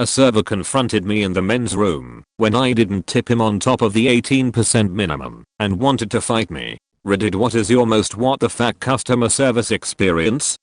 A server confronted me in the men's room when I didn't tip him on top of the 18% minimum and wanted to fight me. Reddit, what is your most what the fuck customer service experience?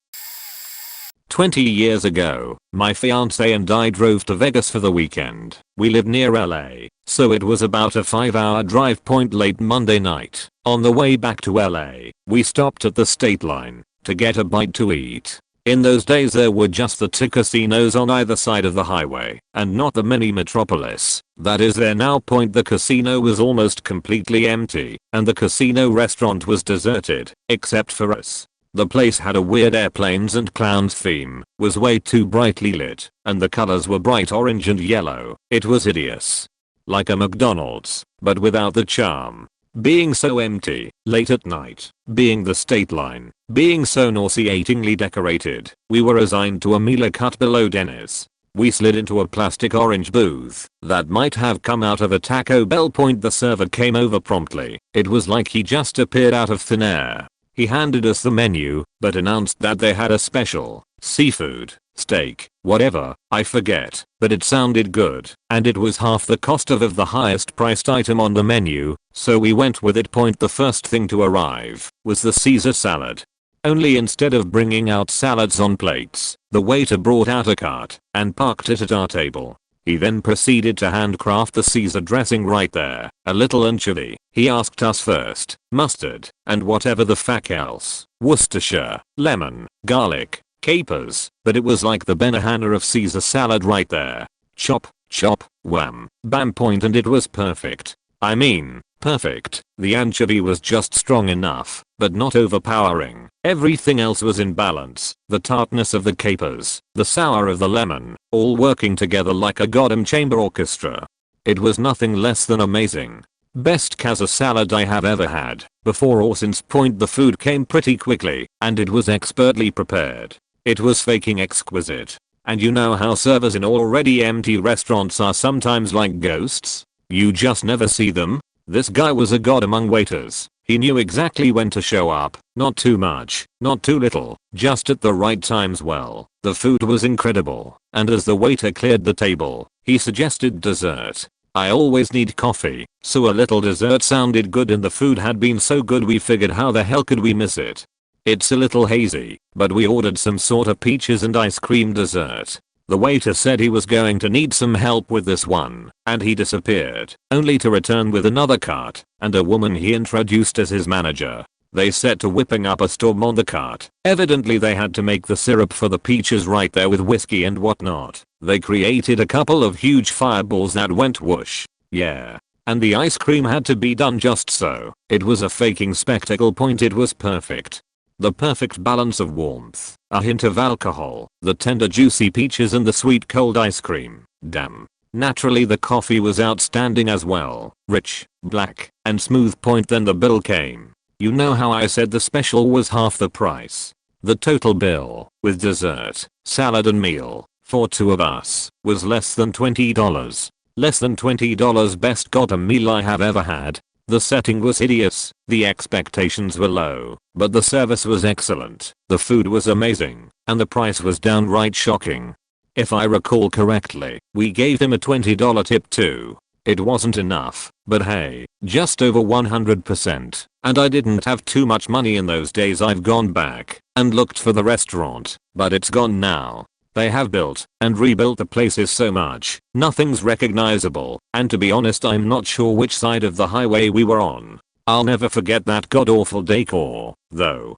20 years ago, my fiance and I drove to Vegas for the weekend. We live near LA, so it was about a 5-hour drive. Late Monday night, on the way back to LA, we stopped at the state line to get a bite to eat. In those days there were just the two casinos on either side of the highway, and not the mini metropolis that is there now. The casino was almost completely empty, and the casino restaurant was deserted, except for us. The place had a weird airplanes and clowns theme, was way too brightly lit, and the colors were bright orange and yellow. It was hideous. Like a McDonald's, but without the charm. Being so empty, late at night, being the state line, being so nauseatingly decorated, we were assigned to a meal a cut below Denny's. We slid into a plastic orange booth that might have come out of a Taco Bell. The server came over promptly. It was like he just appeared out of thin air. He handed us the menu, but announced that they had a special, seafood, steak, whatever, I forget, but it sounded good, and it was half the cost of the highest priced item on the menu, so we went with it. The first thing to arrive was the Caesar salad. Only instead of bringing out salads on plates, the waiter brought out a cart and parked it at our table. He then proceeded to handcraft the Caesar dressing right there, a little anchovy. He asked us first, mustard, and whatever the fuck else, Worcestershire, lemon, garlic, capers, but it was like the Benihana of Caesar salad right there. Chop, chop, wham, bam, and it was perfect. I mean, perfect. The anchovy was just strong enough, but not overpowering. Everything else was in balance. The tartness of the capers, the sour of the lemon, all working together like a goddamn chamber orchestra. It was nothing less than amazing. Best Caesar salad I have ever had. Before or since. The food came pretty quickly, and it was expertly prepared. It was fucking exquisite. And you know how servers in already empty restaurants are sometimes like ghosts? You just never see them. This guy was a god among waiters. He knew exactly when to show up, not too much, not too little, just at the right times. Well, the food was incredible, and as the waiter cleared the table, he suggested dessert. I always need coffee, so a little dessert sounded good, and the food had been so good we figured how the hell could we miss it. It's a little hazy, but we ordered some sort of peaches and ice cream dessert. The waiter said he was going to need some help with this one, and he disappeared, only to return with another cart, and a woman he introduced as his manager. They set to whipping up a storm on the cart. Evidently they had to make the syrup for the peaches right there with whiskey and whatnot. They created a couple of huge fireballs that went whoosh. Yeah. And the ice cream had to be done just so. It was a faking spectacle. It was perfect. The perfect balance of warmth, a hint of alcohol, the tender juicy peaches and the sweet cold ice cream. Damn. Naturally the coffee was outstanding as well. Rich, black, and smooth. Then the bill came. You know how I said the special was half the price? The total bill, with dessert, salad and meal, for two of us, was less than $20. Less than $20. Best goddamn meal I have ever had. The setting was hideous, the expectations were low, but the service was excellent, the food was amazing, and the price was downright shocking. If I recall correctly, we gave him a $20 tip too. It wasn't enough, but hey, just over 100%, and I didn't have too much money in those days. I've gone back and looked for the restaurant, but it's gone now. They have built and rebuilt the places so much, nothing's recognizable, and to be honest I'm not sure which side of the highway we were on. I'll never forget that god-awful decor, though.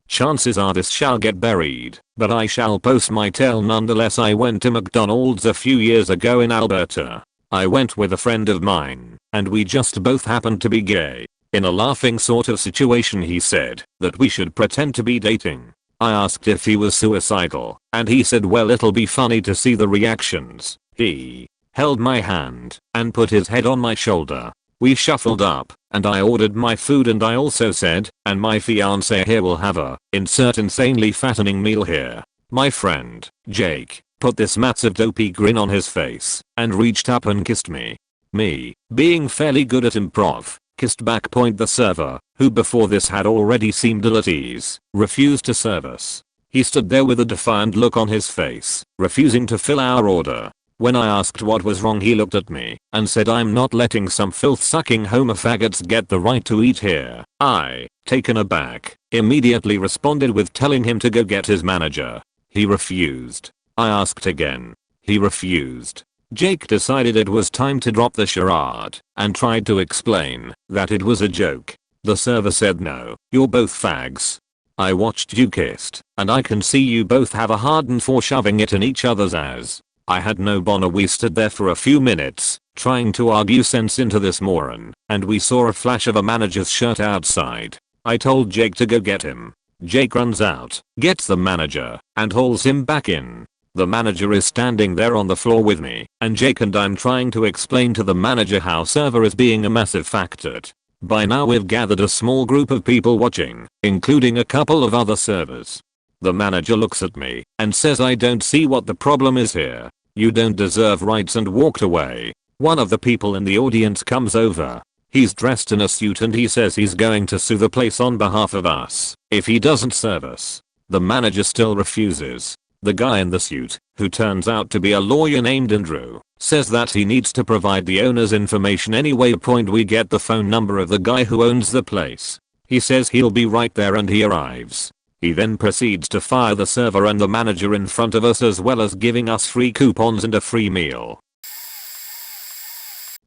Chances are this shall get buried, but I shall post my tale nonetheless. I went to McDonald's a few years ago in Alberta. I went with a friend of mine, and we just both happened to be gay. In a laughing sort of situation he said that we should pretend to be dating. I asked if he was suicidal, and he said well it'll be funny to see the reactions. He held my hand and put his head on my shoulder. We shuffled up, and I ordered my food, and I also said, and my fiance here will have a insert insanely fattening meal here. My friend, Jake, put this massive dopey grin on his face, and reached up and kissed me. Me, being fairly good at improv, kissed back. The server, who before this had already seemed ill at ease, refused to serve us. He stood there with a defiant look on his face, refusing to fill our order. When I asked what was wrong, he looked at me and said, "I'm not letting some filth-sucking homo faggots get the right to eat here." I, taken aback, immediately responded with telling him to go get his manager. He refused. I asked again. He refused. Jake decided it was time to drop the charade and tried to explain that it was a joke. The server said, "No, you're both fags. I watched you kissed, and I can see you both have a hardened for shoving it in each other's ass." I had no bonner. We stood there for a few minutes, trying to argue sense into this moron, and we saw a flash of a manager's shirt outside. I told Jake to go get him. Jake runs out, gets the manager, and hauls him back in. The manager is standing there on the floor with me, and Jake and I'm trying to explain to the manager how server is being a massive factor. By now we've gathered a small group of people watching, including a couple of other servers. The manager looks at me and says, "I don't see what the problem is here. You don't deserve rights," and walked away. One of the people in the audience comes over. He's dressed in a suit and he says he's going to sue the place on behalf of us if he doesn't serve us. The manager still refuses. The guy in the suit, who turns out to be a lawyer named Andrew, says that he needs to provide the owner's information anyway. We get the phone number of the guy who owns the place. He says he'll be right there and he arrives. He then proceeds to fire the server and the manager in front of us, as well as giving us free coupons and a free meal.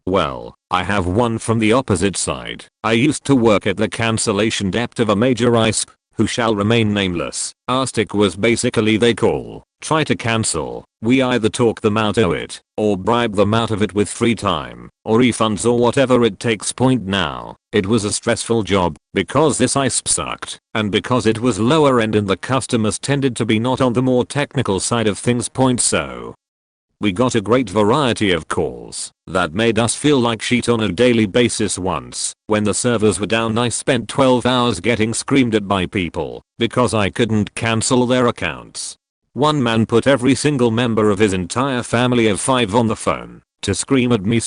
Well, I have one from the opposite side. I used to work at the cancellation dept of a major ISP, who shall remain nameless. Our stick was basically they try to cancel. We either talk them out of it, or bribe them out of it with free time, or refunds, or whatever it takes. Now, it was a stressful job, because this ISP sucked, and because it was lower end and the customers tended to be not on the more technical side of things. So we got a great variety of calls that made us feel like shit on a daily basis. Once, when the servers were down, I spent 12 hours getting screamed at by people because I couldn't cancel their accounts. One man put every single member of his entire family of 5 on the phone to scream at me.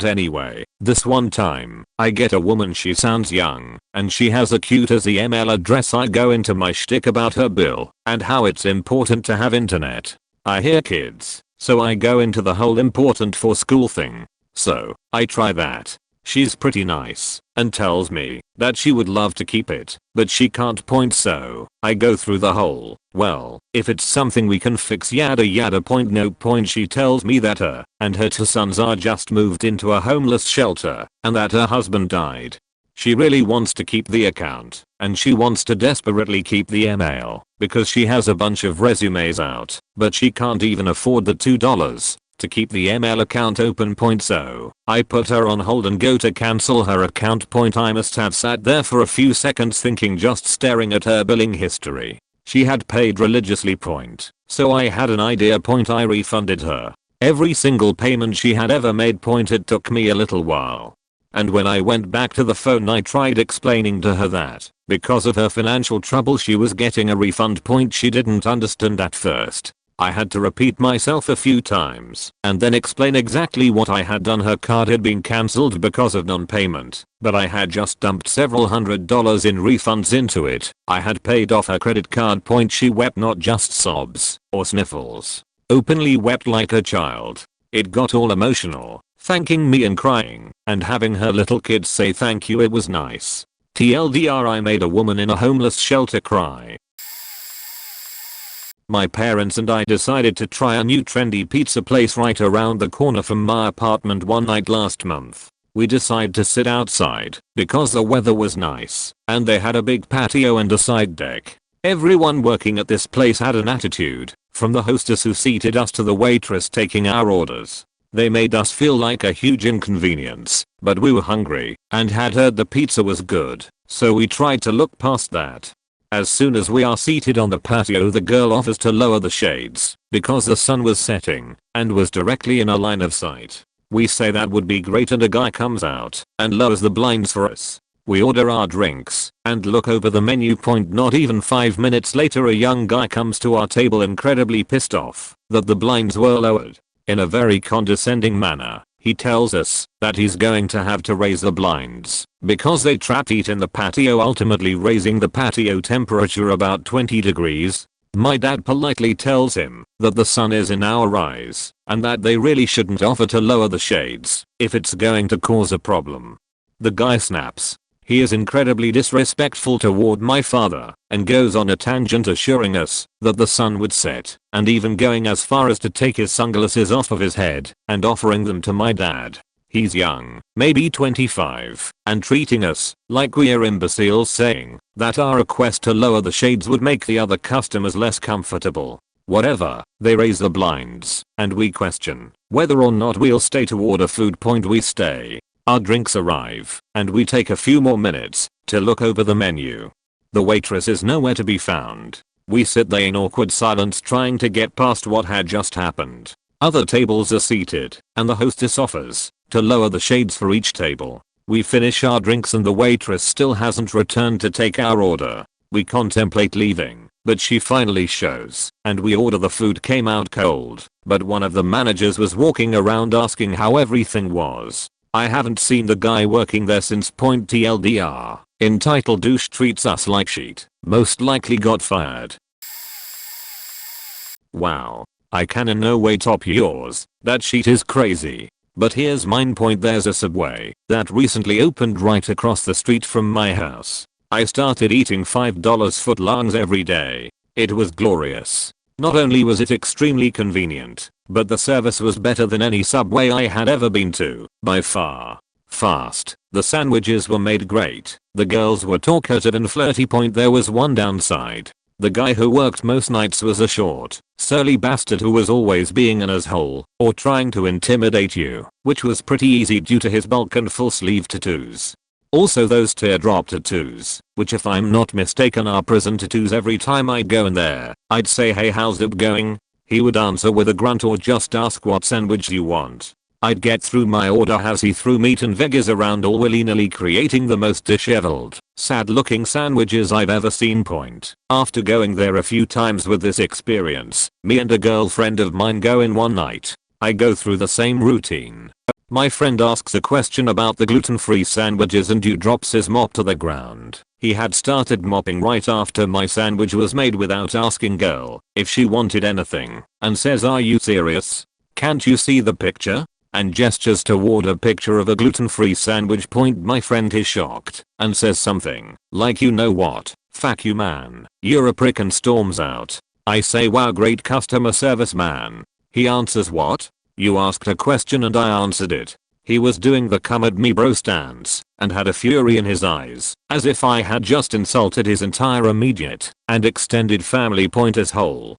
Anyway, this one time, I get a woman, she sounds young, and she has a cute as the email address. I go into my shtick about her bill and how it's important to have internet. I hear kids, so I go into the whole important for school thing. So, I try that. She's pretty nice and tells me that she would love to keep it, but she can't. So, I go through the whole, well, if it's something we can fix yada yada. No point. She tells me that her and her 2 sons are just moved into a homeless shelter and that her husband died. She really wants to keep the account, and she wants to desperately keep the email because she has a bunch of resumes out, but she can't even afford the $2 to keep the email account open. So, I put her on hold and go to cancel her account. I must have sat there for a few seconds thinking, just staring at her billing history. She had paid religiously. So I had an idea. I refunded her every single payment she had ever made. It took me a little while. And when I went back to the phone, I tried explaining to her that because of her financial trouble she was getting a refund. She didn't understand at first. I had to repeat myself a few times and then explain exactly what I had done. Her card had been cancelled because of non-payment, but I had just dumped several $100s in refunds into it. I had paid off her credit card. She wept, not just sobs or sniffles. Openly wept like a child. It got all emotional, thanking me and crying, and having her little kids say thank you. It was nice. TLDR, I made a woman in a homeless shelter cry. My parents and I decided to try a new trendy pizza place right around the corner from my apartment one night last month. We decided to sit outside because the weather was nice and they had a big patio and a side deck. Everyone working at this place had an attitude, from the hostess who seated us to the waitress taking our orders. They made us feel like a huge inconvenience, but we were hungry and had heard the pizza was good, so we tried to look past that. As soon as we are seated on the patio, the girl offers to lower the shades because the sun was setting and was directly in our line of sight. We say that would be great, and a guy comes out and lowers the blinds for us. We order our drinks and look over the menu. Not even 5 minutes later, a young guy comes to our table incredibly pissed off that the blinds were lowered. In a very condescending manner, he tells us that he's going to have to raise the blinds because they trap heat in the patio, ultimately raising the patio temperature about 20 degrees. My dad politely tells him that the sun is in our eyes and that they really shouldn't offer to lower the shades if it's going to cause a problem. The guy snaps. He is incredibly disrespectful toward my father and goes on a tangent assuring us that the sun would set, and even going as far as to take his sunglasses off of his head and offering them to my dad. He's young, maybe 25, and treating us like we're imbeciles, saying that our request to lower the shades would make the other customers less comfortable. Whatever, they raise the blinds, and we question whether or not we'll stay to order food. We stay. Our drinks arrive, and we take a few more minutes to look over the menu. The waitress is nowhere to be found. We sit there in awkward silence trying to get past what had just happened. Other tables are seated, and the hostess offers to lower the shades for each table. We finish our drinks and the waitress still hasn't returned to take our order. We contemplate leaving, but she finally shows, and we order. The food came out cold, but one of the managers was walking around asking how everything was. I haven't seen the guy working there since TLDR. Entitled douche treats us like shit. Most likely got fired. Wow. I can in no way top yours. That shit is crazy. But here's mine. There's a Subway that recently opened right across the street from my house. I started eating $5 footlongs every day. It was glorious. Not only was it extremely convenient, but the service was better than any Subway I had ever been to, by far. Fast. The sandwiches were made great. The girls were talkative and flirty. There was one downside. The guy who worked most nights was a short, surly bastard who was always being an asshole or trying to intimidate you, which was pretty easy due to his bulk and full sleeve tattoos. Also those teardrop tattoos, which if I'm not mistaken are prison tattoos. Every time I'd go in there, I'd say, "Hey, how's it going?" He would answer with a grunt or just ask, "What sandwich do you want?" I'd get through my order as he threw meat and veggies around all willy-nilly, creating the most disheveled, sad-looking sandwiches I've ever seen. After going there a few times with this experience, me and a girlfriend of mine go in one night. I go through the same routine. My friend asks a question about the gluten-free sandwiches and dude drops his mop to the ground. He had started mopping right after my sandwich was made without asking girl if she wanted anything, and says, "Are you serious? Can't you see the picture?" and gestures toward a picture of a gluten-free sandwich. My friend is shocked and says something like, "You know what? Fuck you, man. You're a prick," and storms out. I say, "Wow, great customer service, man." He answers, "What? You asked a question and I answered it." He was doing the "come at me bro" stance and had a fury in his eyes, as if I had just insulted his entire immediate and extended family. As whole.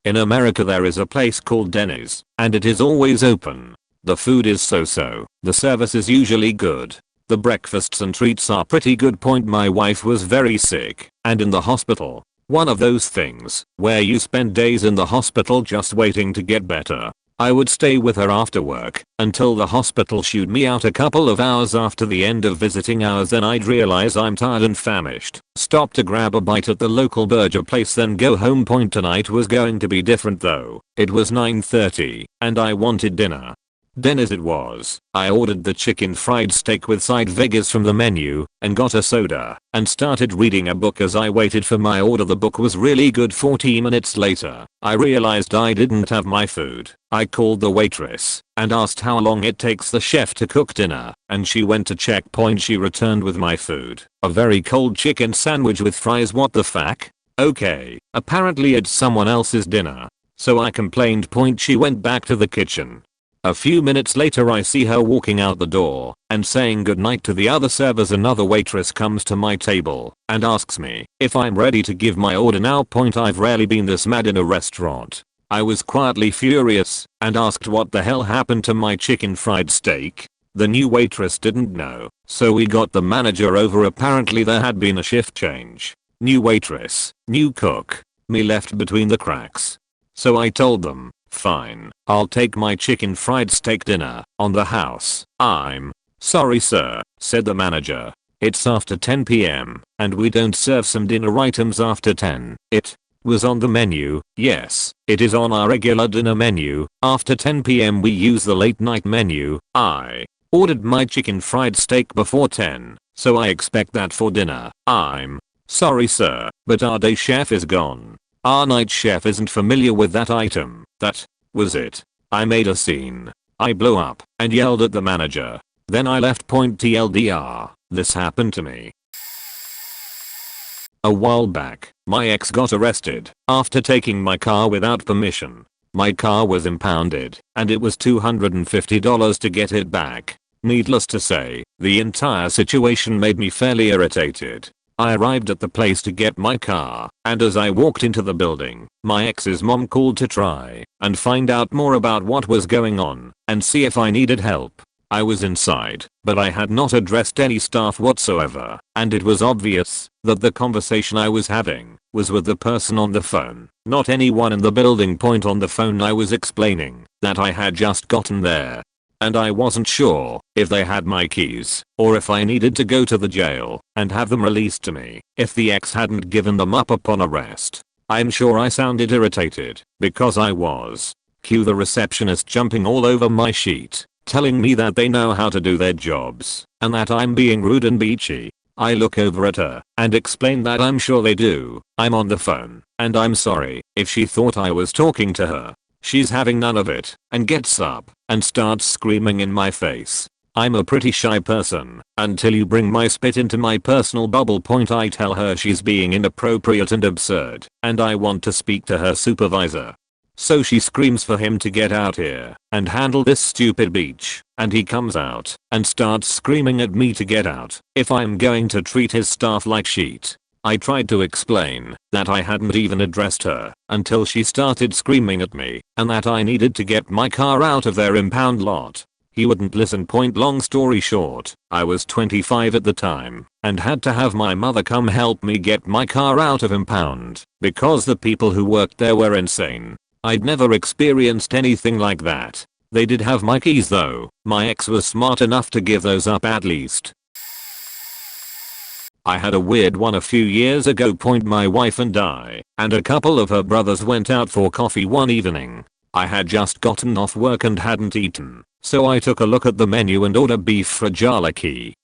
In America there is a place called Denny's, and it is always open. The food is so-so, the service is usually good. The breakfasts and treats are pretty good. My wife was very sick and in the hospital. One of those things where you spend days in the hospital just waiting to get better. I would stay with her after work until the hospital shooed me out a couple of hours after the end of visiting hours. Then I'd realize I'm tired and famished, stop to grab a bite at the local burger place, then go home. Tonight was going to be different though. It was 9:30 and I wanted dinner. Denny's it was. I ordered the chicken fried steak with side veggies from the menu and got a soda and started reading a book as I waited for my order. The book was really good. 40 minutes later, I realized I didn't have my food. I called the waitress and asked how long it takes the chef to cook dinner, and she went to checkpoint. She returned with my food, a very cold chicken sandwich with fries. What the fuck? Okay, apparently it's someone else's dinner. So I complained. She went back to the kitchen. A few minutes later I see her walking out the door and saying goodnight to the other servers. Another waitress comes to my table and asks me if I'm ready to give my order now. I've rarely been this mad in a restaurant. I was quietly furious and asked what the hell happened to my chicken fried steak. The new waitress didn't know, so we got the manager over. Apparently there had been a shift change. New waitress, new cook, me left between the cracks. So I told them, "Fine, I'll take my chicken fried steak dinner on the house." "I'm sorry sir," said the manager. "It's after 10 p.m. and we don't serve some dinner items after 10. It was on the menu. Yes, it is on our regular dinner menu. After 10 p.m. we use the late night menu. I ordered my chicken fried steak before 10, so I expect that for dinner. I'm Sorry sir, but our day chef is gone. Our night chef isn't familiar with that item. That was it. I made a scene. I blew up and yelled at the manager. Then I left. TLDR, this happened to me a while back. My ex got arrested after taking my car without permission. My car was impounded and it was $250 to get it back. Needless to say, the entire situation made me fairly irritated. I arrived at the place to get my car, and as I walked into the building, my ex's mom called to try and find out more about what was going on and see if I needed help. I was inside, but I had not addressed any staff whatsoever, and it was obvious that the conversation I was having was with the person on the phone, not anyone in the building. On the phone I was explaining that I had just gotten there, and I wasn't sure if they had my keys or if I needed to go to the jail and have them released to me if the ex hadn't given them up upon arrest. I'm sure I sounded irritated because I was. Cue the receptionist jumping all over my sheet, telling me that they know how to do their jobs and that I'm being rude and bitchy. I look over at her and explain that I'm sure they do. I'm on the phone and I'm sorry if she thought I was talking to her. She's having none of it and gets up and starts screaming in my face. I'm a pretty shy person until you bring my spit into my personal bubble. I tell her she's being inappropriate and absurd and I want to speak to her supervisor. So she screams for him to get out here and handle this stupid beach, and he comes out and starts screaming at me to get out if I'm going to treat his staff like shit. I tried to explain that I hadn't even addressed her until she started screaming at me and that I needed to get my car out of their impound lot. He wouldn't listen. Long story short, I was 25 at the time and had to have my mother come help me get my car out of impound because the people who worked there were insane. I'd never experienced anything like that. They did have my keys though. My ex was smart enough to give those up at least. I had a weird one a few years ago. My wife and I and a couple of her brothers went out for coffee one evening. I had just gotten off work and hadn't eaten, so I took a look at the menu and ordered beef fragile,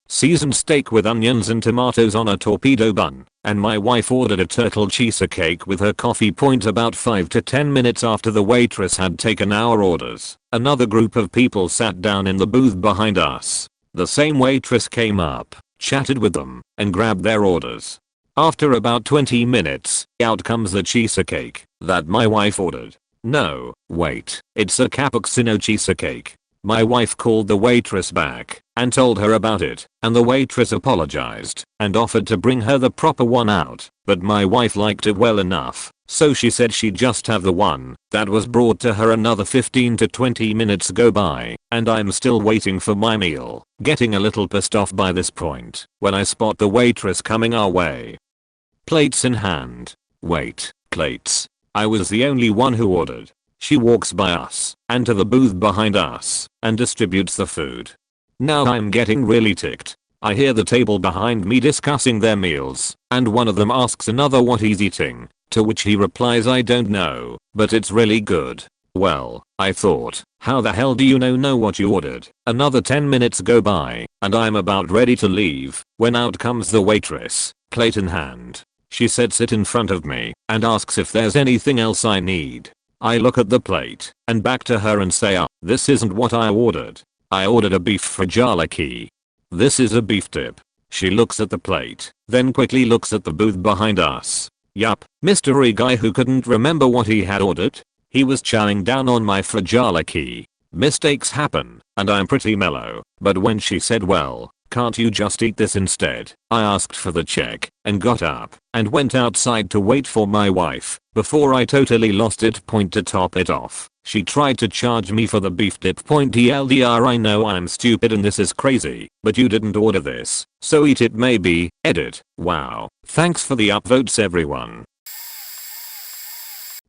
seasoned steak with onions and tomatoes on a torpedo bun, and my wife ordered a turtle cheesecake with her coffee. About 5 to 10 minutes after the waitress had taken our orders, another group of people sat down in the booth behind us. The same waitress came up, chatted with them, and grabbed their orders. After about 20 minutes, out comes the cheesecake that my wife ordered. No, wait, it's a cappuccino cheesecake. My wife called the waitress back and told her about it, and the waitress apologized and offered to bring her the proper one out, but my wife liked it well enough, so she said she'd just have the one that was brought to her. Another 15 to 20 minutes go by, and I'm still waiting for my meal, getting a little pissed off by this point when I spot the waitress coming our way. Plates in hand. Wait, plates. I was the only one who ordered. She walks by us and to the booth behind us and distributes the food. Now I'm getting really ticked. I hear the table behind me discussing their meals, and one of them asks another what he's eating, to which he replies, I don't know, but it's really good. Well, I thought, how the hell do you know what you ordered? Another 10 minutes go by and I'm about ready to leave when out comes the waitress, plate in hand. She sits it in front of me and asks if there's anything else I need. I look at the plate and back to her and say, this isn't what I ordered. I ordered a beef fragile. This is a beef tip. She looks at the plate, then quickly looks at the booth behind us. Yup, mystery guy who couldn't remember what he had ordered. He was chowing down on my fragile. Mistakes happen, and I'm pretty mellow, but when she said, well, can't you just eat this instead? I asked for the check and got up and went outside to wait for my wife before I totally lost it. To top it off, she tried to charge me for the beef dip. TLDR, I know I'm stupid and this is crazy, but you didn't order this, so eat it maybe. Edit. Wow. Thanks for the upvotes everyone.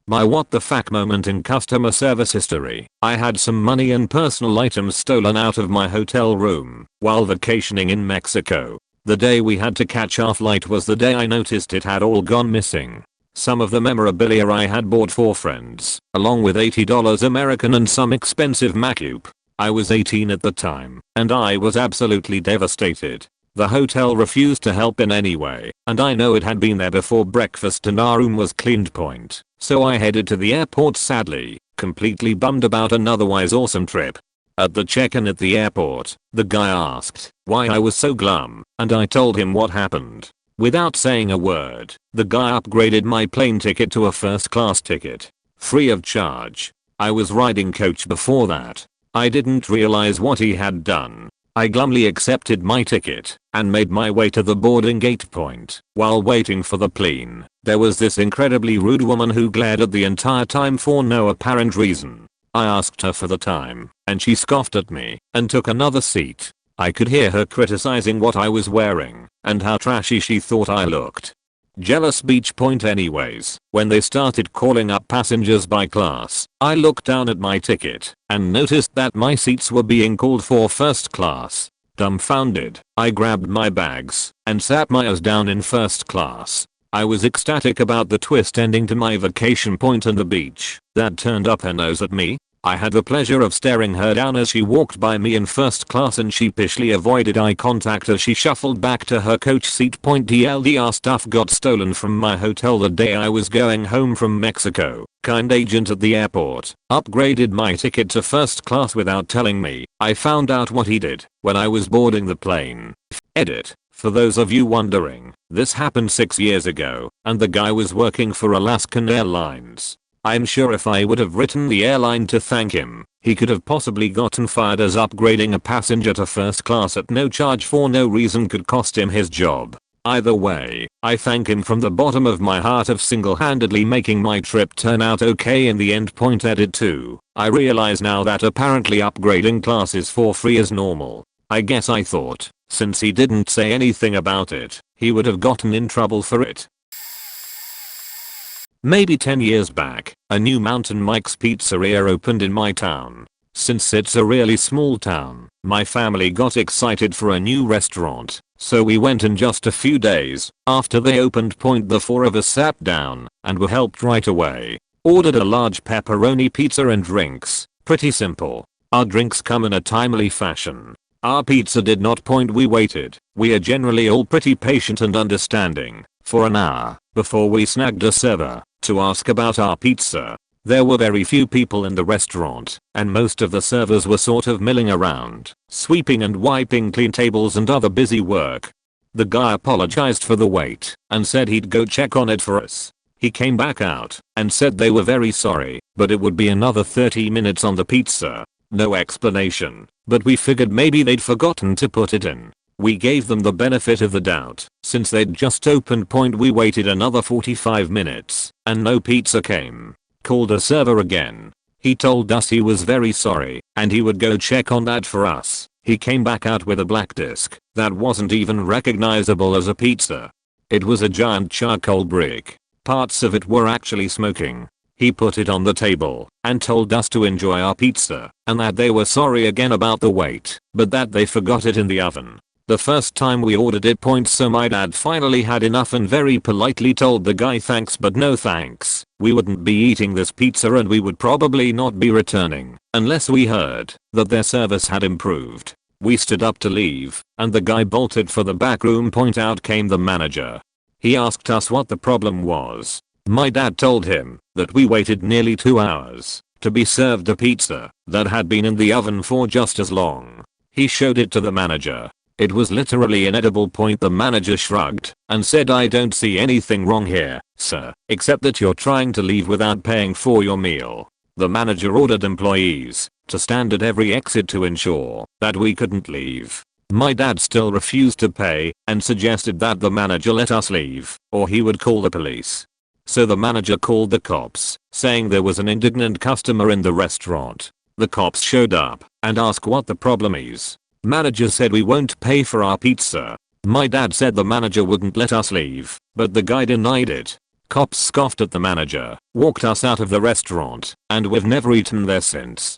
My what the fuck moment in customer service history. I had some money and personal items stolen out of my hotel room while vacationing in Mexico. The day we had to catch our flight was the day I noticed it had all gone missing. Some of the memorabilia I had bought for friends, along with $80 American and some expensive Macup. I was 18 at the time, and I was absolutely devastated. The hotel refused to help in any way, and I know it had been there before breakfast and our room was cleaned. So I headed to the airport sadly, completely bummed about an otherwise awesome trip. At the check-in at the airport, the guy asked why I was so glum, and I told him what happened. Without saying a word, the guy upgraded my plane ticket to a first class ticket. Free of charge. I was riding coach before that. I didn't realize what he had done. I glumly accepted my ticket and made my way to the boarding gate point. While waiting for the plane, there was this incredibly rude woman who glared at the entire time for no apparent reason. I asked her for the time, and she scoffed at me and took another seat. I could hear her criticizing what I was wearing and how trashy she thought I looked. Jealous beach point anyways. When they started calling up passengers by class, I looked down at my ticket and noticed that my seats were being called for first class. Dumbfounded, I grabbed my bags and sat my ass down in first class. I was ecstatic about the twist ending to my vacation point and the beach that turned up her nose at me. I had the pleasure of staring her down as she walked by me in first class and sheepishly avoided eye contact as she shuffled back to her coach seat. TLDR stuff got stolen from my hotel the day I was going home from Mexico. Kind agent at the airport upgraded my ticket to first class without telling me. I found out what he did when I was boarding the plane. Edit. For those of you wondering, this happened 6 years ago, and the guy was working for Alaskan Airlines. I'm sure if I would have written the airline to thank him, he could have possibly gotten fired, as upgrading a passenger to first class at no charge for no reason could cost him his job. Either way, I thank him from the bottom of my heart of single-handedly making my trip turn out okay in the end. Edit 2. I realize now that apparently upgrading classes for free is normal. I guess I thought, since he didn't say anything about it, he would have gotten in trouble for it. Maybe 10 years back, a new Mountain Mike's pizzeria opened in my town. Since it's a really small town, my family got excited for a new restaurant, so we went in just a few days. After they opened, the four of us sat down and were helped right away. Ordered a large pepperoni pizza and drinks. Pretty simple. Our drinks come in a timely fashion. Our pizza did not. We waited. We are generally all pretty patient and understanding for an hour before we snagged a server to ask about our pizza. There were very few people in the restaurant, and most of the servers were sort of milling around, sweeping and wiping clean tables and other busy work. The guy apologized for the wait and said he'd go check on it for us. He came back out and said they were very sorry, but it would be another 30 minutes on the pizza. No explanation, but we figured maybe they'd forgotten to put it in. We gave them the benefit of the doubt, since they'd just opened. We waited another 45 minutes, and no pizza came. Called a server again. He told us he was very sorry, and he would go check on that for us. He came back out with a black disc that wasn't even recognizable as a pizza. It was a giant charcoal brick. Parts of it were actually smoking. He put it on the table and told us to enjoy our pizza, and that they were sorry again about the wait, but that they forgot it in the oven. The first time we ordered it. So my dad finally had enough and very politely told the guy thanks but no thanks. We wouldn't be eating this pizza and we would probably not be returning unless we heard that their service had improved. We stood up to leave and the guy bolted for the back room. Out came the manager. He asked us what the problem was. My dad told him that we waited nearly 2 hours to be served a pizza that had been in the oven for just as long. He showed it to the manager. It was literally inedible. The manager shrugged and said, "I don't see anything wrong here, sir, except that you're trying to leave without paying for your meal." The manager ordered employees to stand at every exit to ensure that we couldn't leave. My dad still refused to pay and suggested that the manager let us leave or he would call the police. So the manager called the cops, saying there was an indignant customer in the restaurant. The cops showed up and asked what the problem is. Manager said we won't pay for our pizza. My dad said the manager wouldn't let us leave, but the guy denied it. Cops scoffed at the manager, walked us out of the restaurant, and we've never eaten there since.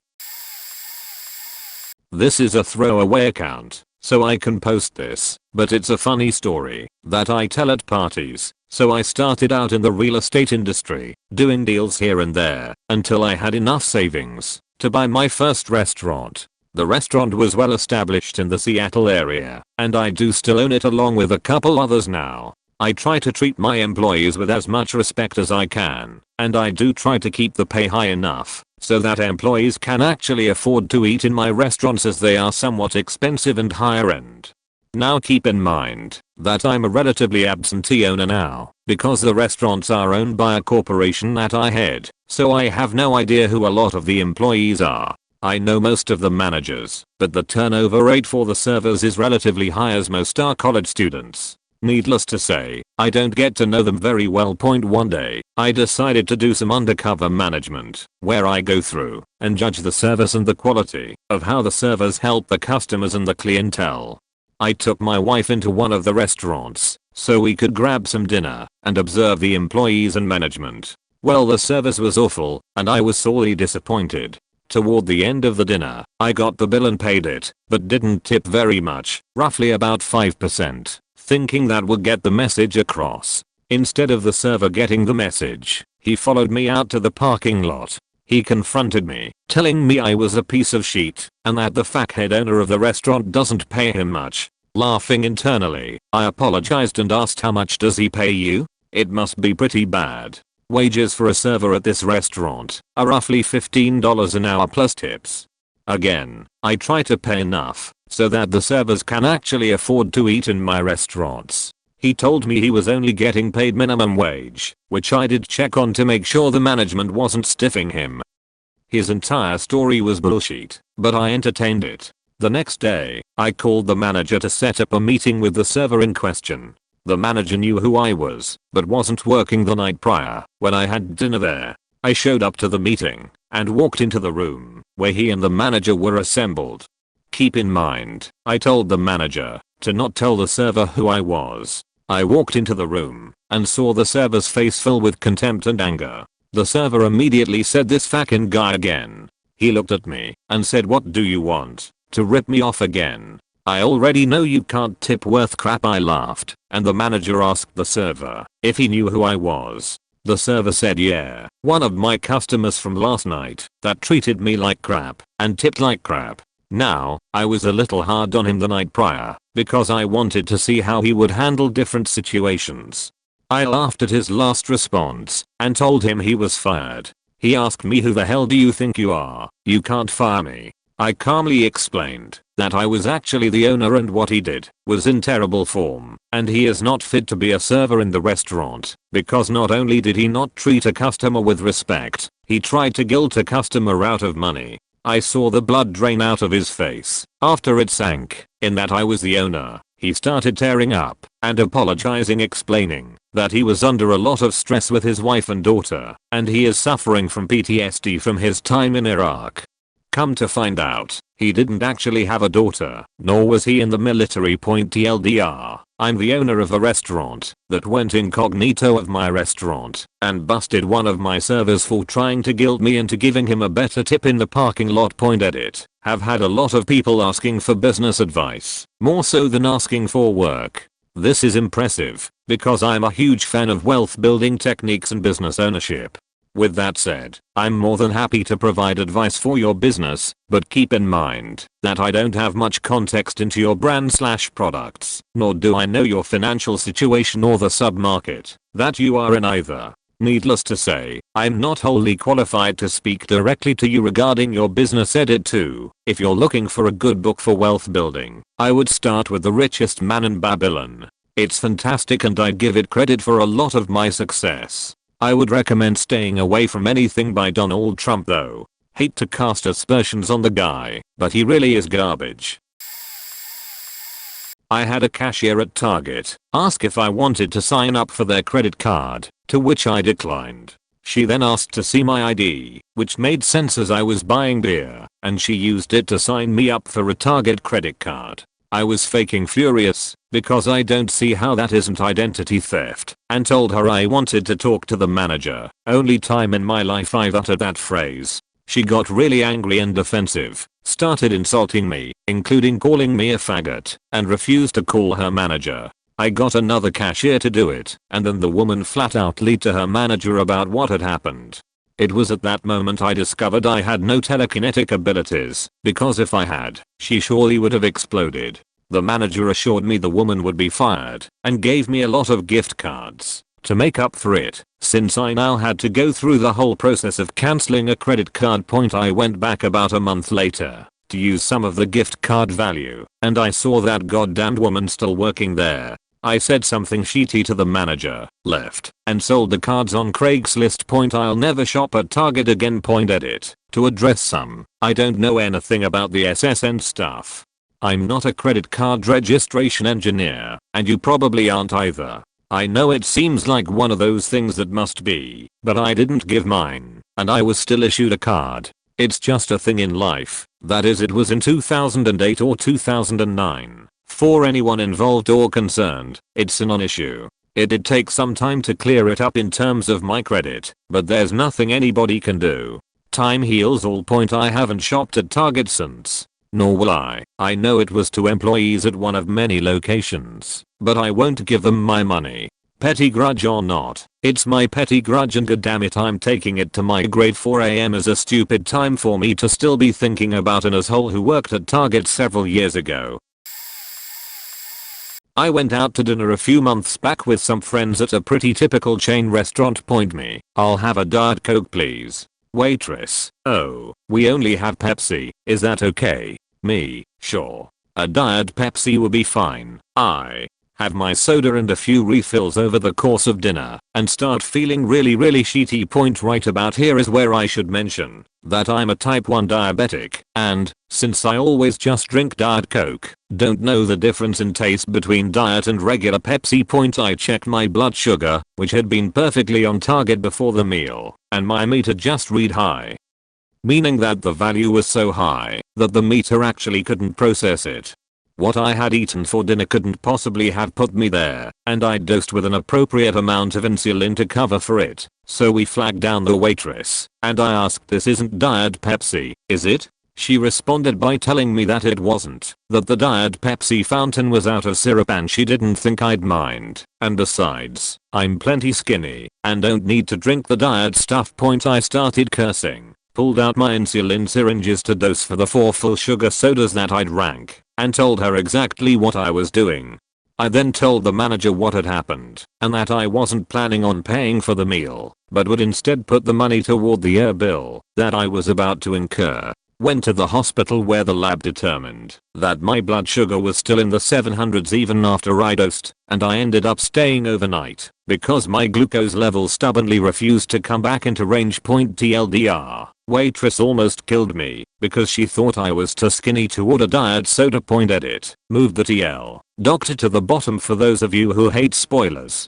This is a throwaway account, so I can post this, but it's a funny story that I tell at parties. So I started out in the real estate industry, doing deals here and there, until I had enough savings to buy my first restaurant. The restaurant was well established in the Seattle area, and I do still own it along with a couple others now. I try to treat my employees with as much respect as I can, and I do try to keep the pay high enough so that employees can actually afford to eat in my restaurants, as they are somewhat expensive and higher end. Now keep in mind that I'm a relatively absentee owner now, because the restaurants are owned by a corporation that I head, so I have no idea who a lot of the employees are. I know most of the managers, but the turnover rate for the servers is relatively high, as most are college students. Needless to say, I don't get to know them very well. One day, I decided to do some undercover management, where I go through and judge the service and the quality of how the servers help the customers and the clientele. I took my wife into one of the restaurants so we could grab some dinner and observe the employees and management. Well, the service was awful, and I was sorely disappointed. Toward the end of the dinner, I got the bill and paid it, but didn't tip very much, roughly about 5%, thinking that would get the message across. Instead of the server getting the message, he followed me out to the parking lot. He confronted me, telling me I was a piece of shit, and that the fuckhead owner of the restaurant doesn't pay him much. Laughing internally, I apologized and asked, how much does he pay you? It must be pretty bad. Wages for a server at this restaurant are roughly $15 an hour plus tips. Again, I try to pay enough so that the servers can actually afford to eat in my restaurants. He told me he was only getting paid minimum wage, which I did check on to make sure the management wasn't stiffing him. His entire story was bullshit, but I entertained it. The next day, I called the manager to set up a meeting with the server in question. The manager knew who I was, but wasn't working the night prior when I had dinner there. I showed up to the meeting and walked into the room where he and the manager were assembled. Keep in mind, I told the manager to not tell the server who I was. I walked into the room and saw the server's face fill with contempt and anger. The server immediately said, "This fucking guy again." He looked at me and said, "What do you want? To rip me off again? I already know you can't tip worth crap." I laughed, and the manager asked the server if he knew who I was. The server said, "Yeah, one of my customers from last night that treated me like crap and tipped like crap." Now, I was a little hard on him the night prior because I wanted to see how he would handle different situations. I laughed at his last response and told him he was fired. He asked me, "Who the hell do you think you are? You can't fire me." I calmly explained that I was actually the owner and what he did was in terrible form, and he is not fit to be a server in the restaurant, because not only did he not treat a customer with respect, he tried to guilt a customer out of money. I saw the blood drain out of his face after it sank in that I was the owner. He started tearing up and apologizing, explaining that he was under a lot of stress with his wife and daughter, and he is suffering from PTSD from his time in Iraq. Come to find out, he didn't actually have a daughter, nor was he in the military. TLDR, I'm the owner of a restaurant that went incognito of my restaurant and busted one of my servers for trying to guilt me into giving him a better tip in the parking lot. Edit. Have had a lot of people asking for business advice, more so than asking for work. This is impressive, because I'm a huge fan of wealth building techniques and business ownership. With that said, I'm more than happy to provide advice for your business, but keep in mind that I don't have much context into your brand/products, nor do I know your financial situation or the sub-market that you are in either. Needless to say, I'm not wholly qualified to speak directly to you regarding your business. Edit 2. If you're looking for a good book for wealth building, I would start with The Richest Man in Babylon. It's fantastic and I'd give it credit for a lot of my success. I would recommend staying away from anything by Donald Trump though. Hate to cast aspersions on the guy, but he really is garbage. I had a cashier at Target ask if I wanted to sign up for their credit card, to which I declined. She then asked to see my ID, which made sense as I was buying beer, and she used it to sign me up for a Target credit card. I was faking furious, because I don't see how that isn't identity theft, and told her I wanted to talk to the manager. Only time in my life I've uttered that phrase. She got really angry and defensive, started insulting me, including calling me a faggot, and refused to call her manager. I got another cashier to do it, and then the woman flat out lied to her manager about what had happened. It was at that moment I discovered I had no telekinetic abilities, because if I had, she surely would have exploded. The manager assured me the woman would be fired and gave me a lot of gift cards to make up for it. Since I now had to go through the whole process of cancelling a credit card point, I went back about a month later to use some of the gift card value, and I saw that goddamned woman still working there. I said something shitty to the manager, left, and sold the cards on Craigslist. I'll never shop at Target again. Edit. To address some, I don't know anything about the SSN stuff. I'm not a credit card registration engineer, and you probably aren't either. I know it seems like one of those things that must be, but I didn't give mine, and I was still issued a card. It's just a thing in life. That is, it was in 2008 or 2009. For anyone involved or concerned, it's a non-issue. It did take some time to clear it up in terms of my credit, but there's nothing anybody can do. Time heals all. I haven't shopped at Target since. Nor will I. I know it was to employees at one of many locations, but I won't give them my money. Petty grudge or not, it's my petty grudge, and goddammit I'm taking it to my grave. 4 AM is a stupid time for me to still be thinking about an asshole who worked at Target several years ago. I went out to dinner a few months back with some friends at a pretty typical chain restaurant. Me, I'll have a Diet Coke please. Waitress, oh, we only have Pepsi, is that okay? Me, sure. A Diet Pepsi will be fine. I have my soda and a few refills over the course of dinner and start feeling really shitty. Right about here is where I should mention that I'm a type 1 diabetic, and since I always just drink Diet Coke, don't know the difference in taste between Diet and regular Pepsi. I checked my blood sugar, which had been perfectly on target before the meal, and my meter just read high. Meaning that the value was so high that the meter actually couldn't process it. What I had eaten for dinner couldn't possibly have put me there, and I dosed with an appropriate amount of insulin to cover for it. So we flagged down the waitress, and I asked, "This isn't Diet Pepsi, is it?" She responded by telling me that it wasn't, that the Diet Pepsi fountain was out of syrup and she didn't think I'd mind, and besides, I'm plenty skinny and don't need to drink the diet stuff. I started cursing, pulled out my insulin syringes to dose for the 4 full sugar sodas that I'd drank, and told her exactly what I was doing. I then told the manager what had happened and that I wasn't planning on paying for the meal, but would instead put the money toward the air bill that I was about to incur. Went to the hospital where the lab determined that my blood sugar was still in the 700s even after I dosed, and I ended up staying overnight because my glucose level stubbornly refused to come back into range. TLDR, waitress almost killed me because she thought I was too skinny to order diet soda. Edit, moved the TL doctor to the bottom for those of you who hate spoilers.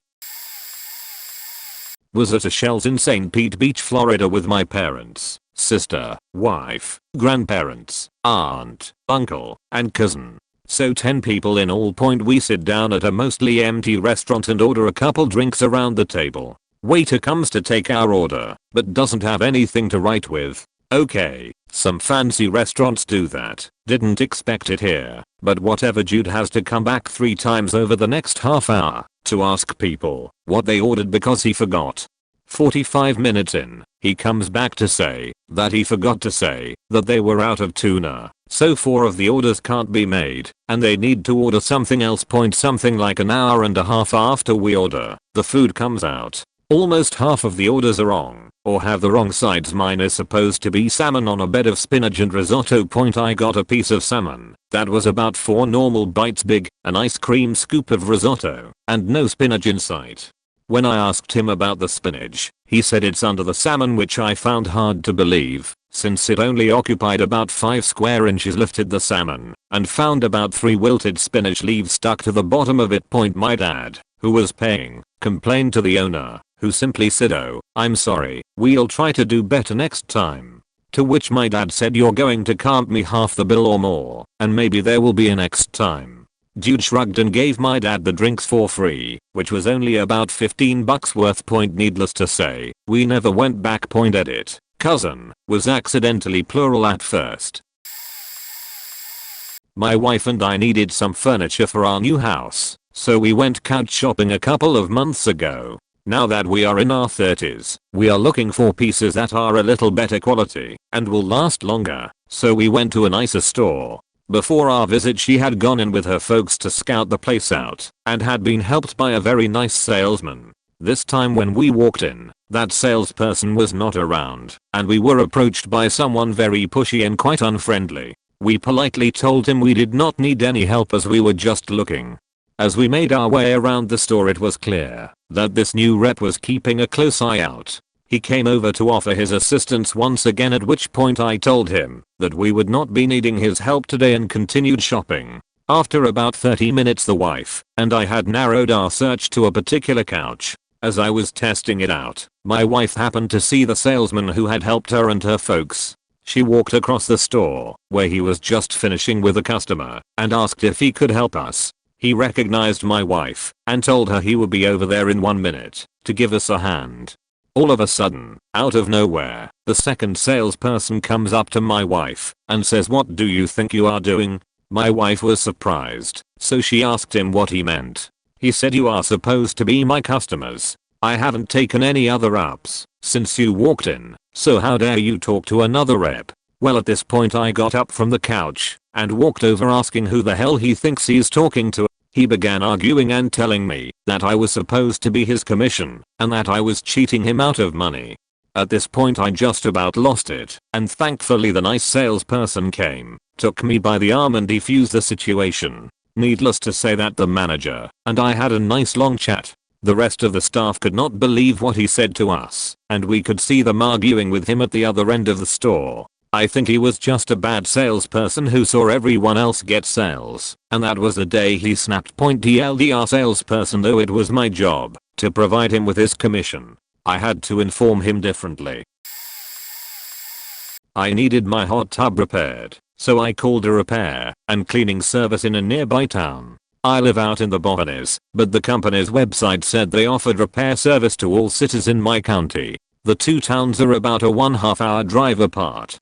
Was at a Shell's in St. Pete Beach, Florida with my parents, sister, wife, grandparents, aunt, uncle, and cousin. So 10 people in all. We sit down at a mostly empty restaurant and order a couple drinks around the table. Waiter comes to take our order, but doesn't have anything to write with. Okay, some fancy restaurants do that. Didn't expect it here, but whatever. Dude has to come back 3 times over the next half hour to ask people what they ordered because he forgot. 45 minutes in, he comes back to say that he forgot to say that they were out of tuna, so 4 of the orders can't be made, and they need to order something else. Something like an hour and a half after we order, the food comes out. Almost half of the orders are wrong, or have the wrong sides. Mine is supposed to be salmon on a bed of spinach and risotto. I got a piece of salmon that was about 4 normal bites big, an ice cream scoop of risotto, and no spinach in sight. When I asked him about the spinach, he said it's under the salmon, which I found hard to believe, since it only occupied about 5 square inches. Lifted the salmon and found about 3 wilted spinach leaves stuck to the bottom of it. My dad, who was paying, complained to the owner, who simply said, "Oh, I'm sorry, we'll try to do better next time." To which my dad said, "You're going to comp me half the bill or more, and maybe there will be a next time." Dude shrugged and gave my dad the drinks for free, which was only about $15 worth. Needless to say, we never went back. Edit, cousin was accidentally plural at first. My wife and I needed some furniture for our new house, so we went couch shopping a couple of months ago. Now that we are in our 30s, we are looking for pieces that are a little better quality and will last longer, so we went to a nicer store. Before our visit she had gone in with her folks to scout the place out and had been helped by a very nice salesman. This time when we walked in, that salesperson was not around and we were approached by someone very pushy and quite unfriendly. We politely told him we did not need any help as we were just looking. As we made our way around the store it was clear that this new rep was keeping a close eye out. He came over to offer his assistance once again, at which point I told him that we would not be needing his help today and continued shopping. After about 30 minutes the wife and I had narrowed our search to a particular couch. As I was testing it out, my wife happened to see the salesman who had helped her and her folks. She walked across the store, where he was just finishing with a customer, and asked if he could help us. He recognized my wife and told her he would be over there in 1 minute to give us a hand. All of a sudden, out of nowhere, the second salesperson comes up to my wife and says, "What do you think you are doing?" My wife was surprised, so she asked him what he meant. He said, "You are supposed to be my customers. I haven't taken any other ups since you walked in, so how dare you talk to another rep?" Well, at this point I got up from the couch and walked over asking who the hell he thinks he's talking to. He began arguing and telling me that I was supposed to be his commission and that I was cheating him out of money. At this point I just about lost it, and thankfully the nice salesperson came, took me by the arm and defused the situation. Needless to say that the manager and I had a nice long chat. The rest of the staff could not believe what he said to us, and we could see them arguing with him at the other end of the store. I think he was just a bad salesperson who saw everyone else get sales, and that was the day he snapped. TLDR salesperson, though it was my job to provide him with his commission, I had to inform him differently. I needed my hot tub repaired, so I called a repair and cleaning service in a nearby town. I live out in the Bohemians, but the company's website said they offered repair service to all cities in my county. The two towns are about a 1.5 hour drive apart.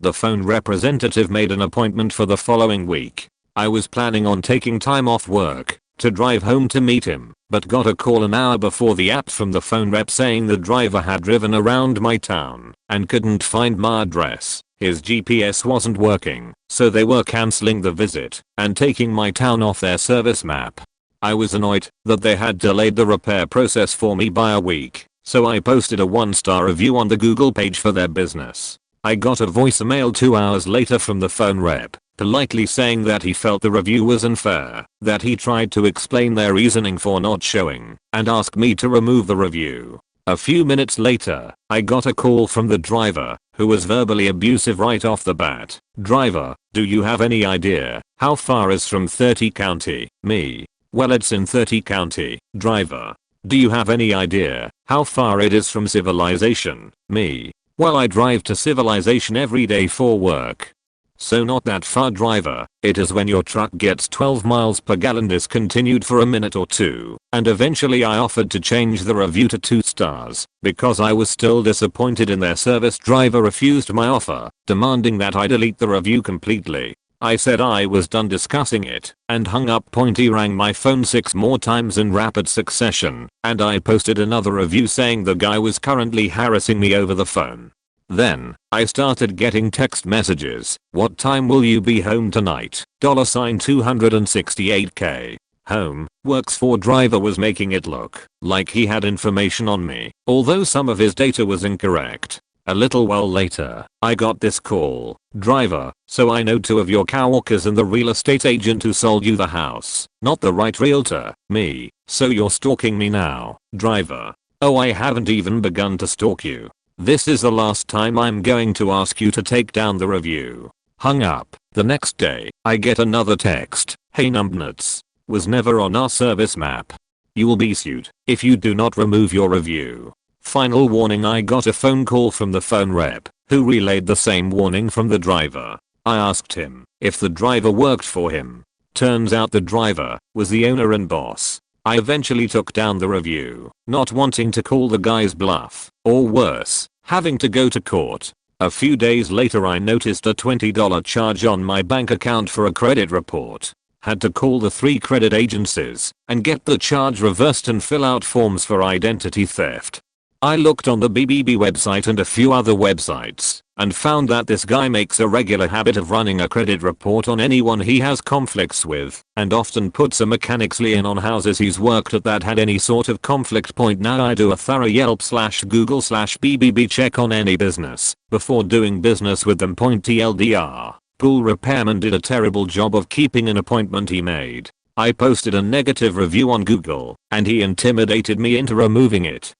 The phone representative made an appointment for the following week. I was planning on taking time off work to drive home to meet him, but got a call an hour before the app from the phone rep saying the driver had driven around my town and couldn't find my address. His GPS wasn't working, so they were cancelling the visit and taking my town off their service map. I was annoyed that they had delayed the repair process for me by a week, so I posted a 1-star review on the Google page for their business. I got a voicemail 2 hours later from the phone rep, politely saying that he felt the review was unfair, that he tried to explain their reasoning for not showing, and asked me to remove the review. A few minutes later, I got a call from the driver, who was verbally abusive right off the bat. "Driver, do you have any idea how far is from 30 County? Me. Well, it's in 30 County. Driver. Do you have any idea how far it is from civilization? Me. Well, I drive to civilization every day for work. So not that far. Driver. It is when your truck gets 12 miles per gallon." This continued for a minute or two, and eventually I offered to change the review to 2 stars because I was still disappointed in their service. Driver refused my offer, demanding that I delete the review completely. I said I was done discussing it and hung up. He rang my phone 6 more times in rapid succession, and I posted another review saying the guy was currently harassing me over the phone. Then, I started getting text messages. "What time will you be home tonight? $268K. Home, works for." Driver was making it look like he had information on me, although some of his data was incorrect. A little while later, I got this call. "Driver, so I know 2 of your coworkers and the real estate agent who sold you the house. Not the right realtor." Me. "So you're stalking me now?" Driver. "Oh, I haven't even begun to stalk you. This is the last time I'm going to ask you to take down the review." Hung up. The next day, I get another text. "Hey numbnuts. Was never on our service map. You will be sued if you do not remove your review." Final warning. I got a phone call from the phone rep, who relayed the same warning from the driver. I asked him if the driver worked for him. Turns out the driver was the owner and boss. I eventually took down the review, not wanting to call the guy's bluff, or worse, having to go to court. A few days later I noticed a $20 charge on my bank account for a credit report. Had to call the 3 credit agencies and get the charge reversed and fill out forms for identity theft. I looked on the BBB website and a few other websites and found that this guy makes a regular habit of running a credit report on anyone he has conflicts with and often puts a mechanics lien on houses he's worked at that had any sort of conflict point. Now I do a thorough Yelp/Google/BBB check on any business before doing business with them. TLDR, pool repairman did a terrible job of keeping an appointment he made. I posted a negative review on Google and he intimidated me into removing it.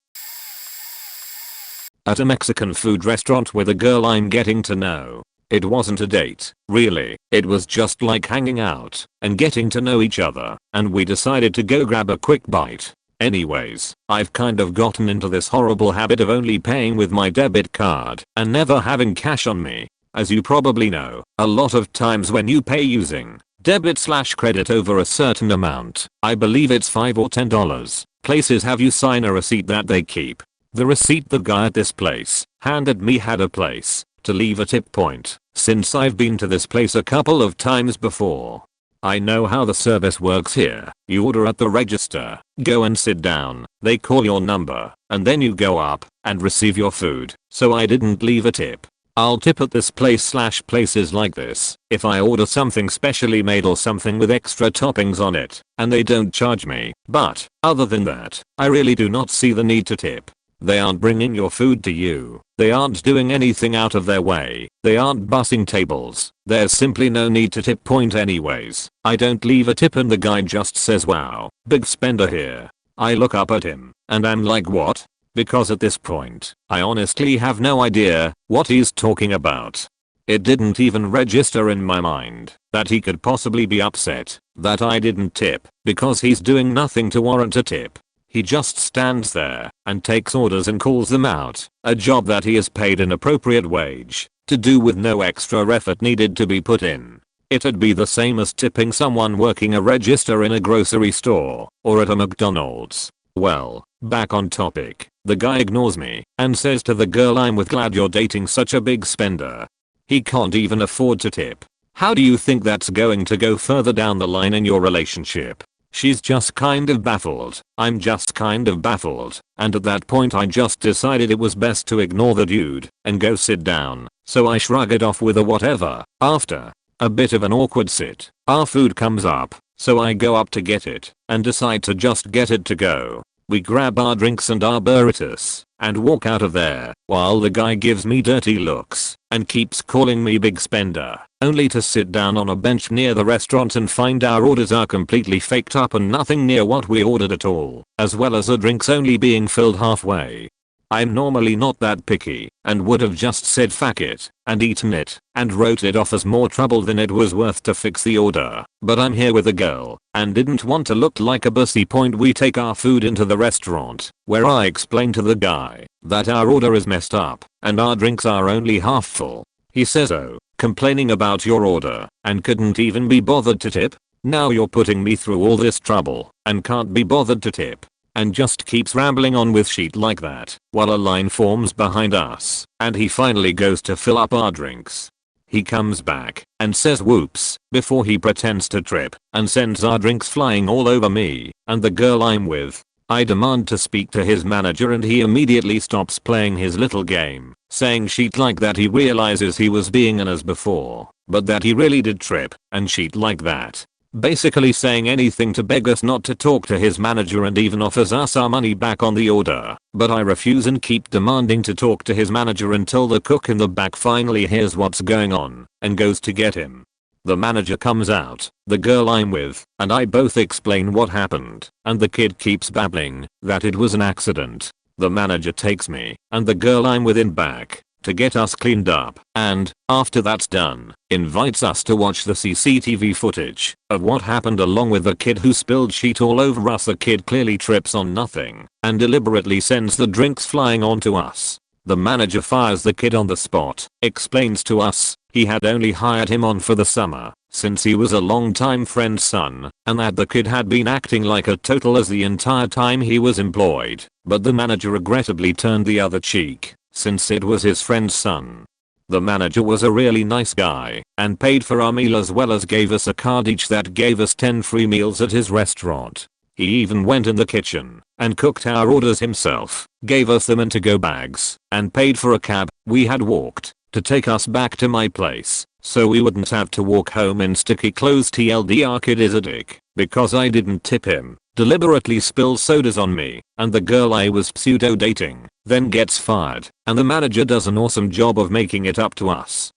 At a Mexican food restaurant with a girl I'm getting to know. It wasn't a date, really, it was just like hanging out and getting to know each other, and we decided to go grab a quick bite. Anyways, I've kind of gotten into this horrible habit of only paying with my debit card and never having cash on me. As you probably know, a lot of times when you pay using debit/credit over a certain amount, I believe it's $5 or $10, places have you sign a receipt that they keep. The receipt the guy at this place handed me had a place to leave a tip point, since I've been to this place a couple of times before. I know how the service works here. You order at the register, go and sit down, they call your number, and then you go up and receive your food. So I didn't leave a tip. I'll tip at this place/places like this if I order something specially made or something with extra toppings on it and they don't charge me, but other than that, I really do not see the need to tip. They aren't bringing your food to you. They aren't doing anything out of their way. They aren't bussing tables. There's simply no need to tip. Point anyways. I don't leave a tip and the guy just says, "Wow, big spender here." I look up at him and I'm like, what? Because at this point, I honestly have no idea what he's talking about. It didn't even register in my mind that he could possibly be upset that I didn't tip because he's doing nothing to warrant a tip. He just stands there and takes orders and calls them out, a job that he is paid an appropriate wage to do with no extra effort needed to be put in. It'd be the same as tipping someone working a register in a grocery store or at a McDonald's. Well, back on topic, the guy ignores me and says to the girl I'm with, "Glad you're dating such a big spender." He can't even afford to tip. How do you think that's going to go further down the line in your relationship? She's just kind of baffled. I'm just kind of baffled. And at that point I just decided it was best to ignore the dude and go sit down. So I shrug it off with a whatever. After a bit of an awkward sit, our food comes up. So I go up to get it and decide to just get it to go. We grab our drinks and our burritos and walk out of there while the guy gives me dirty looks and keeps calling me big spender, only to sit down on a bench near the restaurant and find our orders are completely faked up and nothing near what we ordered at all, as well as the drinks only being filled halfway. I'm normally not that picky and would have just said "fuck it" and eaten it and wrote it off as more trouble than it was worth to fix the order, but I'm here with a girl and didn't want to look like a bussy. Point we take our food into the restaurant where I explain to the guy that our order is messed up and our drinks are only half full. He says, "Oh, complaining about your order and couldn't even be bothered to tip? Now you're putting me through all this trouble and can't be bothered to tip." And just keeps rambling on with shit like that while a line forms behind us and he finally goes to fill up our drinks. He comes back and says "whoops" before he pretends to trip and sends our drinks flying all over me and the girl I'm with. I demand to speak to his manager and he immediately stops playing his little game, saying shit like that he realizes he was being an ass before, but that he really did trip and shit like that. Basically saying anything to beg us not to talk to his manager and even offers us our money back on the order. But I refuse and keep demanding to talk to his manager until the cook in the back finally hears what's going on and goes to get him. The manager comes out, the girl I'm with, and I both explain what happened, and the kid keeps babbling that it was an accident. The manager takes me and the girl I'm with in back to get us cleaned up and, after that's done, invites us to watch the CCTV footage of what happened along with the kid who spilled shit all over us. The kid clearly trips on nothing and deliberately sends the drinks flying onto us. The manager fires the kid on the spot, explains to us he had only hired him on for the summer since he was a longtime friend's son and that the kid had been acting like a total as the entire time he was employed, but the manager regrettably turned the other cheek since it was his friend's son. The manager was a really nice guy and paid for our meal as well as gave us a card each that gave us 10 free meals at his restaurant. He even went in the kitchen and cooked our orders himself, gave us them in to-go bags, and paid for a cab we had walked to take us back to my place so we wouldn't have to walk home in sticky clothes. TLDR, kid is a dick because I didn't tip him, deliberately spilled sodas on me and the girl I was pseudo dating, then gets fired, and the manager does an awesome job of making it up to us.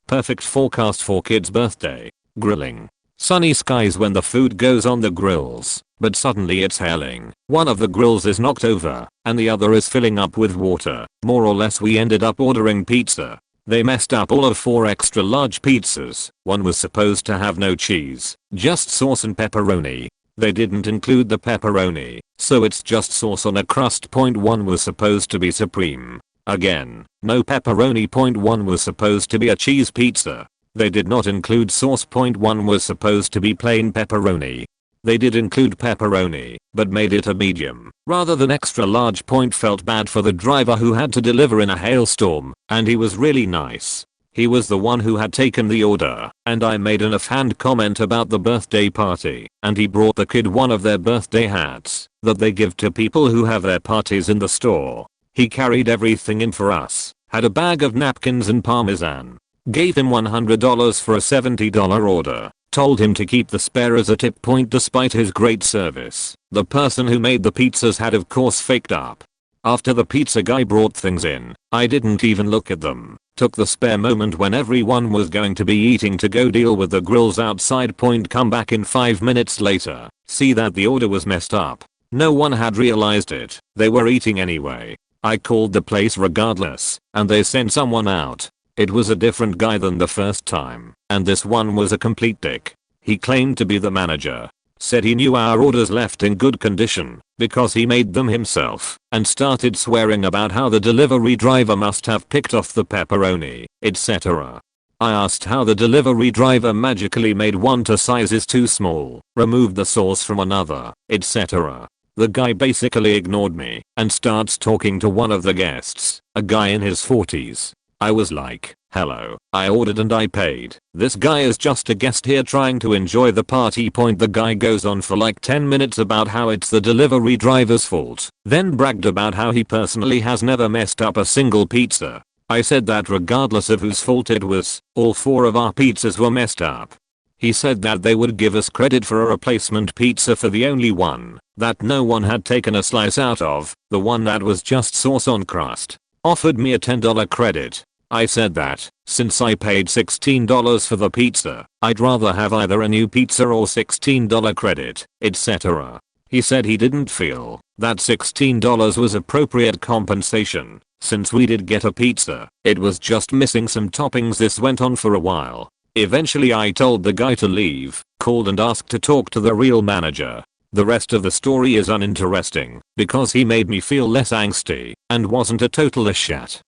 Perfect forecast for kid's birthday. Grilling. Sunny skies when the food goes on the grills, but suddenly it's hailing. One of the grills is knocked over, and the other is filling up with water. More or less we ended up ordering pizza. They messed up all of 4 extra large pizzas. One was supposed to have no cheese, just sauce and pepperoni. They didn't include the pepperoni, so it's just sauce on a crust. One was supposed to be supreme. Again, no pepperoni. One was supposed to be a cheese pizza. They did not include sauce. One was supposed to be plain pepperoni. They did include pepperoni, but made it a medium rather than extra large. Felt bad for the driver who had to deliver in a hailstorm, and he was really nice. He was the one who had taken the order, and I made an offhand comment about the birthday party, and he brought the kid one of their birthday hats that they give to people who have their parties in the store. He carried everything in for us, had a bag of napkins and parmesan. Gave him $100 for a $70 order. Told him to keep the spare as a tip. Despite his great service, the person who made the pizzas had of course faked up. After the pizza guy brought things in, I didn't even look at them. Took the spare moment when everyone was going to be eating to go deal with the grills outside. Come back in 5 minutes later, see that the order was messed up. No one had realized it. They were eating anyway. I called the place regardless, and they sent someone out. It was a different guy than the first time, and this one was a complete dick. He claimed to be the manager. Said he knew our orders left in good condition because he made them himself, and started swearing about how the delivery driver must have picked off the pepperoni, etc. I asked how the delivery driver magically made one to sizes too small, removed the sauce from another, etc. The guy basically ignored me and starts talking to one of the guests, a guy in his 40s. I was like, hello, I ordered and I paid. This guy is just a guest here trying to enjoy the party. The guy goes on for like 10 minutes about how it's the delivery driver's fault, then bragged about how he personally has never messed up a single pizza. I said that regardless of whose fault it was, all 4 of our pizzas were messed up. He said that they would give us credit for a replacement pizza for the only one that no one had taken a slice out of, the one that was just sauce on crust. Offered me a $10 credit. I said that, since I paid $16 for the pizza, I'd rather have either a new pizza or $16 credit, etc. He said he didn't feel that $16 was appropriate compensation, since we did get a pizza. It was just missing some toppings. This went on for a while. Eventually I told the guy to leave, called and asked to talk to the real manager. The rest of the story is uninteresting, because he made me feel less angsty, and wasn't a total shat.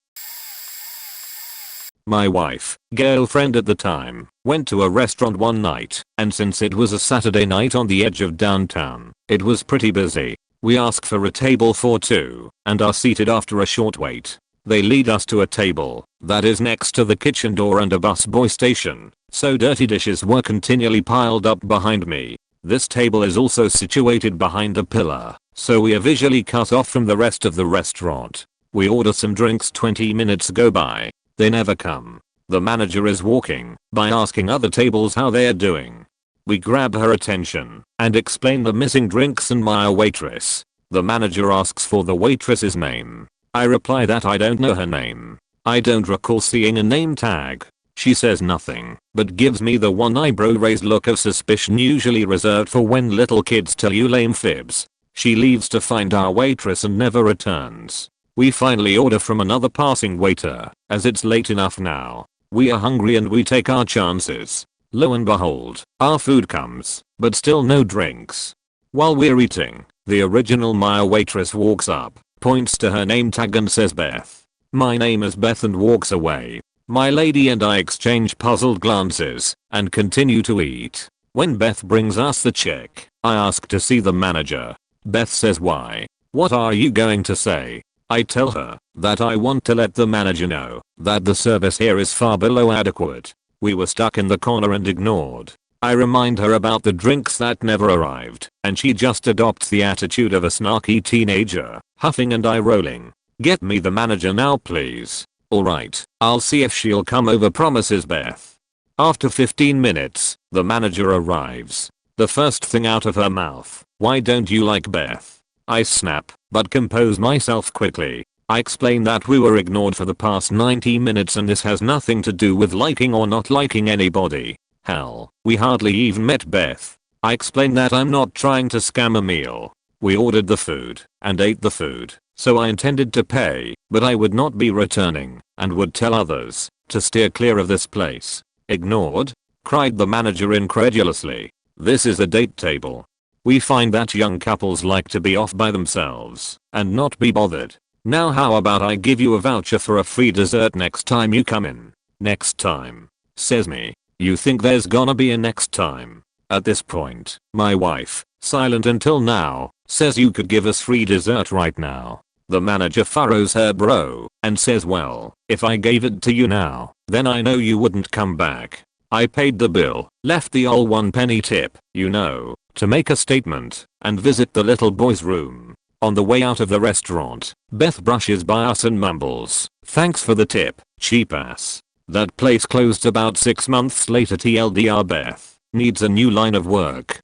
My wife, girlfriend at the time, went to a restaurant one night, and since it was a Saturday night on the edge of downtown, it was pretty busy. We ask for a table for 2, and are seated after a short wait. They lead us to a table that is next to the kitchen door and a busboy station, so dirty dishes were continually piled up behind me. This table is also situated behind a pillar, so we are visually cut off from the rest of the restaurant. We order some drinks. 20 minutes go by. They never come. The manager is walking by asking other tables how they are doing. We grab her attention and explain the missing drinks and my waitress. The manager asks for the waitress's name. I reply that I don't know her name. I don't recall seeing a name tag. She says nothing, but gives me the one eyebrow raised look of suspicion usually reserved for when little kids tell you lame fibs. She leaves to find our waitress and never returns. We finally order from another passing waiter, as it's late enough now. We are hungry and we take our chances. Lo and behold, our food comes, but still no drinks. While we're eating, the original Maya waitress walks up, points to her name tag and says Beth. My name is Beth, and walks away. My lady and I exchange puzzled glances and continue to eat. When Beth brings us the check, I ask to see the manager. Beth says why? What are you going to say? I tell her that I want to let the manager know that the service here is far below adequate. We were stuck in the corner and ignored. I remind her about the drinks that never arrived, and she just adopts the attitude of a snarky teenager, huffing and eye-rolling. Get me the manager now please. Alright, I'll see if she'll come over, promises Beth. After 15 minutes, the manager arrives. The first thing out of her mouth, "Why don't you like Beth?" I snap, but compose myself quickly. I explain that we were ignored for the past 90 minutes and this has nothing to do with liking or not liking anybody. Hell, we hardly even met Beth. I explain that I'm not trying to scam a meal. We ordered the food and ate the food, so I intended to pay, but I would not be returning and would tell others to steer clear of this place. Ignored? Cried the manager incredulously. This is a date table. We find that young couples like to be off by themselves and not be bothered. Now how about I give you a voucher for a free dessert next time you come in? Next time, says me. You think there's gonna be a next time? At this point, my wife, silent until now, says you could give us free dessert right now. The manager furrows her brow and says, well, if I gave it to you now, then I know you wouldn't come back. I paid the bill, left the old 1 penny tip, you know, to make a statement, and visit the little boy's room. On the way out of the restaurant, Beth brushes by us and mumbles, "Thanks for the tip, cheap ass." That place closed about 6 months later. TLDR, Beth needs a new line of work.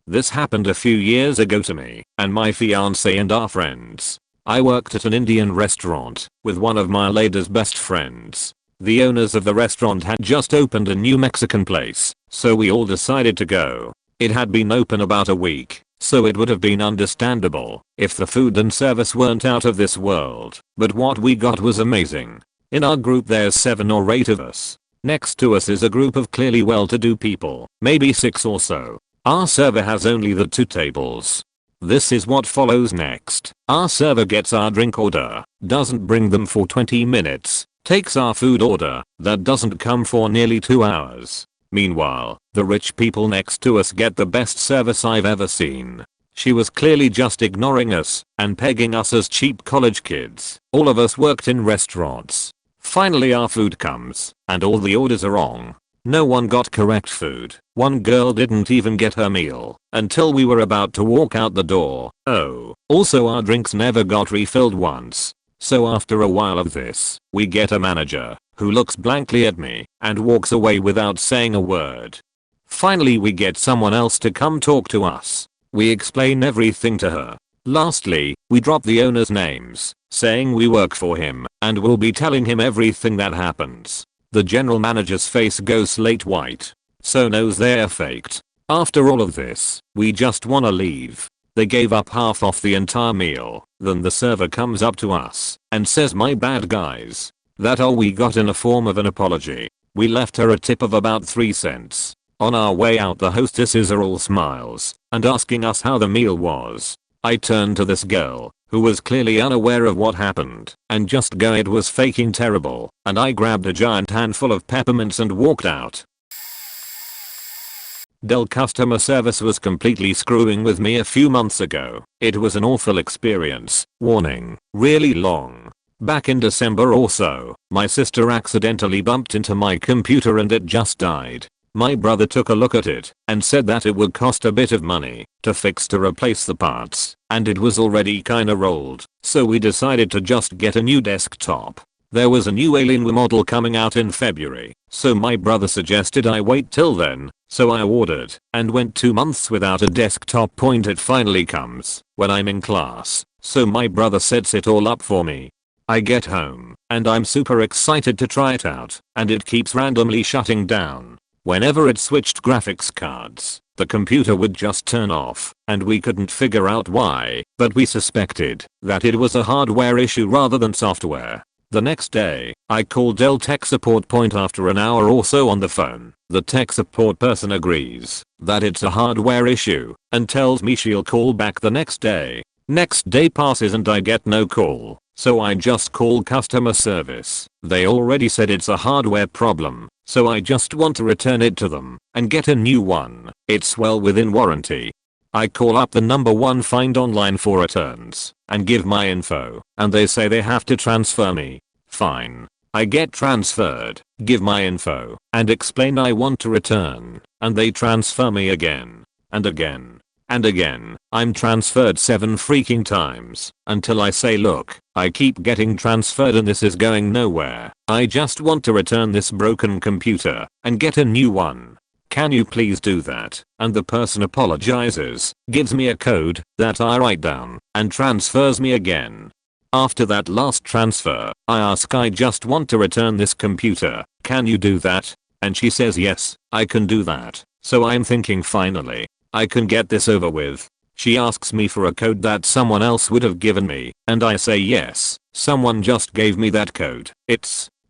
This happened a few years ago to me and my fiance and our friends. I worked at an Indian restaurant with one of my lady's best friends. The owners of the restaurant had just opened a new Mexican place, so we all decided to go. It had been open about a week, so it would have been understandable if the food and service weren't out of this world, but what we got was amazing. In our group there's 7 or 8 of us. Next to us is a group of clearly well-to-do people, maybe 6 or so. Our server has only the 2 tables. This is what follows next. Our server gets our drink order, doesn't bring them for 20 minutes, takes our food order, that doesn't come for nearly 2 hours. Meanwhile, the rich people next to us get the best service I've ever seen. She was clearly just ignoring us and pegging us as cheap college kids. All of us worked in restaurants. Finally our food comes, and all the orders are wrong. No one got correct food. One girl didn't even get her meal until we were about to walk out the door. Oh, also our drinks never got refilled once. So after a while of this, we get a manager who looks blankly at me and walks away without saying a word. Finally we get someone else to come talk to us. We explain everything to her. Lastly, we drop the owner's names, saying we work for him and will be telling him everything that happens. The general manager's face goes slate white. So knows they're faked. After all of this, we just wanna leave. They gave up half off the entire meal. Then the server comes up to us and says, "My bad guys." That all we got in a form of an apology. We left her a tip of about 3 cents. On our way out the hostesses are all smiles and asking us how the meal was. I turned to this girl, who was clearly unaware of what happened, and just go, "It was faking terrible," and I grabbed a giant handful of peppermints and walked out. Dell customer service was completely screwing with me a few months ago. It was an awful experience. Warning, really long. Back in December or so, my sister accidentally bumped into my computer and it just died. My brother took a look at it and said that it would cost a bit of money to replace the parts, and it was already kinda rolled, so we decided to just get a new desktop. There was a new Alienware model coming out in February, so my brother suggested I wait till then, so I ordered and went 2 months without a desktop. It finally comes when I'm in class, so my brother sets it all up for me. I get home and I'm super excited to try it out, and it keeps randomly shutting down. Whenever it switched graphics cards, the computer would just turn off, and we couldn't figure out why, but we suspected that it was a hardware issue rather than software. The next day, I called Dell tech support. After an hour or so on the phone, the tech support person agrees that it's a hardware issue and tells me she'll call back the next day. Next day passes and I get no call, so I just call customer service. They already said it's a hardware problem, so I just want to return it to them and get a new one. It's well within warranty. I call up the number one find online for returns and give my info, and they say they have to transfer me. Fine. I get transferred, give my info, and explain I want to return, and they transfer me again, and again, and again. I'm transferred 7 freaking times, until I say look, I keep getting transferred and this is going nowhere. I just want to return this broken computer, and get a new one. Can you please do that? And the person apologizes, gives me a code that I write down, and transfers me again. After that last transfer, I ask I just want to return this computer, can you do that? And she says yes, I can do that. So I'm thinking finally, I can get this over with. She asks me for a code that someone else would have given me, and I say yes, someone just gave me that code.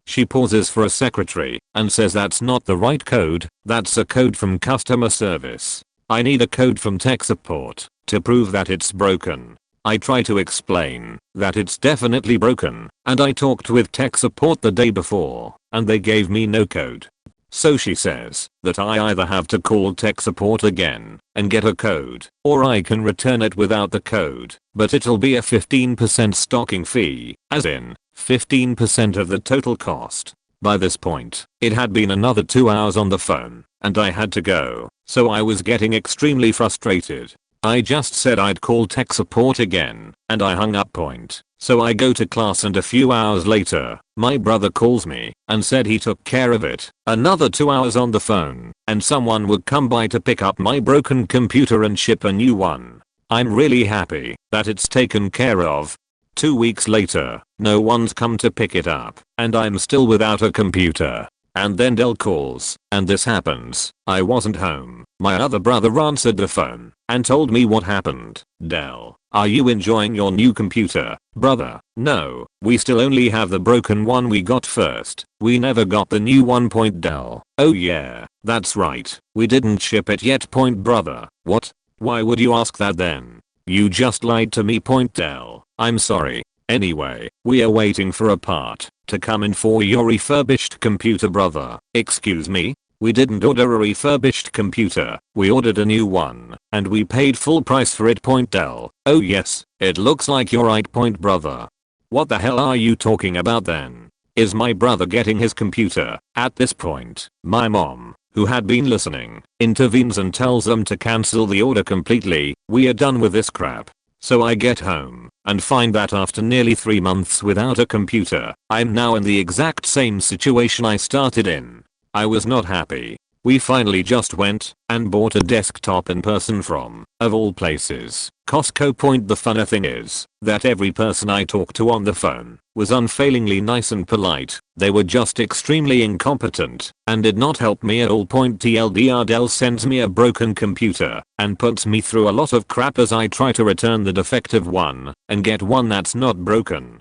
She pauses for a secretary, and says that's not the right code, that's a code from customer service. I need a code from tech support, to prove that it's broken. I try to explain that it's definitely broken, and I talked with tech support the day before, and they gave me no code. So she says that I either have to call tech support again and get a code, or I can return it without the code, but it'll be a 15% stocking fee, as in 15% of the total cost. By this point, it had been another 2 hours on the phone, and I had to go, so I was getting extremely frustrated. I just said I'd call tech support again, and I hung up point. So I go to class and a few hours later, my brother calls me and said he took care of it. Another 2 hours on the phone, and someone would come by to pick up my broken computer and ship a new one. I'm really happy that it's taken care of. 2 weeks later, no one's come to pick it up, and I'm still without a computer. And then Dell calls, and this happens. I wasn't home. My other brother answered the phone and told me what happened. Dell, are you enjoying your new computer? Brother, no, we still only have the broken one we got first. We never got the new one. Dell, oh yeah, that's right. We didn't ship it yet. Brother, what? Why would you ask that then? You just lied to me. Dell, I'm sorry. Anyway, we are waiting for a part to come in for your refurbished computer. Brother, excuse me? We didn't order a refurbished computer, we ordered a new one, and we paid full price for it. Dell, oh yes, it looks like you're right. Brother. What the hell are you talking about then? Is my brother getting his computer? At this point, my mom, who had been listening, intervenes and tells them to cancel the order completely. We are done with this crap. So I get home and find that after nearly 3 months without a computer, I'm now in the exact same situation I started in. I was not happy. We finally just went and bought a desktop in person from, of all places, Costco. The funny thing is that every person I talked to on the phone was unfailingly nice and polite. They were just extremely incompetent and did not help me at all. TLDR, Dell sends me a broken computer and puts me through a lot of crap as I try to return the defective one and get one that's not broken.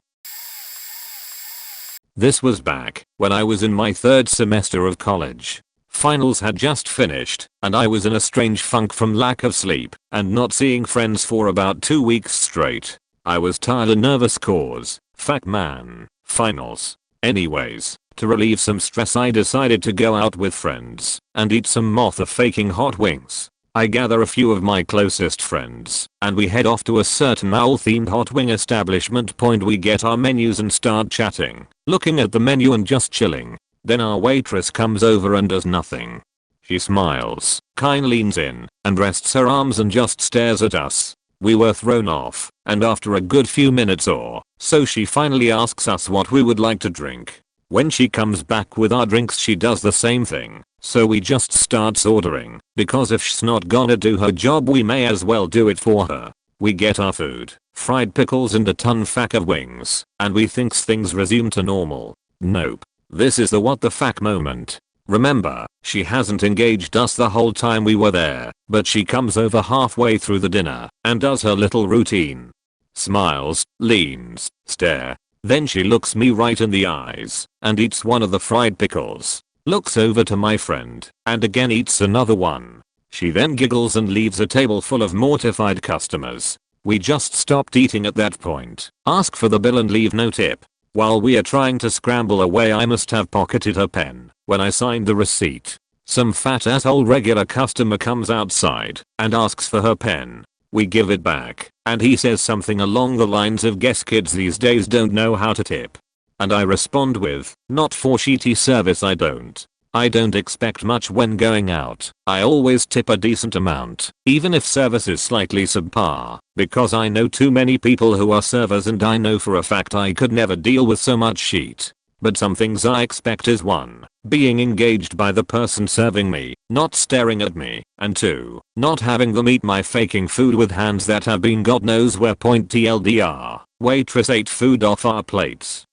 This was back when I was in my 3rd semester of college. Finals had just finished, and I was in a strange funk from lack of sleep and not seeing friends for about 2 weeks straight. I was tired and nervous cause, fuck man, finals. Anyways, to relieve some stress I decided to go out with friends and eat some Martha faking hot wings. I gather a few of my closest friends, and we head off to a certain owl-themed hot wing establishment. We get our menus and start chatting, looking at the menu and just chilling. Then our waitress comes over and does nothing. She smiles, kinda leans in, and rests her arms and just stares at us. We were thrown off, and after a good few minutes or so she finally asks us what we would like to drink. When she comes back with our drinks she does the same thing, so we just starts ordering, because if she's not gonna do her job we may as well do it for her. We get our food, fried pickles and a ton fuck of wings, and we thinks things resume to normal. Nope. This is the what the fuck moment. Remember, she hasn't engaged us the whole time we were there, but she comes over halfway through the dinner and does her little routine. Smiles, leans, stare. Then she looks me right in the eyes and eats one of the fried pickles. Looks over to my friend and again eats another one. She then giggles and leaves a table full of mortified customers. We just stopped eating at that point, ask for the bill and leave no tip. While we are trying to scramble away I must have pocketed her pen when I signed the receipt. Some fat asshole regular customer comes outside and asks for her pen. We give it back, and he says something along the lines of guess kids these days don't know how to tip. And I respond with, not for shitty service I don't. I don't expect much when going out. I always tip a decent amount, even if service is slightly subpar, because I know too many people who are servers and I know for a fact I could never deal with so much shit. But some things I expect is 1. Being engaged by the person serving me, not staring at me, and 2. Not having them eat my faking food with hands that have been God knows where. TLDR, waitress ate food off our plates.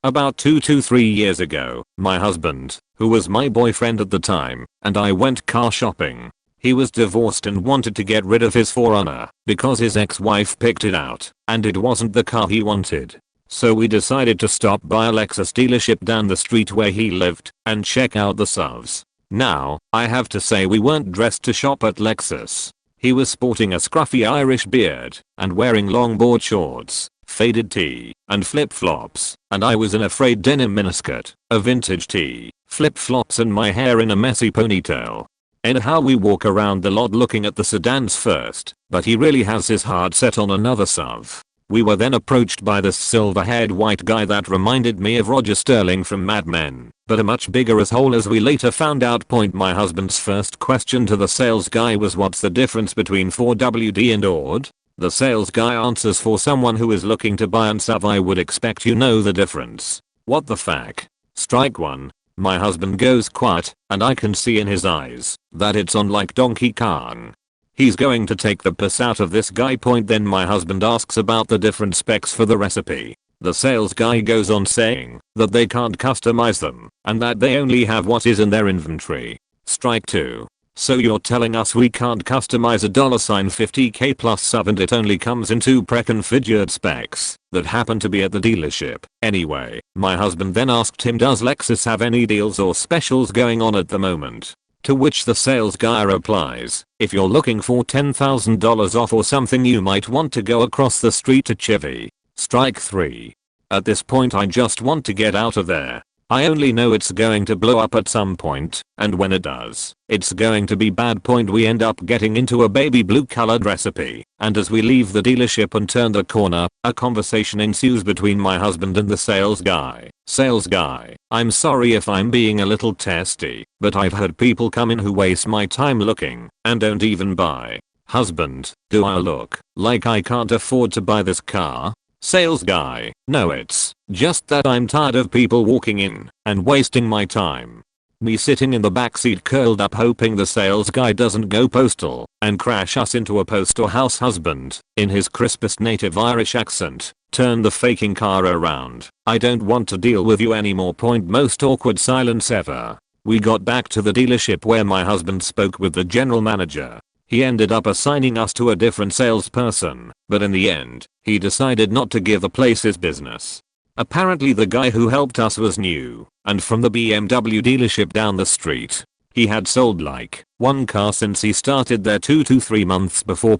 About 2 to 3 years ago, my husband, who was my boyfriend at the time, and I went car shopping. He was divorced and wanted to get rid of his 4Runner because his ex-wife picked it out, and it wasn't the car he wanted. So we decided to stop by a Lexus dealership down the street where he lived and check out the SUVs. Now, I have to say we weren't dressed to shop at Lexus. He was sporting a scruffy Irish beard and wearing long board shorts, faded tee, and flip-flops, and I was in a frayed denim miniskirt, a vintage tee, flip-flops and my hair in a messy ponytail. Anyhow, we walk around the lot looking at the sedans first, but he really has his heart set on another SUV. We were then approached by this silver-haired white guy that reminded me of Roger Sterling from Mad Men, but a much bigger asshole as we later found out. My husband's first question to the sales guy was, what's the difference between 4WD and ORD? The sales guy answers, for someone who is looking to buy an SUV I would expect you know the difference. What the fuck? Strike 1. My husband goes quiet, and I can see in his eyes that it's on like Donkey Kong. He's going to take the piss out of this guy. Then my husband asks about the different specs for the recipe. The sales guy goes on saying that they can't customize them and that they only have what is in their inventory. Strike 2. So you're telling us we can't customize a $50k plus SUV and it only comes in 2 pre-configured specs that happen to be at the dealership. Anyway, my husband then asked him, does Lexus have any deals or specials going on at the moment? To which the sales guy replies, if you're looking for $10,000 off or something you might want to go across the street to Chivy. Strike 3. At this point I just want to get out of there. I only know it's going to blow up at some point, and when it does, it's going to be bad. We end up getting into a baby blue colored recipe, and as we leave the dealership and turn the corner, a conversation ensues between my husband and the sales guy. Sales guy, I'm sorry if I'm being a little testy, but I've had people come in who waste my time looking, and don't even buy. Husband, do I look like I can't afford to buy this car? Sales guy, no, it's just that I'm tired of people walking in and wasting my time. Me sitting in the backseat curled up hoping the sales guy doesn't go postal and crash us into a post or house. Husband, in his crispest native Irish accent, turn the faking car around. I don't want to deal with you anymore. Most awkward silence ever. We got back to the dealership where my husband spoke with the general manager. He ended up assigning us to a different salesperson, but in the end, he decided not to give the place his business. Apparently the guy who helped us was new, and from the BMW dealership down the street. He had sold like 1 car since he started there 2 to 3 months before.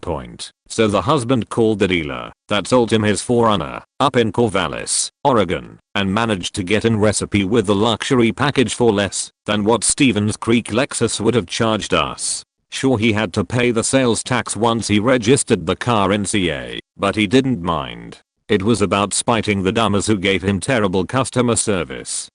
So the husband called the dealer that sold him his 4Runner up in Corvallis, Oregon, and managed to get in recipe with the luxury package for less than what Stevens Creek Lexus would have charged us. Sure, he had to pay the sales tax once he registered the car in CA, but he didn't mind. It was about spiting the dummers who gave him terrible customer service.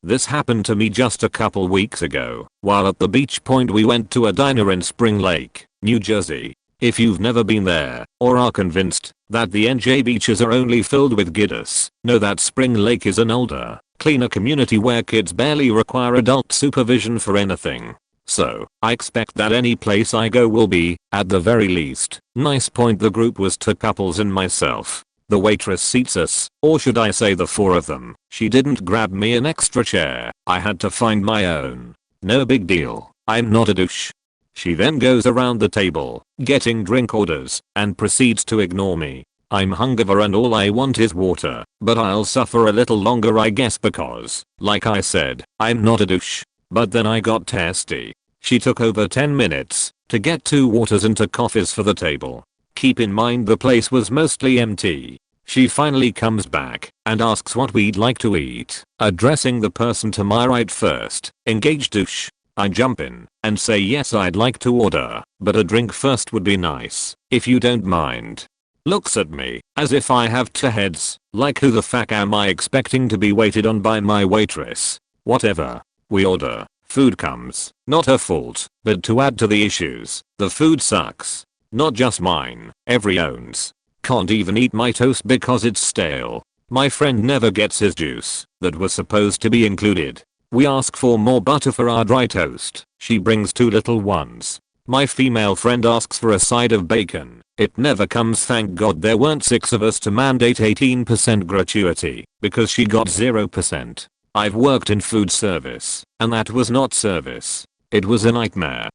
This happened to me just a couple weeks ago. While at the beach, we went to a diner in Spring Lake, New Jersey. If you've never been there, or are convinced that the NJ beaches are only filled with kiddos, know that Spring Lake is an older, cleaner community where kids barely require adult supervision for anything. So, I expect that any place I go will be, at the very least, nice. The group was 2 couples and myself. The waitress seats us, or should I say the 4 of them. She didn't grab me an extra chair. I had to find my own. No big deal. I'm not a douche. She then goes around the table, getting drink orders, and proceeds to ignore me. I'm hungover and all I want is water, but I'll suffer a little longer I guess because, like I said, I'm not a douche. But then I got testy. She took over 10 minutes to get 2 waters and 2 coffees for the table. Keep in mind the place was mostly empty. She finally comes back and asks what we'd like to eat, addressing the person to my right first. Engage douche. I jump in and say yes, I'd like to order, but a drink first would be nice, if you don't mind. Looks at me as if I have two heads, like who the fuck am I expecting to be waited on by my waitress? Whatever. We order. Food comes. Not her fault, but to add to the issues, the food sucks. Not just mine, every owns. Can't even eat my toast because it's stale. My friend never gets his juice that was supposed to be included. We ask for more butter for our dry toast. She brings 2 little ones. My female friend asks for a side of bacon. It never comes. Thank God there weren't 6 of us to mandate 18% gratuity, because she got 0%. I've worked in food service, and that was not service. It was a nightmare.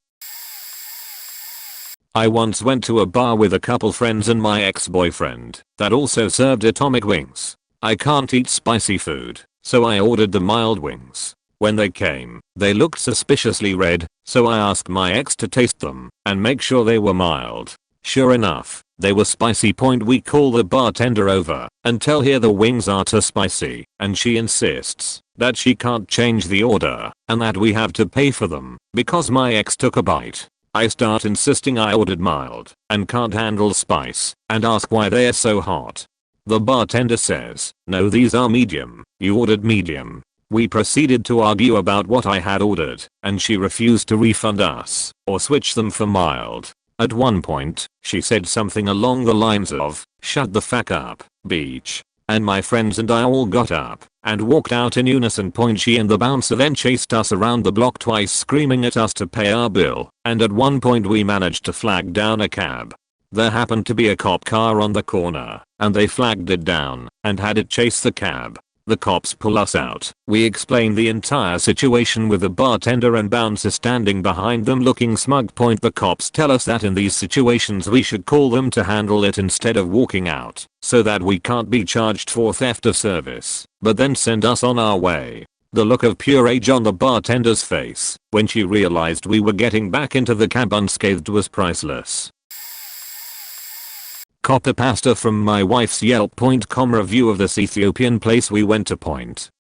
I once went to a bar with a couple friends and my ex-boyfriend that also served atomic wings. I can't eat spicy food, so I ordered the mild wings. When they came, they looked suspiciously red, so I asked my ex to taste them and make sure they were mild. Sure enough, they were spicy. We call the bartender over and tell her the wings are too spicy, and she insists that she can't change the order and that we have to pay for them because my ex took a bite. I start insisting I ordered mild and can't handle spice and ask why they're so hot. The bartender says, no, these are medium, you ordered medium. We proceeded to argue about what I had ordered, and she refused to refund us or switch them for mild. At one point, she said something along the lines of, shut the fuck up, bitch. And my friends and I all got up and walked out in unison. She and the bouncer then chased us around the block twice, screaming at us to pay our bill, and at one point we managed to flag down a cab. There happened to be a cop car on the corner, and they flagged it down and had it chase the cab. The cops pull us out. We explain the entire situation with the bartender and bouncer standing behind them looking smug. The cops tell us that in these situations we should call them to handle it instead of walking out, so that we can't be charged for theft of service, but then send us on our way. The look of pure rage on the bartender's face when she realized we were getting back into the cab unscathed was priceless. Copy pasta from my wife's Yelp.com review of this Ethiopian place we went to.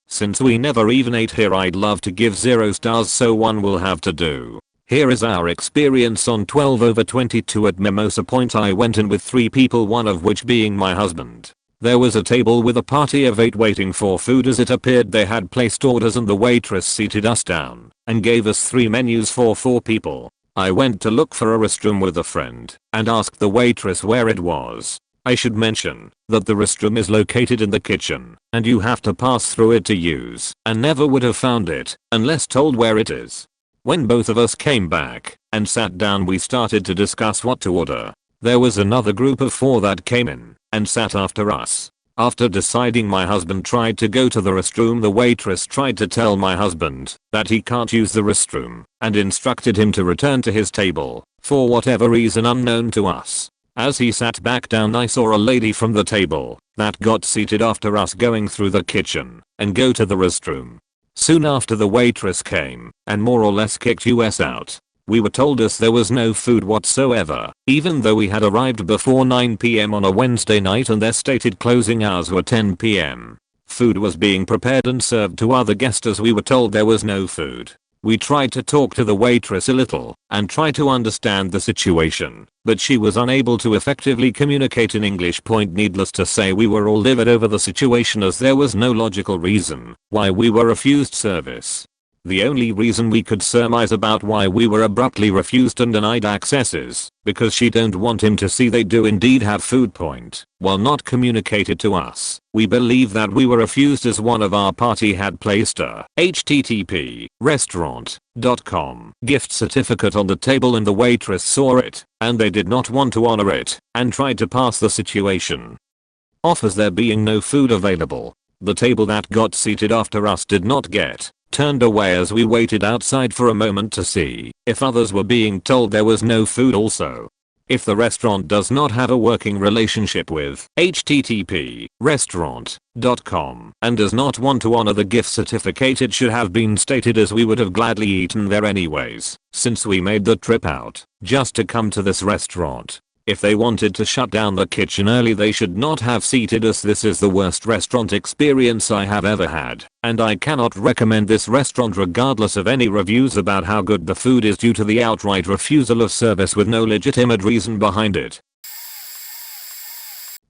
Since we never even ate here, I'd love to give 0 stars, so one will have to do. Here is our experience on 12/22 at Mimosa Point. I went in with 3 people, one of which being my husband. There was a table with a party of 8 waiting for food. As it appeared they had placed orders and the waitress seated us down and gave us 3 menus for 4 people. I went to look for a restroom with a friend and asked the waitress where it was. I should mention that the restroom is located in the kitchen and you have to pass through it to use, and never would have found it unless told where it is. When both of us came back and sat down, we started to discuss what to order. There was another group of 4 that came in and sat after us. After deciding, my husband tried to go to the restroom. The waitress tried to tell my husband that he can't use the restroom and instructed him to return to his table for whatever reason unknown to us. As he sat back down, I saw a lady from the table that got seated after us going through the kitchen and go to the restroom. Soon after, the waitress came and more or less kicked us out. We were told us there was no food whatsoever, even though we had arrived before 9 PM on a Wednesday night and their stated closing hours were 10 PM. Food was being prepared and served to other guests as we were told there was no food. We tried to talk to the waitress a little and try to understand the situation, but she was unable to effectively communicate in English. Needless to say, we were all livid over the situation as there was no logical reason why we were refused service. The only reason we could surmise about why we were abruptly refused and denied access is because she don't want him to see they do indeed have food. While not communicated to us, we believe that we were refused as one of our party had placed a http restaurant.com gift certificate on the table and the waitress saw it and they did not want to honor it and tried to pass the situation off as there being no food available. The table that got seated after us did not get turned away as we waited outside for a moment to see if others were being told there was no food also. If the restaurant does not have a working relationship with http restaurant.com and does not want to honor the gift certificate, it should have been stated, as we would have gladly eaten there anyways, since we made the trip out just to come to this restaurant. If they wanted to shut down the kitchen early they should not have seated us. This is the worst restaurant experience I have ever had, and I cannot recommend this restaurant regardless of any reviews about how good the food is due to the outright refusal of service with no legitimate reason behind it.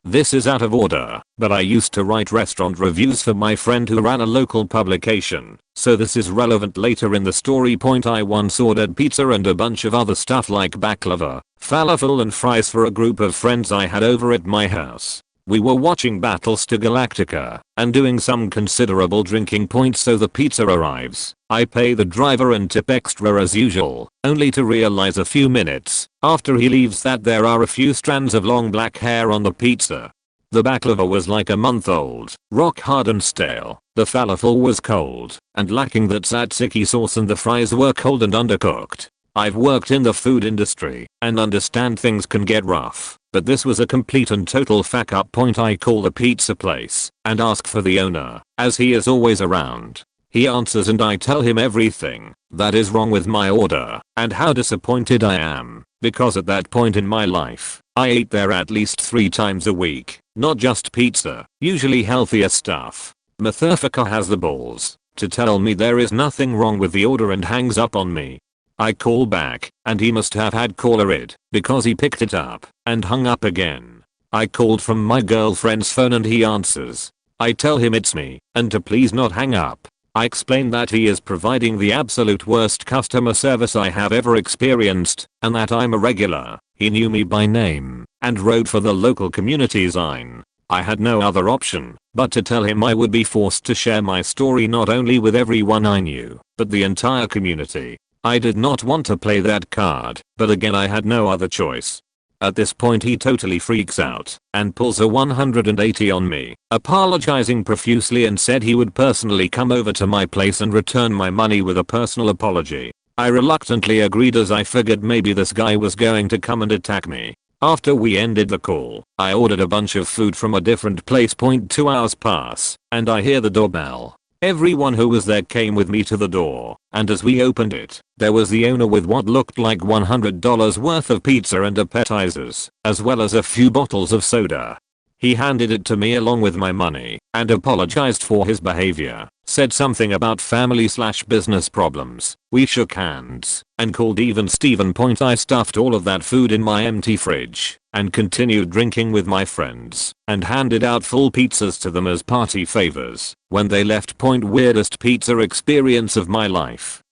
This is out of order, but I used to write restaurant reviews for my friend who ran a local publication, so this is relevant later in the story. I once ordered pizza and a bunch of other stuff like baklava, falafel and fries for a group of friends I had over at my house. We were watching Battlestar Galactica and doing some considerable drinking. So the pizza arrives. I pay the driver and tip extra as usual, only to realize a few minutes after he leaves that there are a few strands of long black hair on the pizza. The baklava was like a month old, rock hard and stale. The falafel was cold and lacking that tzatziki sauce, and the fries were cold and undercooked. I've worked in the food industry and understand things can get rough, but this was a complete and total fuck up. I call the pizza place and ask for the owner, as he is always around. He answers and I tell him everything that is wrong with my order and how disappointed I am, because at that point in my life, I ate there at least 3 times a week, not just pizza, usually healthier stuff. Motherfucker has the balls to tell me there is nothing wrong with the order and hangs up on me. I call back, and he must have had caller ID because he picked it up and hung up again. I called from my girlfriend's phone and he answers. I tell him it's me and to please not hang up. I explain that he is providing the absolute worst customer service I have ever experienced and that I'm a regular. He knew me by name and wrote for the local community sign. I had no other option but to tell him I would be forced to share my story not only with everyone I knew, but the entire community. I did not want to play that card, but again I had no other choice. At this point he totally freaks out and pulls a 180 on me, apologizing profusely and said he would personally come over to my place and return my money with a personal apology. I reluctantly agreed as I figured maybe this guy was going to come and attack me. After we ended the call, I ordered a bunch of food from a different place. 2 hours pass, and I hear the doorbell. Everyone who was there came with me to the door, and as we opened it, there was the owner with what looked like $100 worth of pizza and appetizers, as well as a few bottles of soda. He handed it to me along with my money and apologized for his behavior, said something about family/business problems. We shook hands and called even Steven. I stuffed all of that food in my empty fridge and continued drinking with my friends and handed out full pizzas to them as party favors when they left. Weirdest pizza experience of my life.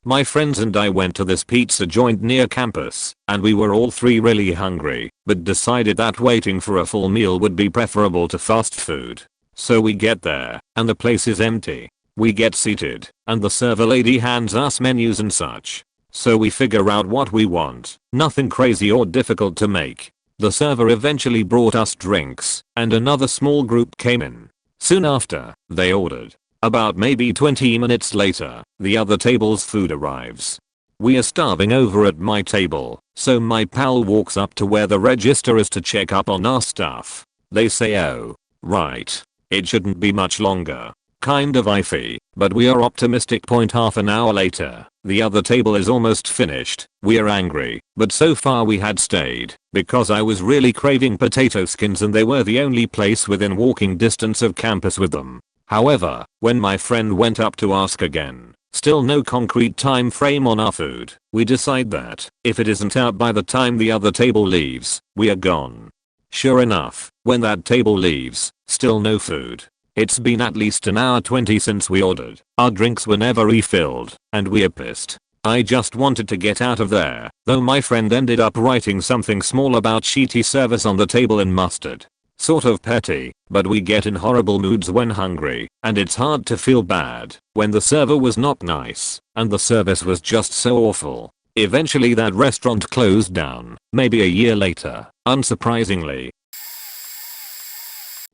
My friends and I went to this pizza joint near campus, and we were all 3 really hungry, but decided that waiting for a full meal would be preferable to fast food. So we get there, and the place is empty. We get seated, and the server lady hands us menus and such. So we figure out what we want, nothing crazy or difficult to make. The server eventually brought us drinks, and another small group came in. Soon after, they ordered. About maybe 20 minutes later, the other table's food arrives. We are starving over at my table, so my pal walks up to where the register is to check up on our stuff. They say, oh, right. It shouldn't be much longer. Kind of iffy, but we are optimistic. Half an hour later, the other table is almost finished. We are angry, but so far we had stayed because I was really craving potato skins and they were the only place within walking distance of campus with them. However, when my friend went up to ask again, still no concrete time frame on our food, we decide that if it isn't out by the time the other table leaves, we are gone. Sure enough, when that table leaves, still no food. It's been at least an hour 20 since we ordered. Our drinks were never refilled, and we are pissed. I just wanted to get out of there, though my friend ended up writing something small about shitty service on the table in mustard. Sort of petty, but we get in horrible moods when hungry, and it's hard to feel bad when the server was not nice and the service was just so awful. Eventually that restaurant closed down, maybe a year later, unsurprisingly.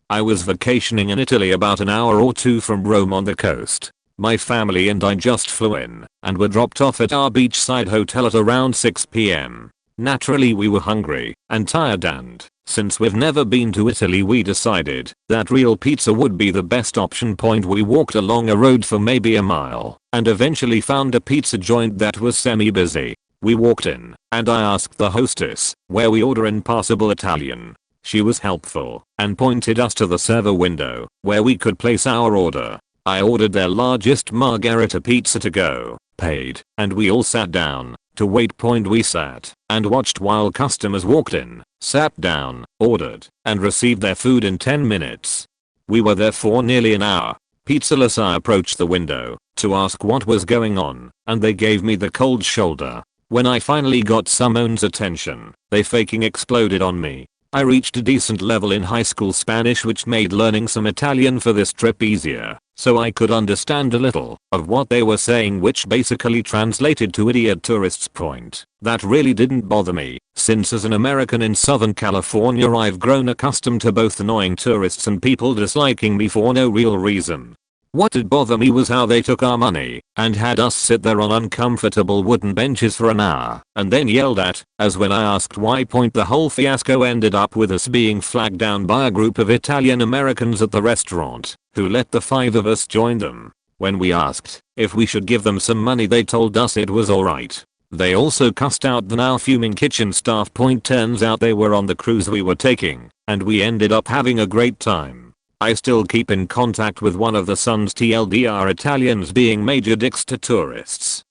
I was vacationing in Italy about an hour or 2 from Rome on the coast. My family and I just flew in and were dropped off at our beachside hotel at around 6 p.m. Naturally we were hungry and tired, and since we've never been to Italy we decided that real pizza would be the best option. We walked along a road for maybe a mile and eventually found a pizza joint that was semi-busy. We walked in, and I asked the hostess where we order in passable Italian. She was helpful and pointed us to the server window where we could place our order. I ordered their largest margherita pizza to go, paid, and we all sat down to wait. We sat and watched while customers walked in, sat down, ordered, and received their food in 10 minutes. We were there for nearly an hour. Pizzaless. I approached the window to ask what was going on, and they gave me the cold shoulder. When I finally got someone's attention, they fucking exploded on me. I reached a decent level in high school Spanish, which made learning some Italian for this trip easier, so I could understand a little of what they were saying, which basically translated to idiot tourists point. That really didn't bother me, since as an American in Southern California I've grown accustomed to both annoying tourists and people disliking me for no real reason. What did bother me was how they took our money and had us sit there on uncomfortable wooden benches for an hour and then yelled at us when I asked why. The whole fiasco ended up with us being flagged down by a group of Italian Americans at the restaurant who let the 5 of us join them. When we asked if we should give them some money, they told us it was alright. They also cussed out the now fuming kitchen staff. Turns out they were on the cruise we were taking, and we ended up having a great time. I still keep in contact with one of the sons. TLDR, Italians being major dicks to tourists.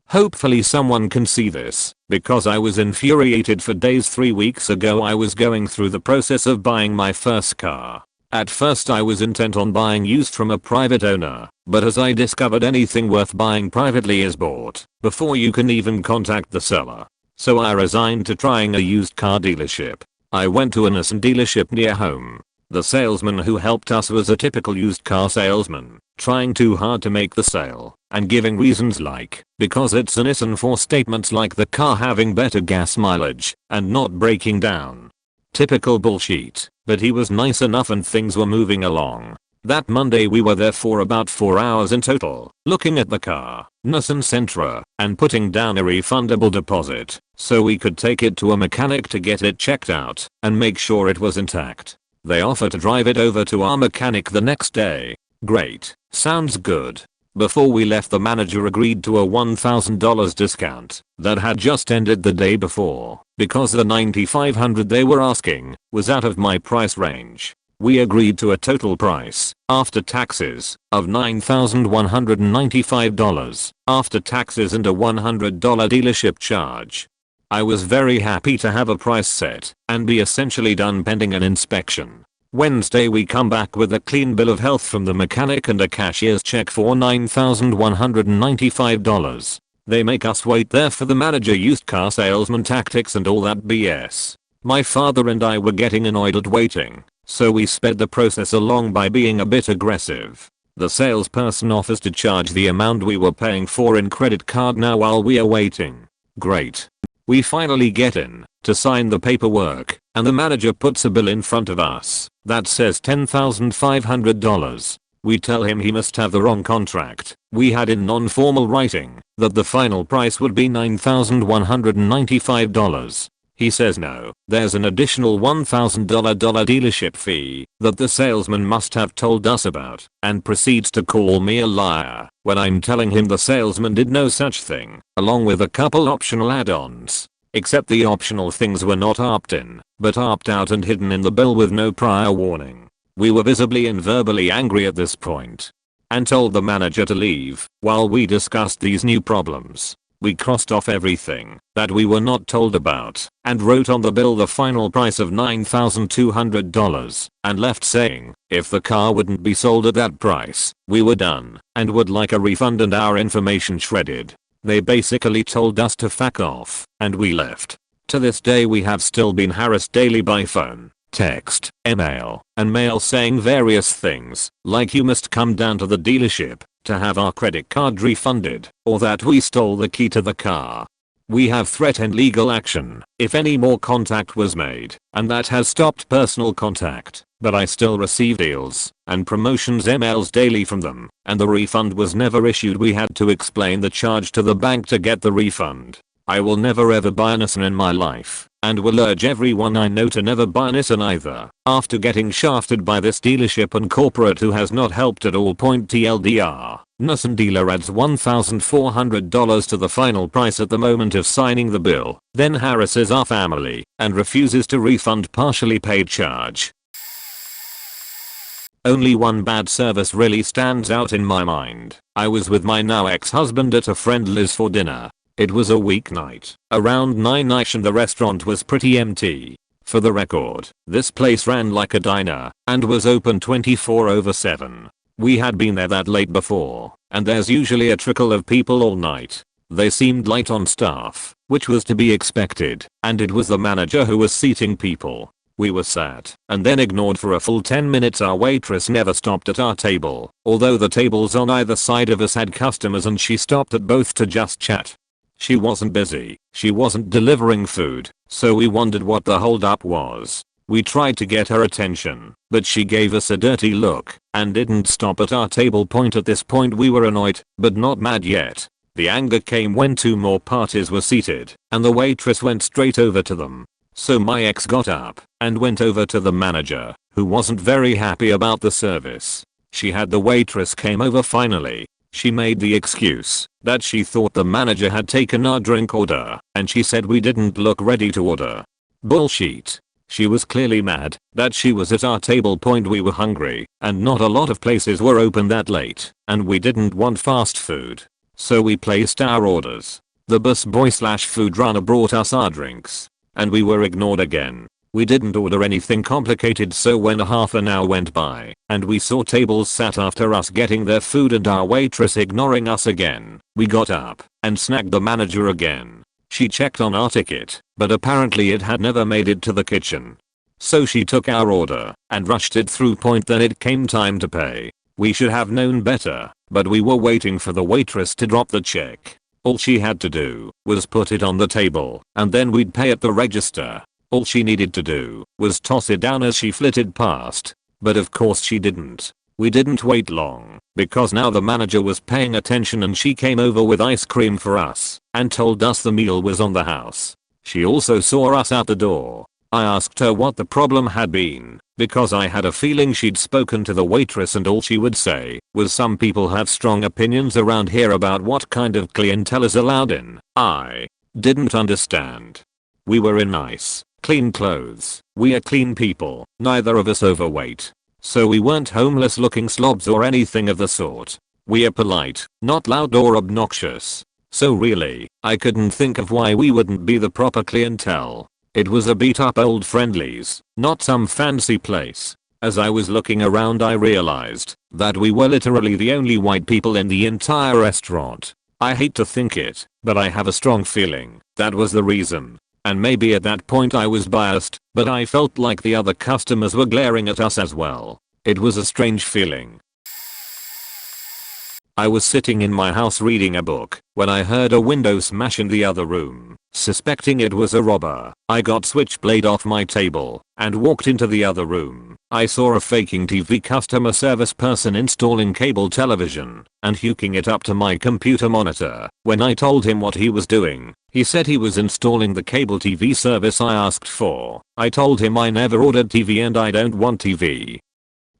Hopefully someone can see this, because I was infuriated for days. 3 weeks ago I was going through the process of buying my first car. At first I was intent on buying used from a private owner, but as I discovered, anything worth buying privately is bought before you can even contact the seller. So I resigned to trying a used car dealership. I went to a Nissan dealership near home. The salesman who helped us was a typical used car salesman, trying too hard to make the sale and giving reasons like, because it's a Nissan, for statements like the car having better gas mileage and not breaking down. Typical bullshit, but he was nice enough and things were moving along. That Monday we were there for about 4 hours in total, looking at the car, Nissan Sentra, and putting down a refundable deposit so we could take it to a mechanic to get it checked out and make sure it was intact. They offered to drive it over to our mechanic the next day. Great, sounds good. Before we left, the manager agreed to a $1,000 discount that had just ended the day before because the $9,500 they were asking was out of my price range. We agreed to a total price, after taxes, of $9,195 after taxes and a $100 dealership charge. I was very happy to have a price set and be essentially done pending an inspection. Wednesday we come back with a clean bill of health from the mechanic and a cashier's check for $9,195. They make us wait there for the manager, used car salesman tactics and all that BS. My father and I were getting annoyed at waiting, so we sped the process along by being a bit aggressive. The salesperson offers to charge the amount we were paying for in credit card now while we are waiting. Great. We finally get in to sign the paperwork, and the manager puts a bill in front of us that says $10,500. We tell him he must have the wrong contract. We had in non-formal writing that the final price would be $9,195. He says no, there's an additional $1,000 dealership fee that the salesman must have told us about, and proceeds to call me a liar when I'm telling him the salesman did no such thing, along with a couple optional add-ons. Except the optional things were not opt-in, but opt-out and hidden in the bill with no prior warning. We were visibly and verbally angry at this point and told the manager to leave while we discussed these new problems. We crossed off everything that we were not told about and wrote on the bill the final price of $9,200 and left saying if the car wouldn't be sold at that price, we were done and would like a refund and our information shredded. They basically told us to fuck off and we left. To this day we have still been harassed daily by phone, text, email, and mail saying various things like you must come down to the dealership to have our credit card refunded, or that we stole the key to the car. We have threatened legal action if any more contact was made, and that has stopped personal contact, but I still receive deals and promotions emails daily from them, and the refund was never issued. We had to explain the charge to the bank to get the refund. I will never ever buy a Nissan in my life, and will urge everyone I know to never buy a Nissan either, after getting shafted by this dealership and corporate who has not helped at all. TLDR. Nussen dealer adds $1,400 to the final price at the moment of signing the bill, then harasses our family and refuses to refund partially paid charge. Only one bad service really stands out in my mind. I was with my now ex-husband at a friend Liz for dinner. It was a weeknight, around 9ish, and the restaurant was pretty empty. For the record, this place ran like a diner and was open 24/7. We had been there that late before, and there's usually a trickle of people all night. They seemed light on staff, which was to be expected, and it was the manager who was seating people. We were sat and then ignored for a full 10 minutes. Our waitress never stopped at our table, although the tables on either side of us had customers, and she stopped at both to just chat. She wasn't busy, she wasn't delivering food, so we wondered what the holdup was. We tried to get her attention, but she gave us a dirty look and didn't stop at our table. At this point we were annoyed, but not mad yet. The anger came when 2 more parties were seated, and the waitress went straight over to them. So my ex got up and went over to the manager, who wasn't very happy about the service. She had the waitress came over finally. She made the excuse that she thought the manager had taken our drink order, and she said we didn't look ready to order. Bullshit. She was clearly mad that she was at our table. We were hungry, and not a lot of places were open that late, and we didn't want fast food. So we placed our orders. The busboy/food runner brought us our drinks, and we were ignored again. We didn't order anything complicated, so when half an hour went by and we saw tables sat after us getting their food and our waitress ignoring us again, we got up and snagged the manager again. She checked on our ticket, but apparently it had never made it to the kitchen. So she took our order and rushed it through. Then it came time to pay. We should have known better, but we were waiting for the waitress to drop the check. All she had to do was put it on the table, and then we'd pay at the register. All she needed to do was toss it down as she flitted past. But of course she didn't. We didn't wait long, because now the manager was paying attention, and she came over with ice cream for us and told us the meal was on the house. She also saw us out the door. I asked her what the problem had been, because I had a feeling she'd spoken to the waitress, and all she would say was some people have strong opinions around here about what kind of clientele is allowed in. I didn't understand. We were in nice, clean clothes. We are clean people, neither of us overweight. So we weren't homeless looking slobs or anything of the sort. We are polite, not loud or obnoxious. So really, I couldn't think of why we wouldn't be the proper clientele. It was a beat up old Friendlies, not some fancy place. As I was looking around, I realized that we were literally the only white people in the entire restaurant. I hate to think it, but I have a strong feeling that was the reason. And maybe at that point I was biased, but I felt like the other customers were glaring at us as well. It was a strange feeling. I was sitting in my house reading a book when I heard a window smash in the other room. Suspecting it was a robber, I got Switchblade off my table and walked into the other room. I saw a faking TV customer service person installing cable television and hooking it up to my computer monitor. When I told him what he was doing, he said he was installing the cable TV service I asked for. I told him I never ordered TV and I don't want TV.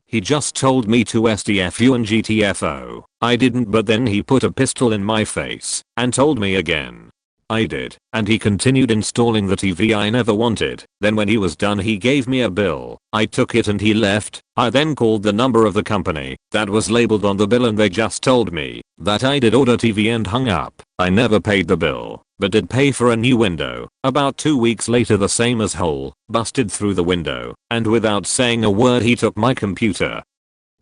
He just told me to SDFU and GTFO. I didn't, but then he put a pistol in my face and told me again. I did, and he continued installing the TV I never wanted. Then when he was done, he gave me a bill. I took it and he left. I then called the number of the company that was labeled on the bill, and they just told me that I did order TV and hung up. I never paid the bill, but did pay for a new window. About 2 weeks later, the same asshole busted through the window, and without saying a word he took my computer,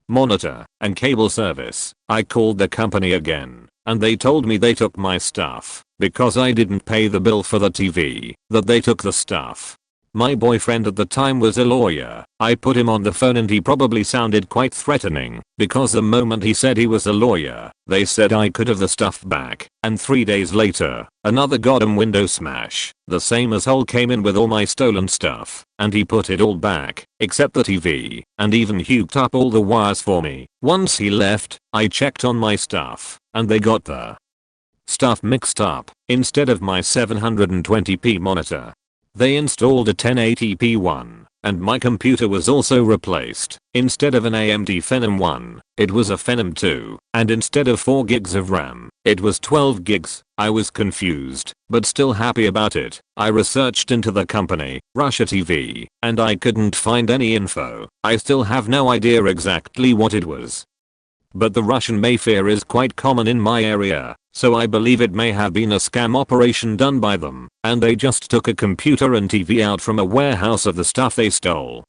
monitor, and cable service. I called the company again, and they told me they took my stuff because I didn't pay the bill for the TV, that they took the stuff. My boyfriend at the time was a lawyer. I put him on the phone and he probably sounded quite threatening, because the moment he said he was a lawyer, they said I could have the stuff back. And 3 days later, another goddamn window smash. The same asshole came in with all my stolen stuff, and he put it all back, except the TV, and even hooked up all the wires for me. Once he left, I checked on my stuff, and they got the stuff mixed up. Instead of my 720p monitor, they installed a 1080p one, and my computer was also replaced. Instead of an AMD Phenom 1, it was a Phenom 2, and instead of 4 gigs of RAM, it was 12 gigs. I was confused, but still happy about it. I researched into the company, Russia TV, and I couldn't find any info. I still have no idea exactly what it was. But the Russian mafia is quite common in my area, so I believe it may have been a scam operation done by them, and they just took a computer and TV out from a warehouse of the stuff they stole.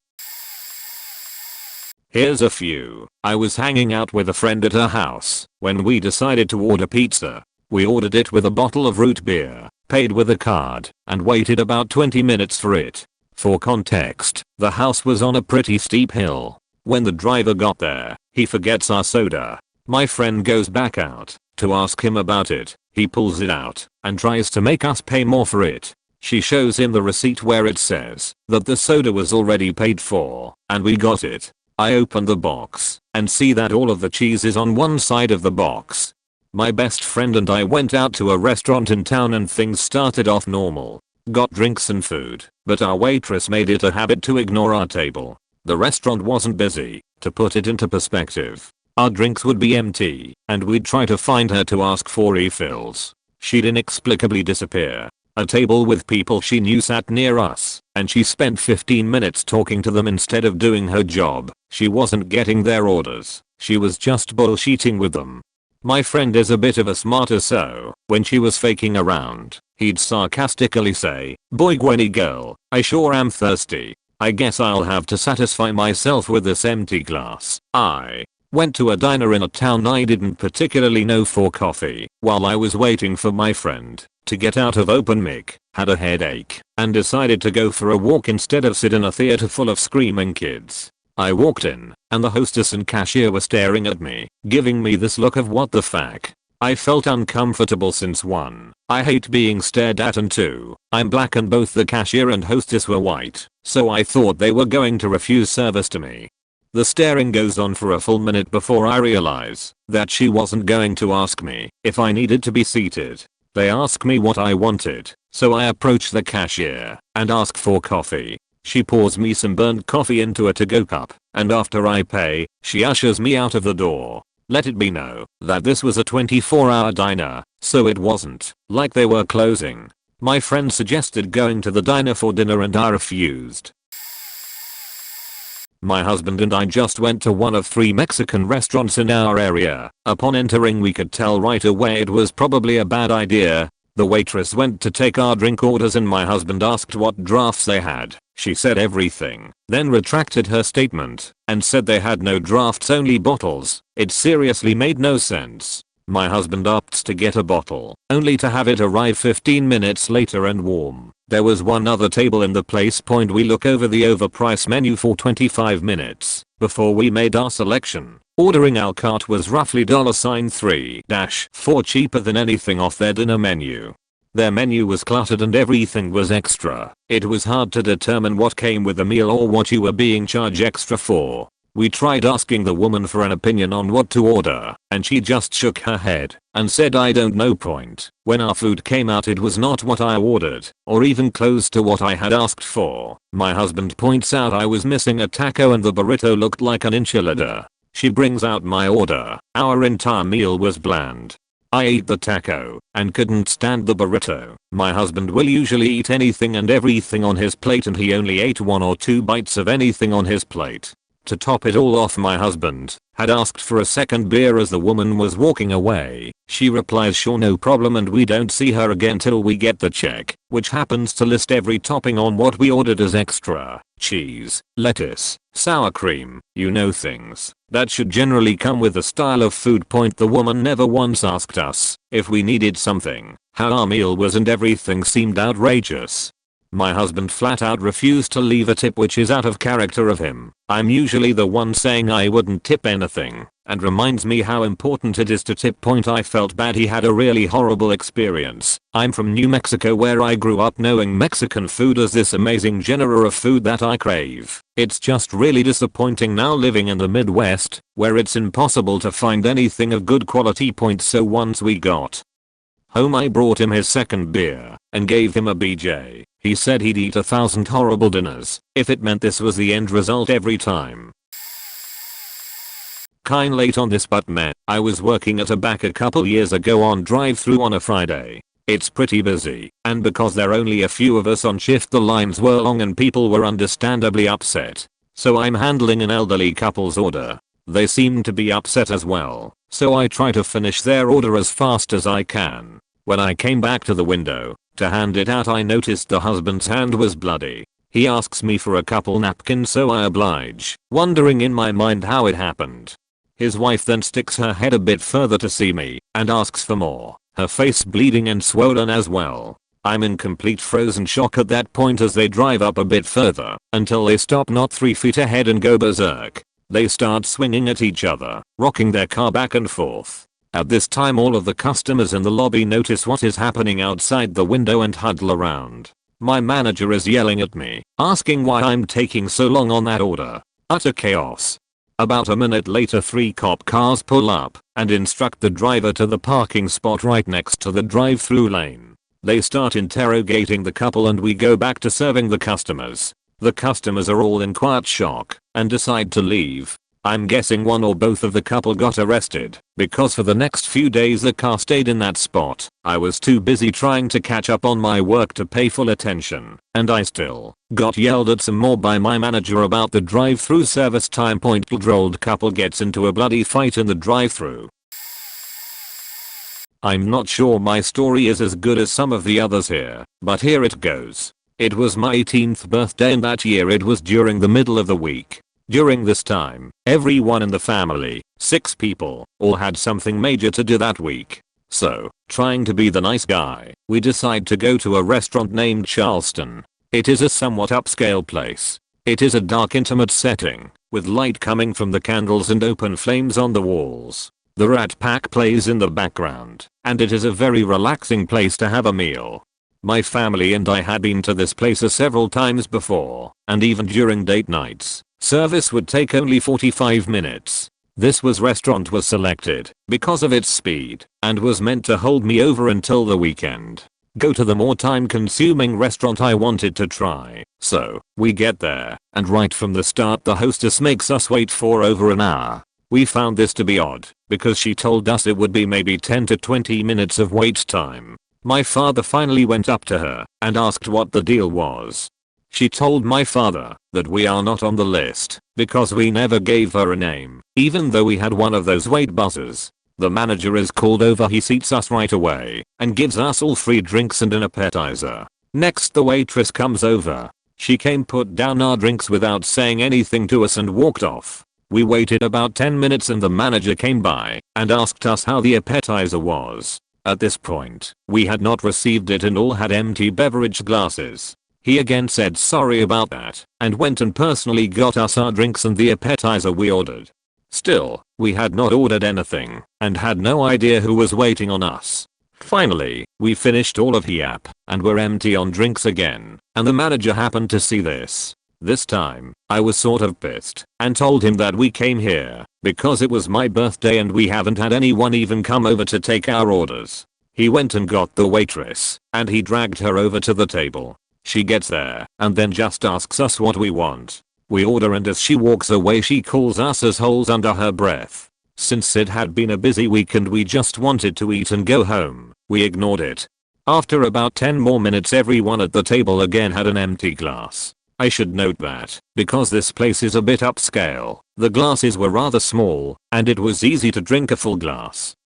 Here's a few. I was hanging out with a friend at her house when we decided to order pizza. We ordered it with a bottle of root beer, paid with a card, and waited about 20 minutes for it. For context, the house was on a pretty steep hill. When the driver got there, he forgets our soda. My friend goes back out to ask him about it. He pulls it out and tries to make us pay more for it. She shows him the receipt where it says that the soda was already paid for, and we got it. I open the box and see that all of the cheese is on one side of the box. My best friend and I went out to a restaurant in town and things started off normal. Got drinks and food, but our waitress made it a habit to ignore our table. The restaurant wasn't busy. To put it into perspective, our drinks would be empty, and we'd try to find her to ask for refills. She'd inexplicably disappear. A table with people she knew sat near us, and she spent 15 minutes talking to them instead of doing her job. She wasn't getting their orders. She was just bullshitting with them. My friend is a bit of a smarter, so when she was faking around, he'd sarcastically say, "Boy Gwenny girl, I sure am thirsty. I guess I'll have to satisfy myself with this empty glass." I went to a diner in a town I didn't particularly know for coffee. While I was waiting for my friend to get out of open mic, had a headache, and decided to go for a walk instead of sit in a theater full of screaming kids. I walked in, and the hostess and cashier were staring at me, giving me this look of what the fuck. I felt uncomfortable since 1, I hate being stared at, and 2, I'm black and both the cashier and hostess were white, so I thought they were going to refuse service to me. The staring goes on for a full minute before I realize that she wasn't going to ask me if I needed to be seated. They asked me what I wanted, so I approach the cashier and ask for coffee. She pours me some burnt coffee into a to-go cup, and after I pay, she ushers me out of the door. Let it be known that this was a 24-hour diner, so it wasn't like they were closing. My friend suggested going to the diner for dinner and I refused. My husband and I just went to one of 3 Mexican restaurants in our area. Upon entering, we could tell right away it was probably a bad idea. The waitress went to take our drink orders and my husband asked what drafts they had. She said everything, then retracted her statement and said they had no drafts, only bottles. It seriously made no sense. My husband opts to get a bottle, only to have it arrive 15 minutes later and warm. There was one other table in the place. We look over the overpriced menu for 25 minutes before we made our selection. Ordering a la carte was roughly $3-4 cheaper than anything off their dinner menu. Their menu was cluttered and everything was extra. It was hard to determine what came with the meal or what you were being charged extra for. We tried asking the woman for an opinion on what to order, and she just shook her head and said I don't know. When our food came out, it was not what I ordered, or even close to what I had asked for. My husband points out I was missing a taco and the burrito looked like an enchilada. She brings out my order. Our entire meal was bland. I ate the taco and couldn't stand the burrito. My husband will usually eat anything and everything on his plate, and he only ate 1 or 2 bites of anything on his plate. To top it all off, my husband had asked for a second beer as the woman was walking away. She replies sure, no problem, and we don't see her again till we get the check, which happens to list every topping on what we ordered as extra: cheese, lettuce, sour cream, you know, things that should generally come with the style of food. The woman never once asked us if we needed something, how our meal was, and everything seemed outrageous. My husband flat out refused to leave a tip, which is out of character of him. I'm usually the one saying I wouldn't tip anything, and reminds me how important it is to tip. I felt bad he had a really horrible experience. I'm from New Mexico, where I grew up knowing Mexican food as this amazing genre of food that I crave. It's just really disappointing now living in the Midwest, where it's impossible to find anything of good quality. So once we got home, I brought him his second beer and gave him a BJ. He said he'd eat 1,000 horrible dinners if it meant this was the end result every time. Kinda late on this but meh, I was working at a back a couple years ago on drive-thru on a Friday. It's pretty busy, and because there are only a few of us on shift the lines were long and people were understandably upset. So I'm handling an elderly couple's order. They seem to be upset as well, so I try to finish their order as fast as I can. When I came back to the window to hand it out I noticed the husband's hand was bloody. He asks me for a couple napkins so I oblige, wondering in my mind how it happened. His wife then sticks her head a bit further to see me and asks for more, her face bleeding and swollen as well. I'm in complete frozen shock at that point as they drive up a bit further until they stop not 3 feet ahead and go berserk. They start swinging at each other, rocking their car back and forth. At this time all of the customers in the lobby notice what is happening outside the window and huddle around. My manager is yelling at me, asking why I'm taking so long on that order. Utter chaos. About a minute later 3 cop cars pull up and instruct the driver to the parking spot right next to the drive-thru lane. They start interrogating the couple and we go back to serving the customers. The customers are all in quiet shock and decide to leave. I'm guessing one or both of the couple got arrested because for the next few days the car stayed in that spot. I was too busy trying to catch up on my work to pay full attention, and I still got yelled at some more by my manager about the drive-thru service time. Old couple gets into a bloody fight in the drive-thru. I'm not sure my story is as good as some of the others here, but here it goes. It was my 18th birthday and that year it was during the middle of the week. During this time, everyone in the family, 6 people, all had something major to do that week. So, trying to be the nice guy, we decide to go to a restaurant named Charleston. It is a somewhat upscale place. It is a dark intimate setting, with light coming from the candles and open flames on the walls. The Rat Pack plays in the background, and it is a very relaxing place to have a meal. My family and I had been to this place several times before, and even during date nights, service would take only 45 minutes. This restaurant was selected because of its speed and was meant to hold me over until the weekend. Go to the more time-consuming restaurant I wanted to try. So, we get there, and right from the start the hostess makes us wait for over an hour. We found this to be odd, because she told us it would be maybe 10 to 20 minutes of wait time. My father finally went up to her and asked what the deal was. She told my father that we are not on the list because we never gave her a name, even though we had one of those wait buzzers. The manager is called over, he seats us right away and gives us all free drinks and an appetizer. Next the waitress comes over. She came, put down our drinks without saying anything to us and walked off. We waited about 10 minutes and the manager came by and asked us how the appetizer was. At this point, we had not received it and all had empty beverage glasses. He again said sorry about that and went and personally got us our drinks and the appetizer we ordered. Still, we had not ordered anything and had no idea who was waiting on us. Finally, we finished all of the app and were empty on drinks again, and the manager happened to see this. This time, I was sort of pissed and told him that we came here because it was my birthday and we haven't had anyone even come over to take our orders. He went and got the waitress and he dragged her over to the table. She gets there and then just asks us what we want. We order and as she walks away she calls us assholes under her breath. Since it had been a busy week and we just wanted to eat and go home, we ignored it. After about 10 more minutes everyone at the table again had an empty glass. I should note that, because this place is a bit upscale, the glasses were rather small, and it was easy to drink a full glass.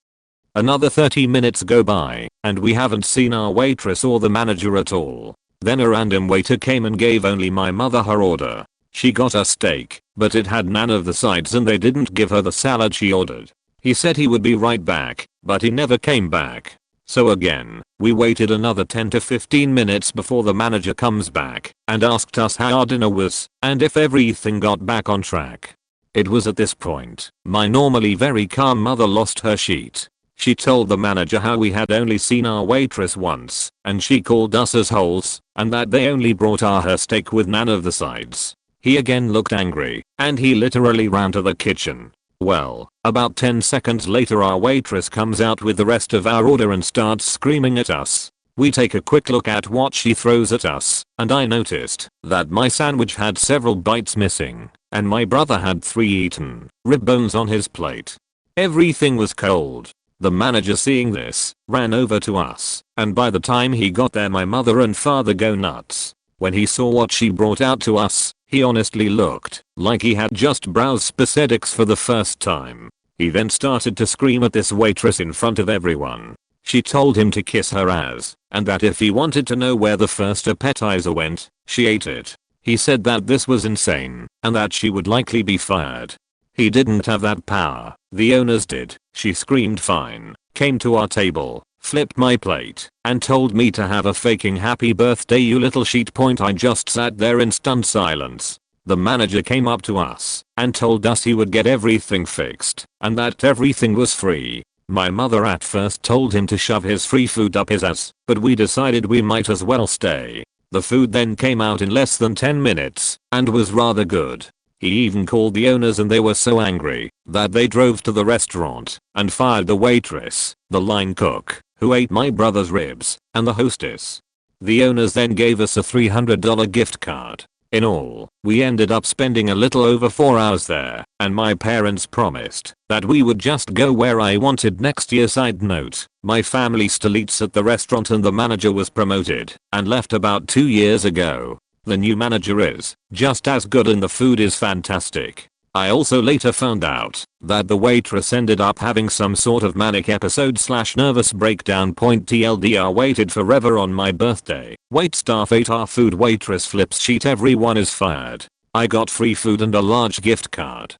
Another 30 minutes go by, and we haven't seen our waitress or the manager at all. Then a random waiter came and gave only my mother her order. She got a steak, but it had none of the sides and they didn't give her the salad she ordered. He said he would be right back, but he never came back. So again, we waited another 10 to 15 minutes before the manager comes back and asked us how our dinner was and if everything got back on track. It was at this point, my normally very calm mother lost her shit. She told the manager how we had only seen our waitress once and she called us assholes and that they only brought her steak with none of the sides. He again looked angry and he literally ran to the kitchen. Well, about 10 seconds later our waitress comes out with the rest of our order and starts screaming at us. We take a quick look at what she throws at us, and I noticed that my sandwich had several bites missing, and my brother had 3 eaten rib bones on his plate. Everything was cold. The manager, seeing this, ran over to us, and by the time he got there my mother and father go nuts. When he saw what she brought out to us, he honestly looked like he had just browsed prosthetics for the first time. He then started to scream at this waitress in front of everyone. She told him to kiss her ass, and that if he wanted to know where the first appetizer went, she ate it. He said that this was insane, and that she would likely be fired. He didn't have that power, the owners did. She screamed fine, came to our table, flipped my plate, and told me to have a faking happy birthday you little shit. I just sat there in stunned silence. The manager came up to us and told us he would get everything fixed, and that everything was free. My mother at first told him to shove his free food up his ass, but we decided we might as well stay. The food then came out in less than 10 minutes, and was rather good. He even called the owners and they were so angry that they drove to the restaurant and fired the waitress, the line cook, who ate my brother's ribs, and the hostess. The owners then gave us a $300 gift card. In all, we ended up spending a little over 4 hours there, and my parents promised that we would just go where I wanted next year. Side note, my family still eats at the restaurant and the manager was promoted and left about 2 years ago. The new manager is just as good and the food is fantastic. I also later found out that the waitress ended up having some sort of manic episode / nervous breakdown. TLDR, waited forever on my birthday. Wait staff ate our food. Waitress flips sheet. Everyone is fired. I got free food and a large gift card.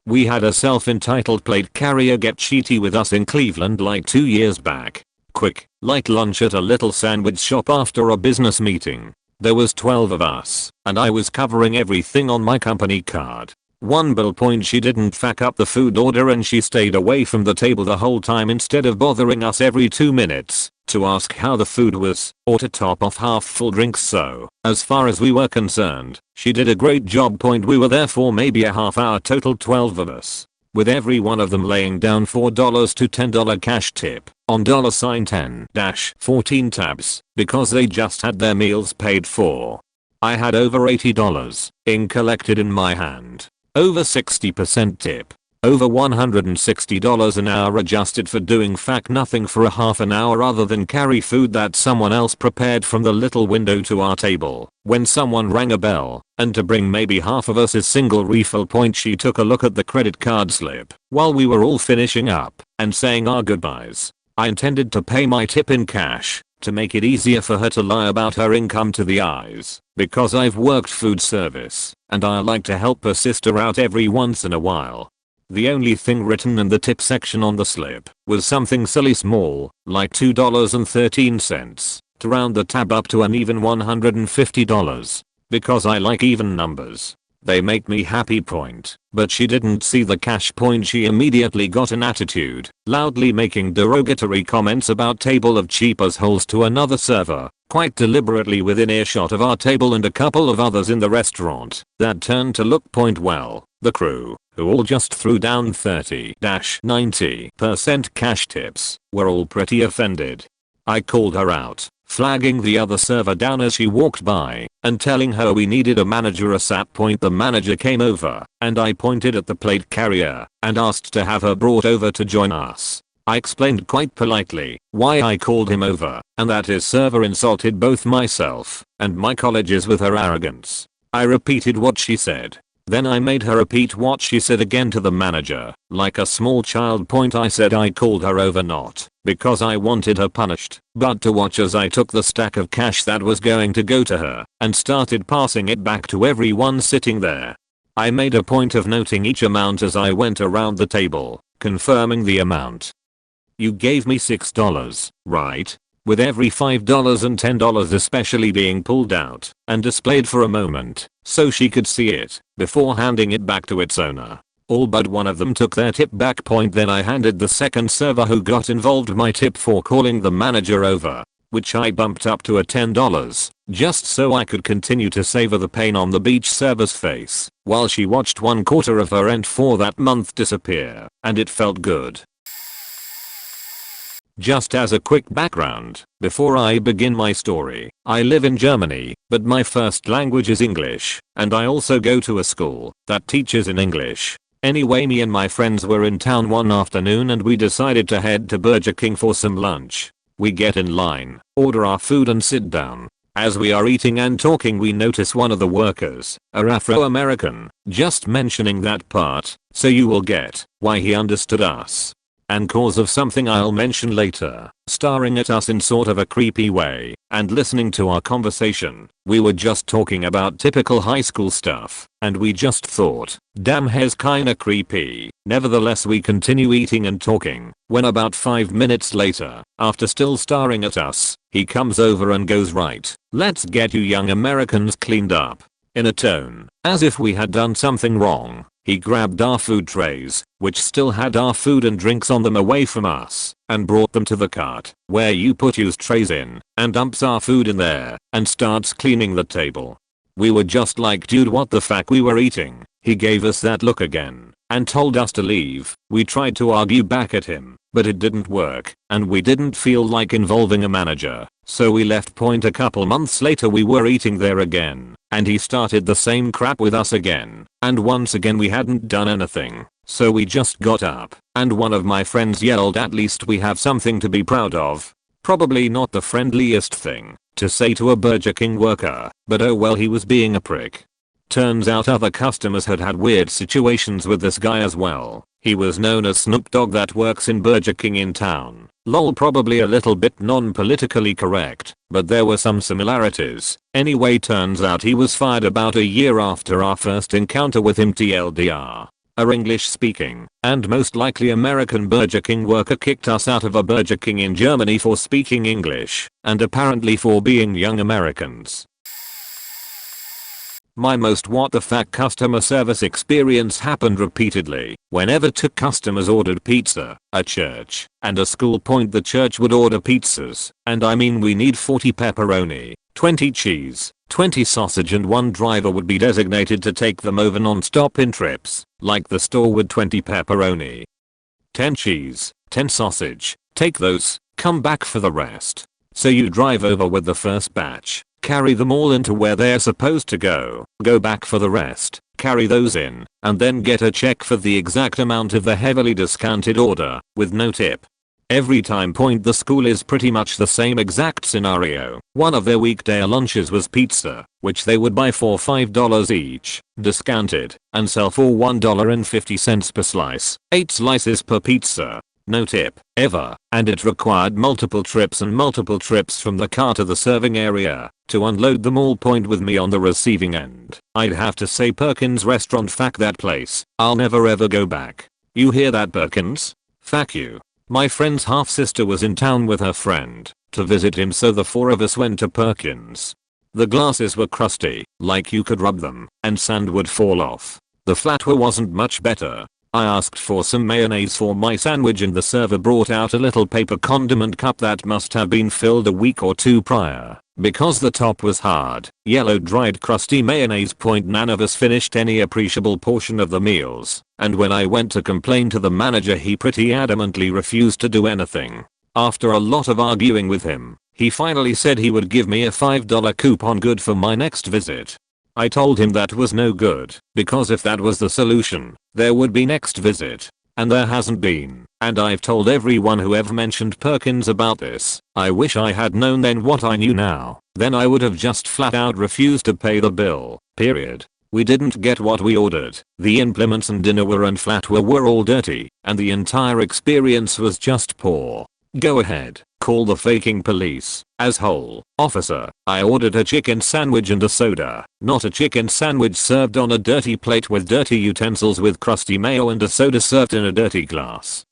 We had a self-entitled plate carrier get cheaty with us in Cleveland like 2 years back. Quick, light lunch at a little sandwich shop after a business meeting. There was 12 of us, and I was covering everything on my company card. One bill point, she didn't fuck up the food order and she stayed away from the table the whole time instead of bothering us every 2 minutes to ask how the food was or to top off half full drinks. So, as far as we were concerned, she did a great job. We were there for maybe a half hour total, 12 of us, with every one of them laying down $4 to $10 cash tip on $10-14 tabs because they just had their meals paid for. I had over $80 in collected in my hand, over 60% tip, over $160 an hour adjusted for doing nothing for a half an hour other than carry food that someone else prepared from the little window to our table when someone rang a bell, and to bring maybe half of us a single refill. She took a look at the credit card slip while we were all finishing up and saying our goodbyes. I intended to pay my tip in cash to make it easier for her to lie about her income to the eyes, because I've worked food service and I like to help a sister out every once in a while. The only thing written in the tip section on the slip was something silly small, like $2.13, to round the tab up to an even $150. Because I like even numbers. They make me happy. But she didn't see the cash. She immediately got an attitude, loudly making derogatory comments about table of cheap assholes to another server, quite deliberately within earshot of our table and a couple of others in the restaurant that turned to look. Well, the crew, who all just threw down 30-90% cash tips, were all pretty offended. I called her out, flagging the other server down as she walked by and telling her we needed a manager ASAP. The manager came over and I pointed at the plate carrier and asked to have her brought over to join us. I explained quite politely why I called him over and that his server insulted both myself and my colleagues with her arrogance. I repeated what she said. Then I made her repeat what she said again to the manager, like a small child. I said I called her over not because I wanted her punished, but to watch as I took the stack of cash that was going to go to her and started passing it back to everyone sitting there. I made a point of noting each amount as I went around the table, confirming the amount. You gave me $6, right? With every $5 and $10 especially being pulled out and displayed for a moment so she could see it before handing it back to its owner. All but one of them took their tip back. Then I handed the second server who got involved my tip for calling the manager over, which I bumped up to a $10 just so I could continue to savor the pain on the beach server's face while she watched 1/4 of her rent for that month disappear, and it felt good. Just as a quick background, before I begin my story, I live in Germany, but my first language is English, and I also go to a school that teaches in English. Anyway, me and my friends were in town one afternoon and we decided to head to Burger King for some lunch. We get in line, order our food and sit down. As we are eating and talking, we notice one of the workers, a Afro-American, just mentioning that part, so you will get why he understood us. And cause of something I'll mention later, staring at us in sort of a creepy way, and listening to our conversation. We were just talking about typical high school stuff, and we just thought, damn, he's kinda creepy. Nevertheless, we continue eating and talking, when about 5 minutes later, after still staring at us, he comes over and goes, right, let's get you young Americans cleaned up. In a tone, as if we had done something wrong. He grabbed our food trays, which still had our food and drinks on them, away from us, and brought them to the cart, where you put used trays in, and dumps our food in there, and starts cleaning the table. We were just like, dude, what the fuck, we were eating. He gave us that look again, and told us to leave. We tried to argue back at him, but it didn't work, and we didn't feel like involving a manager, so we left. A couple months later we were eating there again, and he started the same crap with us again, and once again we hadn't done anything, so we just got up, and one of my friends yelled, at least we have something to be proud of. Probably not the friendliest thing to say to a Burger King worker, but oh well, he was being a prick. Turns out other customers had weird situations with this guy as well. He was known as Snoop Dogg that works in Burger King in town. Lol, probably a little bit non-politically correct, but there were some similarities. Anyway, turns out he was fired about a year after our first encounter with him. TLDR. A English-speaking, and most likely American Burger King worker kicked us out of a Burger King in Germany for speaking English, and apparently for being young Americans. My most what the fuck customer service experience happened repeatedly whenever two customers ordered pizza, a church, and a school. The church would order pizzas, and I mean we need 40 pepperoni, 20 cheese, 20 sausage, and one driver would be designated to take them over non-stop in trips, like the store would 20 pepperoni, 10 cheese, 10 sausage, take those, come back for the rest. So you drive over with the first batch, carry them all into where they're supposed to go back for the rest, carry those in, and then get a check for the exact amount of the heavily discounted order, with no tip. Every time. The school is pretty much the same exact scenario. One of their weekday lunches was pizza, which they would buy for $5 each, discounted, and sell for $1.50 per slice, 8 slices per pizza. No tip, ever, and it required multiple trips from the car to the serving area to unload them all. With me on the receiving end, I'd have to say Perkins restaurant, fuck that place, I'll never ever go back. You hear that, Perkins? Fuck you. My friend's half sister was in town with her friend to visit him, so the 4 of us went to Perkins. The glasses were crusty, like you could rub them, and sand would fall off. The flatware wasn't much better. I asked for some mayonnaise for my sandwich, and the server brought out a little paper condiment cup that must have been filled a week or 2 prior, because the top was hard, yellow, dried, crusty mayonnaise. None of us finished any appreciable portion of the meals, and when I went to complain to the manager, he pretty adamantly refused to do anything. After a lot of arguing with him, he finally said he would give me a $5 coupon good for my next visit. I told him that was no good, because if that was the solution, there would be next visit. And there hasn't been, and I've told everyone who ever mentioned Perkins about this. I wish I had known then what I knew now. Then I would have just flat out refused to pay the bill, period. We didn't get what we ordered. The implements and dinnerware and flatware were all dirty, and the entire experience was just poor. Go ahead, call the faking police, asshole. Officer, I ordered a chicken sandwich and a soda, not a chicken sandwich served on a dirty plate with dirty utensils with crusty mayo, and a soda served in a dirty glass.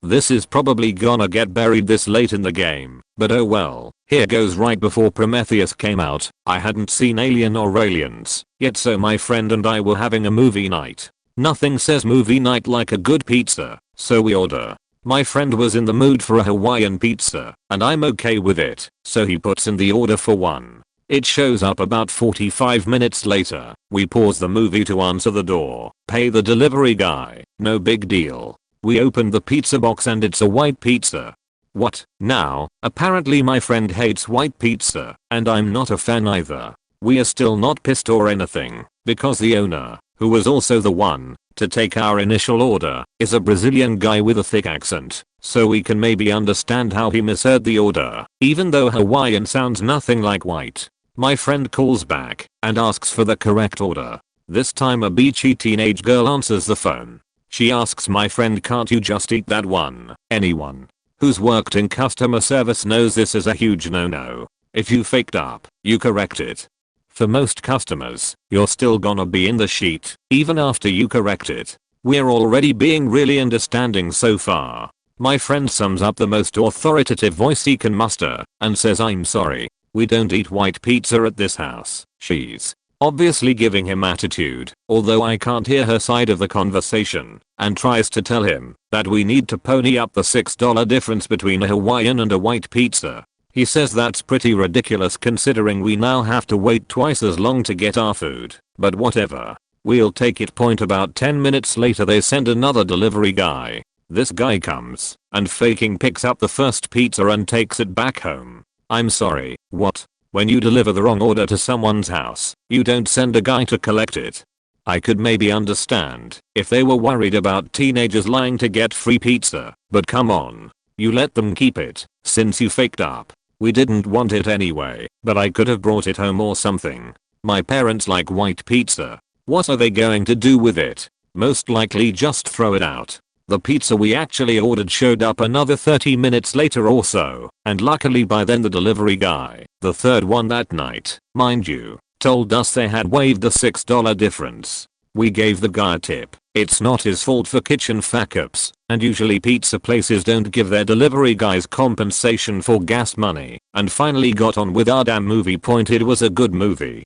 This is probably gonna get buried this late in the game, but oh well. Here goes. Right before Prometheus came out, I hadn't seen Alien or Aliens yet, so my friend and I were having a movie night. Nothing says movie night like a good pizza, so we order. My friend was in the mood for a Hawaiian pizza, and I'm okay with it, so he puts in the order for one. It shows up about 45 minutes later. We pause the movie to answer the door, pay the delivery guy, no big deal. We opened the pizza box and it's a white pizza. What? Now, apparently my friend hates white pizza, and I'm not a fan either. We are still not pissed or anything, because the owner, who was also the one to take our initial order, is a Brazilian guy with a thick accent, so we can maybe understand how he misheard the order, even though Hawaiian sounds nothing like white. My friend calls back and asks for the correct order. This time a beachy teenage girl answers the phone. She asks my friend, can't you just eat that one? Anyone who's worked in customer service knows this is a huge no-no. If you faked up, you correct it. For most customers, you're still gonna be in the sheet, even after you correct it. We're already being really understanding so far. My friend sums up the most authoritative voice he can muster and says, I'm sorry, we don't eat white pizza at this house. She's obviously giving him attitude, although I can't hear her side of the conversation, and tries to tell him that we need to pony up the $6 difference between a Hawaiian and a white pizza. He says that's pretty ridiculous considering we now have to wait twice as long to get our food, but whatever. We'll take it. About 10 minutes later they send another delivery guy. This guy comes and faking picks up the first pizza and takes it back home. I'm sorry, what? When you deliver the wrong order to someone's house, you don't send a guy to collect it? I could maybe understand if they were worried about teenagers lying to get free pizza, but come on. You let them keep it, since you faked up. We didn't want it anyway, but I could have brought it home or something. My parents like white pizza. What are they going to do with it? Most likely just throw it out. The pizza we actually ordered showed up another 30 minutes later or so, and luckily by then the delivery guy, the third one that night, mind you, told us they had waived the $6 difference. We gave the guy a tip. It's not his fault for kitchen fuck-ups, and usually pizza places don't give their delivery guys compensation for gas money, and finally got on with our damn movie. It was a good movie.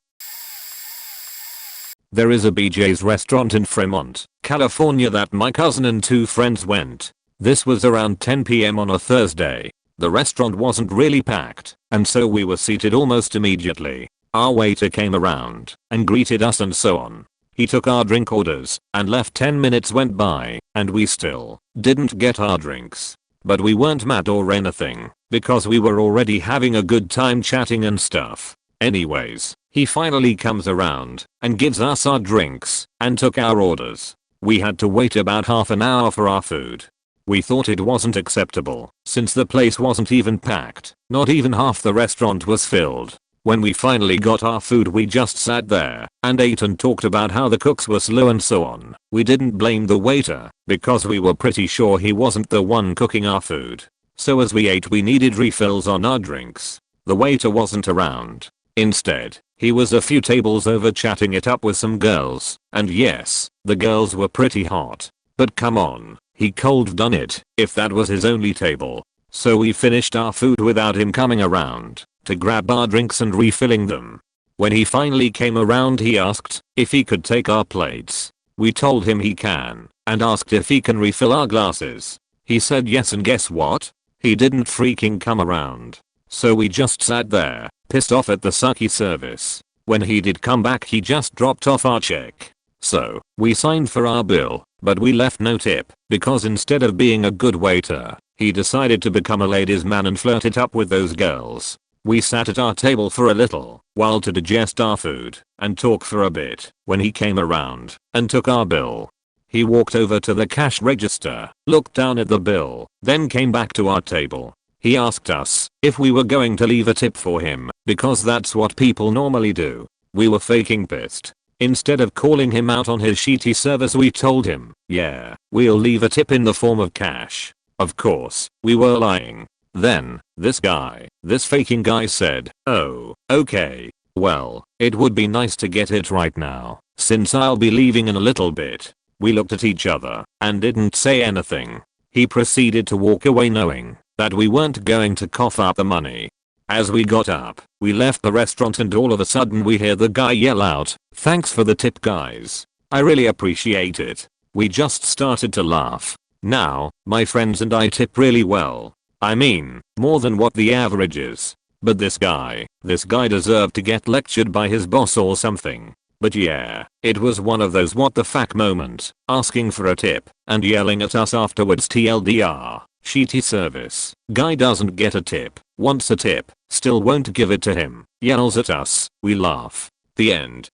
There is a BJ's restaurant in Fremont, California that my cousin and two friends went. This was around 10 PM on a Thursday. The restaurant wasn't really packed, and so we were seated almost immediately. Our waiter came around and greeted us and so on. He took our drink orders and left. 10 minutes went by and we still didn't get our drinks. But we weren't mad or anything because we were already having a good time chatting and stuff. Anyways, he finally comes around and gives us our drinks and took our orders. We had to wait about half an hour for our food. We thought it wasn't acceptable since the place wasn't even packed. Not even half the restaurant was filled. When we finally got our food we just sat there and ate and talked about how the cooks were slow and so on. We didn't blame the waiter because we were pretty sure he wasn't the one cooking our food. So as we ate we needed refills on our drinks. The waiter wasn't around. Instead, he was a few tables over chatting it up with some girls, and yes, the girls were pretty hot. But come on, he cold done it if that was his only table. So we finished our food without him coming around to grab our drinks and refilling them. When he finally came around he asked if he could take our plates. We told him he can and asked if he can refill our glasses. He said yes, and guess what? He didn't freaking come around. So we just sat there, pissed off at the sucky service. When he did come back he just dropped off our check. So, we signed for our bill, but we left no tip because instead of being a good waiter, he decided to become a ladies' man and flirt it up with those girls. We sat at our table for a little while to digest our food and talk for a bit when he came around and took our bill. He walked over to the cash register, looked down at the bill, then came back to our table. He asked us if we were going to leave a tip for him because that's what people normally do. We were faking pissed. Instead of calling him out on his shitty service we told him, yeah, we'll leave a tip in the form of cash. Of course, we were lying. Then, this faking guy said, oh, okay, well, it would be nice to get it right now, since I'll be leaving in a little bit. We looked at each other and didn't say anything. He proceeded to walk away knowing that we weren't going to cough up the money. As we got up, we left the restaurant and all of a sudden we hear the guy yell out, thanks for the tip guys. I really appreciate it. We just started to laugh. Now, my friends and I tip really well. I mean, more than what the average is. But this guy deserved to get lectured by his boss or something. But yeah, it was one of those what the fuck moment, asking for a tip and yelling at us afterwards. TLDR, shitty service. Guy doesn't get a tip, wants a tip, still won't give it to him, yells at us, we laugh. The end.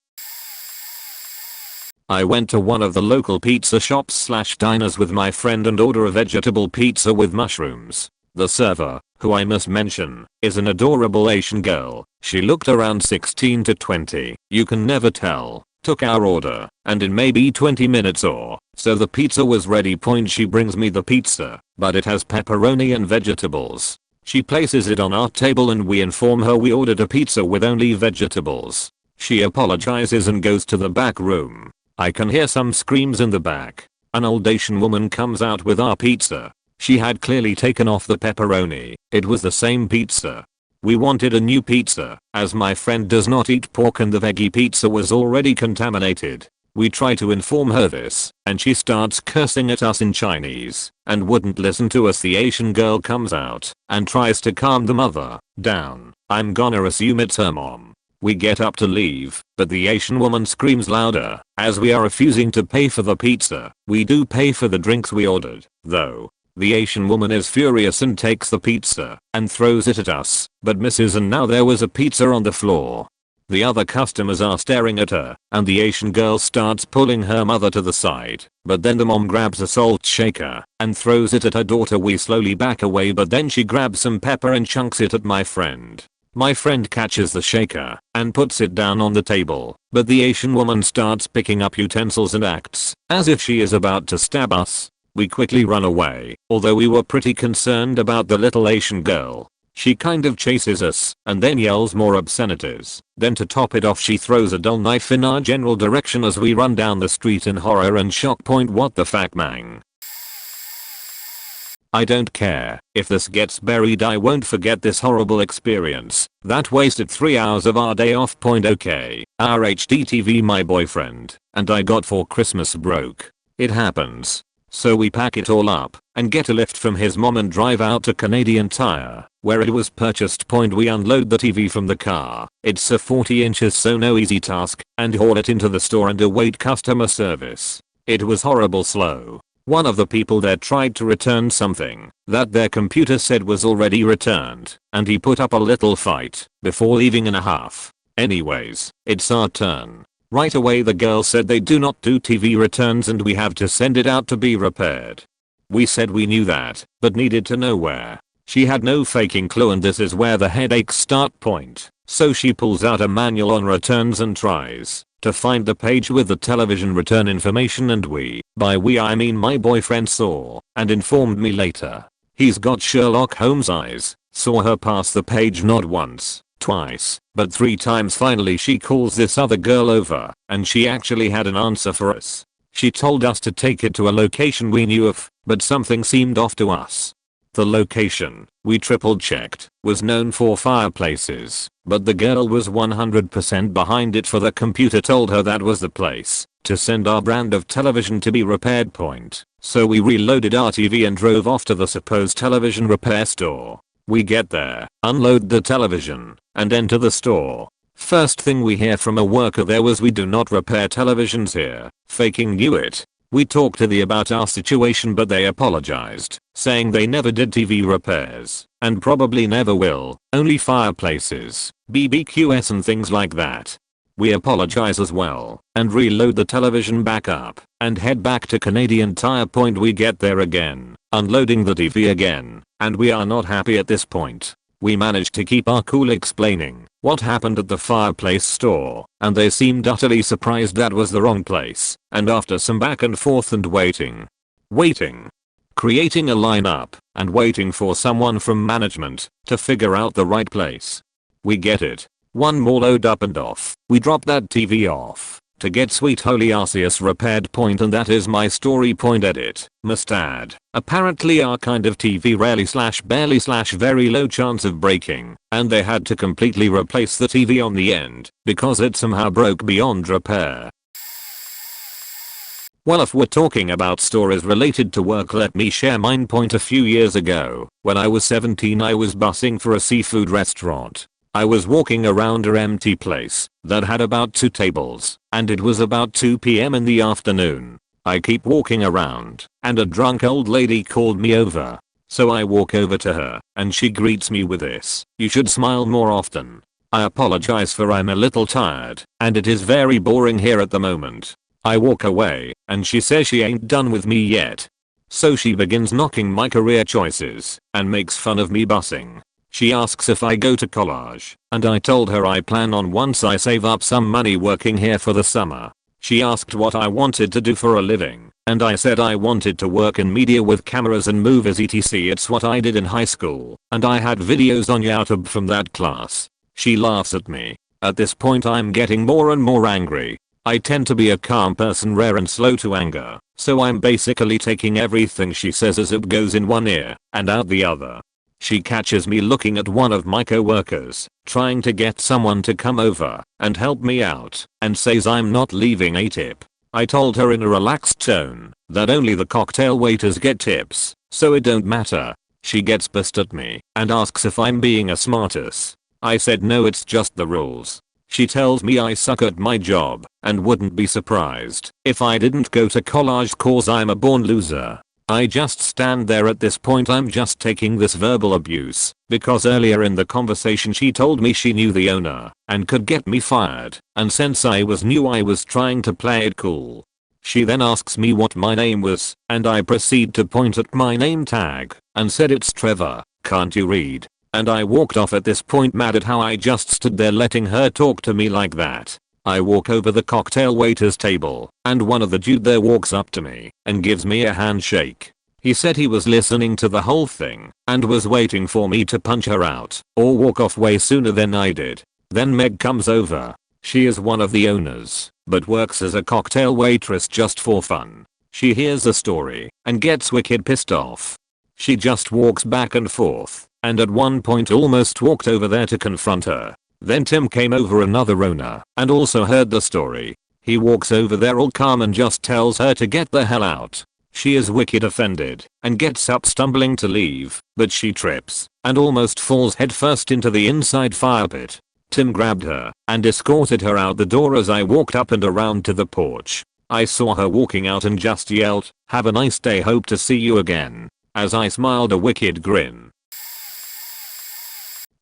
I went to one of the local pizza shops slash diners with my friend and order a vegetable pizza with mushrooms. The server, who I must mention, is an adorable Asian girl. She looked around 16 to 20, you can never tell, took our order, and in maybe 20 minutes or so the pizza was ready. She brings me the pizza, but it has pepperoni and vegetables. She places it on our table and we inform her we ordered a pizza with only vegetables. She apologizes and goes to the back room. I can hear some screams in the back. An old Asian woman comes out with our pizza. She had clearly taken off the pepperoni. It was the same pizza. We wanted a new pizza, as my friend does not eat pork and the veggie pizza was already contaminated. We try to inform her this, and she starts cursing at us in Chinese, and wouldn't listen to us. The Asian girl comes out, and tries to calm the mother down. I'm gonna assume it's her mom. We get up to leave, but the Asian woman screams louder, as we are refusing to pay for the pizza. We do pay for the drinks we ordered, though. The Asian woman is furious and takes the pizza, and throws it at us, but misses, and now there was a pizza on the floor. The other customers are staring at her, and the Asian girl starts pulling her mother to the side, but then the mom grabs a salt shaker, and throws it at her daughter. We slowly back away, but then she grabs some pepper and chunks it at my friend. My friend catches the shaker and puts it down on the table, but the Asian woman starts picking up utensils and acts as if she is about to stab us. We quickly run away, although we were pretty concerned about the little Asian girl. She kind of chases us and then yells more obscenities. Then to top it off, she throws a dull knife in our general direction as we run down the street in horror and shock. What the fuck, man? I don't care if this gets buried, I won't forget this horrible experience that wasted 3 hours of our day off. Okay, our HD TV my boyfriend and I got for Christmas broke. It happens. So we pack it all up and get a lift from his mom and drive out to Canadian Tire, where it was purchased. We unload the TV from the car. It's a 40 inches, so no easy task, and haul it into the store and await customer service. It was horrible slow. One of the people there tried to return something that their computer said was already returned, and he put up a little fight before leaving in a huff. Anyways, it's our turn. Right away the girl said they do not do TV returns and we have to send it out to be repaired. We said we knew that, but needed to know where. She had no faking clue, and this is where the headaches start. So she pulls out a manual on returns and tries to find the page with the television return information, and by we I mean my boyfriend, saw and informed me later. He's got Sherlock Holmes eyes, saw her pass the page not once, twice, but 3 times. Finally she calls this other girl over, and she actually had an answer for us. She told us to take it to a location we knew of, but something seemed off to us. The location, we triple checked, was known for fireplaces, but the girl was 100% behind it, for the computer told her that was the place to send our brand of television to be repaired. So we reloaded our TV and drove off to the supposed television repair store. We get there, unload the television, and enter the store. First thing we hear from a worker there was, "We do not repair televisions here." Faking knew it. We talked to the about our situation, but they apologized, saying they never did TV repairs, and probably never will, only fireplaces, BBQs and things like that. We apologize as well, and reload the television back up, and head back to Canadian Tire. We get there again, unloading the TV again, and we are not happy at this point. We managed to keep our cool explaining what happened at the fireplace store, and they seemed utterly surprised that was the wrong place, and after some back and forth and waiting, creating a lineup, and waiting for someone from management to figure out the right place. We get it. One more load up and off. We drop that TV off to get Sweet Holy Arceus repaired. And that is my story. Edit. Must add, apparently our kind of TV rarely / barely / very low chance of breaking, and they had to completely replace the TV on the end because it somehow broke beyond repair. Well, if we're talking about stories related to work, let me share mine. A few years ago, when I was 17, I was bussing for a seafood restaurant. I was walking around a empty place that had about 2 tables, and it was about 2 p.m. in the afternoon. I keep walking around, and a drunk old lady called me over. So I walk over to her, and she greets me with this: "You should smile more often." I apologize for I'm a little tired, and it is very boring here at the moment. I walk away, and she says she ain't done with me yet. So she begins knocking my career choices, and makes fun of me busing. She asks if I go to college, and I told her I plan on once I save up some money working here for the summer. She asked what I wanted to do for a living, and I said I wanted to work in media with cameras and movies etc. It's what I did in high school, and I had videos on YouTube from that class. She laughs at me. At this point I'm getting more and more angry. I tend to be a calm person, rare and slow to anger, so I'm basically taking everything she says as it goes in one ear and out the other. She catches me looking at one of my co-workers, trying to get someone to come over and help me out, and says I'm not leaving a tip. I told her in a relaxed tone that only the cocktail waiters get tips, so it don't matter. She gets pissed at me and asks if I'm being a smartass. I said no, it's just the rules. She tells me I suck at my job and wouldn't be surprised if I didn't go to college cause I'm a born loser. I just stand there. At this point I'm just taking this verbal abuse because earlier in the conversation she told me she knew the owner and could get me fired, and since I was new I was trying to play it cool. She then asks me what my name was, and I proceed to point at my name tag and said it's Trevor, can't you read? And I walked off at this point, mad at how I just stood there letting her talk to me like that. I walk over the cocktail waiter's table, and one of the dude there walks up to me and gives me a handshake. He said he was listening to the whole thing and was waiting for me to punch her out or walk off way sooner than I did. Then Meg comes over. She is one of the owners, but works as a cocktail waitress just for fun. She hears the story and gets wicked pissed off. She just walks back and forth, and at one point almost walked over there to confront her. Then Tim came over, another owner, and also heard the story. He walks over there all calm and just tells her to get the hell out. She is wicked offended and gets up stumbling to leave, but she trips and almost falls headfirst into the inside fire pit. Tim grabbed her and escorted her out the door as I walked up and around to the porch. I saw her walking out and just yelled, "Have a nice day, hope to see you again," as I smiled a wicked grin.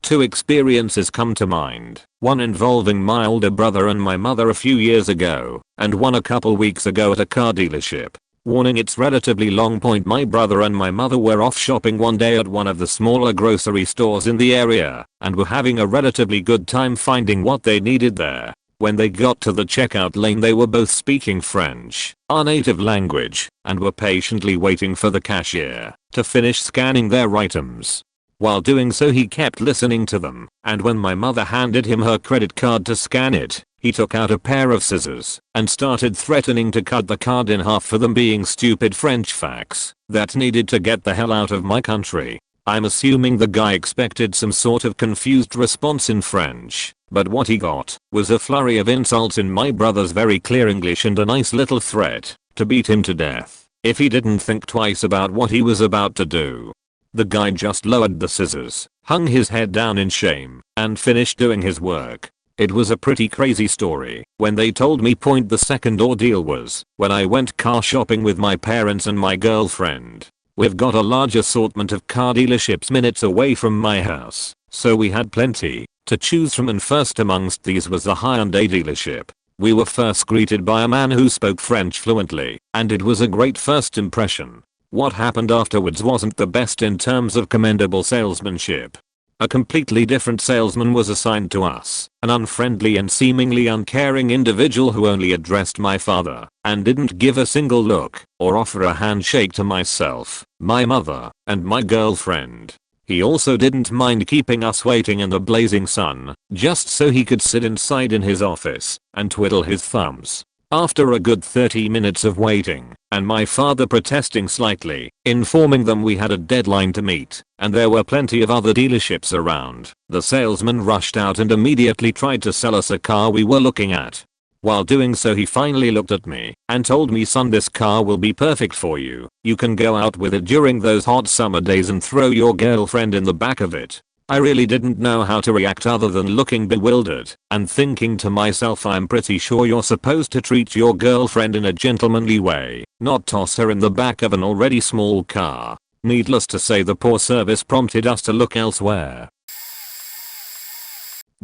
2 experiences come to mind, one involving my older brother and my mother a few years ago, and one a couple weeks ago at a car dealership. Warning, it's relatively long point. My brother and my mother were off shopping one day at one of the smaller grocery stores in the area, and were having a relatively good time finding what they needed there. When they got to the checkout lane they were both speaking French, our native language, and were patiently waiting for the cashier to finish scanning their items. While doing so he kept listening to them, and when my mother handed him her credit card to scan it, he took out a pair of scissors and started threatening to cut the card in half for them being stupid French facts that needed to get the hell out of my country. I'm assuming the guy expected some sort of confused response in French, but what he got was a flurry of insults in my brother's very clear English and a nice little threat to beat him to death if he didn't think twice about what he was about to do. The guy just lowered the scissors, hung his head down in shame, and finished doing his work. It was a pretty crazy story. When they told me point, the second ordeal was when I went car shopping with my parents and my girlfriend. We've got a large assortment of car dealerships minutes away from my house, so we had plenty to choose from, and first amongst these was the Hyundai dealership. We were first greeted by a man who spoke French fluently, and it was a great first impression. What happened afterwards wasn't the best in terms of commendable salesmanship. A completely different salesman was assigned to us, an unfriendly and seemingly uncaring individual who only addressed my father and didn't give a single look or offer a handshake to myself, my mother, and my girlfriend. He also didn't mind keeping us waiting in the blazing sun just so he could sit inside in his office and twiddle his thumbs. After a good 30 minutes of waiting, and my father protesting slightly, informing them we had a deadline to meet, and there were plenty of other dealerships around, the salesman rushed out and immediately tried to sell us a car we were looking at. While doing so he finally looked at me and told me, "Son, this car will be perfect for you. You can go out with it during those hot summer days and throw your girlfriend in the back of it." I really didn't know how to react other than looking bewildered and thinking to myself, I'm pretty sure you're supposed to treat your girlfriend in a gentlemanly way, not toss her in the back of an already small car. Needless to say, the poor service prompted us to look elsewhere.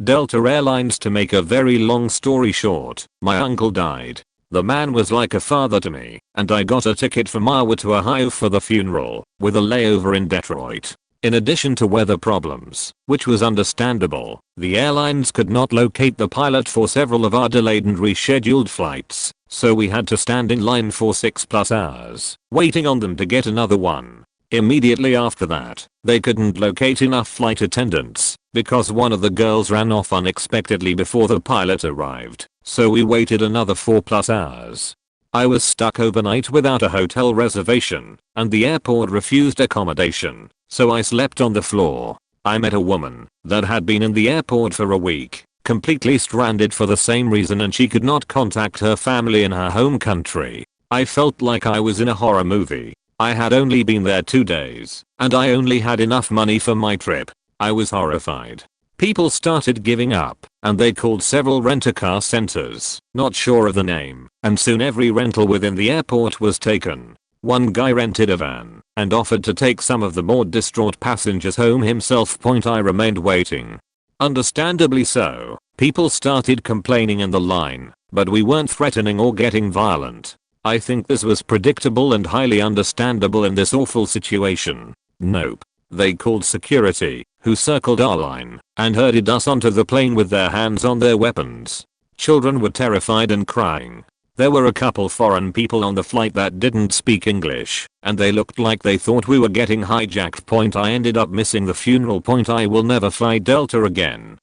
Delta Airlines. To make a very long story short, my uncle died. The man was like a father to me, and I got a ticket from Iowa to Ohio for the funeral, with a layover in Detroit. In addition to weather problems, which was understandable, the airlines could not locate the pilot for several of our delayed and rescheduled flights, so we had to stand in line for 6+ hours, waiting on them to get another one. Immediately after that, they couldn't locate enough flight attendants, because one of the girls ran off unexpectedly before the pilot arrived, so we waited another 4+ hours. I was stuck overnight without a hotel reservation, and the airport refused accommodation, so I slept on the floor. I met a woman that had been in the airport for a week, completely stranded for the same reason, and she could not contact her family in her home country. I felt like I was in a horror movie. I had only been there 2 days, and I only had enough money for my trip. I was horrified. People started giving up, and they called several rent-a-car centers, not sure of the name, and soon every rental within the airport was taken. One guy rented a van and offered to take some of the more distraught passengers home himself. I remained waiting. Understandably so, people started complaining in the line, but we weren't threatening or getting violent. I think this was predictable and highly understandable in this awful situation. Nope. They called security, who circled our line and herded us onto the plane with their hands on their weapons. Children were terrified and crying. There were a couple foreign people on the flight that didn't speak English, and they looked like they thought we were getting hijacked. I ended up missing the funeral. I will never fly Delta again.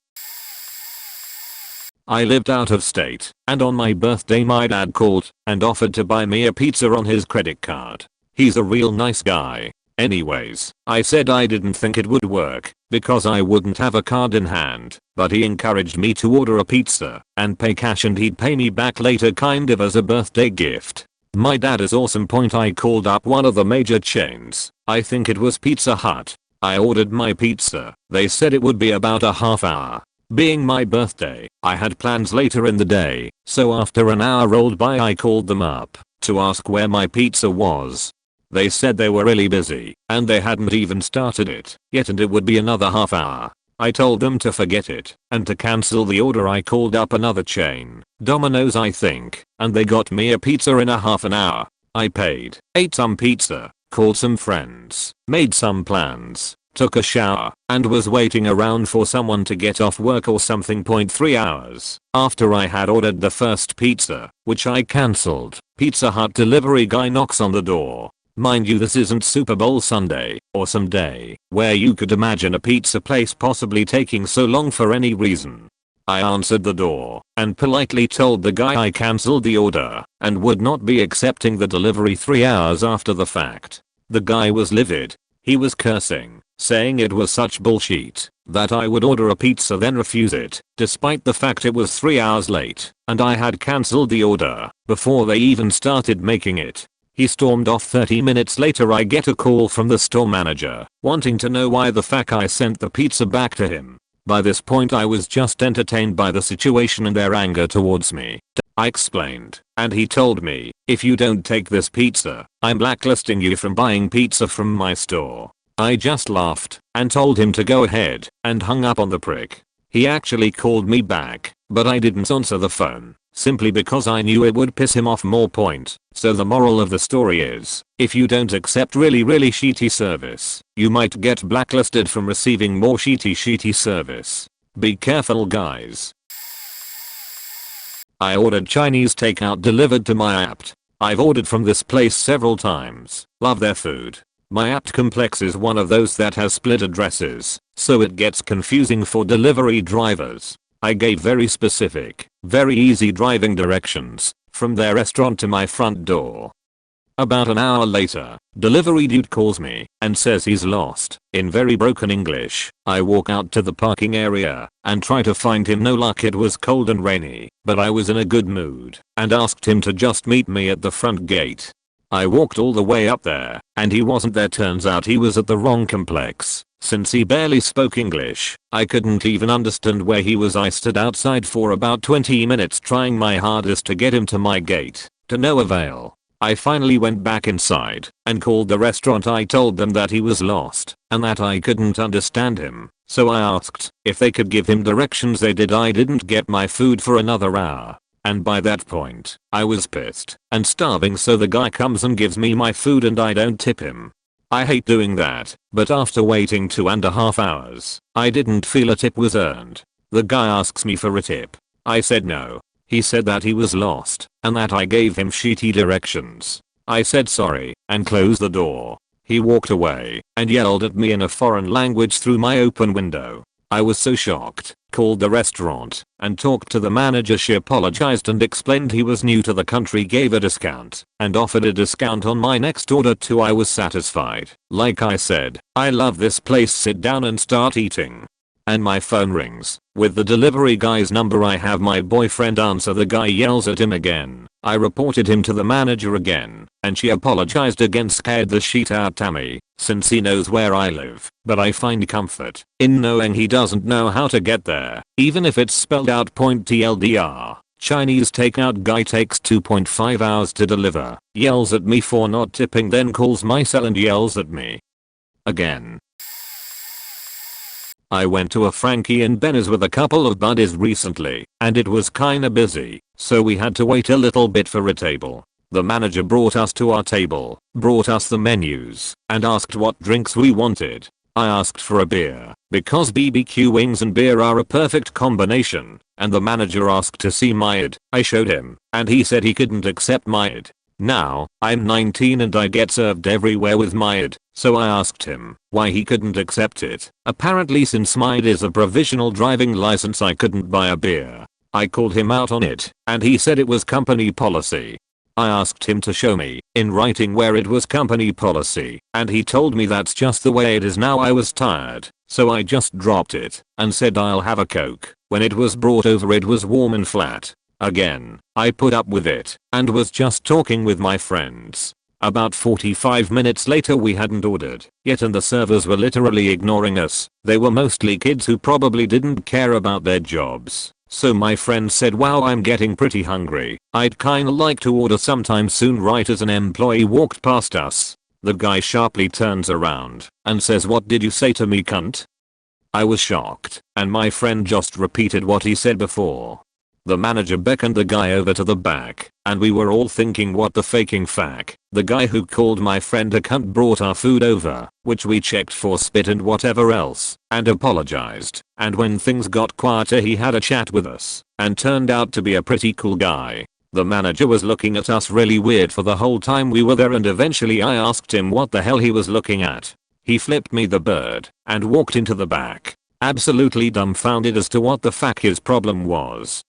I lived out of state, and on my birthday my dad called and offered to buy me a pizza on his credit card. He's a real nice guy. Anyways, I said I didn't think it would work because I wouldn't have a card in hand, but he encouraged me to order a pizza and pay cash, and he'd pay me back later, kind of as a birthday gift. My dad is awesome. I called up one of the major chains. I think it was Pizza Hut. I ordered my pizza. They said it would be about a half hour. Being my birthday, I had plans later in the day, so after an hour rolled by I called them up to ask where my pizza was. They said they were really busy and they hadn't even started it yet, and it would be another half hour. I told them to forget it and to cancel the order. I called up another chain, Domino's I think, and they got me a pizza in a half an hour. I paid, ate some pizza, called some friends, made some plans, took a shower, and was waiting around for someone to get off work or something. 3 hours after I had ordered the first pizza, which I cancelled, Pizza Hut delivery guy knocks on the door. Mind you, this isn't Super Bowl Sunday or some day where you could imagine a pizza place possibly taking so long for any reason. I answered the door and politely told the guy I cancelled the order and would not be accepting the delivery 3 hours after the fact. The guy was livid. He was cursing, saying it was such bullshit that I would order a pizza then refuse it, despite the fact it was 3 hours late and I had cancelled the order before they even started making it. He stormed off. 30 minutes later I get a call from the store manager wanting to know why the fuck I sent the pizza back to him. By this point I was just entertained by the situation and their anger towards me. I explained, and he told me, if you don't take this pizza, I'm blacklisting you from buying pizza from my store. I just laughed and told him to go ahead and hung up on the prick. He actually called me back, but I didn't answer the phone, simply because I knew it would piss him off more. So the moral of the story is, if you don't accept really shitty service, you might get blacklisted from receiving more shitty service. Be careful guys. I ordered Chinese takeout delivered to my apt. I've ordered from this place several times. Love their food. My apt complex is one of those that has split addresses, so it gets confusing for delivery drivers. I gave very specific, very easy driving directions from their restaurant to my front door. About an hour later, delivery dude calls me and says he's lost. In very broken English, I walk out to the parking area and try to find him. No luck. It was cold and rainy, but I was in a good mood and asked him to just meet me at the front gate. I walked all the way up there, and he wasn't there. Turns out he was at the wrong complex. Since he barely spoke English, I couldn't even understand where he was. I stood outside for about 20 minutes trying my hardest to get him to my gate, to no avail. I finally went back inside and called the restaurant. I told them that he was lost and that I couldn't understand him, so I asked if they could give him directions. They did. I didn't get my food for another hour. And by that point, I was pissed and starving, so the guy comes and gives me my food and I don't tip him. I hate doing that, but after waiting 2.5 hours, I didn't feel a tip was earned. The guy asks me for a tip. I said no. He said that he was lost and that I gave him shitty directions. I said sorry and closed the door. He walked away and yelled at me in a foreign language through my open window. I was so shocked, called the restaurant and talked to the manager. She apologized and explained he was new to the country, gave a discount and offered a discount on my next order too. I was satisfied. Like I said, I love this place. Sit down and start eating. And my phone rings with the delivery guy's number. I have my boyfriend answer. The guy yells at him again. I reported him to the manager again, and she apologized again. Scared the shit out of me, since he knows where I live, but I find comfort in knowing he doesn't know how to get there, even if it's spelled out. TLDR, Chinese takeout guy takes 2.5 hours to deliver, yells at me for not tipping, then calls my cell and yells at me again. I went to a Frankie and Benny's with a couple of buddies recently, and it was kinda busy, so we had to wait a little bit for a table. The manager brought us to our table, brought us the menus, and asked what drinks we wanted. I asked for a beer, because BBQ wings and beer are a perfect combination, and the manager asked to see my ID. I showed him, and he said he couldn't accept my ID. Now, I'm 19 and I get served everywhere with my ID, so I asked him why he couldn't accept it. Apparently since my ID is a provisional driving license, I couldn't buy a beer. I called him out on it, and he said it was company policy. I asked him to show me in writing where it was company policy, and he told me that's just the way it is now. I was tired, so I just dropped it and said I'll have a Coke. When it was brought over, it was warm and flat. Again, I put up with it and was just talking with my friends. About 45 minutes later we hadn't ordered yet and the servers were literally ignoring us. They were mostly kids who probably didn't care about their jobs. So my friend said, wow, I'm getting pretty hungry. I'd kinda like to order sometime soon. Right as an employee walked past us, the guy sharply turns around and says, what did you say to me, cunt? I was shocked, and my friend just repeated what he said before. The manager beckoned the guy over to the back, and we were all thinking, what the faking fuck. The guy who called my friend a cunt brought our food over, which we checked for spit and whatever else, and apologized. And when things got quieter he had a chat with us, and turned out to be a pretty cool guy. The manager was looking at us really weird for the whole time we were there, and eventually I asked him what the hell he was looking at. He flipped me the bird, and walked into the back, absolutely dumbfounded as to what the fuck his problem was.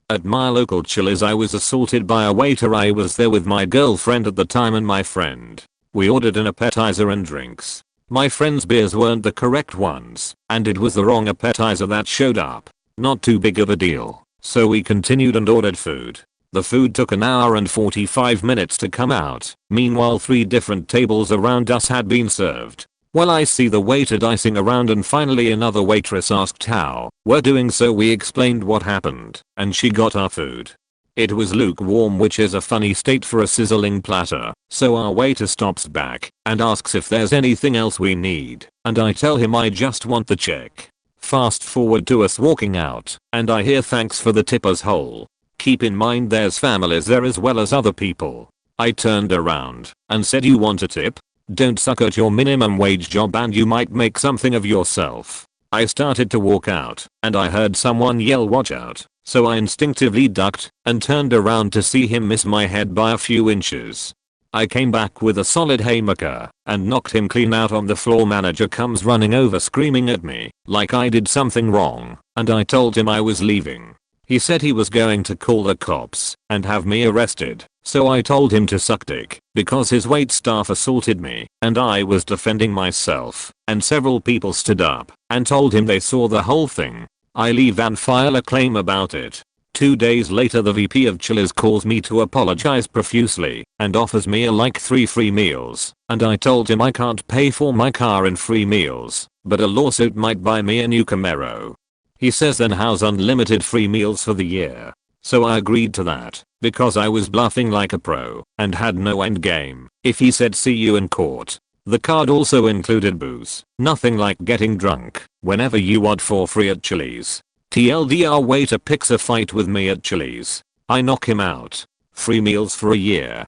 At my local Chili's I was assaulted by a waiter. I was there with my girlfriend at the time and my friend. We ordered an appetizer and drinks. My friend's beers weren't the correct ones, and it was the wrong appetizer that showed up. Not too big of a deal, so we continued and ordered food. The food took an hour and 45 minutes to come out. Meanwhile 3 different tables around us had been served. Well, I see the waiter dicing around, and finally another waitress asked how we're doing, so we explained what happened, and she got our food. It was lukewarm, which is a funny state for a sizzling platter, so our waiter stops back and asks if there's anything else we need, and I tell him I just want the check. Fast forward to us walking out, and I hear thanks for the tip as whole. Keep in mind there's families there as well as other people. I turned around and said, you want a tip? Don't suck at your minimum wage job and you might make something of yourself. I started to walk out, and I heard someone yell, watch out, so I instinctively ducked and turned around to see him miss my head by a few inches. I came back with a solid haymaker and knocked him clean out on the floor. Manager comes running over screaming at me like I did something wrong, and I told him I was leaving. He said he was going to call the cops and have me arrested, so I told him to suck dick because his wait staff assaulted me and I was defending myself, and several people stood up and told him they saw the whole thing. I leave and file a claim about it. 2 days later the VP of Chili's calls me to apologize profusely and offers me like 3 free meals, and I told him I can't pay for my car in free meals, but a lawsuit might buy me a new Camaro. He says then how's unlimited free meals for the year? So I agreed to that, because I was bluffing like a pro and had no end game. If he said see you in court. The card also included booze, nothing like getting drunk whenever you want for free at Chili's. TLDR waiter picks a fight with me at Chili's. I knock him out. Free meals for a year.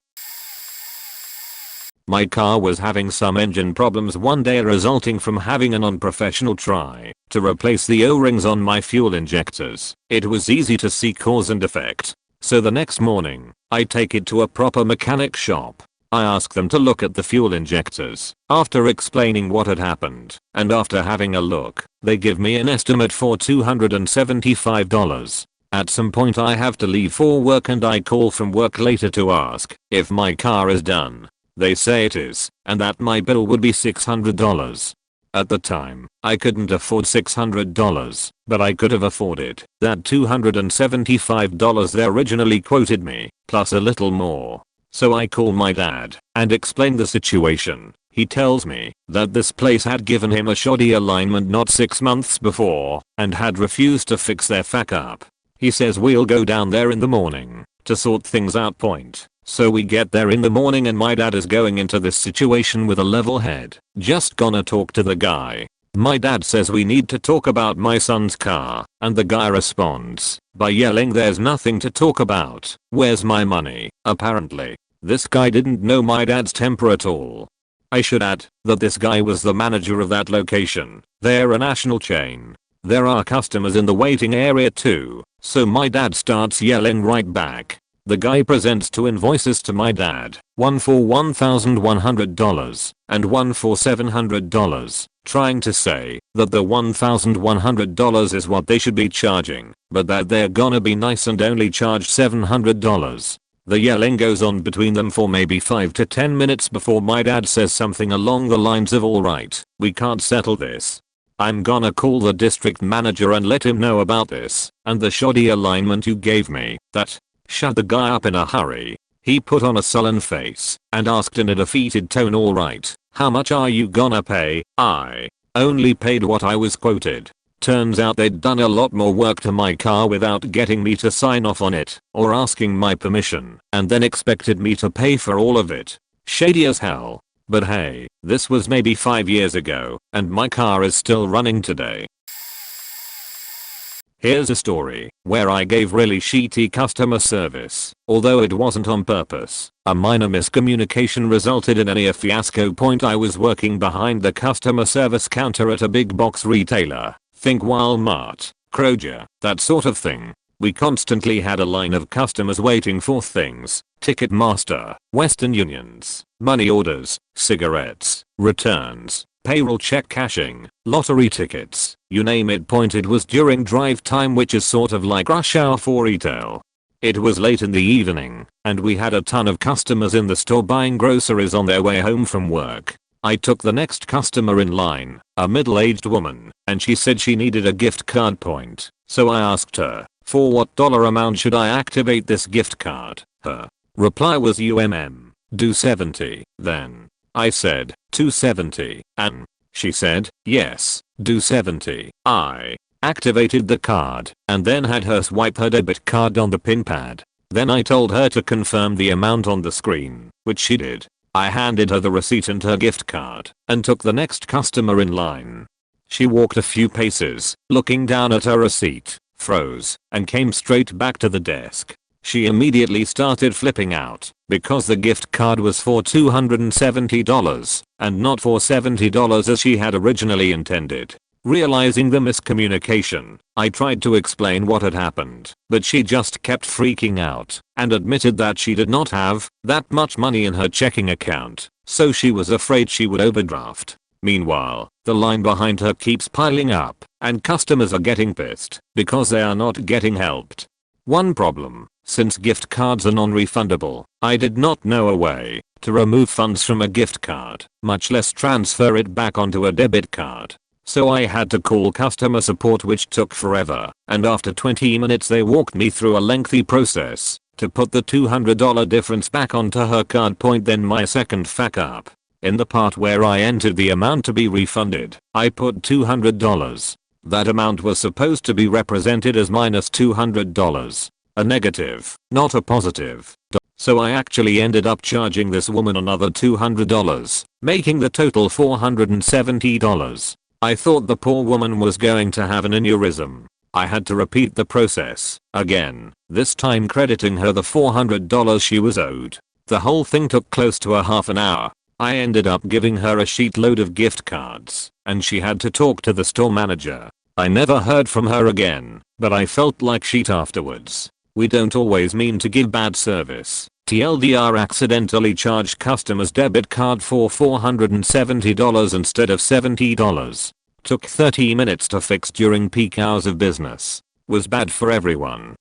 My car was having some engine problems one day resulting from having an unprofessional try to replace the O-rings on my fuel injectors. It was easy to see cause and effect. So the next morning, I take it to a proper mechanic shop. I ask them to look at the fuel injectors. After explaining what had happened, and after having a look, they give me an estimate for $275. At some point I have to leave for work and I call from work later to ask if my car is done. They say it is, and that my bill would be $600. At the time, I couldn't afford $600, but I could have afforded that $275 they originally quoted me, plus a little more. So I call my dad and explain the situation. He tells me that this place had given him a shoddy alignment not 6 months before and had refused to fix their fuck up. He says we'll go down there in the morning to sort things out point. So we get there in the morning and my dad is going into this situation with a level head. Just gonna talk to the guy. My dad says we need to talk about my son's car, and the guy responds by yelling there's nothing to talk about, where's my money? Apparently, this guy didn't know my dad's temper at all. I should add that this guy was the manager of that location. They're a national chain. There are customers in the waiting area too, so my dad starts yelling right back. The guy presents 2 invoices to my dad, one for $1,100 and one for $700, trying to say that the $1,100 is what they should be charging, but that they're gonna be nice and only charge $700. The yelling goes on between them for maybe 5 to 10 minutes before my dad says something along the lines of alright, we can't settle this. I'm gonna call the district manager and let him know about this and the shoddy alignment you gave me. That shut the guy up in a hurry. He put on a sullen face and asked in a defeated tone alright, how much are you gonna pay? I only paid what I was quoted. Turns out they'd done a lot more work to my car without getting me to sign off on it or asking my permission and then expected me to pay for all of it. Shady as hell. But hey, this was maybe 5 years ago and my car is still running today. Here's a story where I gave really shitty customer service, although it wasn't on purpose. A minor miscommunication resulted in a near fiasco point. I was working behind the customer service counter at a big box retailer. Think Walmart, Kroger, that sort of thing. We constantly had a line of customers waiting for things. Ticketmaster, Western Unions, money orders, cigarettes, returns, payroll check cashing, lottery tickets, you name it. Point it was during drive time, which is sort of like rush hour for retail. It was late in the evening, and we had a ton of customers in the store buying groceries on their way home from work. I took the next customer in line, a middle-aged woman, and she said she needed a gift card point. So I asked her, for what dollar amount should I activate this gift card? Her reply was do 70, then. I said, 270, and she said, yes, do 70. I activated the card, and then had her swipe her debit card on the pin pad. Then I told her to confirm the amount on the screen, which she did. I handed her the receipt and her gift card, and took the next customer in line. She walked a few paces, looking down at her receipt, froze, and came straight back to the desk. She immediately started flipping out, because the gift card was for $270, and not for $70 as she had originally intended. Realizing the miscommunication, I tried to explain what had happened, but she just kept freaking out, and admitted that she did not have that much money in her checking account, so she was afraid she would overdraft. Meanwhile, the line behind her keeps piling up, and customers are getting pissed, because they are not getting helped. One problem, since gift cards are non-refundable, I did not know a way to remove funds from a gift card, much less transfer it back onto a debit card. So I had to call customer support, which took forever, and after 20 minutes they walked me through a lengthy process to put the $200 difference back onto her card. Then my second fuck up. In the part where I entered the amount to be refunded, I put $200. That amount was supposed to be represented as minus $200. A negative, not a positive. So I actually ended up charging this woman another $200, making the total $470. I thought the poor woman was going to have an aneurysm. I had to repeat the process again, this time crediting her the $400 she was owed. The whole thing took close to a half an hour. I ended up giving her a sheet load of gift cards, and she had to talk to the store manager. I never heard from her again, but I felt like shit afterwards. We don't always mean to give bad service. TLDR accidentally charged customer's debit card for $470 instead of $70. Took 30 minutes to fix during peak hours of business. Was bad for everyone.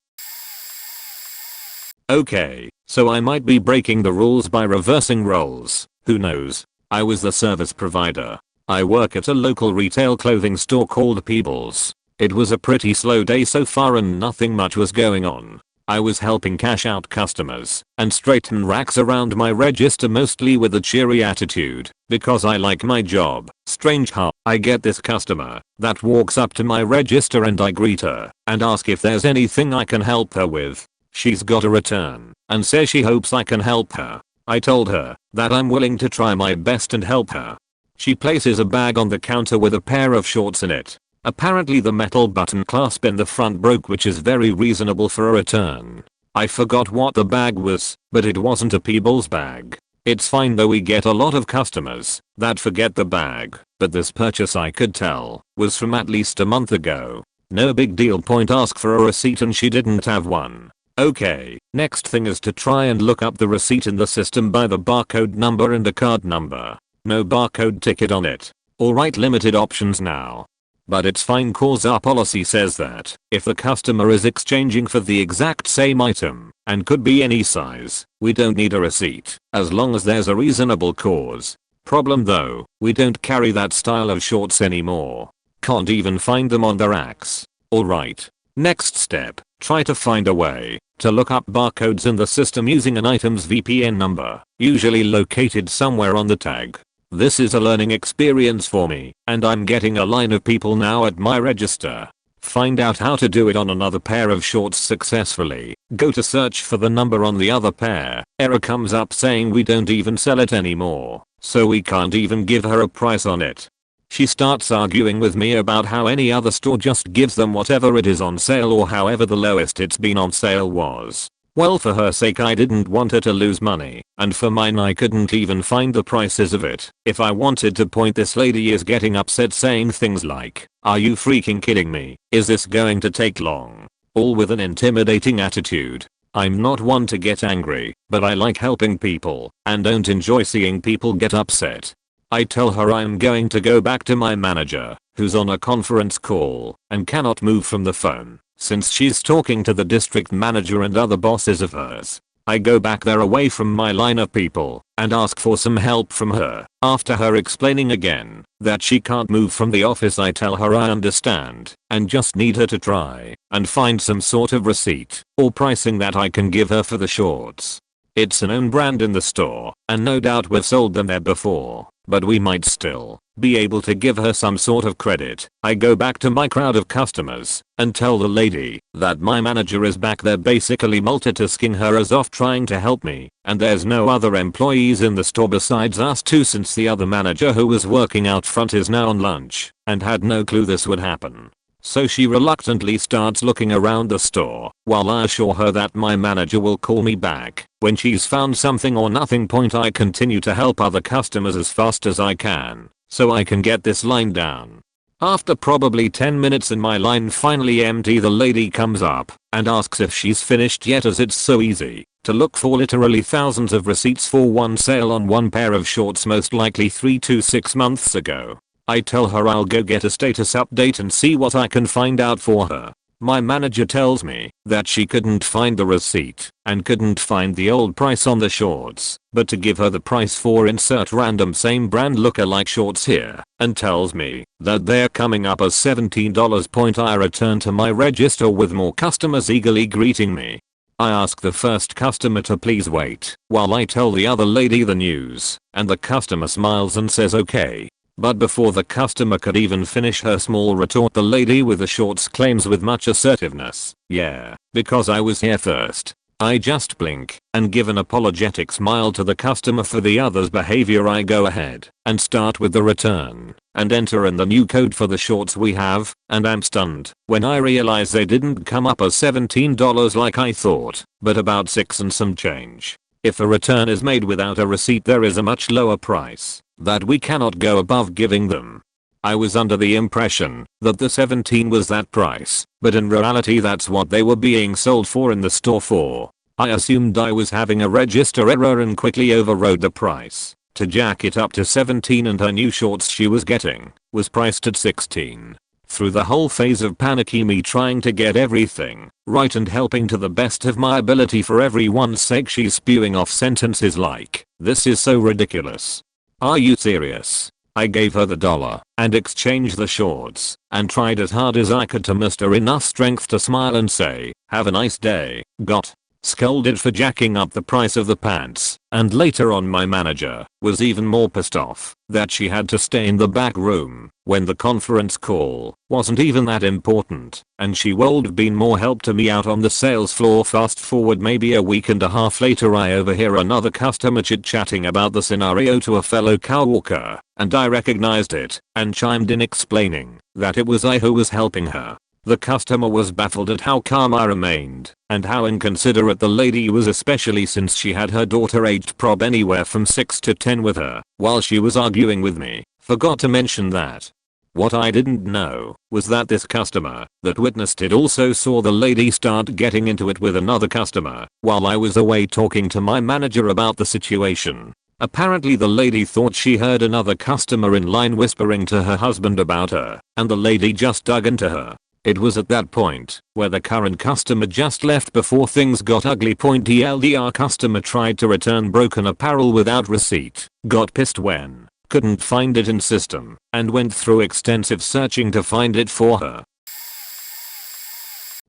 Okay, so I might be breaking the rules by reversing roles. Who knows? I was the service provider. I work at a local retail clothing store called Peebles. It was a pretty slow day so far and nothing much was going on. I was helping cash out customers and straighten racks around my register, mostly with a cheery attitude because I like my job. Strange how I get this customer that walks up to my register and I greet her and ask if there's anything I can help her with. She's got a return and says she hopes I can help her. I told her that I'm willing to try my best and help her. She places a bag on the counter with a pair of shorts in it. Apparently the metal button clasp in the front broke, which is very reasonable for a return. I forgot what the bag was, but it wasn't a Peebles bag. It's fine though, we get a lot of customers that forget the bag, but this purchase I could tell was from at least a month ago. No big deal. Ask for a receipt and she didn't have one. Okay, next thing is to try and look up the receipt in the system by the barcode number and a card number. No barcode ticket on it. Alright, limited options now. But it's fine cause our policy says that if the customer is exchanging for the exact same item and could be any size, we don't need a receipt as long as there's a reasonable cause. Problem though, we don't carry that style of shorts anymore. Can't even find them on the racks. Alright. Next step, try to find a way to look up barcodes in the system using an item's VPN number, usually located somewhere on the tag. This is a learning experience for me, and I'm getting a line of people now at my register. Find out how to do it on another pair of shorts successfully. Go to search for the number on the other pair. Error comes up saying we don't even sell it anymore, so we can't even give her a price on it. She starts arguing with me about how any other store just gives them whatever it is on sale or however the lowest it's been on sale was. Well, for her sake I didn't want her to lose money, and for mine I couldn't even find the prices of it. If I wanted to point, this lady is getting upset saying things like, "Are you freaking kidding me? Is this going to take long?" All with an intimidating attitude. I'm not one to get angry, but I like helping people and don't enjoy seeing people get upset. I tell her I'm going to go back to my manager, who's on a conference call and cannot move from the phone, since she's talking to the district manager and other bosses of hers. I go back there away from my line of people and ask for some help from her. After her explaining again that she can't move from the office, I tell her I understand and just need her to try and find some sort of receipt or pricing that I can give her for the shorts. It's an own brand in the store and no doubt we've sold them there before, but we might still be able to give her some sort of credit. I go back to my crowd of customers and tell the lady that my manager is back there basically multitasking her ass off trying to help me, and there's no other employees in the store besides us two, since the other manager who was working out front is now on lunch and had no clue this would happen. So she reluctantly starts looking around the store while I assure her that my manager will call me back when she's found something or nothing. I continue to help other customers as fast as I can so I can get this line down. After probably 10 minutes and my line finally empty, the lady comes up and asks if she's finished yet, as it's so easy to look for literally thousands of receipts for one sale on one pair of shorts, most likely 3 to 6 months ago. I tell her I'll go get a status update and see what I can find out for her. My manager tells me that she couldn't find the receipt and couldn't find the old price on the shorts, but to give her the price for insert random same brand lookalike shorts here, and tells me that they're coming up as $17. I return to my register with more customers eagerly greeting me. I ask the first customer to please wait while I tell the other lady the news, and the customer smiles and says okay. But before the customer could even finish her small retort, the lady with the shorts claims with much assertiveness, "Yeah, because I was here first." I just blink and give an apologetic smile to the customer for the other's behavior. I go ahead and start with the return and enter in the new code for the shorts we have, and I'm stunned when I realize they didn't come up as $17 like I thought, but about 6 and some change. If a return is made without a receipt, there is a much lower price that we cannot go above giving them. I was under the impression that the 17 was that price, but in reality that's what they were being sold for in the store for. I assumed I was having a register error and quickly overrode the price to jack it up to 17, and her new shorts she was getting was priced at 16. Through the whole phase of panicky me trying to get everything right and helping to the best of my ability for everyone's sake, she's spewing off sentences like, "This is so ridiculous. Are you serious?" I gave her the dollar and exchanged the shorts and tried as hard as I could to muster enough strength to smile and say, "Have a nice day." Got scolded for jacking up the price of the pants, and later on my manager was even more pissed off that she had to stay in the back room when the conference call wasn't even that important and she would have been more help to me out on the sales floor. Fast forward maybe a week and a half later, I overhear another customer chit-chatting about the scenario to a fellow coworker, and I recognized it and chimed in explaining that it was I who was helping her. The customer was baffled at how calm I remained and how inconsiderate the lady was, especially since she had her daughter aged prob anywhere from 6 to 10 with her while she was arguing with me. Forgot to mention that. What I didn't know was that this customer that witnessed it also saw the lady start getting into it with another customer while I was away talking to my manager about the situation. Apparently the lady thought she heard another customer in line whispering to her husband about her, and the lady just dug into her. It was at that point where the current customer just left before things got ugly. TLDR customer tried to return broken apparel without receipt, got pissed when couldn't find it in system, and went through extensive searching to find it for her.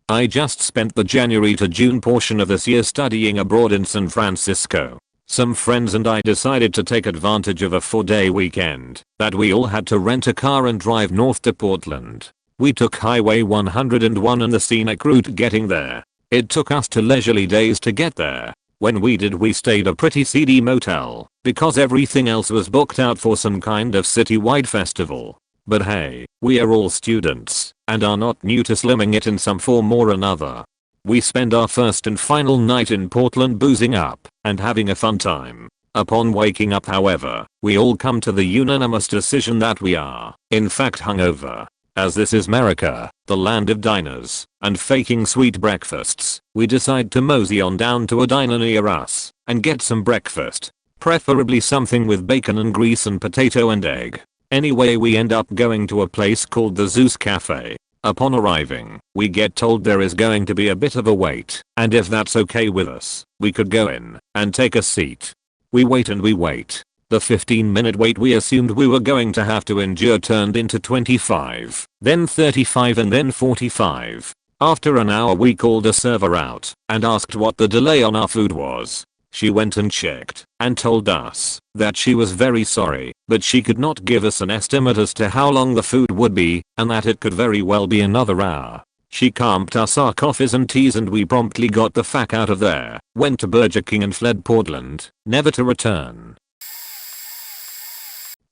I just spent the January to June portion of this year studying abroad in San Francisco. Some friends and I decided to take advantage of a 4-day weekend that we all had to rent a car and drive north to Portland. We took Highway 101 and the scenic route getting there. It took us 2 leisurely days to get there. When we did, we stayed a pretty seedy motel because everything else was booked out for some kind of citywide festival. But hey, we are all students and are not new to slimming it in some form or another. We spend our first and final night in Portland boozing up and having a fun time. Upon waking up, however, we all come to the unanimous decision that we are, in fact, hungover. As this is America, the land of diners and faking sweet breakfasts, we decide to mosey on down to a diner near us and get some breakfast, preferably something with bacon and grease and potato and egg. Anyway, we end up going to a place called the Zeus Cafe. Upon arriving, we get told there is going to be a bit of a wait, and if that's okay with us, we could go in and take a seat. We wait and we wait. The 15-minute wait we assumed we were going to have to endure turned into 25, then 35 and then 45. After an hour we called a server out and asked what the delay on our food was. She went and checked and told us that she was very sorry, but she could not give us an estimate as to how long the food would be and that it could very well be another hour. She camped us our coffees and teas and we promptly got the fuck out of there, went to Burger King and fled Portland, never to return.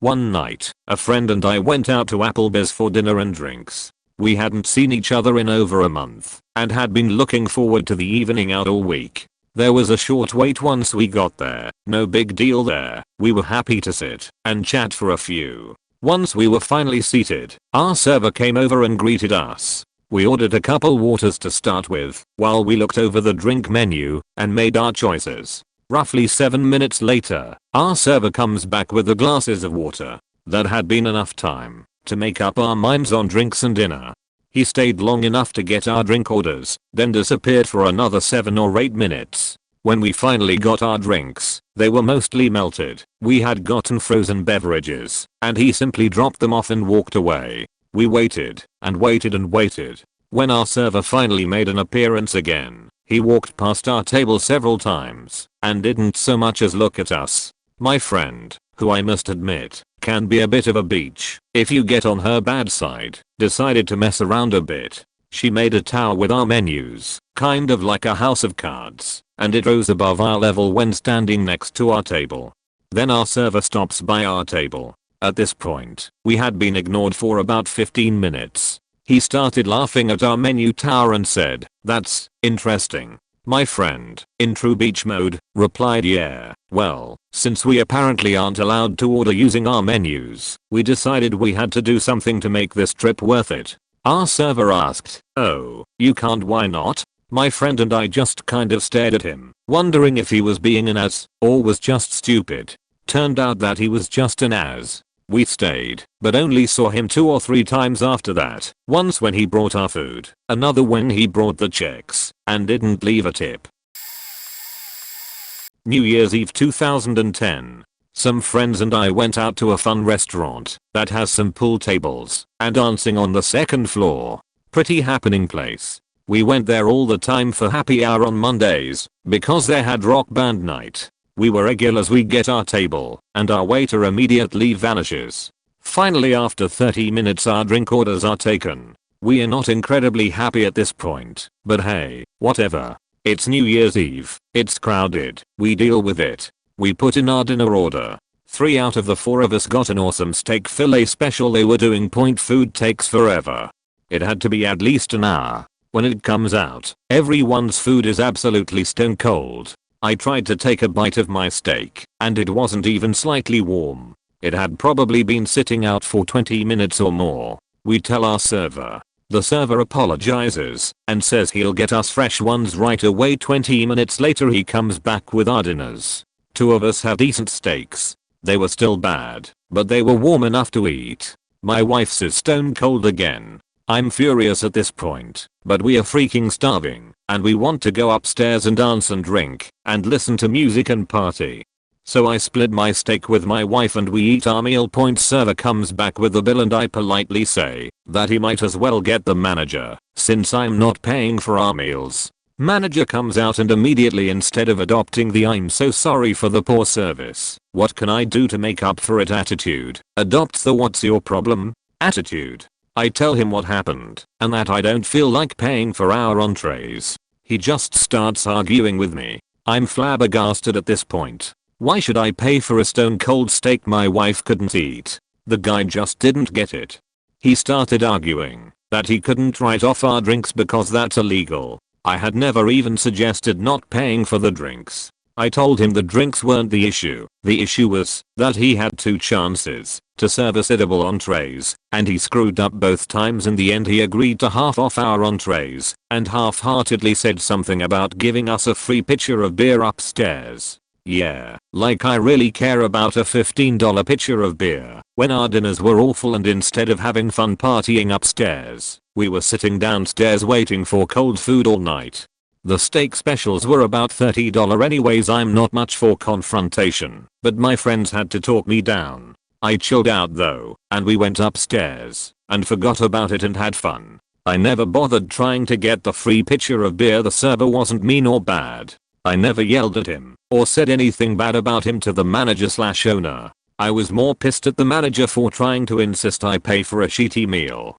One night, a friend and I went out to Applebee's for dinner and drinks. We hadn't seen each other in over a month and had been looking forward to the evening out all week. There was a short wait once we got there, no big deal there. We were happy to sit and chat for a few. Once we were finally seated, our server came over and greeted us. We ordered a couple waters to start with while we looked over the drink menu and made our choices. Roughly 7 minutes later, our server comes back with the glasses of water. That had been enough time to make up our minds on drinks and dinner. He stayed long enough to get our drink orders, then disappeared for another 7 or 8 minutes. When we finally got our drinks, they were mostly melted. We had gotten frozen beverages, and he simply dropped them off and walked away. We waited, and waited and waited. When our server finally made an appearance again, he walked past our table several times, and didn't so much as look at us. My friend, who I must admit, can be a bit of a beach, if you get on her bad side, decided to mess around a bit. She made a tower with our menus, kind of like a house of cards, and it rose above our level when standing next to our table. Then our server stops by our table. At this point, we had been ignored for about 15 minutes. He started laughing at our menu tower and said, "That's interesting." My friend, in true beach mode, replied, "Yeah, well, since we apparently aren't allowed to order using our menus, we decided we had to do something to make this trip worth it." Our server asked, "Oh, you can't, why not?" My friend and I just kind of stared at him, wondering if he was being an ass, or was just stupid. Turned out that he was just an ass. We stayed, but only saw him 2 or 3 times after that, once when he brought our food, another when he brought the checks, and didn't leave a tip. New Year's Eve 2010. Some friends and I went out to a fun restaurant that has some pool tables and dancing on the 2nd floor. Pretty happening place. We went there all the time for happy hour on Mondays because they had rock band night. We were regulars. We get our table and our waiter immediately vanishes. Finally, after 30 minutes our drink orders are taken. We are not incredibly happy at this point, but hey, whatever. It's New Year's Eve, it's crowded, we deal with it. We put in our dinner order. 3 out of the 4 of us got an awesome steak fillet special. They were doing point food takes forever. It had to be at least an hour. When it comes out, everyone's food is absolutely stone cold. I tried to take a bite of my steak, and it wasn't even slightly warm. It had probably been sitting out for 20 minutes or more. We tell our server. The server apologizes and says he'll get us fresh ones right away. 20 minutes later he comes back with our dinners. 2 of us had decent steaks. They were still bad, but they were warm enough to eat. My wife's is stone cold again. I'm furious at this point, but we are freaking starving, and we want to go upstairs and dance and drink, and listen to music and party. So I split my steak with my wife and we eat our meal. Server comes back with the bill and I politely say that he might as well get the manager, since I'm not paying for our meals. Manager comes out and immediately, instead of adopting the "I'm so sorry for the poor service, what can I do to make up for it" attitude, adopts the "what's your problem" attitude. I tell him what happened and that I don't feel like paying for our entrees. He just starts arguing with me. I'm flabbergasted at this point. Why should I pay for a stone cold steak my wife couldn't eat? The guy just didn't get it. He started arguing that he couldn't write off our drinks because that's illegal. I had never even suggested not paying for the drinks. I told him the drinks weren't the issue. The issue was that he had 2 chances to serve us edible entrees, and he screwed up both times. In the end he agreed to half off our entrees and half-heartedly said something about giving us a free pitcher of beer upstairs. Yeah, like I really care about a $15 pitcher of beer when our dinners were awful, and instead of having fun partying upstairs, we were sitting downstairs waiting for cold food all night. The steak specials were about $30 anyways. I'm not much for confrontation, but my friends had to talk me down. I chilled out though, and we went upstairs and forgot about it and had fun. I never bothered trying to get the free pitcher of beer. The server wasn't mean or bad. I never yelled at him or said anything bad about him to the manager/owner. I was more pissed at the manager for trying to insist I pay for a shitty meal.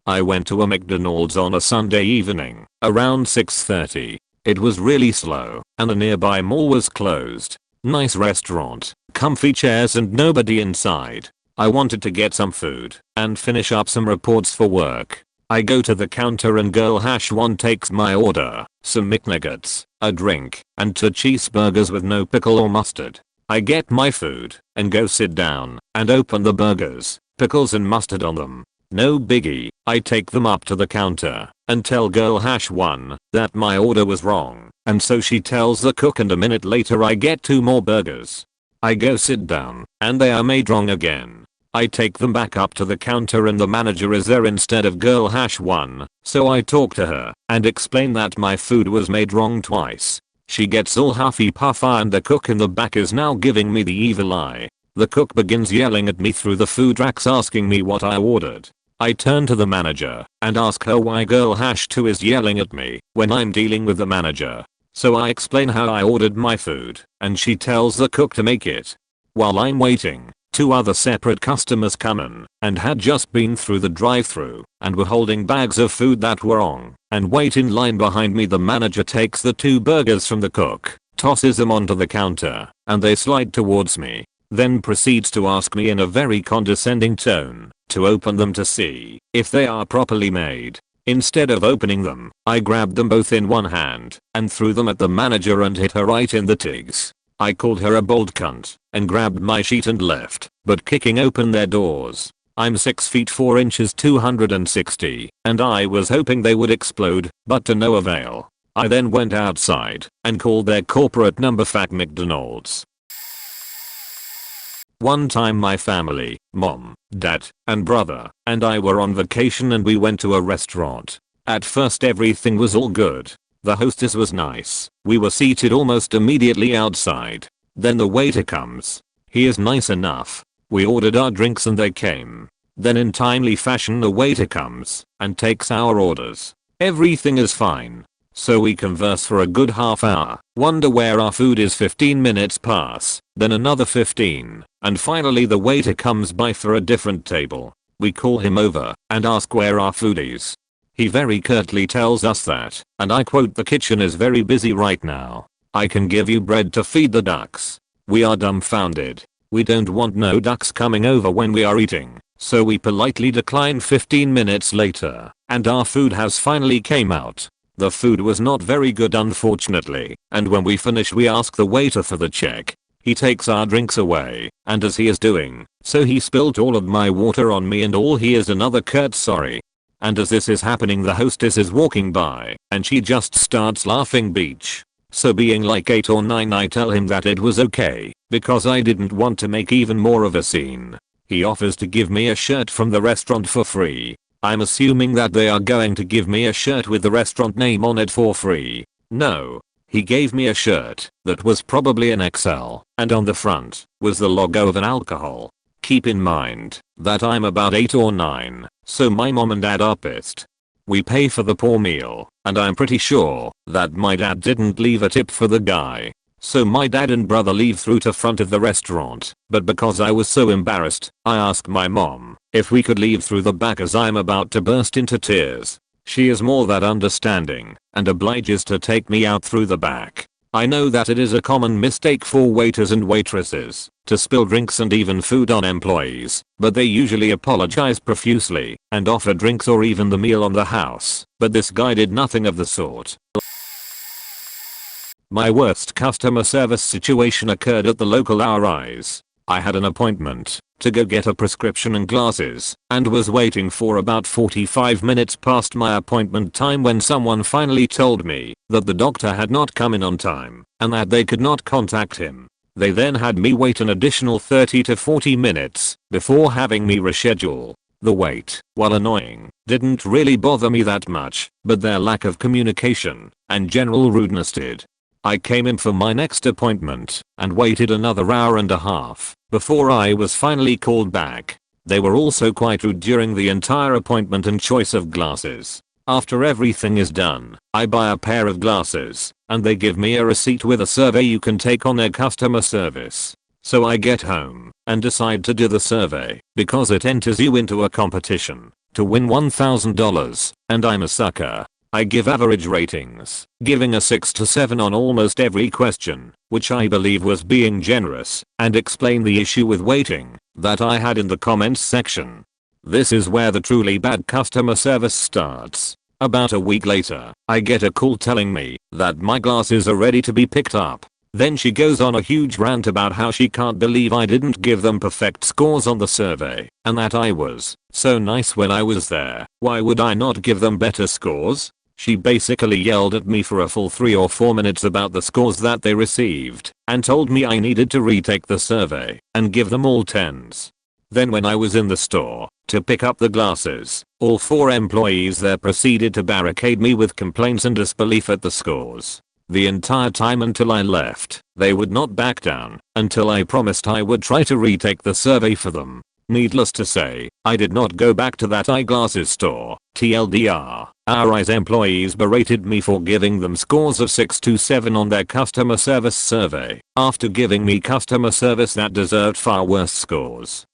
I went to a McDonald's on a Sunday evening, around 6:30. It was really slow, and the nearby mall was closed. Nice restaurant, comfy chairs and nobody inside. I wanted to get some food and finish up some reports for work. I go to the counter and girl #1 takes my order, some McNuggets, a drink, and 2 cheeseburgers with no pickle or mustard. I get my food and go sit down and open the burgers, pickles and mustard on them. No biggie. I take them up to the counter and tell girl #1 that my order was wrong, and so she tells the cook, and a minute later I get 2 more burgers. I go sit down and they are made wrong again. I take them back up to the counter and the manager is there instead of girl #1, so I talk to her and explain that my food was made wrong twice. She gets all huffy puffy and the cook in the back is now giving me the evil eye. The cook begins yelling at me through the food racks asking me what I ordered. I turn to the manager and ask her why girl #2 is yelling at me when I'm dealing with the manager. So I explain how I ordered my food and she tells the cook to make it. While I'm waiting, 2 other separate customers come in and had just been through the drive-thru and were holding bags of food that were wrong and wait in line behind me. The manager takes the 2 burgers from the cook, tosses them onto the counter, and they slide towards me. Then proceeds to ask me in a very condescending tone to open them to see if they are properly made. Instead of opening them, I grabbed them both in one hand and threw them at the manager and hit her right in the tigs. I called her a bold cunt and grabbed my sheet and left, but kicking open their doors. I'm 6 feet 4 inches 260 and I was hoping they would explode, but to no avail. I then went outside and called their corporate number Fat McDonald's. One time my family, mom, dad, and brother, and I were on vacation and we went to a restaurant. At first everything was all good. The hostess was nice. We were seated almost immediately outside. Then the waiter comes. He is nice enough. We ordered our drinks and they came. Then in timely fashion the waiter comes and takes our orders. Everything is fine. So we converse for a good half hour, wonder where our food is. 15 minutes pass, then another 15, and finally the waiter comes by for a different table. We call him over and ask where our food is. He very curtly tells us that, and I quote, "The kitchen is very busy right now. I can give you bread to feed the ducks." We are dumbfounded. We don't want no ducks coming over when we are eating, so we politely decline. 15 minutes later, and our food has finally came out. The food was not very good unfortunately, and when we finish we ask the waiter for the check. He takes our drinks away, and as he is doing so he spilled all of my water on me and all he is another curt sorry. And as this is happening the hostess is walking by and she just starts laughing beach. So being like 8 or 9 I tell him that it was okay because I didn't want to make even more of a scene. He offers to give me a shirt from the restaurant for free. I'm assuming that they are going to give me a shirt with the restaurant name on it for free. No. He gave me a shirt that was probably an XL and on the front was the logo of an alcohol. Keep in mind that I'm about 8 or 9, so my mom and dad are pissed. We pay for the poor meal, and I'm pretty sure that my dad didn't leave a tip for the guy. So my dad and brother leave through to front of the restaurant, but because I was so embarrassed, I asked my mom if we could leave through the back as I'm about to burst into tears. She is more that understanding and obliges to take me out through the back. I know that it is a common mistake for waiters and waitresses to spill drinks and even food on employees, but they usually apologize profusely and offer drinks or even the meal on the house, but this guy did nothing of the sort. My worst customer service situation occurred at the local RI's. I had an appointment to go get a prescription and glasses and was waiting for about 45 minutes past my appointment time when someone finally told me that the doctor had not come in on time and that they could not contact him. They then had me wait an additional 30 to 40 minutes before having me reschedule. The wait, while annoying, didn't really bother me that much, but their lack of communication and general rudeness did. I came in for my next appointment and waited another hour and a half before I was finally called back. They were also quite rude during the entire appointment and choice of glasses. After everything is done, I buy a pair of glasses and they give me a receipt with a survey you can take on their customer service. So I get home and decide to do the survey because it enters you into a competition to win $1,000 and I'm a sucker. I give average ratings, giving a 6 to 7 on almost every question, which I believe was being generous, and explain the issue with waiting that I had in the comments section. This is where the truly bad customer service starts. About a week later, I get a call telling me that my glasses are ready to be picked up. Then she goes on a huge rant about how she can't believe I didn't give them perfect scores on the survey, and that I was so nice when I was there. Why would I not give them better scores? She basically yelled at me for a full 3 or 4 minutes about the scores that they received and told me I needed to retake the survey and give them all 10s. Then when I was in the store to pick up the glasses, all 4 employees there proceeded to barricade me with complaints and disbelief at the scores. The entire time until I left, they would not back down until I promised I would try to retake the survey for them. Needless to say, I did not go back to that eyeglasses store. TLDR, our eyes employees berated me for giving them scores of 6 to 7 on their customer service survey, after giving me customer service that deserved far worse scores.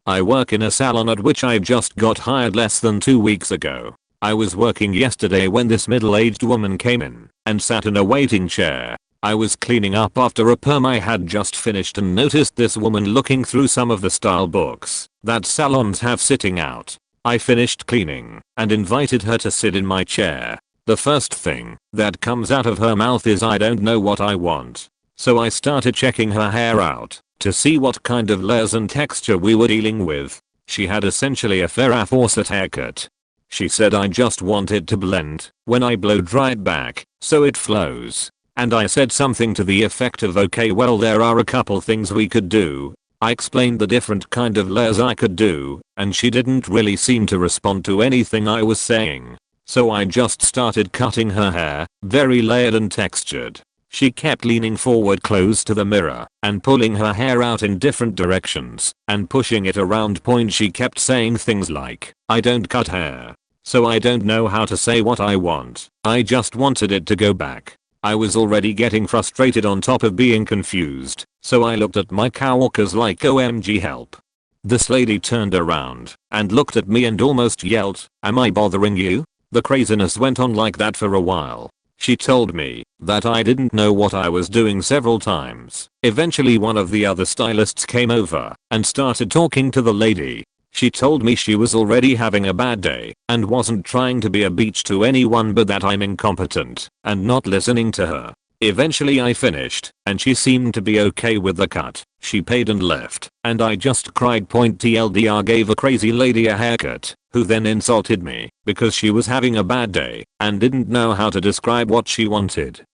I work in a salon at which I just got hired less than 2 weeks ago. I was working yesterday when this middle-aged woman came in and sat in a waiting chair. I was cleaning up after a perm I had just finished and noticed this woman looking through some of the style books that salons have sitting out. I finished cleaning and invited her to sit in my chair. The first thing that comes out of her mouth is I don't know what I want. So I started checking her hair out to see what kind of layers and texture we were dealing with. She had essentially a Farrah Fawcett haircut. She said I just want it to blend when I blow dry it back so it flows. And I said something to the effect of okay, well, there are a couple things we could do. I explained the different kind of layers I could do, and she didn't really seem to respond to anything I was saying. So I just started cutting her hair, very layered and textured. She kept leaning forward close to the mirror and pulling her hair out in different directions and pushing it around. She kept saying things like, I don't cut hair. So I don't know how to say what I want. I just wanted it to go back. I was already getting frustrated on top of being confused, so I looked at my coworkers like OMG help. This lady turned around and looked at me and almost yelled, am I bothering you? The craziness went on like that for a while. She told me that I didn't know what I was doing several times. Eventually one of the other stylists came over and started talking to the lady. She told me she was already having a bad day and wasn't trying to be a bitch to anyone, but that I'm incompetent and not listening to her. Eventually I finished and she seemed to be okay with the cut. She paid and left and I just cried. TLDR gave a crazy lady a haircut who then insulted me because she was having a bad day and didn't know how to describe what she wanted.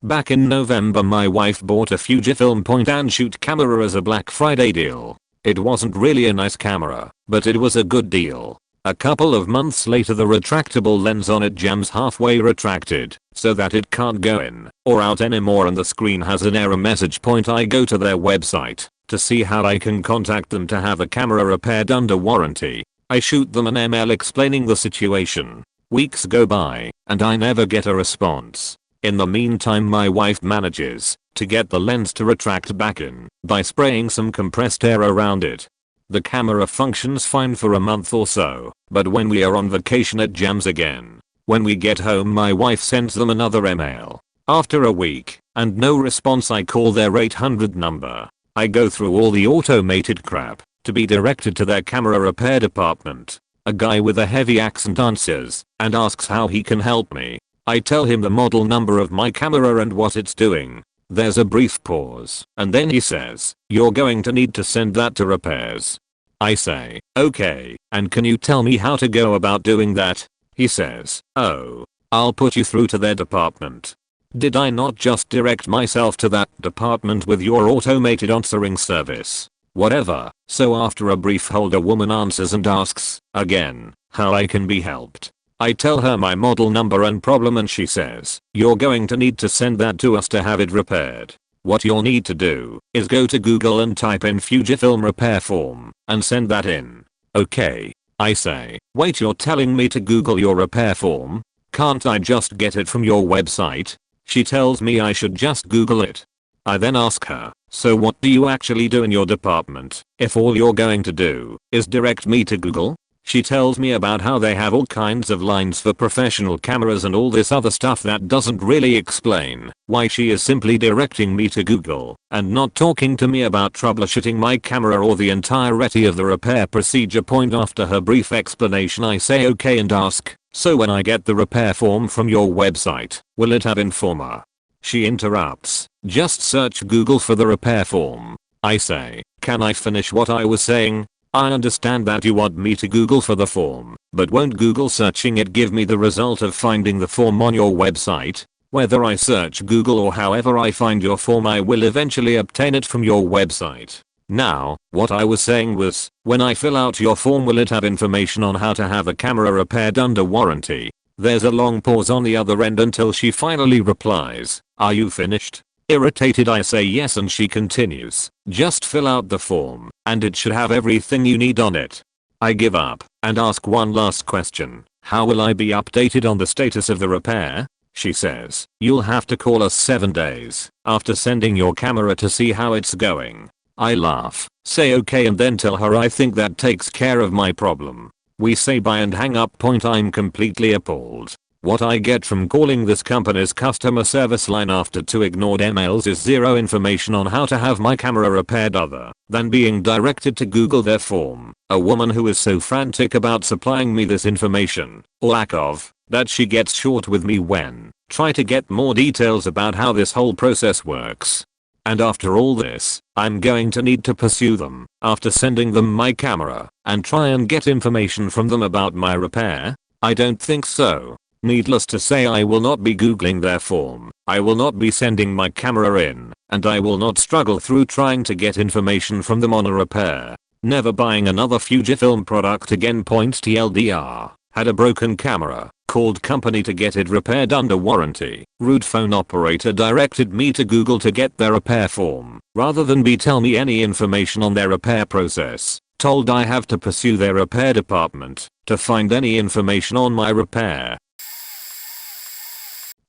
Back in November my wife bought a Fujifilm point and shoot camera as a Black Friday deal. It wasn't really a nice camera, but it was a good deal. A couple of months later the retractable lens on it jams halfway retracted so that it can't go in or out anymore and the screen has an error message. I go to their website to see how I can contact them to have a camera repaired under warranty. I shoot them an email explaining the situation. Weeks go by and I never get a response. In the meantime my wife manages to get the lens to retract back in by spraying some compressed air around it. The camera functions fine for a month or so, but when we are on vacation it jams again. When we get home my wife sends them another email. After a week and no response I call their 800 number. I go through all the automated crap to be directed to their camera repair department. A guy with a heavy accent answers and asks how he can help me. I tell him the model number of my camera and what it's doing. There's a brief pause and then he says, you're going to need to send that to repairs. I say, okay, and can you tell me how to go about doing that? He says, oh, I'll put you through to their department. Did I not just direct myself to that department with your automated answering service? Whatever. So after a brief hold a woman answers and asks, again, how I can be helped. I tell her my model number and problem and she says, you're going to need to send that to us to have it repaired. What you'll need to do is go to Google and type in Fujifilm repair form and send that in. Okay. I say, wait, you're telling me to Google your repair form? Can't I just get it from your website? She tells me I should just Google it. I then ask her, so what do you actually do in your department if all you're going to do is direct me to Google? She tells me about how they have all kinds of lines for professional cameras and all this other stuff that doesn't really explain why she is simply directing me to Google and not talking to me about troubleshooting my camera or the entirety of the repair procedure. After her brief explanation I say okay and ask, so when I get the repair form from your website, will it have Informer? She interrupts, just search Google for the repair form. I say, can I finish what I was saying? I understand that you want me to Google for the form, but won't Google searching it give me the result of finding the form on your website? Whether I search Google or however I find your form, I will eventually obtain it from your website. Now, what I was saying was, when I fill out your form, will it have information on how to have a camera repaired under warranty? There's a long pause on the other end until she finally replies, "Are you finished?" Irritated, I say yes, and she continues, "Just fill out the form, and it should have everything you need on it." I give up and ask one last question. How will I be updated on the status of the repair? She says, "You'll have to call us 7 days after sending your camera to see how it's going." I laugh, say okay, and then tell her I think that takes care of my problem. We say bye and hang up. I'm completely appalled. What I get from calling this company's customer service line after 2 ignored emails is zero information on how to have my camera repaired other than being directed to Google their form. A woman who is so frantic about supplying me this information, or lack of, that she gets short with me when try to get more details about how this whole process works. And after all this, I'm going to need to pursue them after sending them my camera and try and get information from them about my repair? I don't think so. Needless to say, I will not be googling their form, I will not be sending my camera in, and I will not struggle through trying to get information from them on a repair. Never buying another Fujifilm product again. TLDR. Had a broken camera, called company to get it repaired under warranty. Rude phone operator directed me to Google to get their repair form, rather than tell me any information on their repair process. Told I have to pursue their repair department to find any information on my repair.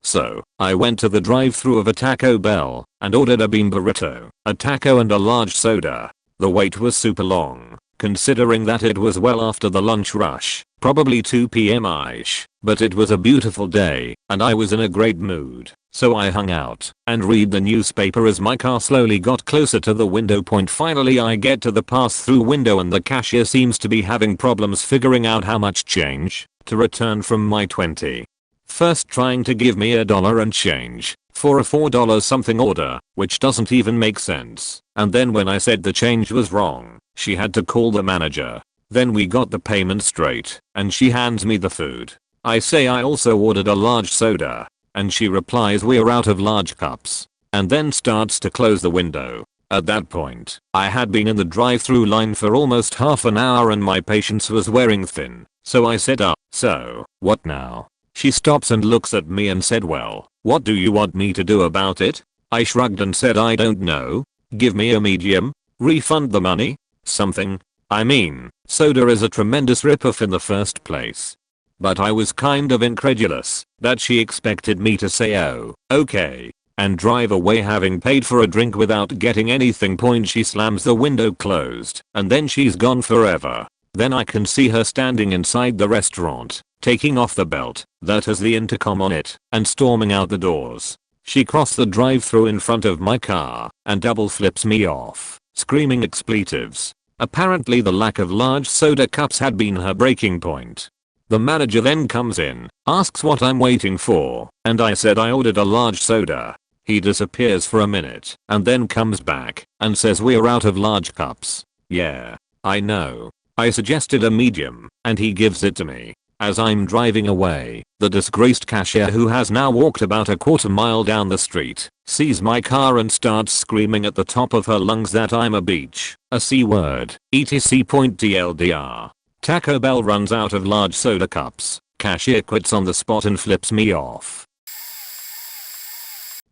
So, I went to the drive-thru of a Taco Bell and ordered a bean burrito, a taco and a large soda. The wait was super long, considering that it was well after the lunch rush, probably 2 p.m.ish, but it was a beautiful day, and I was in a great mood, so I hung out and read the newspaper as my car slowly got closer to the window. Finally I get to the pass-through window and the cashier seems to be having problems figuring out how much change to return from my 20. First trying to give me $1 and change for a $4 something order, which doesn't even make sense, and then when I said the change was wrong, she had to call the manager. Then we got the payment straight, and she hands me the food. I say I also ordered a large soda, and she replies we're out of large cups, and then starts to close the window. At that point, I had been in the drive-thru line for almost half an hour and my patience was wearing thin, so I said, "So, what now?" She stops and looks at me and said, "Well, what do you want me to do about it?" I shrugged and said, "I don't know. Give me a medium? Refund the money? Something? I mean, soda is a tremendous ripoff in the first place." But I was kind of incredulous that she expected me to say "Oh, okay," and drive away having paid for a drink without getting anything. She slams the window closed and then she's gone forever. Then I can see her standing inside the restaurant, taking off the belt that has the intercom on it and storming out the doors. She crossed the drive-thru in front of my car and double flips me off, screaming expletives. Apparently the lack of large soda cups had been her breaking point. The manager then comes in, asks what I'm waiting for, and I said I ordered a large soda. He disappears for a minute and then comes back and says we're out of large cups. Yeah, I know. I suggested a medium and he gives it to me. As I'm driving away, the disgraced cashier, who has now walked about a quarter mile down the street, sees my car and starts screaming at the top of her lungs that I'm a beach, a c-word, etc. TLDR. Taco Bell runs out of large soda cups, cashier quits on the spot and flips me off.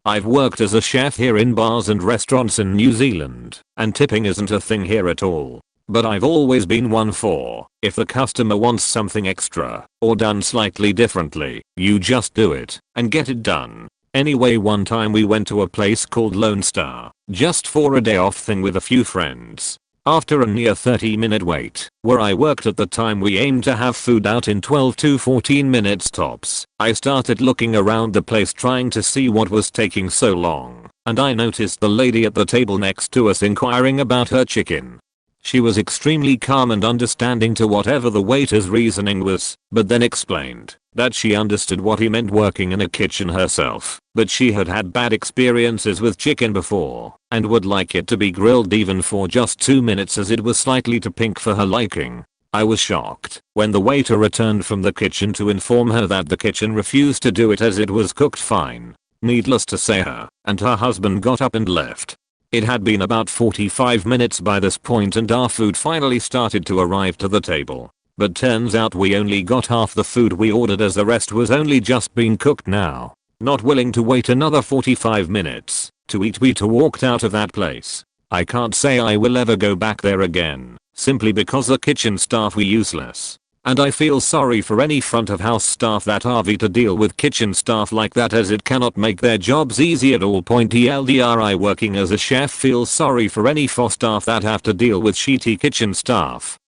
I've worked as a chef here in bars and restaurants in New Zealand, and tipping isn't a thing here at all. But I've always been one for, if the customer wants something extra, or done slightly differently, you just do it, and get it done. Anyway, one time we went to a place called Lone Star, just for a day off thing with a few friends. After a near 30-minute wait, where I worked at the time, we aimed to have food out in 12 to 14 minutes tops. I started looking around the place trying to see what was taking so long, and I noticed the lady at the table next to us inquiring about her chicken. She was extremely calm and understanding to whatever the waiter's reasoning was, but then explained that she understood what he meant working in a kitchen herself, but she had had bad experiences with chicken before and would like it to be grilled even for just 2 minutes as it was slightly too pink for her liking. I was shocked when the waiter returned from the kitchen to inform her that the kitchen refused to do it as it was cooked fine. Needless to say her and her husband got up and left. It had been about 45 minutes by this point and our food finally started to arrive to the table. But turns out we only got half the food we ordered as the rest was only just being cooked now. Not willing to wait another 45 minutes to eat, we walked out of that place. I can't say I will ever go back there again, simply because the kitchen staff were useless. And I feel sorry for any front of house staff that have to deal with kitchen staff like that, as it cannot make their jobs easy at all. TLDR, working as a chef feels sorry for any FO staff that have to deal with shitty kitchen staff.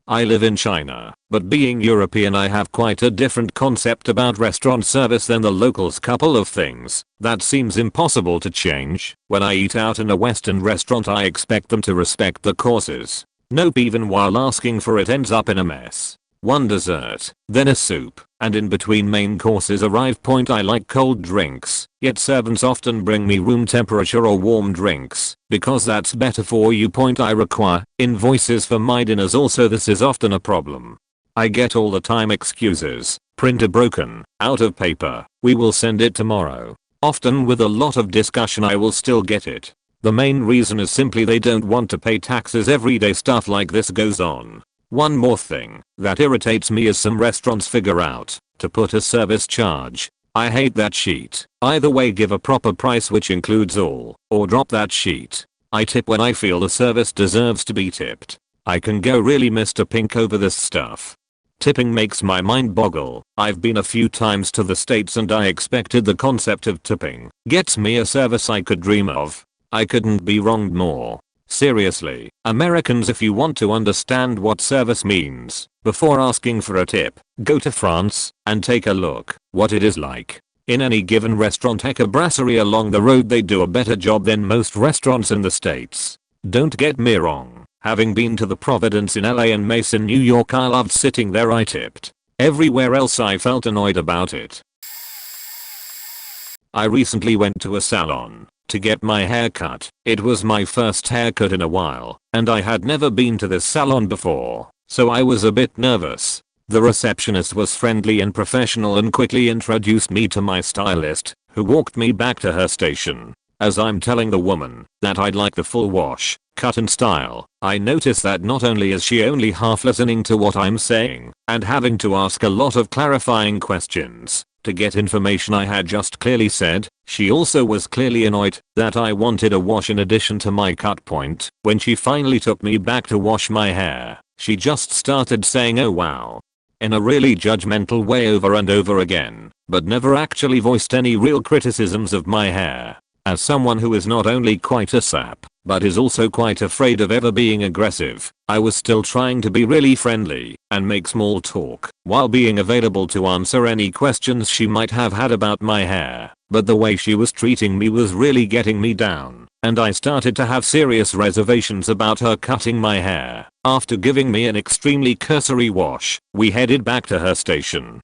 I live in China, but being European I have quite a different concept about restaurant service than the locals. Couple of things that seems impossible to change. When I eat out in a Western restaurant I expect them to respect the courses. Nope, even while asking for it ends up in a mess. One dessert, then a soup, and in between main courses arrive. I like cold drinks, yet servants often bring me room temperature or warm drinks, because that's better for you. I require invoices for my dinners also. This is often a problem. I get all the time excuses: printer broken, out of paper, we will send it tomorrow. Often with a lot of discussion I will still get it. The main reason is simply they don't want to pay taxes. Everyday stuff like this goes on. One more thing that irritates me is some restaurants figure out to put a service charge. I hate that sheet. Either way, give a proper price which includes all, or drop that sheet. I tip when I feel the service deserves to be tipped. I can go really Mr. Pink over this stuff. Tipping makes my mind boggle. I've been a few times to the States and I expected the concept of tipping gets me a service I could dream of. I couldn't be wronged more. Seriously, Americans, if you want to understand what service means, before asking for a tip, go to France and take a look what it is like. In any given restaurant, heck, a brasserie along the road, they do a better job than most restaurants in the States. Don't get me wrong, having been to the Providence in LA and Mason, New York, I loved sitting there. I tipped. Everywhere else I felt annoyed about it. I recently went to a salon to get my hair cut. It was my first haircut in a while, and I had never been to this salon before, so I was a bit nervous. The receptionist was friendly and professional and quickly introduced me to my stylist, who walked me back to her station. As I'm telling the woman that I'd like the full wash, cut and style, I notice that not only is she only half listening to what I'm saying and having to ask a lot of clarifying questions to get information I had just clearly said, she also was clearly annoyed that I wanted a wash in addition to my cut point. When she finally took me back to wash my hair, she just started saying "oh wow" in a really judgmental way over and over again, but never actually voiced any real criticisms of my hair. As someone who is not only quite a sap, but is also quite afraid of ever being aggressive, I was still trying to be really friendly and make small talk while being available to answer any questions she might have had about my hair. But the way she was treating me was really getting me down, and I started to have serious reservations about her cutting my hair. After giving me an extremely cursory wash, we headed back to her station,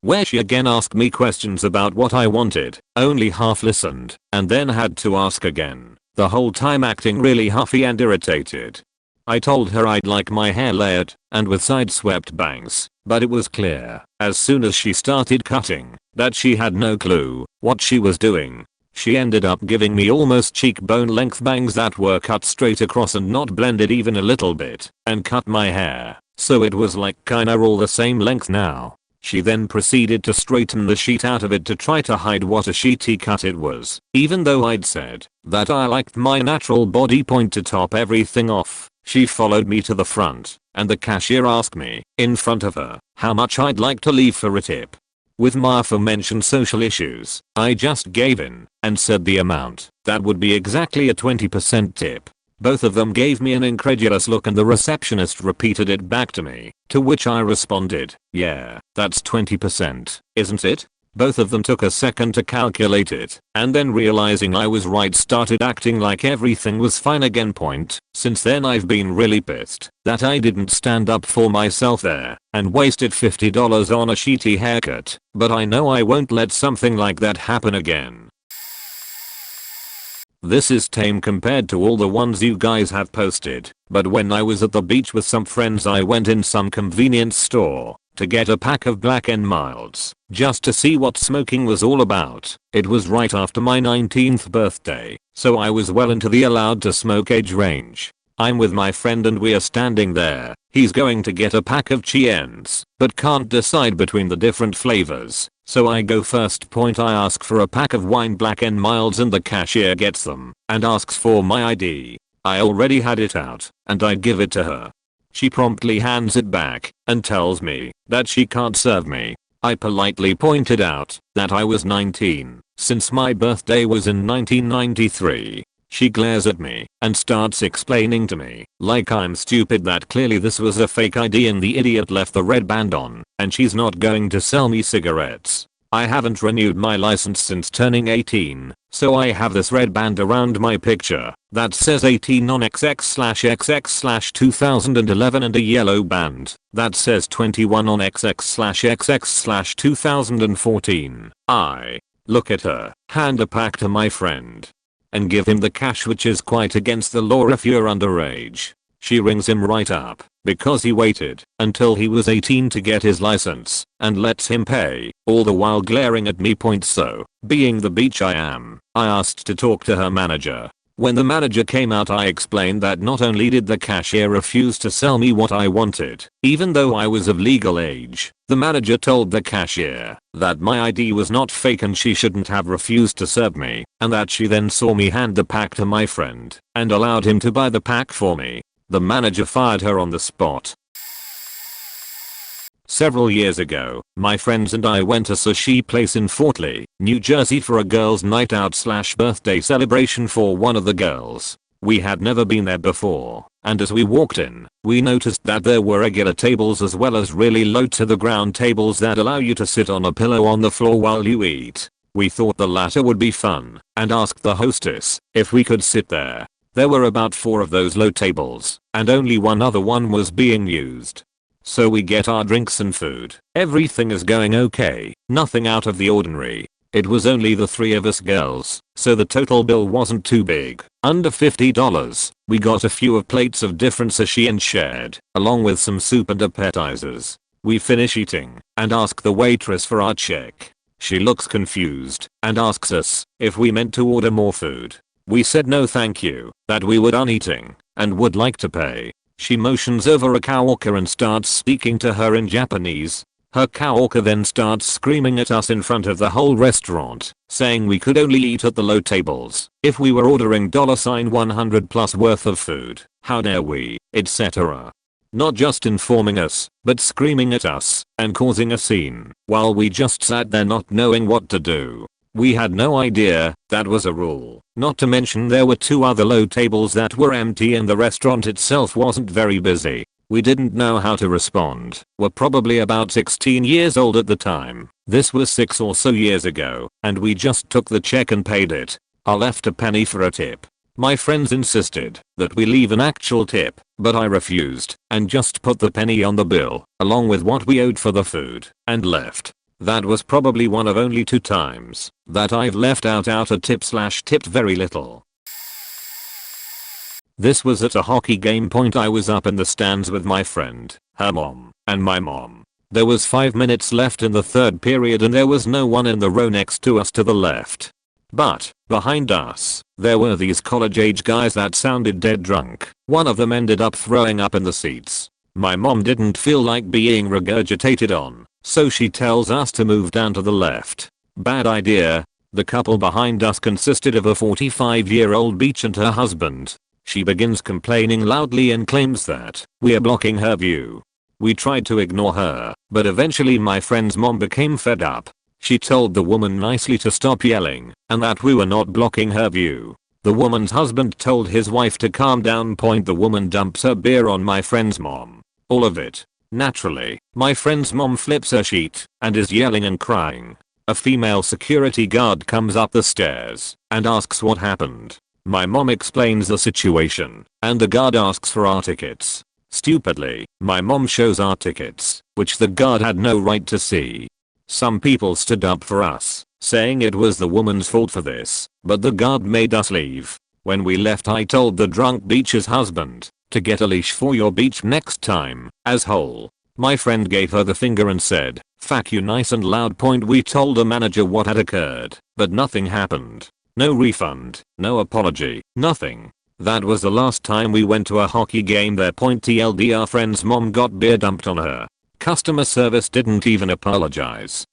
where she again asked me questions about what I wanted, only half listened, and then had to ask again, the whole time acting really huffy and irritated. I told her I'd like my hair layered and with side swept bangs, but it was clear, as soon as she started cutting, that she had no clue what she was doing. She ended up giving me almost cheekbone length bangs that were cut straight across and not blended even a little bit, and cut my hair, so it was like kinda all the same length now. She then proceeded to straighten the sheet out of it to try to hide what a sheety cut it was, even though I'd said that I liked my natural body point to top everything off. She followed me to the front, and the cashier asked me, in front of her, how much I'd like to leave for a tip. With my aforementioned social issues, I just gave in and said the amount that would be exactly a 20% tip. Both of them gave me an incredulous look and the receptionist repeated it back to me, to which I responded, yeah, that's 20%, isn't it? Both of them took a second to calculate it, and then realizing I was right started acting like everything was fine again. Since then I've been really pissed that I didn't stand up for myself there and wasted $50 on a shitty haircut, but I know I won't let something like that happen again. This is tame compared to all the ones you guys have posted, but when I was at the beach with some friends I went in some convenience store to get a pack of Black and Milds just to see what smoking was all about. It was right after my 19th birthday, so I was well into the allowed to smoke age range. I'm with my friend and we are standing there. He's going to get a pack of Chiens, but can't decide between the different flavors. So I go first. I ask for a pack of wine Black and Milds and the cashier gets them and asks for my ID. I already had it out and I give it to her. She promptly hands it back and tells me that she can't serve me. I politely pointed out that I was 19 since my birthday was in 1993. She glares at me and starts explaining to me like I'm stupid that clearly this was a fake ID and the idiot left the red band on and she's not going to sell me cigarettes. I haven't renewed my license since turning 18, so I have this red band around my picture that says 18 on XX/XX/2011 and a yellow band that says 21 on XX/XX/2014. I look at her, hand a pack to my friend, and give him the cash, which is quite against the law if you're underage. She rings him right up because he waited until he was 18 to get his license and lets him pay, all the while glaring at me. So, being the beach I am, I asked to talk to her manager. When the manager came out I explained that not only did the cashier refuse to sell me what I wanted, even though I was of legal age, the manager told the cashier that my ID was not fake and she shouldn't have refused to serve me, and that she then saw me hand the pack to my friend and allowed him to buy the pack for me. The manager fired her on the spot. Several years ago, my friends and I went to a sushi place in Fort Lee, New Jersey for a girls' night out / birthday celebration for one of the girls. We had never been there before, and as we walked in, we noticed that there were regular tables as well as really low to the ground tables that allow you to sit on a pillow on the floor while you eat. We thought the latter would be fun and asked the hostess if we could sit there. There were about 4 of those low tables, and only one other one was being used. So we get our drinks and food. Everything is going okay, nothing out of the ordinary. It was only the 3 of us girls, so the total bill wasn't too big, under $50. We got a few of plates of different sushi and shared, along with some soup and appetizers. We finish eating and ask the waitress for our check. She looks confused and asks us if we meant to order more food. We said no thank you, that we were done eating and would like to pay. She motions over a coworker and starts speaking to her in Japanese. Her coworker then starts screaming at us in front of the whole restaurant, saying we could only eat at the low tables if we were ordering $100 plus worth of food. How dare we, etc. Not just informing us, but screaming at us and causing a scene while we just sat there not knowing what to do. We had no idea that was a rule. Not to mention there were 2 other low tables that were empty and the restaurant itself wasn't very busy. We didn't know how to respond. We're probably about 16 years old at the time. This was 6 or so years ago, and we just took the check and paid it. I left a penny for a tip. My friends insisted that we leave an actual tip, but I refused and just put the penny on the bill along with what we owed for the food and left. That was probably one of only 2 times that I've left out a tip / tipped very little. This was at a hockey game. I was up in the stands with my friend, her mom, and my mom. There was 5 minutes left in the 3rd period and there was no one in the row next to us to the left. But, behind us, there were these college-age guys that sounded dead drunk. One of them ended up throwing up in the seats. My mom didn't feel like being regurgitated on, so she tells us to move down to the left. Bad idea. The couple behind us consisted of a 45-year-old beach and her husband. She begins complaining loudly and claims that we are blocking her view. We tried to ignore her, but eventually my friend's mom became fed up. She told the woman nicely to stop yelling and that we were not blocking her view. The woman's husband told his wife to calm down. The woman dumps her beer on my friend's mom. All of it. Naturally, my friend's mom flips her sheet and is yelling and crying. A female security guard comes up the stairs and asks what happened. My mom explains the situation and the guard asks for our tickets. Stupidly, my mom shows our tickets, which the guard had no right to see. Some people stood up for us, saying it was the woman's fault for this, but the guard made us leave. When we left, I told the drunk beach's husband to get a leash for your beach next time, asshole. My friend gave her the finger and said, "Fuck you," nice and loud. We told the manager what had occurred, but nothing happened. No refund, no apology, nothing. That was the last time we went to a hockey game there. TLD, our friend's mom got beer dumped on her. Customer service didn't even apologize.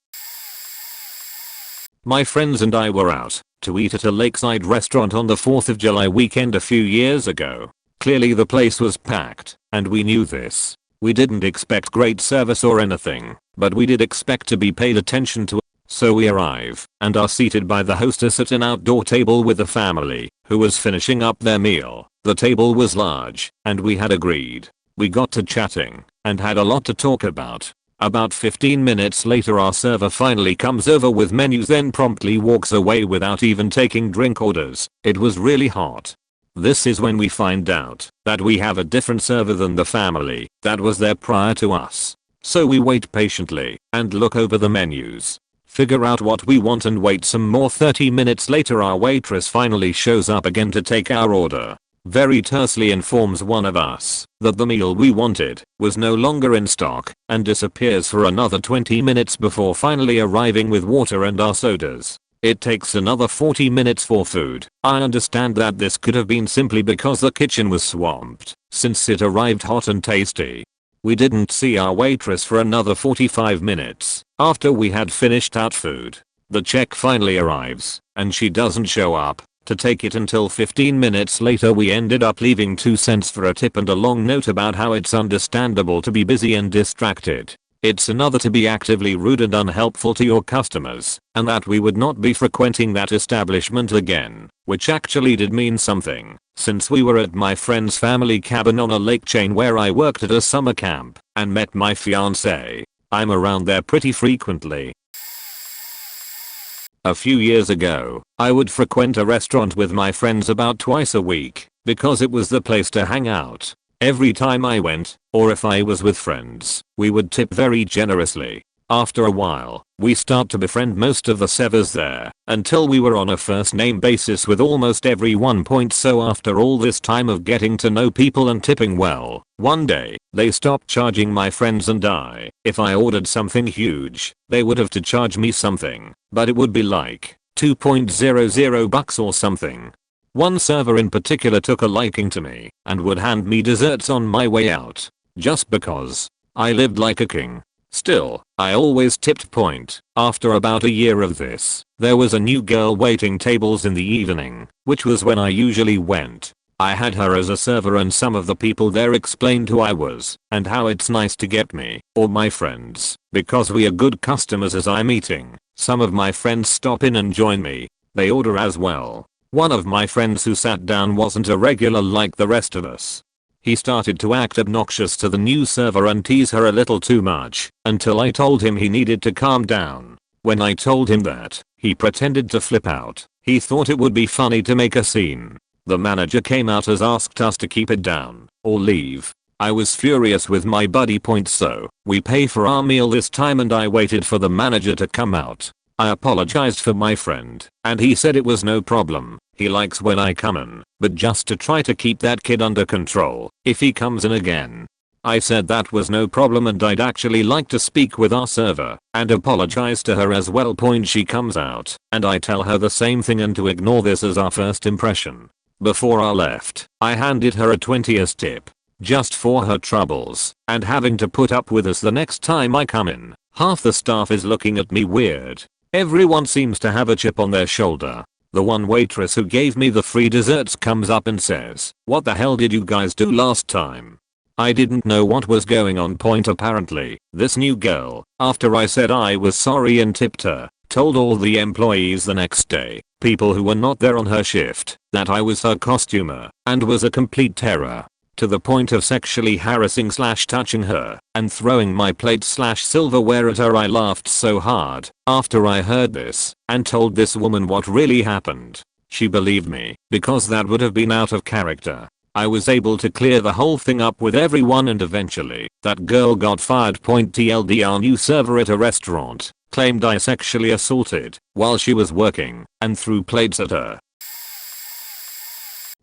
My friends and I were out to eat at a lakeside restaurant on the 4th of July weekend a few years ago. Clearly the place was packed, and we knew this. We didn't expect great service or anything, but we did expect to be paid attention to. So we arrive and are seated by the hostess at an outdoor table with a family who was finishing up their meal. The table was large, and we had agreed. We got to chatting and had a lot to talk about. About 15 minutes later, our server finally comes over with menus, then promptly walks away without even taking drink orders. It was really hot. This is when we find out that we have a different server than the family that was there prior to us. So we wait patiently and look over the menus, figure out what we want, and wait some more. 30 minutes later, our waitress finally shows up again to take our order. Very tersely informs one of us that the meal we wanted was no longer in stock, and disappears for another 20 minutes before finally arriving with water and our sodas. It takes another 40 minutes for food. I understand that this could have been simply because the kitchen was swamped, since it arrived hot and tasty. We didn't see our waitress for another 45 minutes after we had finished our food. The check finally arrives, and she doesn't show up to take it until 15 minutes later. We ended up leaving 2 cents for a tip and a long note about how it's understandable to be busy and distracted. It's another to be actively rude and unhelpful to your customers, and that we would not be frequenting that establishment again, which actually did mean something, since we were at my friend's family cabin on a lake chain where I worked at a summer camp and met my fiance. I'm around there pretty frequently. A few years ago, I would frequent a restaurant with my friends about twice a week because it was the place to hang out. Every time I went, or if I was with friends, we would tip very generously. After a while, we start to befriend most of the servers there, until we were on a first name basis with almost everyone. So after all this time of getting to know people and tipping well, one day, they stopped charging my friends and I. If I ordered something huge, they would have to charge me something, but it would be like $2.00 or something. One server in particular took a liking to me and would hand me desserts on my way out, just because I lived like a king. Still, I always tipped point. After about a year of this, there was a new girl waiting tables in the evening, which was when I usually went. I had her as a server, and some of the people there explained who I was and how it's nice to get me or my friends because we are good customers as I'm eating. Some of my friends stop in and join me. They order as well. One of my friends who sat down wasn't a regular like the rest of us. He started to act obnoxious to the new server and tease her a little too much, until I told him he needed to calm down. When I told him that, he pretended to flip out. He thought it would be funny to make a scene. The manager came out as asked us to keep it down or leave. I was furious with my buddy. So we pay for our meal this time, and I waited for the manager to come out. I apologized for my friend, and he said it was no problem. He likes when I come in, but just to try to keep that kid under control if he comes in again. I said that was no problem, and I'd actually like to speak with our server and apologize to her as well. She comes out, and I tell her the same thing and to ignore this as our first impression. Before I left, I handed her a 20th tip, just for her troubles and having to put up with us the next time I come in. Half the staff is looking at me weird. Everyone seems to have a chip on their shoulder. The one waitress who gave me the free desserts comes up and says, "What the hell did you guys do last time?" I didn't know what was going on. Apparently, this new girl, after I said I was sorry and tipped her, told all the employees the next day, people who were not there on her shift, that I was her costumer and was a complete terror. To the point of sexually harassing / touching her and throwing my plate / silverware at her. I laughed so hard after I heard this and told this woman what really happened. She believed me because that would have been out of character. I was able to clear the whole thing up with everyone, and eventually that girl got fired. TLD, our new server at a restaurant claimed I sexually assaulted while she was working and threw plates at her.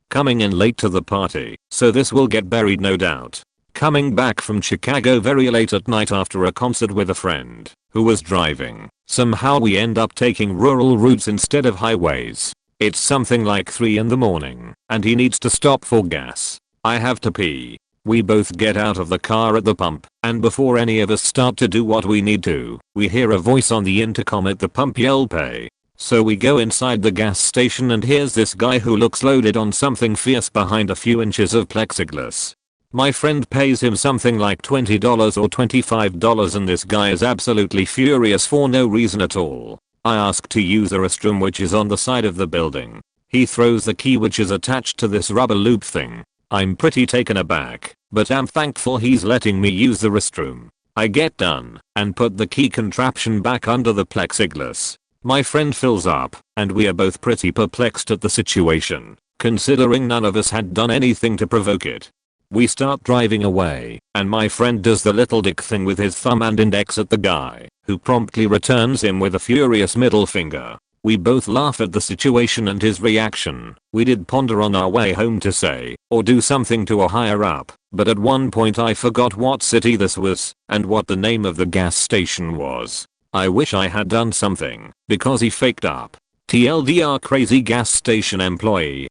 Coming in late to the party, so this will get buried no doubt. Coming back from Chicago very late at night after a concert with a friend who was driving. Somehow we end up taking rural routes instead of highways. It's something like 3 in the morning and he needs to stop for gas. I have to pee. We both get out of the car at the pump, and before any of us start to do what we need to, we hear a voice on the intercom at the pump yell pay. So we go inside the gas station and here's this guy who looks loaded on something fierce behind a few inches of plexiglass. My friend pays him something like $20 or $25 and this guy is absolutely furious for no reason at all. I ask to use the restroom which is on the side of the building. He throws the key which is attached to this rubber loop thing. I'm pretty taken aback, but am thankful he's letting me use the restroom. I get done and put the key contraption back under the plexiglass. My friend fills up, and we are both pretty perplexed at the situation, considering none of us had done anything to provoke it. We start driving away, and my friend does the little dick thing with his thumb and index at the guy, who promptly returns him with a furious middle finger. We both laugh at the situation and his reaction. We did ponder on our way home to say, or do something to a higher up, but at one point I forgot what city this was, and what the name of the gas station was. I wish I had done something, because he faked up. TLDR crazy gas station employee.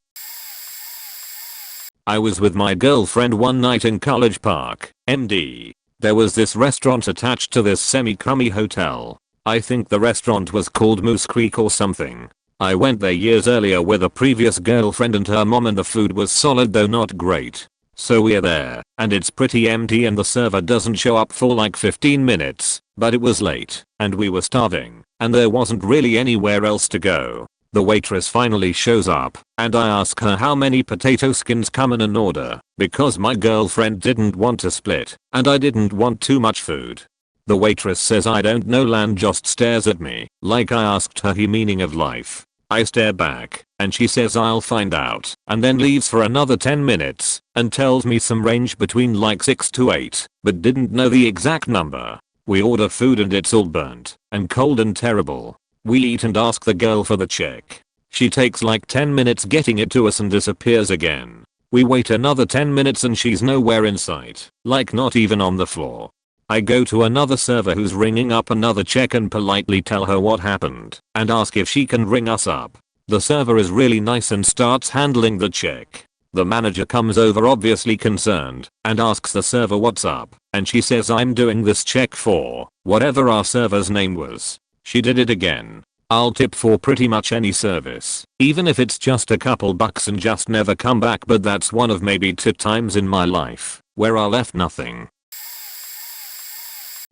I was with my girlfriend one night in College Park, MD. There was this restaurant attached to this semi-crummy hotel. I think the restaurant was called Moose Creek or something. I went there years earlier with a previous girlfriend and her mom and the food was solid though not great. So we're there, and it's pretty empty and the server doesn't show up for like 15 minutes, but it was late, and we were starving, and there wasn't really anywhere else to go. The waitress finally shows up, and I ask her how many potato skins come in an order, because my girlfriend didn't want to split, and I didn't want too much food. The waitress says I don't know and just stares at me, like I asked her the meaning of life. I stare back, and she says I'll find out, and then leaves for another 10 minutes, and tells me some range between like 6 to 8, but didn't know the exact number. We order food and it's all burnt, and cold and terrible. We eat and ask the girl for the check. She takes like 10 minutes getting it to us and disappears again. We wait another 10 minutes and she's nowhere in sight, like not even on the floor. I go to another server who's ringing up another check and politely tell her what happened and ask if she can ring us up. The server is really nice and starts handling the check. The manager comes over obviously concerned and asks the server what's up, and she says I'm doing this check for whatever our server's name was. She did it again. I'll tip for pretty much any service, even if it's just a couple bucks and just never come back, but that's one of maybe 2 times in my life where I left nothing.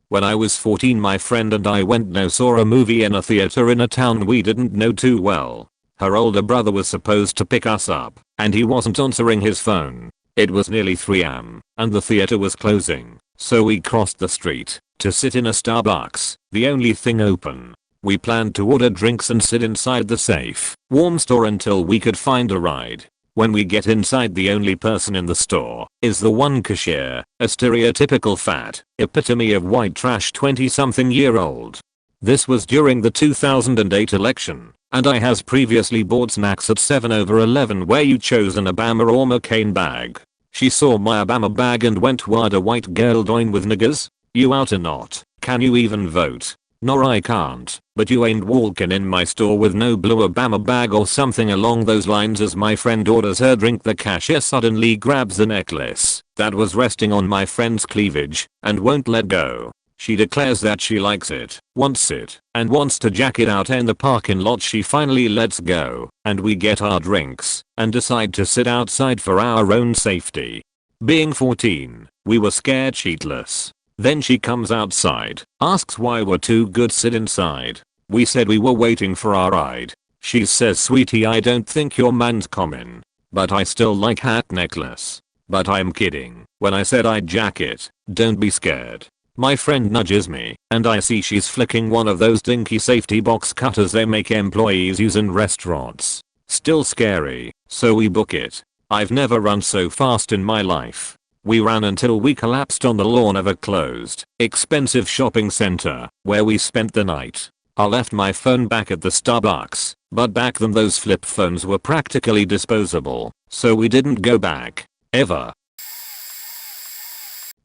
When I was 14 my friend and I saw a movie in a theater in a town we didn't know too well. Her older brother was supposed to pick us up, and he wasn't answering his phone. It was nearly 3 am, and the theater was closing, so we crossed the street to sit in a Starbucks, the only thing open. We planned to order drinks and sit inside the safe, warm store until we could find a ride. When we get inside the only person in the store is the one cashier, a stereotypical fat epitome of white trash 20-something-year-old. This was during the 2008 election, and I has previously bought snacks at 7-Eleven where you chose an Obama or McCain bag. She saw my Obama bag and went, "What a white girl doing with niggers? You out or not? Can you even vote?" "Nor I can't, but you ain't walking in my store with no blue Obama bag," or something along those lines. As my friend orders her drink, the cashier suddenly grabs the necklace that was resting on my friend's cleavage and won't let go. She declares that she likes it, and wants to jack it out in the parking lot. She finally lets go, and we get our drinks and decide to sit outside for our own safety. Being 14, we were scared shitless. Then she comes outside, asks why we're too good sit inside. We said we were waiting for our ride. She says, "Sweetie, I don't think your man's coming, but I still like hat necklace." But I'm kidding when I said I'd jack it. Don't be scared. My friend nudges me, and I see she's flicking one of those dinky safety box cutters they make employees use in restaurants. Still scary, so we book it. I've never run so fast in my life. We ran until we collapsed on the lawn of a closed, expensive shopping center, where we spent the night. I left my phone back at the Starbucks, but back then those flip phones were practically disposable, so we didn't go back. Ever.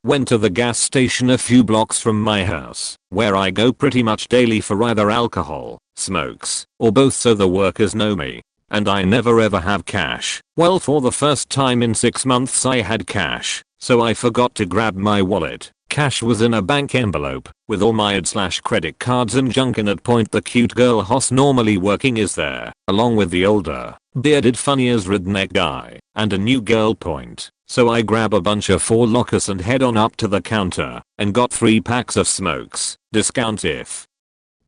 Went to the gas station a few blocks from my house, where I go pretty much daily for either alcohol, smokes, or both, so the workers know me. And I never ever have cash. Well, for the first time in 6 months I had cash, so I forgot to grab my wallet. Cash was in a bank envelope, with all my ad/credit cards and junk in. At point the cute girl host normally working is there, along with the older, bearded funny as redneck guy, and a new girl point. So I grab a bunch of 4 lockers and head on up to the counter, and got 3 packs of smokes, discount if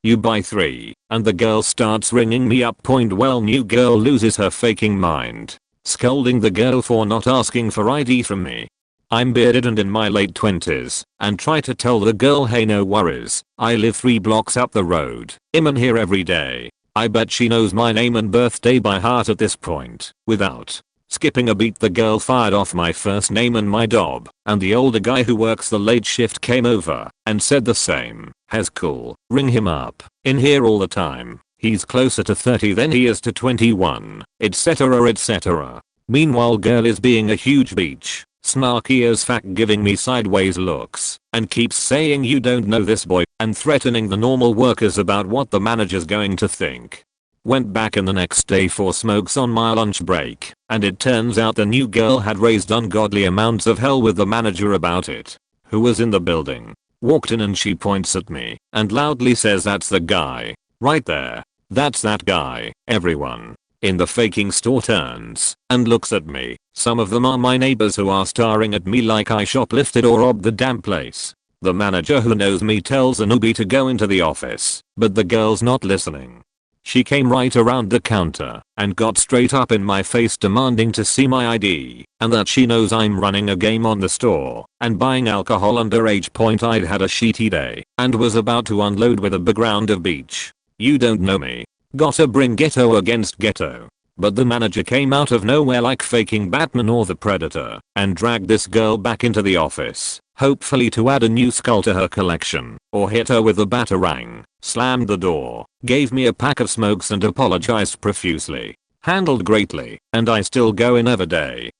you buy 3, and the girl starts ringing me up. Point well, new girl loses her faking mind, scolding the girl for not asking for ID from me. I'm bearded and in my late 20s, and try to tell the girl, hey, no worries, I live 3 blocks up the road, I'm in here every day. I bet she knows my name and birthday by heart at this point. Without skipping a beat, the girl fired off my first name and my job, and the older guy who works the late shift came over and said the same. Has cool, ring him up, in here all the time, he's closer to 30 than he is to 21, etc etc. Meanwhile girl is being a huge beach, snarky as fuck, giving me sideways looks, and keeps saying you don't know this boy, and threatening the normal workers about what the manager's going to think. Went back in the next day for smokes on my lunch break, and it turns out the new girl had raised ungodly amounts of hell with the manager about it, who was in the building. Walked in and she points at me and loudly says, that's the guy right there, that's that guy. Everyone in the faking store turns and looks at me. Some of them are my neighbors who are staring at me like I shoplifted or robbed the damn place. The manager, who knows me, tells a newbie to go into the office, but the girl's not listening. She came right around the counter and got straight up in my face demanding to see my ID, and that she knows I'm running a game on the store and buying alcohol underage. Point I'd had a shitty day and was about to unload with a background of beach. You don't know me. Gotta bring ghetto against ghetto. But the manager came out of nowhere like faking Batman or the Predator and dragged this girl back into the office, hopefully to add a new skull to her collection, or hit her with a batarang, slammed the door, gave me a pack of smokes and apologized profusely. Handled greatly, and I still go in every day.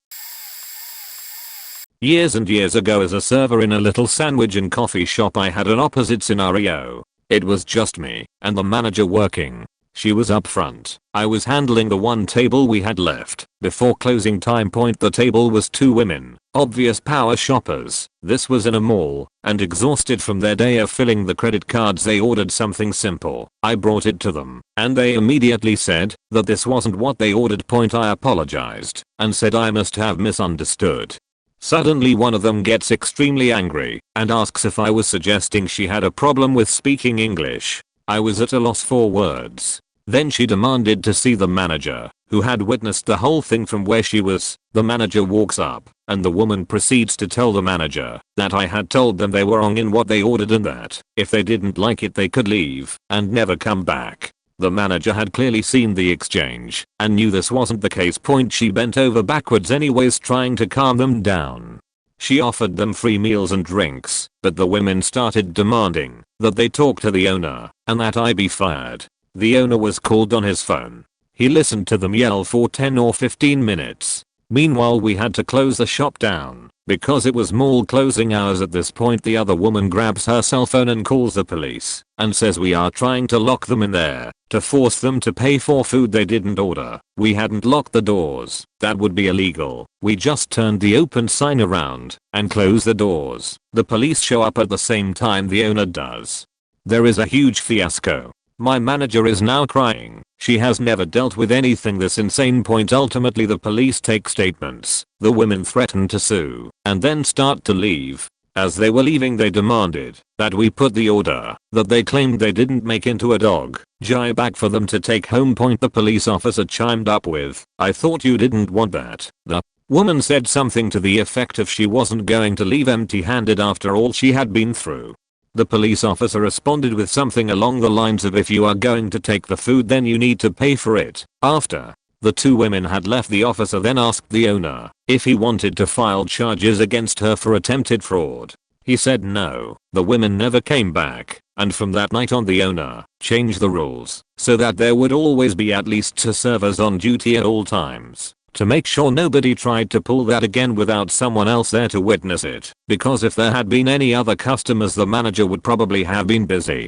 Years and years ago, as a server in a little sandwich and coffee shop, I had an opposite scenario. It was just me and the manager working. She was up front. I was handling the one table we had left before closing time. Point the table was 2 women, obvious power shoppers. This was in a mall, and exhausted from their day of filling the credit cards, they ordered something simple. I brought it to them, and they immediately said that this wasn't what they ordered. Point I apologized and said I must have misunderstood. Suddenly one of them gets extremely angry and asks if I was suggesting she had a problem with speaking English. I was at a loss for words. Then she demanded to see the manager, who had witnessed the whole thing from where she was. The manager walks up, and the woman proceeds to tell the manager that I had told them they were wrong in what they ordered and that if they didn't like it they could leave and never come back. The manager had clearly seen the exchange and knew this wasn't the case. Point she bent over backwards anyways, trying to calm them down. She offered them free meals and drinks, but the women started demanding that they talk to the owner and that I be fired. The owner was called on his phone. He listened to them yell for 10 or 15 minutes. Meanwhile we had to close the shop down because it was mall closing hours. At this point the other woman grabs her cell phone and calls the police and says we are trying to lock them in there to force them to pay for food they didn't order. We hadn't locked the doors. That would be illegal. We just turned the open sign around and closed the doors. The police show up at the same time the owner does. There is a huge fiasco. My manager is now crying. She has never dealt with anything this insane. Point ultimately the police take statements. The women threaten to sue and then start to leave. As they were leaving they demanded that we put the order that they claimed they didn't make into a dog jai bag for them to take home. Point the police officer chimed up with, I thought you didn't want that. The woman said something to the effect of she wasn't going to leave empty-handed after all she had been through. The police officer responded with something along the lines of if you are going to take the food then you need to pay for it. After The two women had left. The officer then asked the owner if he wanted to file charges against her for attempted fraud. He said no. The women never came back, and from that night on the owner changed the rules so that there would always be at least 2 servers on duty at all times, to make sure nobody tried to pull that again without someone else there to witness it, because if there had been any other customers the manager would probably have been busy.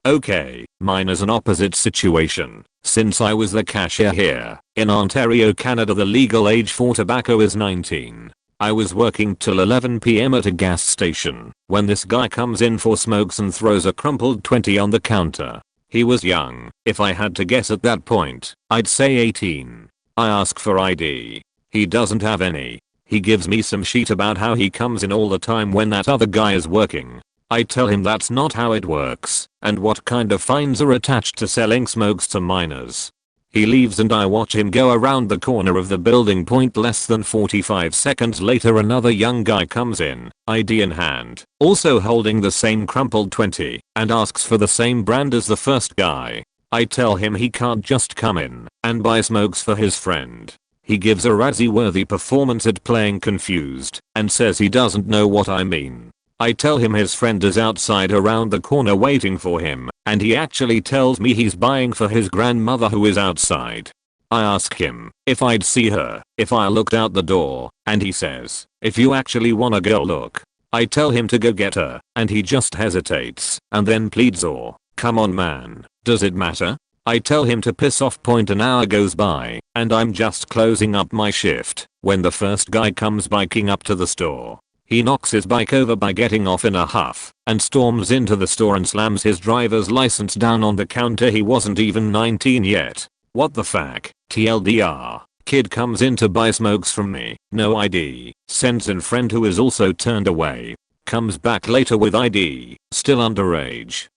Okay, mine is an opposite situation. Since I was the cashier here, in Ontario, Canada, the legal age for tobacco is 19. I was working till 11 PM at a gas station when this guy comes in for smokes and throws a crumpled 20 on the counter. He was young. If I had to guess at that point, I'd say 18. I ask for ID. He doesn't have any. He gives me some shit about how he comes in all the time when that other guy is working. I tell him that's not how it works and what kind of fines are attached to selling smokes to minors. He leaves and I watch him go around the corner of the building. Less than 45 seconds later another young guy comes in, ID in hand, also holding the same crumpled 20, and asks for the same brand as the first guy. I tell him he can't just come in and buy smokes for his friend. He gives a Razzie-worthy performance at playing confused and says he doesn't know what I mean. I tell him his friend is outside around the corner waiting for him, and he actually tells me he's buying for his grandmother who is outside. I ask him if I'd see her if I looked out the door, and he says, if you actually wanna go look. I tell him to go get her, and he just hesitates and then pleads, oh, come on man, does it matter? I tell him to piss off. An hour goes by, and I'm just closing up my shift when the first guy comes biking up to the store. He knocks his bike over by getting off in a huff and storms into the store and slams his driver's license down on the counter. He wasn't even 19 yet. What the fuck? TLDR. Kid comes in to buy smokes from me. No ID. Sends in friend who is also turned away. Comes back later with ID. Still underage.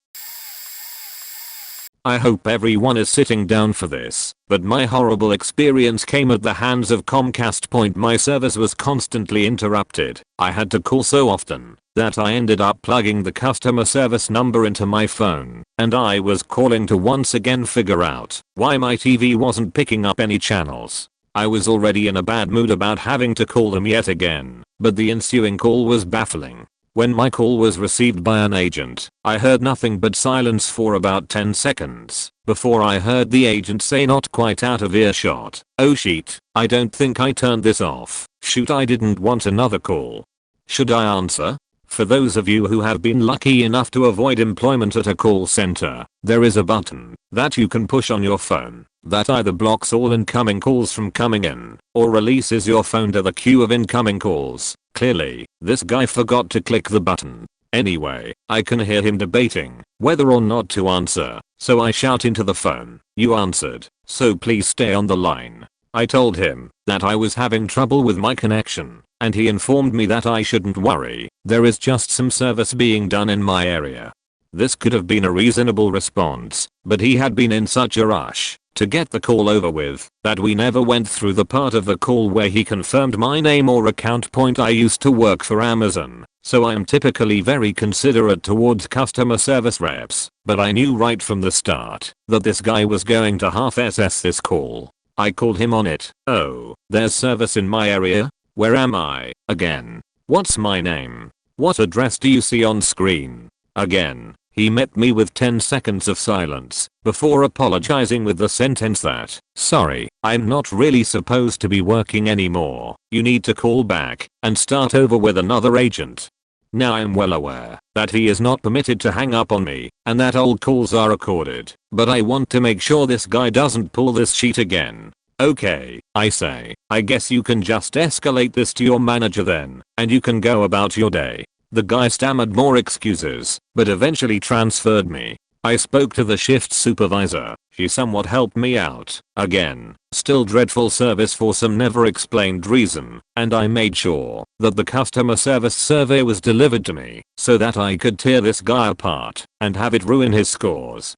I hope everyone is sitting down for this, but my horrible experience came at the hands of Comcast. My service was constantly interrupted. I had to call so often that I ended up plugging the customer service number into my phone, and I was calling to once again figure out why my TV wasn't picking up any channels. I was already in a bad mood about having to call them yet again, but the ensuing call was baffling. When my call was received by an agent, I heard nothing but silence for about 10 seconds before I heard the agent say, not quite out of earshot, "Oh shit, I don't think I turned this off. Shoot, I didn't want another call. Should I answer?" For those of you who have been lucky enough to avoid employment at a call center, there is a button that you can push on your phone that either blocks all incoming calls from coming in or releases your phone to the queue of incoming calls. Clearly, this guy forgot to click the button. Anyway, I can hear him debating whether or not to answer, so I shout into the phone, "You answered, so please stay on the line." I told him that I was having trouble with my connection, and he informed me that I shouldn't worry, there is just some service being done in my area. This could have been a reasonable response, but he had been in such a rush to get the call over with that we never went through the part of the call where he confirmed my name or account. I used to work for Amazon, so I am typically very considerate towards customer service reps, but I knew right from the start that this guy was going to half SS this call. I called him on it. "Oh, there's service in my area? Where am I? Again. What's my name? What address do you see on screen? Again." He met me with 10 seconds of silence before apologizing with the sentence that, "Sorry, I'm not really supposed to be working anymore. You need to call back and start over with another agent." Now I'm well aware that he is not permitted to hang up on me and that all calls are recorded, but I want to make sure this guy doesn't pull this shit again. "Okay," I say, "I guess you can just escalate this to your manager then, and you can go about your day." The guy stammered more excuses, but eventually transferred me. I spoke to the shift supervisor. She somewhat helped me out. Again, still dreadful service for some never explained reason, and I made sure that the customer service survey was delivered to me so that I could tear this guy apart and have it ruin his scores.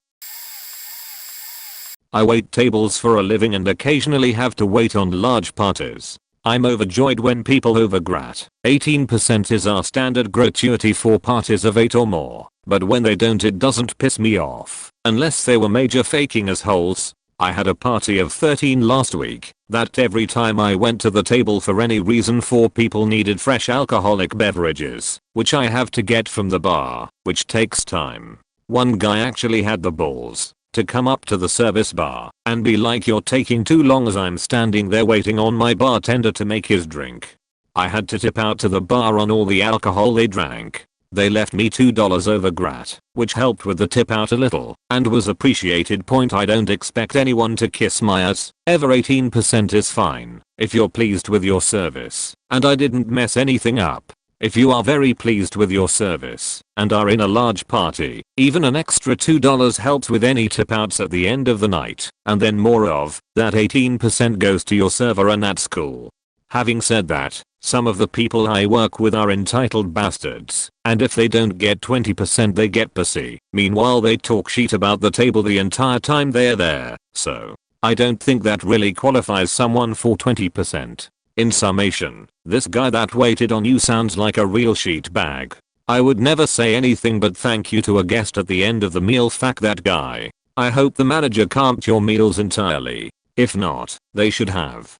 I wait tables for a living and occasionally have to wait on large parties. I'm overjoyed when people overgrat. 18% is our standard gratuity for parties of 8 or more, but when they don't it doesn't piss me off, unless they were major faking assholes. I had a party of 13 last week that every time I went to the table for any reason 4 people needed fresh alcoholic beverages, which I have to get from the bar, which takes time. One guy actually had the balls to come up to the service bar and be like, "You're taking too long," as I'm standing there waiting on my bartender to make his drink. I had to tip out to the bar on all the alcohol they drank. They left me $2 over grat, which helped with the tip out a little and was appreciated. I don't expect anyone to kiss my ass ever. 18% is fine if you're pleased with your service and I didn't mess anything up. If you are very pleased with your service and are in a large party, even an extra $2 helps with any tip outs at the end of the night, and then more of that 18% goes to your server, and that's cool. Having said that, some of the people I work with are entitled bastards, and if they don't get 20% they get pussy. Meanwhile they talk shit about the table the entire time they're there, so I don't think that really qualifies someone for 20%. In summation, this guy that waited on you sounds like a real sheet bag. I would never say anything but thank you to a guest at the end of the meal. Fuck that guy. I hope the manager camped your meals entirely. If not, they should have.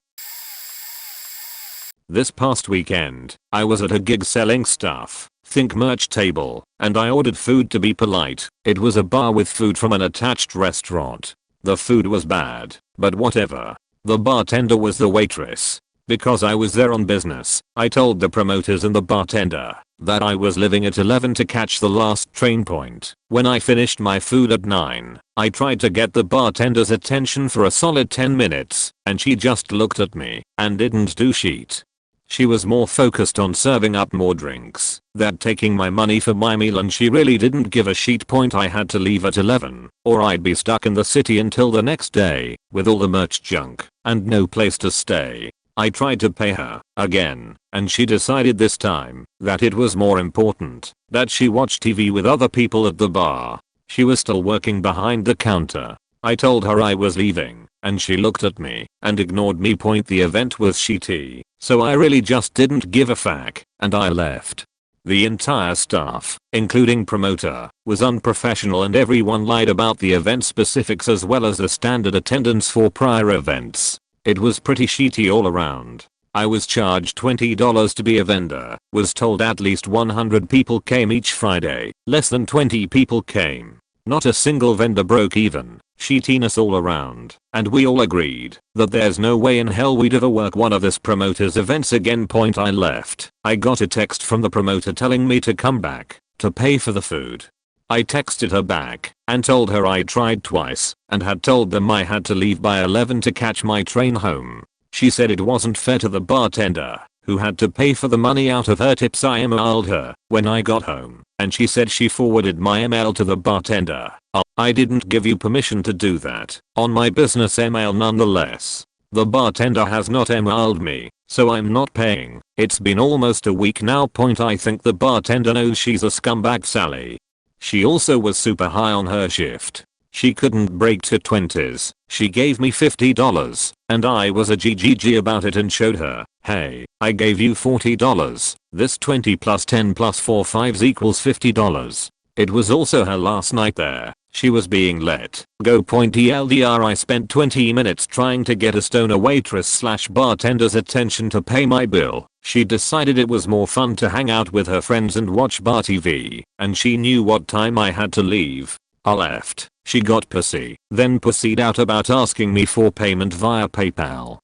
This past weekend, I was at a gig selling stuff, think merch table, and I ordered food. To be polite, it was a bar with food from an attached restaurant. The food was bad, but whatever. The bartender was the waitress. Because I was there on business, I told the promoters and the bartender that I was leaving at 11 to catch the last train point. When I finished my food at 9, I tried to get the bartender's attention for a solid 10 minutes, and she just looked at me and didn't do shit. She was more focused on serving up more drinks than taking my money for my meal, and she really didn't give a shit. I had to leave at 11 or I'd be stuck in the city until the next day with all the merch junk and no place to stay. I tried to pay her again, and she decided this time that it was more important that she watch TV with other people at the bar. She was still working behind the counter. I told her I was leaving, and she looked at me and ignored me. The event was shitty, so I really just didn't give a fuck, and I left. The entire staff, including promoter, was unprofessional, and everyone lied about the event specifics as well as the standard attendance for prior events. It was pretty shitty all around. I was charged $20 to be a vendor, was told at least 100 people came each Friday, less than 20 people came. Not a single vendor broke even. Shittiness all around, and we all agreed that there's no way in hell we'd ever work one of this promoter's events again. I left. I got a text from the promoter telling me to come back to pay for the food. I texted her back and told her I tried twice and had told them I had to leave by 11 to catch my train home. She said it wasn't fair to the bartender, who had to pay for the money out of her tips. I emailed her when I got home, and she said she forwarded my email to the bartender. I didn't give you permission to do that on my business email nonetheless. The bartender has not emailed me, so I'm not paying. It's been almost a week now. I think the bartender knows she's a scumbag Sally. She also was super high on her shift. She couldn't break to 20s. She gave me $50 and I was a GGG about it and showed her, "Hey, I gave you $40. This 20 plus 10 plus 4 5s equals $50. It was also her last night there. She was being let go. TLDR, I spent 20 minutes trying to get a stoner waitress slash bartender's attention to pay my bill. She decided it was more fun to hang out with her friends and watch bar TV, and she knew what time I had to leave. I left. She got pussy, then pussied out about asking me for payment via PayPal.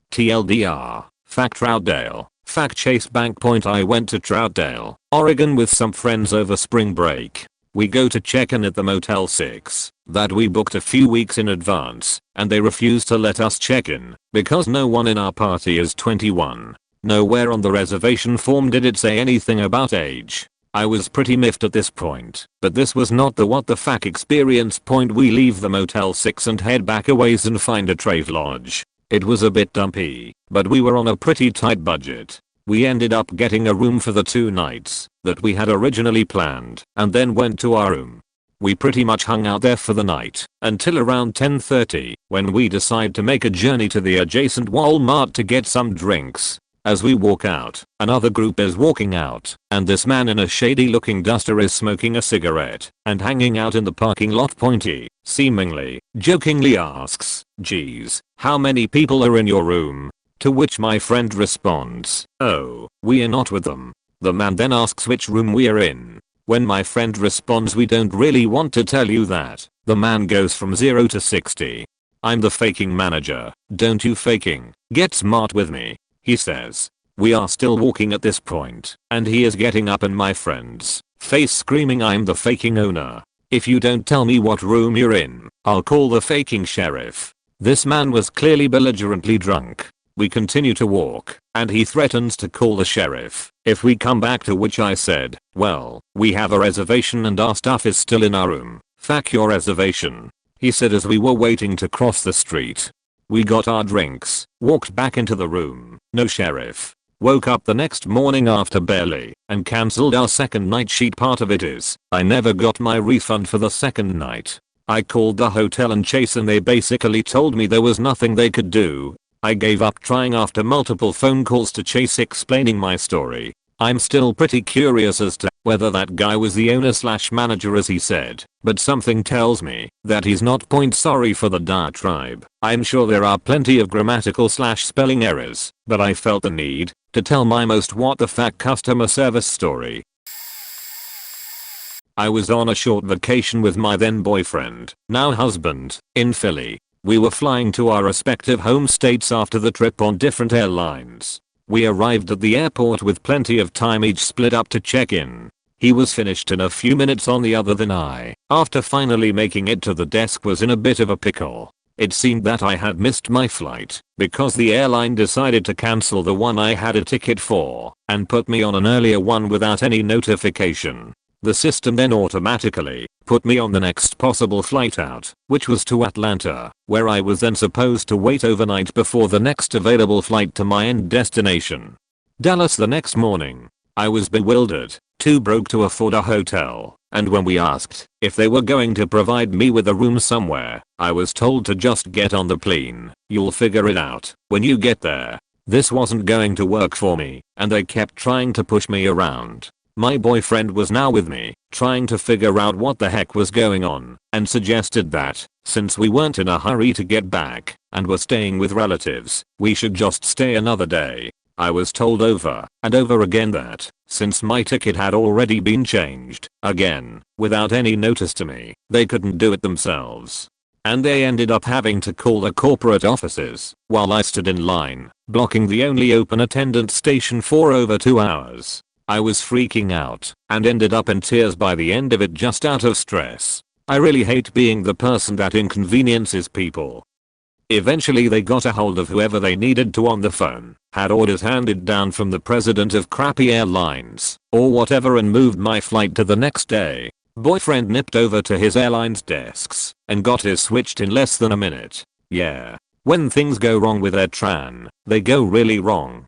TLDR, fact Troutdale, fact Chase Bank. I went to Troutdale, Oregon with some friends over spring break. We go to check in at the Motel 6 that we booked a few weeks in advance, and they refused to let us check in because no one in our party is 21. Nowhere on the reservation form did it say anything about age. I was pretty miffed at this point, but this was not the what the fuck experience. We leave the Motel 6 and head back a ways and find a Travelodge. It was a bit dumpy, but we were on a pretty tight budget. We ended up getting a room for the 2 nights that we had originally planned and then went to our room. We pretty much hung out there for the night until around 10:30 when we decided to make a journey to the adjacent Walmart to get some drinks. As we walk out, another group is walking out, and this man in a shady looking duster is smoking a cigarette and hanging out in the parking lot. Pointy, seemingly, jokingly asks, "Geez, how many people are in your room?" To which my friend responds, "Oh, we are not with them." The man then asks which room we are in. When my friend responds, "We don't really want to tell you that," the man goes from 0 to 60. "I'm the faking manager, don't you faking, get smart with me," he says. We are still walking at this point, and he is getting up in my friend's face screaming, "I'm the faking owner. If you don't tell me what room you're in, I'll call the faking sheriff." This man was clearly belligerently drunk. We continue to walk, and he threatens to call the sheriff if we come back, to which I said, "Well, we have a reservation and our stuff is still in our room. Fuck your reservation," he said as we were waiting to cross the street. We got our drinks, walked back into the room, no sheriff. Woke up the next morning after barely, and cancelled our second night sheet. Part of it is, I never got my refund for the second night. I called the hotel and Chase and they basically told me there was nothing they could do. I gave up trying after multiple phone calls to Chase explaining my story. I'm still pretty curious as to whether that guy was the owner/manager as he said, but something tells me that he's not. Sorry for the diatribe. I'm sure there are plenty of grammatical/spelling errors, but I felt the need to tell my most what the fuck customer service story. I was on a short vacation with my then boyfriend, now husband, in Philly. We were flying to our respective home states after the trip on different airlines. We arrived at the airport with plenty of time each split up to check in. He was finished in a few minutes on the other than I, after finally making it to the desk, was in a bit of a pickle. It seemed that I had missed my flight because the airline decided to cancel the one I had a ticket for and put me on an earlier one without any notification. The system then automatically put me on the next possible flight out, which was to Atlanta, where I was then supposed to wait overnight before the next available flight to my end destination, Dallas. The next morning, I was bewildered, too broke to afford a hotel, and when we asked if they were going to provide me with a room somewhere, I was told to just get on the plane. You'll figure it out when you get there. This wasn't going to work for me, and they kept trying to push me around. My boyfriend was now with me, trying to figure out what the heck was going on, and suggested that, since we weren't in a hurry to get back, and were staying with relatives, we should just stay another day. I was told over and over again that, since my ticket had already been changed, again, without any notice to me, they couldn't do it themselves. And they ended up having to call the corporate offices, while I stood in line, blocking the only open attendance station for over 2 hours. I was freaking out and ended up in tears by the end of it, just out of stress. I really hate being the person that inconveniences people. Eventually they got a hold of whoever they needed to on the phone, had orders handed down from the president of crappy airlines, or whatever, and moved my flight to the next day. Boyfriend nipped over to his airline's desks and got his switched in less than a minute. Yeah. When things go wrong with Air Tran, they go really wrong.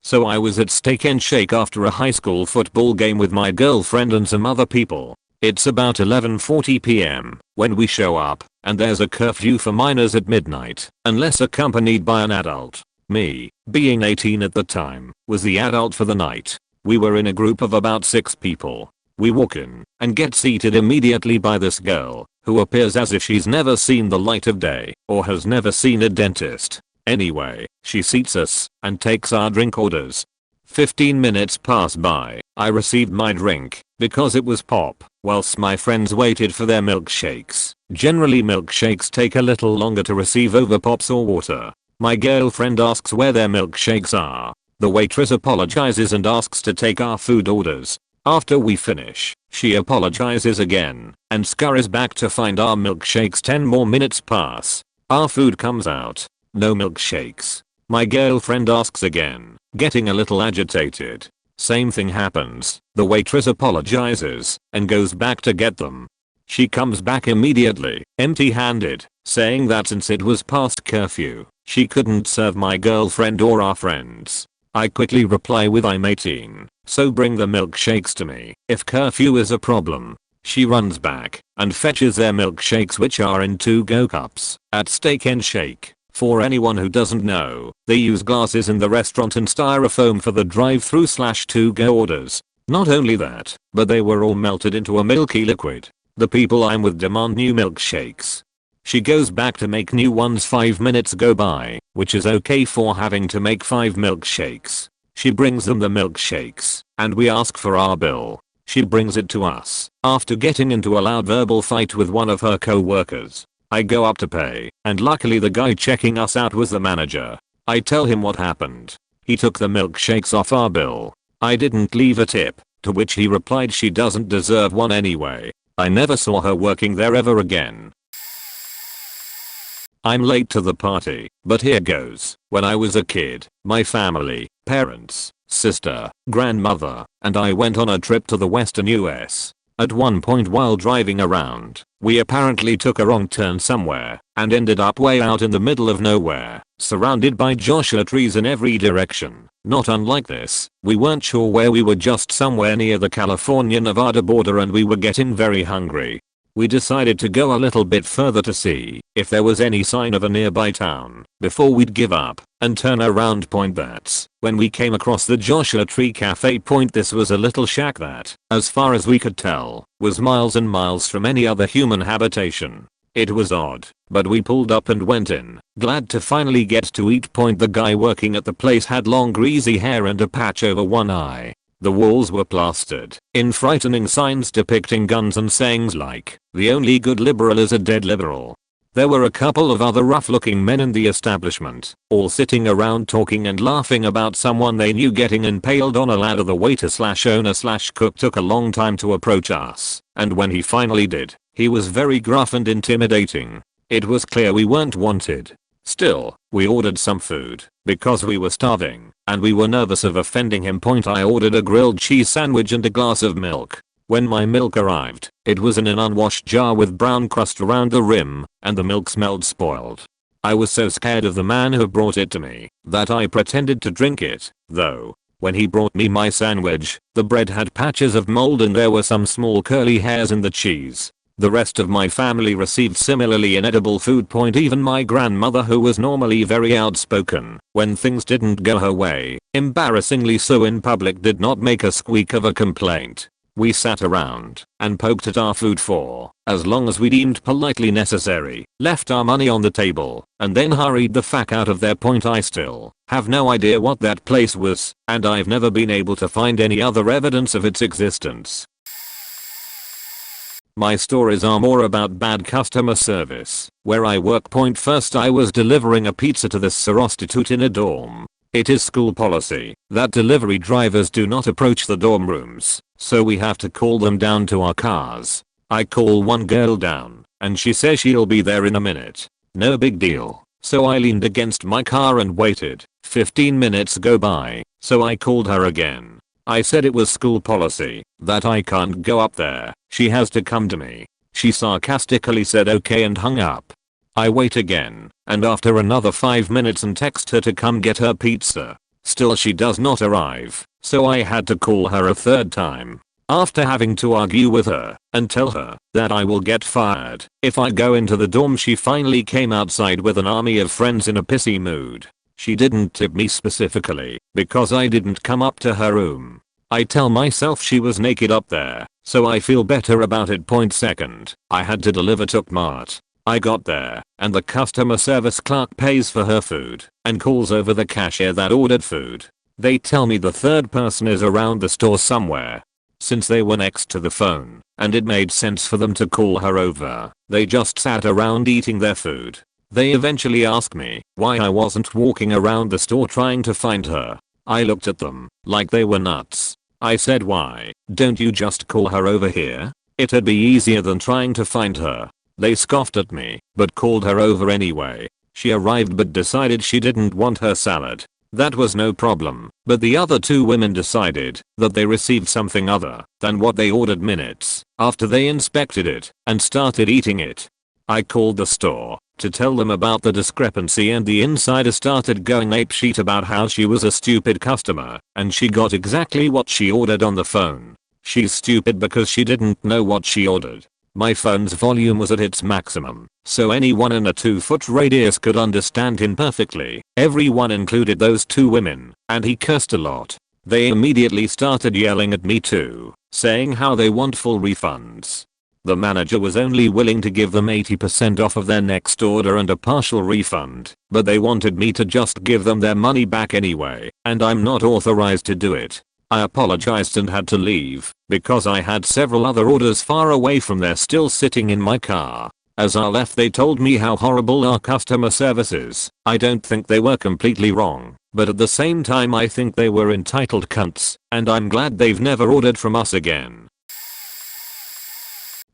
So I was at Steak and Shake after a high school football game with my girlfriend and some other people. It's about 11:40 p.m. when we show up, and there's a curfew for minors at midnight, unless accompanied by an adult. Me, being 18 at the time, was the adult for the night. We were in a group of about 6 people. We walk in and get seated immediately by this girl, who appears as if she's never seen the light of day or has never seen a dentist. Anyway, she seats us and takes our drink orders. 15 minutes pass by. I received my drink because it was pop, whilst my friends waited for their milkshakes. Generally milkshakes take a little longer to receive over pops or water. My girlfriend asks where their milkshakes are. The waitress apologizes and asks to take our food orders. After we finish, she apologizes again and scurries back to find our milkshakes. 10 more minutes pass. Our food comes out. No milkshakes. My girlfriend asks again, getting a little agitated. Same thing happens. The waitress apologizes and goes back to get them. She comes back immediately, empty-handed, saying that since it was past curfew, she couldn't serve my girlfriend or our friends. I quickly reply with, I'm 18, so bring the milkshakes to me if curfew is a problem. She runs back and fetches their milkshakes, which are in 2 go cups at Steak and Shake. For anyone who doesn't know, they use glasses in the restaurant and styrofoam for the drive-through/to-go orders. Not only that, but they were all melted into a milky liquid. The people I'm with demand new milkshakes. She goes back to make new ones 5 minutes go by, which is okay for having to make 5 milkshakes. She brings them the milkshakes, and we ask for our bill. She brings it to us, after getting into a loud verbal fight with one of her co-workers. I go up to pay, and luckily the guy checking us out was the manager. I tell him what happened. He took the milkshakes off our bill. I didn't leave a tip, to which he replied she doesn't deserve one anyway. I never saw her working there ever again. I'm late to the party, but here goes. When I was a kid, my family, parents, sister, grandmother, and I went on a trip to the western US. At one point while driving around, we apparently took a wrong turn somewhere and ended up way out in the middle of nowhere, surrounded by Joshua trees in every direction. Not unlike this, we weren't sure where we were, just somewhere near the California-Nevada border, and we were getting very hungry. We decided to go a little bit further to see if there was any sign of a nearby town before we'd give up and turn around. That's when we came across the Joshua Tree Cafe. This was a little shack that, as far as we could tell, was miles and miles from any other human habitation. It was odd, but we pulled up and went in, glad to finally get to eat. The guy working at the place had long greasy hair and a patch over one eye. The walls were plastered in frightening signs depicting guns and sayings like, "The only good liberal is a dead liberal." There were a couple of other rough-looking men in the establishment, all sitting around talking and laughing about someone they knew getting impaled on a ladder. The waiter/owner/cook took a long time to approach us, and when he finally did, he was very gruff and intimidating. It was clear we weren't wanted. Still, we ordered some food, because we were starving, and we were nervous of offending him. I ordered a grilled cheese sandwich and a glass of milk. When my milk arrived, it was in an unwashed jar with brown crust around the rim, and the milk smelled spoiled. I was so scared of the man who brought it to me, that I pretended to drink it, though. When he brought me my sandwich, the bread had patches of mold and there were some small curly hairs in the cheese. The rest of my family received similarly inedible food. Even my grandmother, who was normally very outspoken when things didn't go her way, embarrassingly so in public, did not make a squeak of a complaint. We sat around and poked at our food for as long as we deemed politely necessary, left our money on the table, and then hurried the fuck out of there. I still have no idea what that place was, and I've never been able to find any other evidence of its existence. My stories are more about bad customer service. Where I work. First, I was delivering a pizza to this prostitute in a dorm. It is school policy that delivery drivers do not approach the dorm rooms, so we have to call them down to our cars. I call one girl down, and she says she'll be there in a minute. No big deal, so I leaned against my car and waited. 15 minutes go by, so I called her again. I said it was school policy that I can't go up there, she has to come to me. She sarcastically said okay and hung up. I wait again, and after another 5 minutes and text her to come get her pizza. Still she does not arrive, so I had to call her a third time. After having to argue with her and tell her that I will get fired if I go into the dorm, she finally came outside with an army of friends in a pissy mood. She didn't tip me specifically because I didn't come up to her room. I tell myself she was naked up there, so I feel better about it. Second, I had to deliver to Mart. I got there, and the customer service clerk pays for her food and calls over the cashier that ordered food. They tell me the third person is around the store somewhere. Since they were next to the phone, and it made sense for them to call her over, they just sat around eating their food. They eventually asked me why I wasn't walking around the store trying to find her. I looked at them like they were nuts. I said, why don't you just call her over here? It'd be easier than trying to find her. They scoffed at me, but called her over anyway. She arrived but decided she didn't want her salad. That was no problem, but the other two women decided that they received something other than what they ordered minutes after they inspected it and started eating it. I called the store to tell them about the discrepancy, and the insider started going apeshit about how she was a stupid customer and she got exactly what she ordered on the phone. She's stupid because she didn't know what she ordered. My phone's volume was at its maximum, so anyone in a 2-foot radius could understand him perfectly. Everyone included those two women, and he cursed a lot. They immediately started yelling at me too, saying how they want full refunds. The manager was only willing to give them 80% off of their next order and a partial refund, but they wanted me to just give them their money back anyway, and I'm not authorized to do it. I apologized and had to leave, because I had several other orders far away from there still sitting in my car. As I left they told me how horrible our customer service is. I don't think they were completely wrong, but at the same time I think they were entitled cunts, and I'm glad they've never ordered from us again.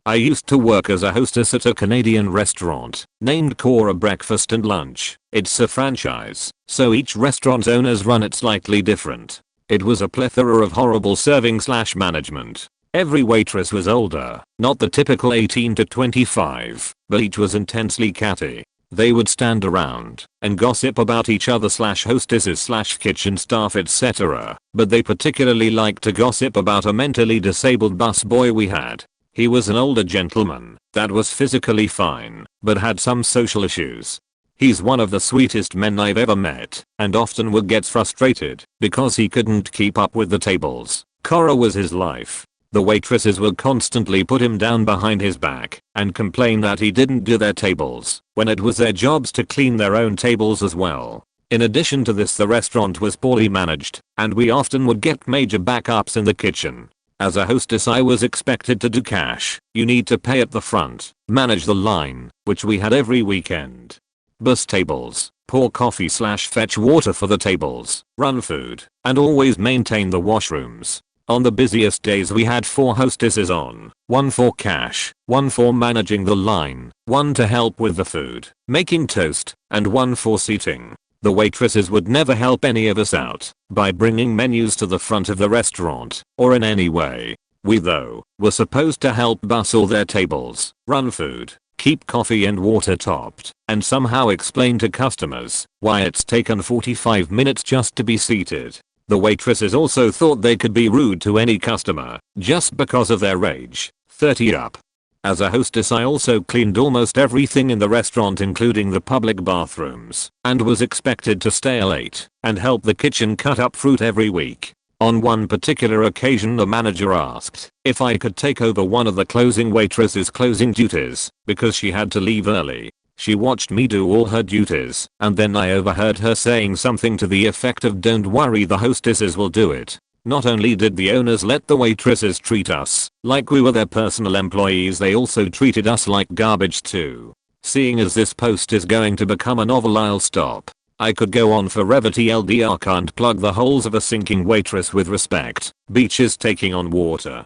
I used to work as a hostess at a Canadian restaurant named Cora Breakfast and Lunch. It's a franchise, so each restaurant owners run it slightly different. It was a plethora of horrible serving/management. Every waitress was older, not the typical 18 to 25, but each was intensely catty. They would stand around and gossip about each other/hostesses/kitchen staff etc. But they particularly liked to gossip about a mentally disabled busboy we had. He was an older gentleman that was physically fine, but had some social issues. He's one of the sweetest men I've ever met, and often would get frustrated because he couldn't keep up with the tables. Cora was his life. The waitresses would constantly put him down behind his back and complain that he didn't do their tables, when it was their jobs to clean their own tables as well. In addition to this, the restaurant was poorly managed, and we often would get major backups in the kitchen. As a hostess I was expected to do cash, you need to pay at the front, manage the line, which we had every weekend. Bus tables, pour coffee/fetch water for the tables, run food, and always maintain the washrooms. On the busiest days we had 4 hostesses on, 1 for cash, 1 for managing the line, 1 to help with the food, making toast, and 1 for seating. The waitresses would never help any of us out by bringing menus to the front of the restaurant or in any way. We though were supposed to help bustle their tables, run food, keep coffee and water topped, and somehow explain to customers why it's taken 45 minutes just to be seated. The waitresses also thought they could be rude to any customer just because of their age, 30 up. As a hostess I also cleaned almost everything in the restaurant including the public bathrooms, and was expected to stay late and help the kitchen cut up fruit every week. On one particular occasion the manager asked if I could take over one of the closing waitress's closing duties because she had to leave early. She watched me do all her duties, and then I overheard her saying something to the effect of "Don't worry, the hostesses will do it." Not only did the owners let the waitresses treat us like we were their personal employees, they also treated us like garbage too. Seeing as this post is going to become a novel, I'll stop. I could go on forever. TLDR, can't plug the holes of a sinking waitress with respect. Beaches taking on water.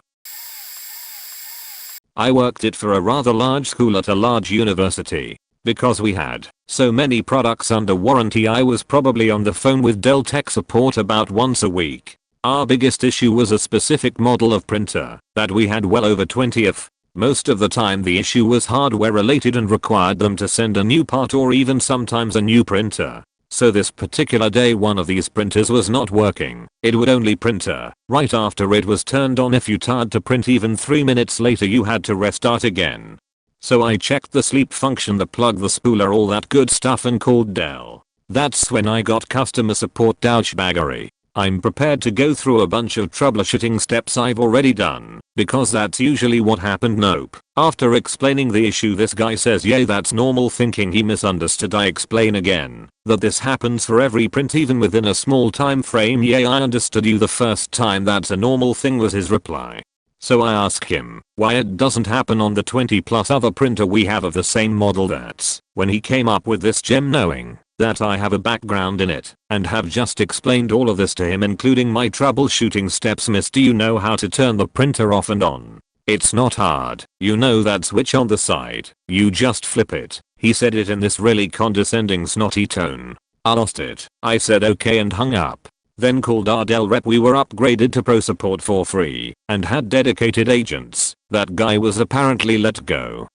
I worked it for a rather large school at a large university. Because we had so many products under warranty, I was probably on the phone with Dell tech support about once a week. Our biggest issue was a specific model of printer that we had well over 20 of. Most of the time the issue was hardware related and required them to send a new part or even sometimes a new printer. So this particular day one of these printers was not working. It would only printer right after it was turned on. If you tried to print even 3 minutes later you had to restart again. So I checked the sleep function, the plug, the spooler, all that good stuff, and called Dell. That's when I got customer support douchebaggery. I'm prepared to go through a bunch of troubleshooting steps I've already done, because that's usually what happened. Nope. After explaining the issue this guy says, "Yeah, that's normal," thinking he misunderstood. I explain again that this happens for every print even within a small time frame. "Yeah, I understood you the first time, that's a normal thing," was his reply. So I ask him why it doesn't happen on the 20 plus other printer we have of the same model. That's when he came up with this gem, knowing that I have a background in it and have just explained all of this to him including my troubleshooting steps. "Miss, do you know how to turn the printer off and on? It's not hard. You know that switch on the side. You just flip it." He said it in this really condescending, snotty tone. I lost it. I said okay and hung up. Then called our Dell rep. We were upgraded to pro support for free and had dedicated agents. That guy was apparently let go.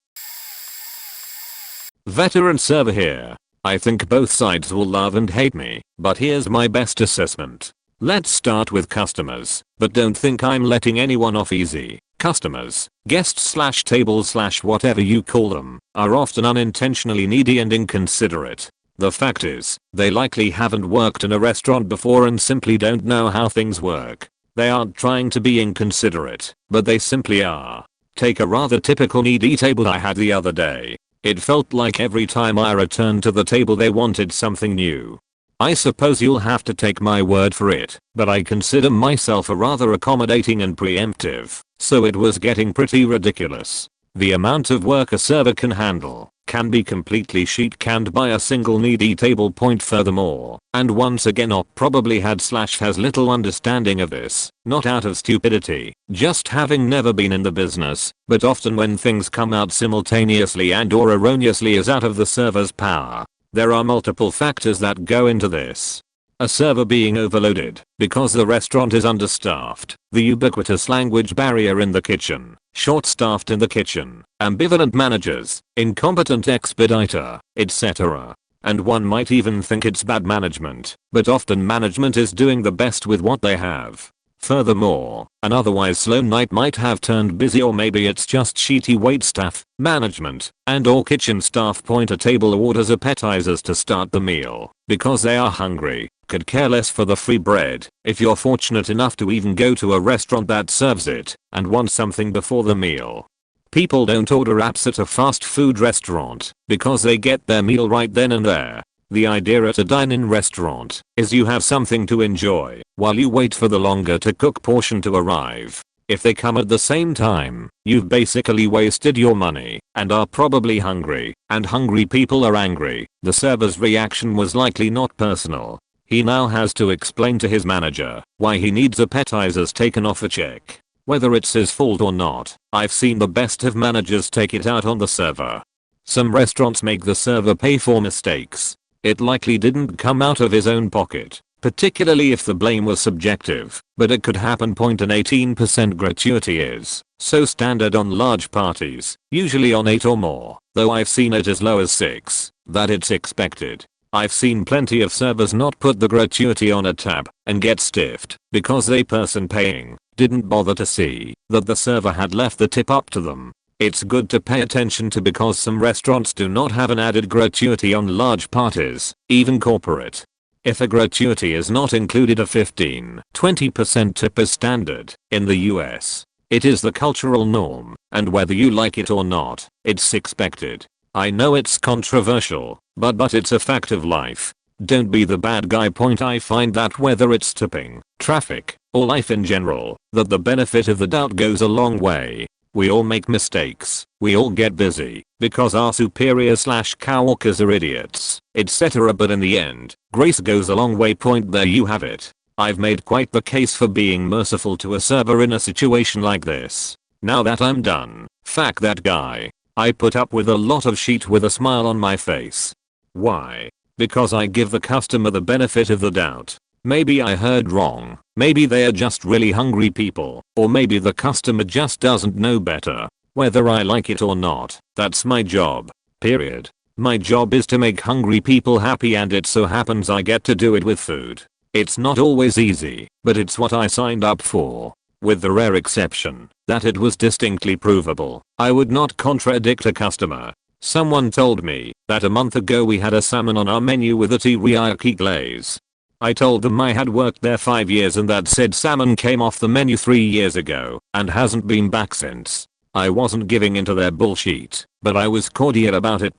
Veteran server here. I think both sides will love and hate me, but here's my best assessment. Let's start with customers, but don't think I'm letting anyone off easy. Customers, guests slash tables slash whatever you call them, are often unintentionally needy and inconsiderate. The fact is, they likely haven't worked in a restaurant before and simply don't know how things work. They aren't trying to be inconsiderate, but they simply are. Take a rather typical needy table I had the other day. It felt like every time I returned to the table they wanted something new. I suppose you'll have to take my word for it, but I consider myself a rather accommodating and preemptive, so it was getting pretty ridiculous. The amount of work a server can handle can be completely sheet-canned by a single needy table point furthermore, and once again Op probably has little understanding of this, not out of stupidity, just having never been in the business, but often when things come out simultaneously and or erroneously is out of the server's power. There are multiple factors that go into this. A server being overloaded because the restaurant is understaffed, the ubiquitous language barrier in the kitchen, short-staffed in the kitchen, ambivalent managers, incompetent expediter, etc. And one might even think it's bad management, but often management is doing the best with what they have. Furthermore, an otherwise slow night might have turned busy, or maybe it's just sheety waitstaff, management, and or kitchen staff point a table orders appetizers to start the meal because they are hungry, could care less for the free bread if you're fortunate enough to even go to a restaurant that serves it, and want something before the meal. People don't order apps at a fast food restaurant because they get their meal right then and there. The idea at a dine-in restaurant is you have something to enjoy while you wait for the longer to cook portion to arrive. If they come at the same time, you've basically wasted your money and are probably hungry, and hungry people are angry. The server's reaction was likely not personal. He now has to explain to his manager why he needs appetizers taken off a check. Whether it's his fault or not, I've seen the best of managers take it out on the server. Some restaurants make the server pay for mistakes. It likely didn't come out of his own pocket, particularly if the blame was subjective, but it could happen. An 18% gratuity is so standard on large parties, usually on 8 or more, though I've seen it as low as 6, that it's expected. I've seen plenty of servers not put the gratuity on a tab and get stiffed because the person paying didn't bother to see that the server had left the tip up to them. It's good to pay attention to because some restaurants do not have an added gratuity on large parties, even corporate. If a gratuity is not included, a 15-20% tip is standard in the US. It is the cultural norm, and whether you like it or not, it's expected. I know it's controversial, but it's a fact of life. Don't be the bad guy. I find that whether it's tipping, traffic, or life in general, that the benefit of the doubt goes a long way. We all make mistakes, we all get busy, because our superiors / coworkers are idiots, etc. But in the end, grace goes a long way. There you have it. I've made quite the case for being merciful to a server in a situation like this. Now that I'm done, fuck that guy. I put up with a lot of shit with a smile on my face. Why? Because I give the customer the benefit of the doubt. Maybe I heard wrong, maybe they are just really hungry people, or maybe the customer just doesn't know better. Whether I like it or not, that's my job. Period. My job is to make hungry people happy, and it so happens I get to do it with food. It's not always easy, but it's what I signed up for. With the rare exception that it was distinctly provable, I would not contradict a customer. Someone told me that a month ago we had a salmon on our menu with a teriyaki glaze. I told them I had worked there 5 years and that said salmon came off the menu 3 years ago and hasn't been back since. I wasn't giving into their bullshit, but I was cordial about it.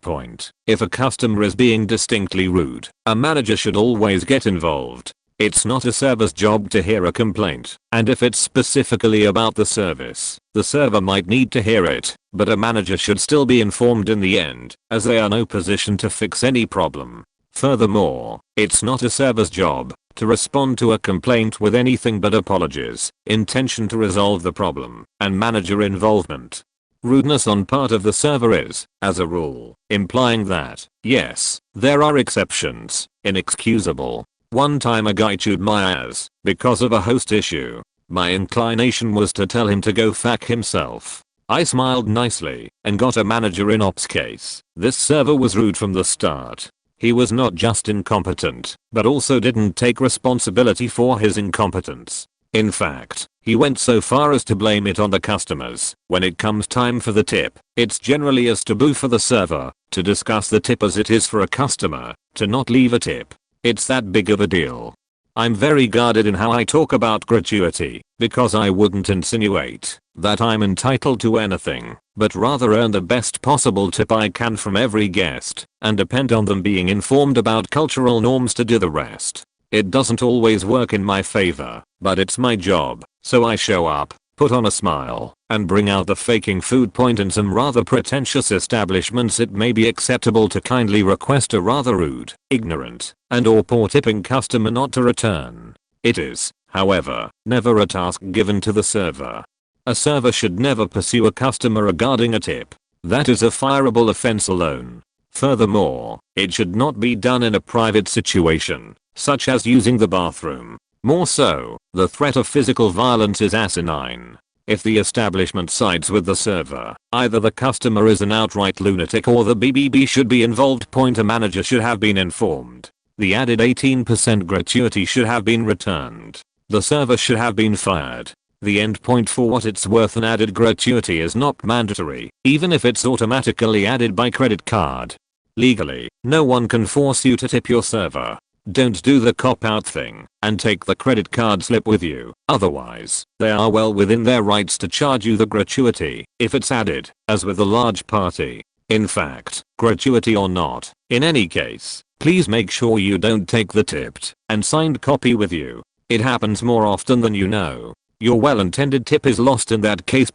If a customer is being distinctly rude, a manager should always get involved. It's not a server's job to hear a complaint, and if it's specifically about the service, the server might need to hear it, but a manager should still be informed in the end, as they are no position to fix any problem. Furthermore, it's not a server's job to respond to a complaint with anything but apologies, intention to resolve the problem, and manager involvement. Rudeness on part of the server is, as a rule, implying that, yes, there are exceptions, inexcusable. One time a guy chewed my ass because of a host issue. My inclination was to tell him to go fuck himself. I smiled nicely and got a manager in ops case. This server was rude from the start. He was not just incompetent, but also didn't take responsibility for his incompetence. In fact, He went so far as to blame it on the customers. When it comes time for the tip, it's generally as taboo for the server to discuss the tip as it is for a customer to not leave a tip. It's that big of a deal. I'm very guarded in how I talk about gratuity, because I wouldn't insinuate that I'm entitled to anything, but rather earn the best possible tip I can from every guest, and depend on them being informed about cultural norms to do the rest. It doesn't always work in my favor, but it's my job, so I show up, put on a smile, and bring out the faking food point. In some rather pretentious establishments it may be acceptable to kindly request a rather rude, ignorant, and/or poor tipping customer not to return. It is, however, never a task given to the server. A server should never pursue a customer regarding a tip. That is a fireable offense alone. Furthermore, it should not be done in a private situation, such as using the bathroom. More so, the threat of physical violence is asinine. If the establishment sides with the server, either the customer is an outright lunatic or the BBB should be involved. A manager should have been informed. The added 18% gratuity should have been returned. The server should have been fired. The end point. For what it's worth, an added gratuity is not mandatory, even if it's automatically added by credit card. Legally, no one can force you to tip your server. Don't do the cop-out thing and take the credit card slip with you. Otherwise, they are well within their rights to charge you the gratuity if it's added, as with a large party. In fact, gratuity or not, in any case, please make sure you don't take the tipped and signed copy with you. It happens more often than you know. Your well-intended tip is lost in that case.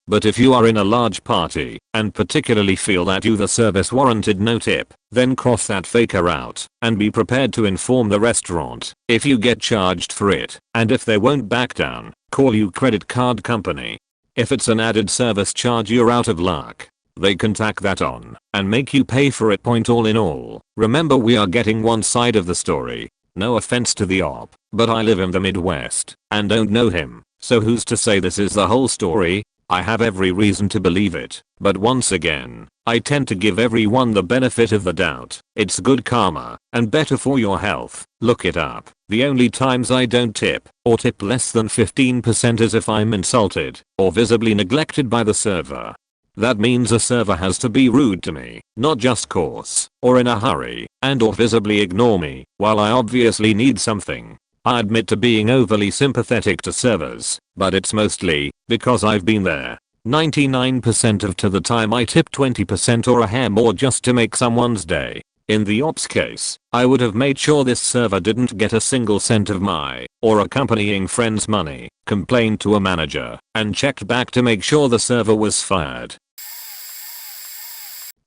But if you are in a large party and particularly feel that the service warranted no tip, then cross that faker out and be prepared to inform the restaurant if you get charged for it, and if they won't back down, call your credit card company. If it's an added service charge, you're out of luck. They can tack that on and make you pay for it. All in all, remember, we are getting one side of the story. No offense to the op, but I live in the Midwest and don't know him, so who's to say this is the whole story? I have every reason to believe it, but once again, I tend to give everyone the benefit of the doubt. It's good karma and better for your health. Look it up. The only times I don't tip or tip less than 15% is if I'm insulted or visibly neglected by the server. That means a server has to be rude to me, not just coarse, or in a hurry, and/or visibly ignore me, while I obviously need something. I admit to being overly sympathetic to servers, but it's mostly because I've been there. 99% of the time I tip 20% or a hair more just to make someone's day. In the ops case, I would have made sure this server didn't get a single cent of my or accompanying friend's money, complained to a manager, and checked back to make sure the server was fired.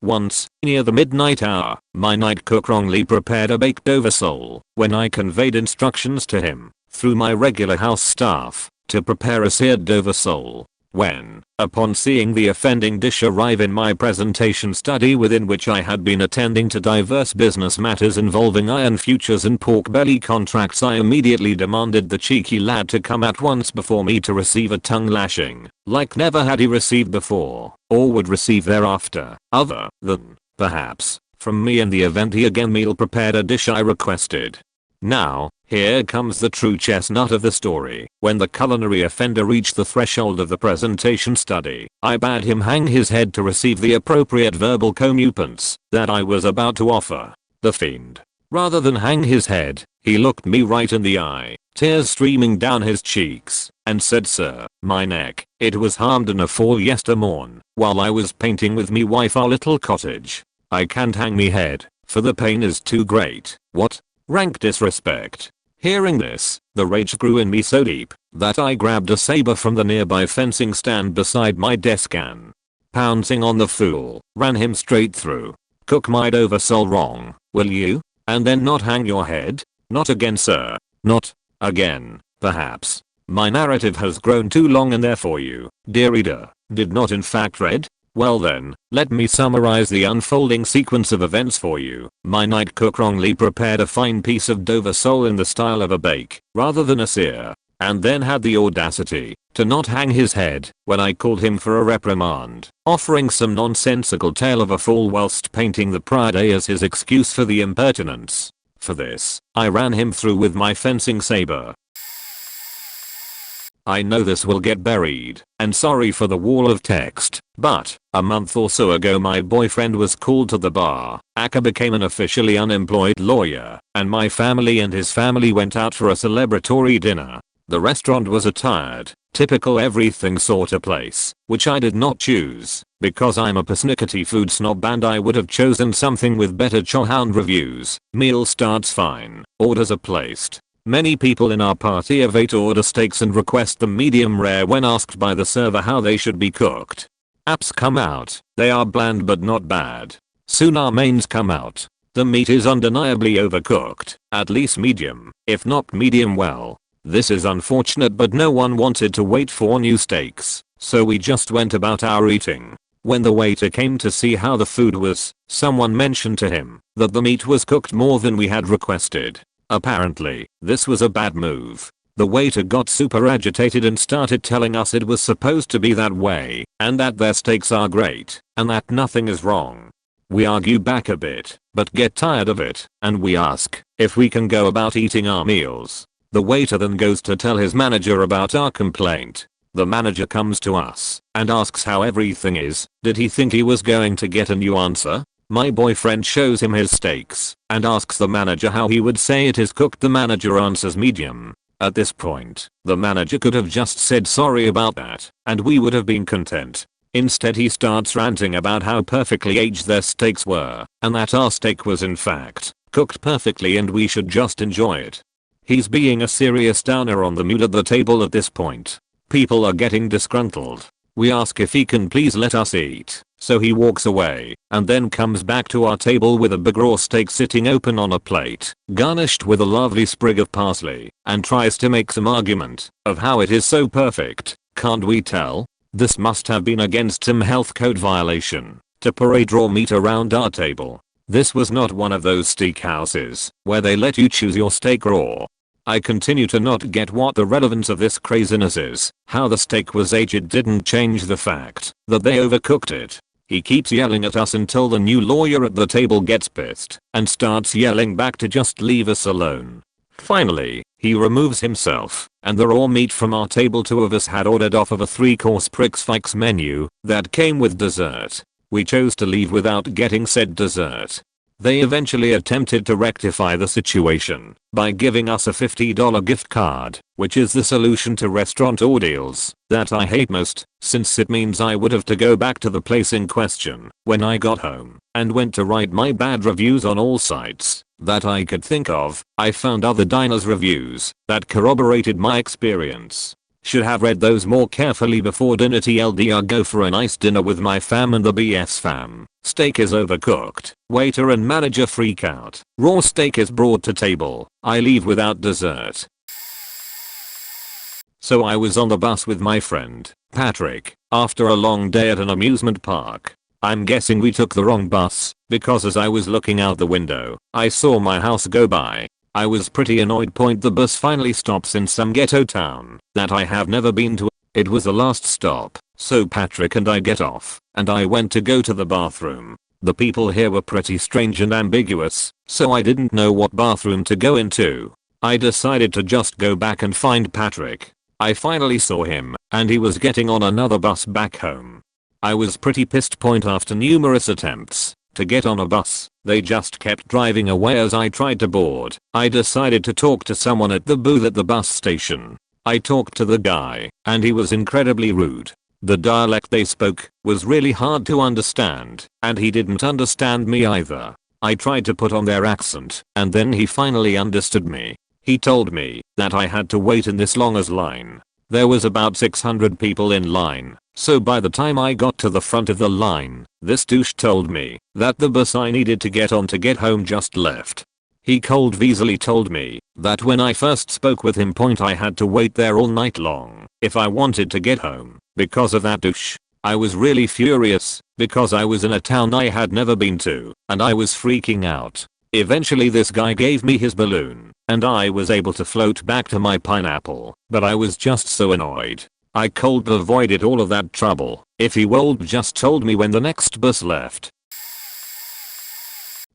Once, near the midnight hour, my night cook wrongly prepared a baked Dover sole when I conveyed instructions to him, through my regular house staff, to prepare a seared Dover sole. When, upon seeing the offending dish arrive in my presentation study, within which I had been attending to diverse business matters involving iron futures and pork belly contracts, I immediately demanded the cheeky lad to come at once before me to receive a tongue lashing, like never had he received before, or would receive thereafter, other than, perhaps, from me in the event he again meal prepared a dish I requested. Now, here comes the true chestnut of the story. When the culinary offender reached the threshold of the presentation study, I bade him hang his head to receive the appropriate verbal comeuppance that I was about to offer. The fiend, rather than hang his head, he looked me right in the eye, tears streaming down his cheeks, and said, "Sir, my neck, it was harmed in a fall yestermorn, while I was painting with me wife our little cottage. I can't hang me head, for the pain is too great." What? Rank disrespect. Hearing this, the rage grew in me so deep that I grabbed a saber from the nearby fencing stand beside my desk and, pouncing on the fool, ran him straight through. "Cook my Dover sole wrong, will you? And then not hang your head? Not again, sir. Not again, perhaps. My narrative has grown too long and therefore you, dear reader, did not in fact read? Well then, let me summarize the unfolding sequence of events for you. My night cook wrongly prepared a fine piece of Dover sole in the style of a bake, rather than a sear, and then had the audacity to not hang his head when I called him for a reprimand, offering some nonsensical tale of a fall whilst painting the prior day as his excuse for the impertinence. For this, I ran him through with my fencing saber. I know this will get buried, and sorry for the wall of text, but a month or so ago my boyfriend was called to the bar. Aka became an officially unemployed lawyer, and my family and his family went out for a celebratory dinner. The restaurant was a tired, typical everything sorta place, which I did not choose, because I'm a persnickety food snob and I would have chosen something with better Chow reviews. Meal starts fine, orders are placed. Many people in our party of 8 order steaks and request them medium rare when asked by the server how they should be cooked. Apps come out, they are bland but not bad. Soon our mains come out. The meat is undeniably overcooked, at least medium, if not medium well. This is unfortunate but no one wanted to wait for new steaks, so we just went about our eating. When the waiter came to see how the food was, someone mentioned to him that the meat was cooked more than we had requested. Apparently, this was a bad move. The waiter got super agitated and started telling us it was supposed to be that way, and that their steaks are great, and that nothing is wrong. We argue back a bit, but get tired of it, and we ask if we can go about eating our meals. The waiter then goes to tell his manager about our complaint. The manager comes to us and asks how everything is. Did he think he was going to get a new answer? My boyfriend shows him his steaks and asks the manager how he would say it is cooked. The manager answers medium. At this point, the manager could have just said sorry about that, and we would have been content. Instead he starts ranting about how perfectly aged their steaks were, and that our steak was in fact cooked perfectly and we should just enjoy it. He's being a serious downer on the mood at the table at this point. People are getting disgruntled. We ask if he can please let us eat, so he walks away, and then comes back to our table with a big raw steak sitting open on a plate, garnished with a lovely sprig of parsley, and tries to make some argument of how it is so perfect. Can't we tell? This must have been against some health code violation to parade raw meat around our table. This was not one of those steakhouses where they let you choose your steak raw. I continue to not get what the relevance of this craziness is. How the steak was aged didn't change the fact that they overcooked it. He keeps yelling at us until the new lawyer at the table gets pissed and starts yelling back to just leave us alone. Finally, he removes himself, and the raw meat from our table. 2 of us had ordered off of a 3-course prix-fixe menu that came with dessert. We chose to leave without getting said dessert. They eventually attempted to rectify the situation by giving us a $50 gift card, which is the solution to restaurant ordeals that I hate most, since it means I would have to go back to the place in question when I got home and went to write my bad reviews on all sites that I could think of. I found other diners' reviews that corroborated my experience. Should have read those more carefully before dinner. TLDR, go for a nice dinner with my fam and the BF's fam. Steak is overcooked. Waiter and manager freak out. Raw steak is brought to table. I leave without dessert. So I was on the bus with my friend, Patrick, after a long day at an amusement park. I'm guessing we took the wrong bus, because as I was looking out the window, I saw my house go by. I was pretty annoyed. The bus finally stops in some ghetto town that I have never been to. It was the last stop, so Patrick and I get off, and I went to go to the bathroom. The people here were pretty strange and ambiguous, so I didn't know what bathroom to go into. I decided to just go back and find Patrick. I finally saw him, and he was getting on another bus back home. I was pretty pissed. After numerous attempts to get on a bus, they just kept driving away as I tried to board. I decided to talk to someone at the booth at the bus station. I talked to the guy, and he was incredibly rude. The dialect they spoke was really hard to understand, and he didn't understand me either. I tried to put on their accent, and then he finally understood me. He told me that I had to wait in this long line. There was about 600 people in line, so by the time I got to the front of the line, this douche told me that the bus I needed to get on to get home just left. He cold easily told me that when I first spoke with him, I had to wait there all night long if I wanted to get home because of that douche. I was really furious because I was in a town I had never been to and I was freaking out. Eventually this guy gave me his balloon and I was able to float back to my pineapple, but I was just so annoyed. I could have avoided all of that trouble if he would just told me when the next bus left.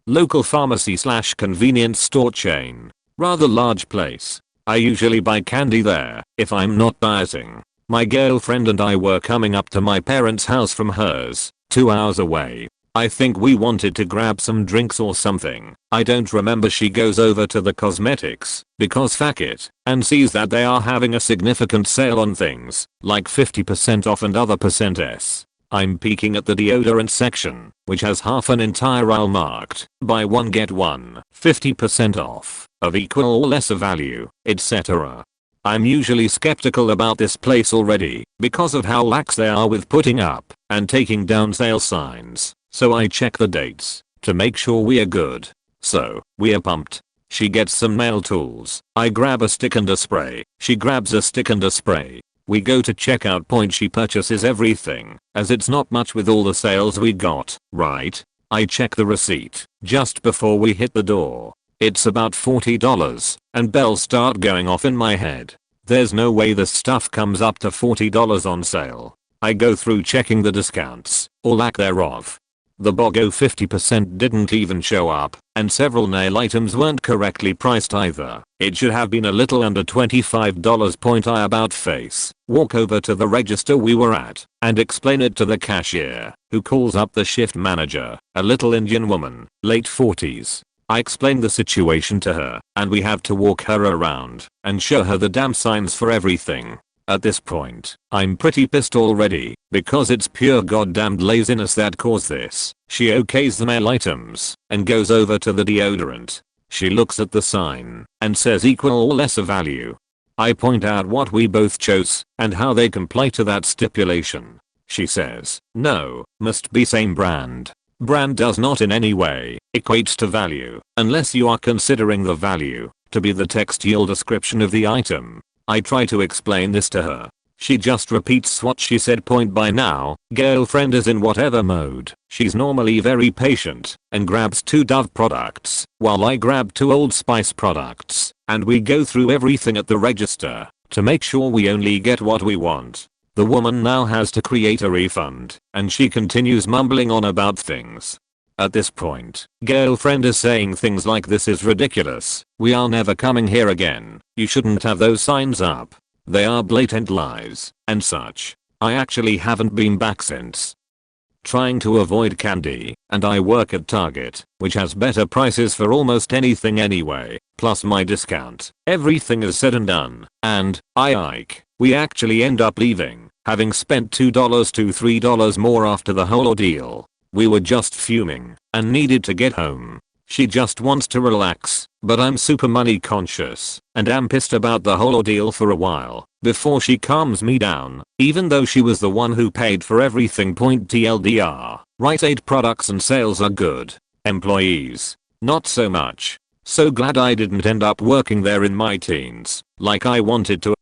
Local pharmacy / convenience store chain. Rather large place. I usually buy candy there if I'm not dieting. My girlfriend and I were coming up to my parents' house from hers, 2 hours away. I think we wanted to grab some drinks or something. I don't remember. She goes over to the cosmetics, because fuck it, and sees that they are having a significant sale on things, like 50% off and other %s. I'm peeking at the deodorant section, which has half an entire aisle marked, buy one get one, 50% off, of equal or lesser value, etc. I'm usually skeptical about this place already, because of how lax they are with putting up and taking down sale signs, so I check the dates to make sure we are good. So, we are pumped. She gets some nail tools, I grab a stick and a spray, she grabs a stick and a spray. We go to checkout point. She purchases everything, as it's not much with all the sales we got, right? I check the receipt just before we hit the door. It's about $40, and bells start going off in my head. There's no way this stuff comes up to $40 on sale. I go through checking the discounts, or lack thereof. The BOGO 50% didn't even show up, and several nail items weren't correctly priced either. It should have been a little under $25. I about face, walk over to the register we were at, and explain it to the cashier, who calls up the shift manager, a little Indian woman, late 40s. I explain the situation to her, and we have to walk her around and show her the damn signs for everything. At this point, I'm pretty pissed already, because it's pure goddamned laziness that caused this. She okays the nail items and goes over to the deodorant. She looks at the sign and says equal or lesser value. I point out what we both chose and how they comply to that stipulation. She says, no, must be same brand. Brand does not in any way equate to value, unless you are considering the value to be the textual description of the item. I try to explain this to her. She just repeats what she said. By now, girlfriend is in whatever mode. She's normally very patient and grabs 2 Dove products while I grab 2 Old Spice products, and we go through everything at the register to make sure we only get what we want. The woman now has to create a refund, and she continues mumbling on about things. At this point, girlfriend is saying things like, this is ridiculous, we are never coming here again, you shouldn't have those signs up, they are blatant lies, and such. I actually haven't been back since. Trying to avoid candy, and I work at Target, which has better prices for almost anything anyway, plus my discount. Everything is said and done, and, we actually end up leaving, having spent $2 to $3 more after the whole ordeal. We were just fuming and needed to get home. She just wants to relax, but I'm super money conscious and am pissed about the whole ordeal for a while before she calms me down, even though she was the one who paid for everything. TLDR, Rite Aid products and sales are good. Employees, not so much. So glad I didn't end up working there in my teens, like I wanted to.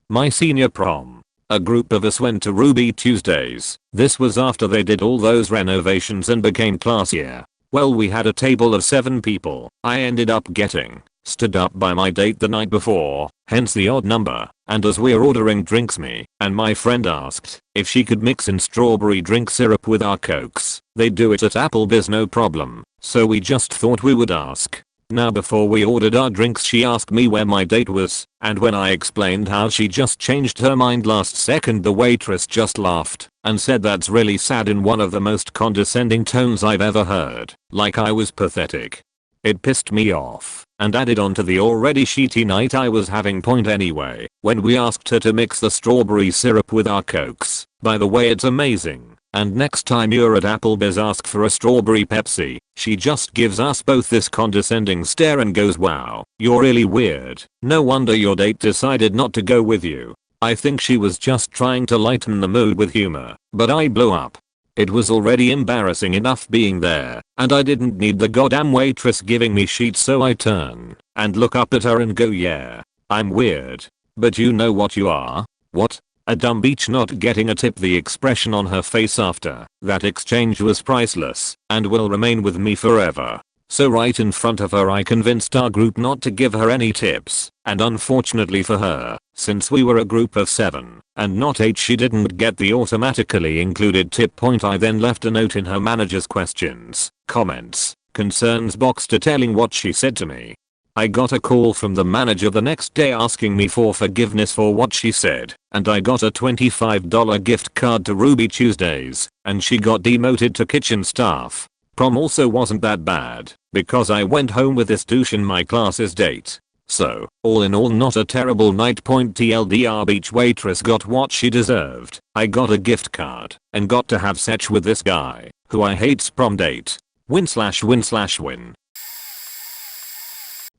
My senior prom. A group of us went to Ruby Tuesdays. This was after they did all those renovations and became classier. Well, we had a table of 7 people. I ended up getting stood up by my date the night before, hence the odd number, and as we're ordering drinks, me and my friend asked if she could mix in strawberry drink syrup with our cokes. They do it at Applebee's no problem, so we just thought we would ask. Now before we ordered our drinks, she asked me where my date was, and when I explained how she just changed her mind last second, the waitress just laughed and said that's really sad in one of the most condescending tones I've ever heard, like I was pathetic. It pissed me off and added on to the already shitty night I was having. Anyway, when we asked her to mix the strawberry syrup with our cokes, by the way, it's amazing. And next time you're at Applebee's, ask for a strawberry Pepsi. She just gives us both this condescending stare and goes, wow, you're really weird. No wonder your date decided not to go with you. I think she was just trying to lighten the mood with humor, but I blew up. It was already embarrassing enough being there, and I didn't need the goddamn waitress giving me shit, so I turn and look up at her and go, yeah, I'm weird. But you know what you are? What? A dumb bitch not getting a tip. The expression on her face after that exchange was priceless and will remain with me forever. So right in front of her I convinced our group not to give her any tips, and unfortunately for her, since we were a group of 7 and not 8, she didn't get the automatically included tip. I then left a note in her manager's questions, comments, concerns box detailing what she said to me. I got a call from the manager the next day asking me for forgiveness for what she said, and I got a $25 gift card to Ruby Tuesdays, and she got demoted to kitchen staff. Prom also wasn't that bad, because I went home with this douche in my class's date. So, all in all, not a terrible night. TLDR, beach waitress got what she deserved. I got a gift card and got to have sex with this guy who I hate's prom date. Win/win/win.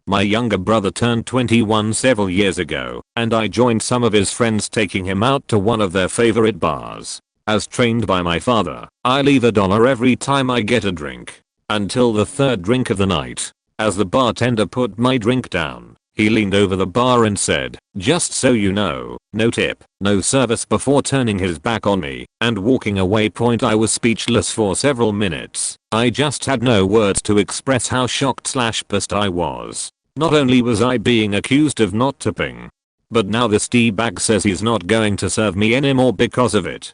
My younger brother turned 21 several years ago, and I joined some of his friends taking him out to one of their favorite bars. As trained by my father, I leave $1 every time I get a drink. Until the third drink of the night. As the bartender put my drink down, he leaned over the bar and said, "Just so you know, no tip, no service," before turning his back on me and walking away. I was speechless for several minutes. I just had no words to express how shocked/pissed I was. Not only was I being accused of not tipping, but now this D-bag says he's not going to serve me anymore because of it.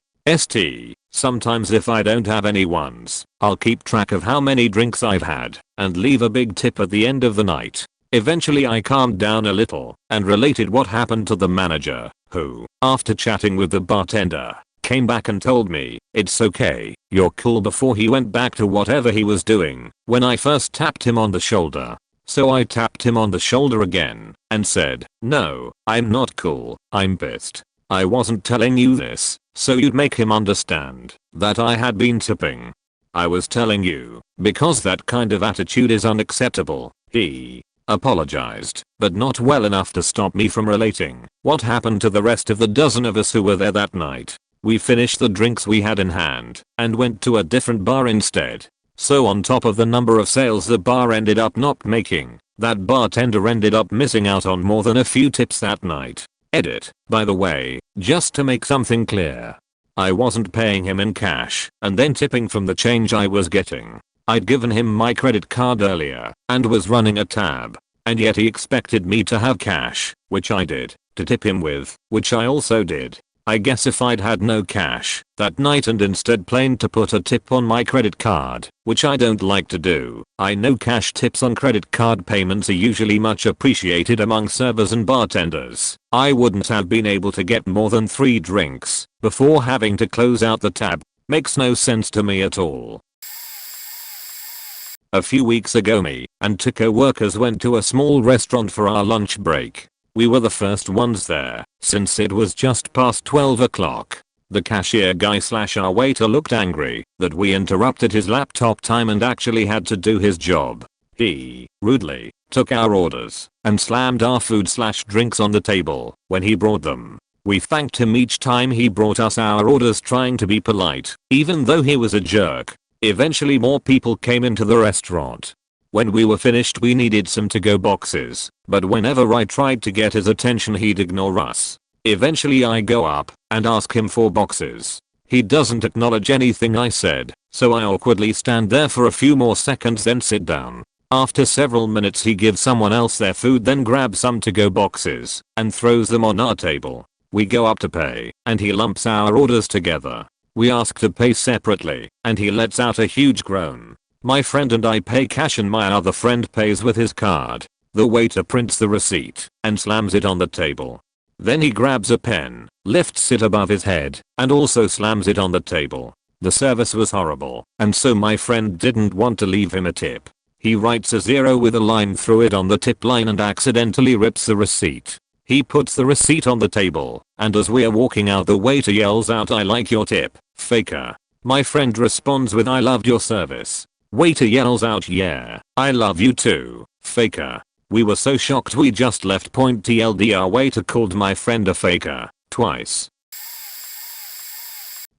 Sometimes if I don't have any ones, I'll keep track of how many drinks I've had and leave a big tip at the end of the night. Eventually I calmed down a little and related what happened to the manager, who, after chatting with the bartender, came back and told me, "It's okay, you're cool," before he went back to whatever he was doing when I first tapped him on the shoulder. So I tapped him on the shoulder again and said, "No, I'm not cool, I'm pissed. I wasn't telling you this so you'd make him understand that I had been tipping. I was telling you because that kind of attitude is unacceptable." He apologized, but not well enough to stop me from relating what happened to the rest of the dozen of us who were there that night. We finished the drinks we had in hand and went to a different bar instead. So on top of the number of sales the bar ended up not making, that bartender ended up missing out on more than a few tips that night. Edit, by the way, just to make something clear. I wasn't paying him in cash and then tipping from the change I was getting. I'd given him my credit card earlier and was running a tab, and yet he expected me to have cash, which I did, to tip him with, which I also did. I guess if I'd had no cash that night and instead planned to put a tip on my credit card, which I don't like to do, I know cash tips on credit card payments are usually much appreciated among servers and bartenders, I wouldn't have been able to get more than 3 drinks before having to close out the tab. Makes no sense to me at all. A few weeks ago me and 2 co-workers went to a small restaurant for our lunch break. We were the first ones there, since it was just past 12 o'clock. The cashier guy/our waiter looked angry that we interrupted his laptop time and actually had to do his job. He rudely took our orders and slammed our food/drinks on the table when he brought them. We thanked him each time he brought us our orders, trying to be polite, even though he was a jerk. Eventually more people came into the restaurant. When we were finished we needed some to-go boxes, but whenever I tried to get his attention he'd ignore us. Eventually I go up and ask him for boxes. He doesn't acknowledge anything I said, so I awkwardly stand there for a few more seconds then sit down. After several minutes he gives someone else their food, then grabs some to-go boxes and throws them on our table. We go up to pay and he lumps our orders together. We ask to pay separately and he lets out a huge groan. My friend and I pay cash and my other friend pays with his card. The waiter prints the receipt and slams it on the table. Then he grabs a pen, lifts it above his head, and also slams it on the table. The service was horrible, and so my friend didn't want to leave him a tip. He writes a 0 with a line through it on the tip line and accidentally rips the receipt. He puts the receipt on the table, and as we're walking out the waiter yells out, "I like your tip, faker." My friend responds with, "I loved your service." Waiter yells out, "Yeah, I love you too, faker." We were so shocked we just left. TLDR, waiter called my friend a faker twice.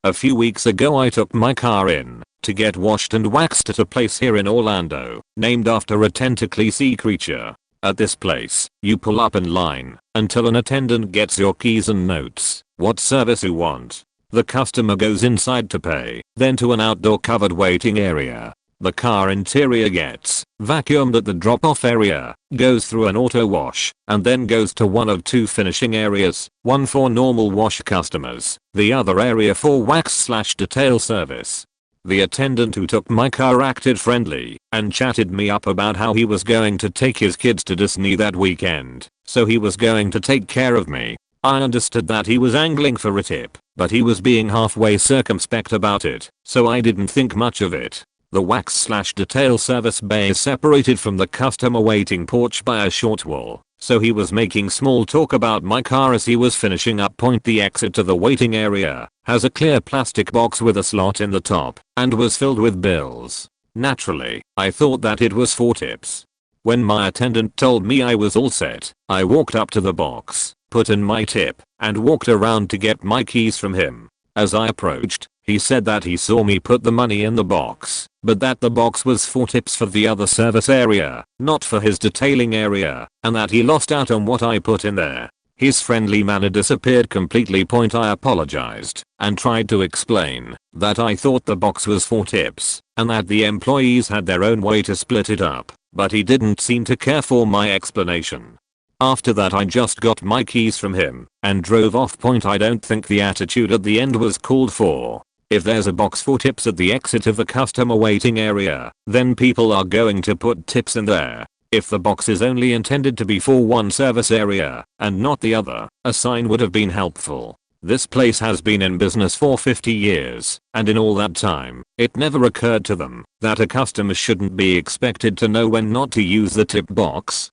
A few weeks ago I took my car in to get washed and waxed at a place here in Orlando named after a tentacly sea creature. At this place, you pull up in line until an attendant gets your keys and notes what service you want. The customer goes inside to pay, then to an outdoor covered waiting area. The car interior gets vacuumed at the drop-off area, goes through an auto wash, and then goes to one of 2 finishing areas, one for normal wash customers, the other area for wax/detail service. The attendant who took my car acted friendly and chatted me up about how he was going to take his kids to Disney that weekend, so he was going to take care of me. I understood that he was angling for a tip, but he was being halfway circumspect about it, so I didn't think much of it. The wax/detail service bay is separated from the customer waiting porch by a short wall, so he was making small talk about my car as he was finishing up. The exit to the waiting area has a clear plastic box with a slot in the top and was filled with bills. Naturally, I thought that it was for tips. When my attendant told me I was all set, I walked up to the box, put in my tip, and walked around to get my keys from him. As I approached, he said that he saw me put the money in the box, but that the box was for tips for the other service area, not for his detailing area, and that he lost out on what I put in there. His friendly manner disappeared completely. I apologized and tried to explain that I thought the box was for tips and that the employees had their own way to split it up, but he didn't seem to care for my explanation. After that I just got my keys from him and drove off. I don't think the attitude at the end was called for. If there's a box for tips at the exit of a customer waiting area, then people are going to put tips in there. If the box is only intended to be for one service area and not the other, a sign would have been helpful. This place has been in business for 50 years, and in all that time, it never occurred to them that a customer shouldn't be expected to know when not to use the tip box.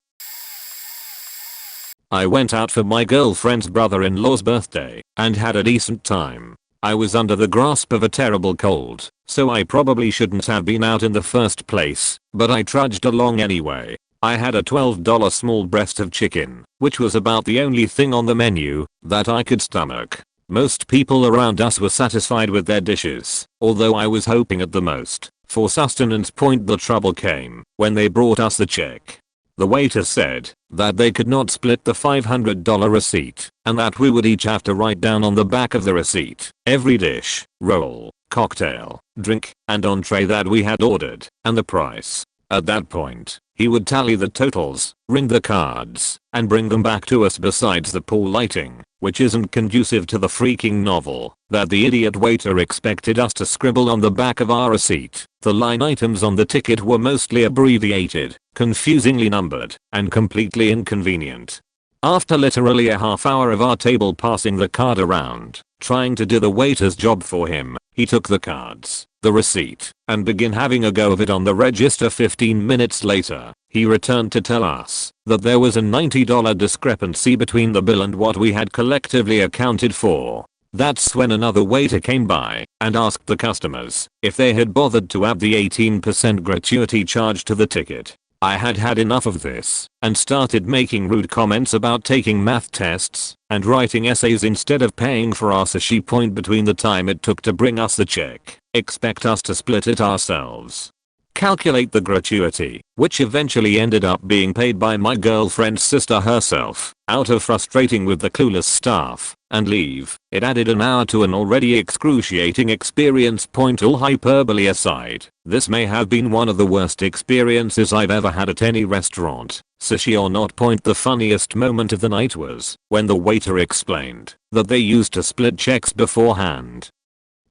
I went out for my girlfriend's brother-in-law's birthday and had a decent time. I was under the grasp of a terrible cold, so I probably shouldn't have been out in the first place, but I trudged along anyway. I had a $12 small breast of chicken, which was about the only thing on the menu that I could stomach. Most people around us were satisfied with their dishes, although I was hoping at the most for sustenance. The trouble came when they brought us the check. The waiter said that they could not split the $500 receipt and that we would each have to write down on the back of the receipt every dish, roll, cocktail, drink, and entree that we had ordered and the price. At that point, he would tally the totals, ring the cards, and bring them back to us. Besides the poor lighting, which isn't conducive to the freaking novel that the idiot waiter expected us to scribble on the back of our receipt, the line items on the ticket were mostly abbreviated, confusingly numbered, and completely inconvenient. After literally a half hour of our table passing the card around, trying to do the waiter's job for him, he took the cards, the receipt, and began having a go of it on the register. 15 minutes later, he returned to tell us that there was a $90 discrepancy between the bill and what we had collectively accounted for. That's when another waiter came by and asked the customers if they had bothered to add the 18% gratuity charge to the ticket. I had had enough of this and started making rude comments about taking math tests and writing essays instead of paying for our sushi. Between the time it took to bring us the check, expect us to split it ourselves, calculate the gratuity, which eventually ended up being paid by my girlfriend's sister herself, out of frustrating with the clueless staff, and leave, it added an hour to an already excruciating experience. All hyperbole aside, this may have been one of the worst experiences I've ever had at any restaurant, sushi or not. The funniest moment of the night was when the waiter explained that they used to split checks beforehand,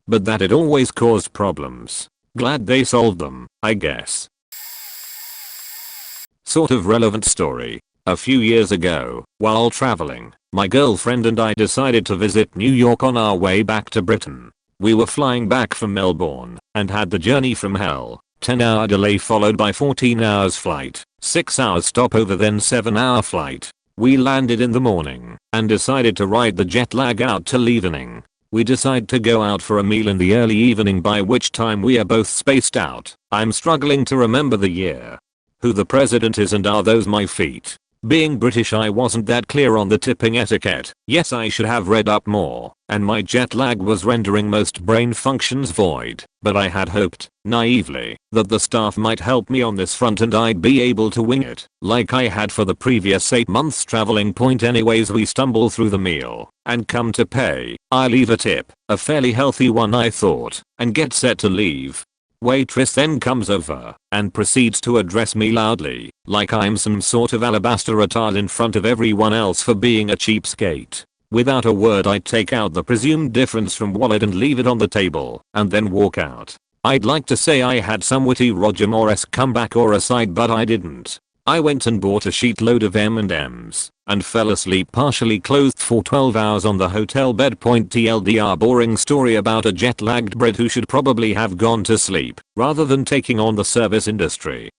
but that it always caused problems. Glad they solved them, I guess. Sort of relevant story. A few years ago, while traveling, my girlfriend and I decided to visit New York on our way back to Britain. We were flying back from Melbourne and had the journey from hell. 10-hour delay followed by 14 hours flight, 6 hours stopover, then 7-hour flight. We landed in the morning and decided to ride the jet lag out till evening. We decide to go out for a meal in the early evening, by which time we are both spaced out. I'm struggling to remember the year, who the president is, and are those my feet. Being British, I wasn't that clear on the tipping etiquette. Yes, I should have read up more, and my jet lag was rendering most brain functions void, but I had hoped, naively, that the staff might help me on this front and I'd be able to wing it, like I had for the previous 8 months traveling. Anyways, we stumble through the meal, and come to pay. I leave a tip, a fairly healthy one I thought, and get set to leave. Waitress then comes over and proceeds to address me loudly, like I'm some sort of alabaster retard in front of everyone else for being a cheapskate. Without a word, I take out the presumed difference from wallet and leave it on the table, and then walk out. I'd like to say I had some witty Roger Moore-esque comeback or aside, but I didn't. I went and bought a sheet load of M&Ms and fell asleep partially clothed for 12 hours on the hotel bed. TLDR, boring story about a jet-lagged Brit who should probably have gone to sleep rather than taking on the service industry.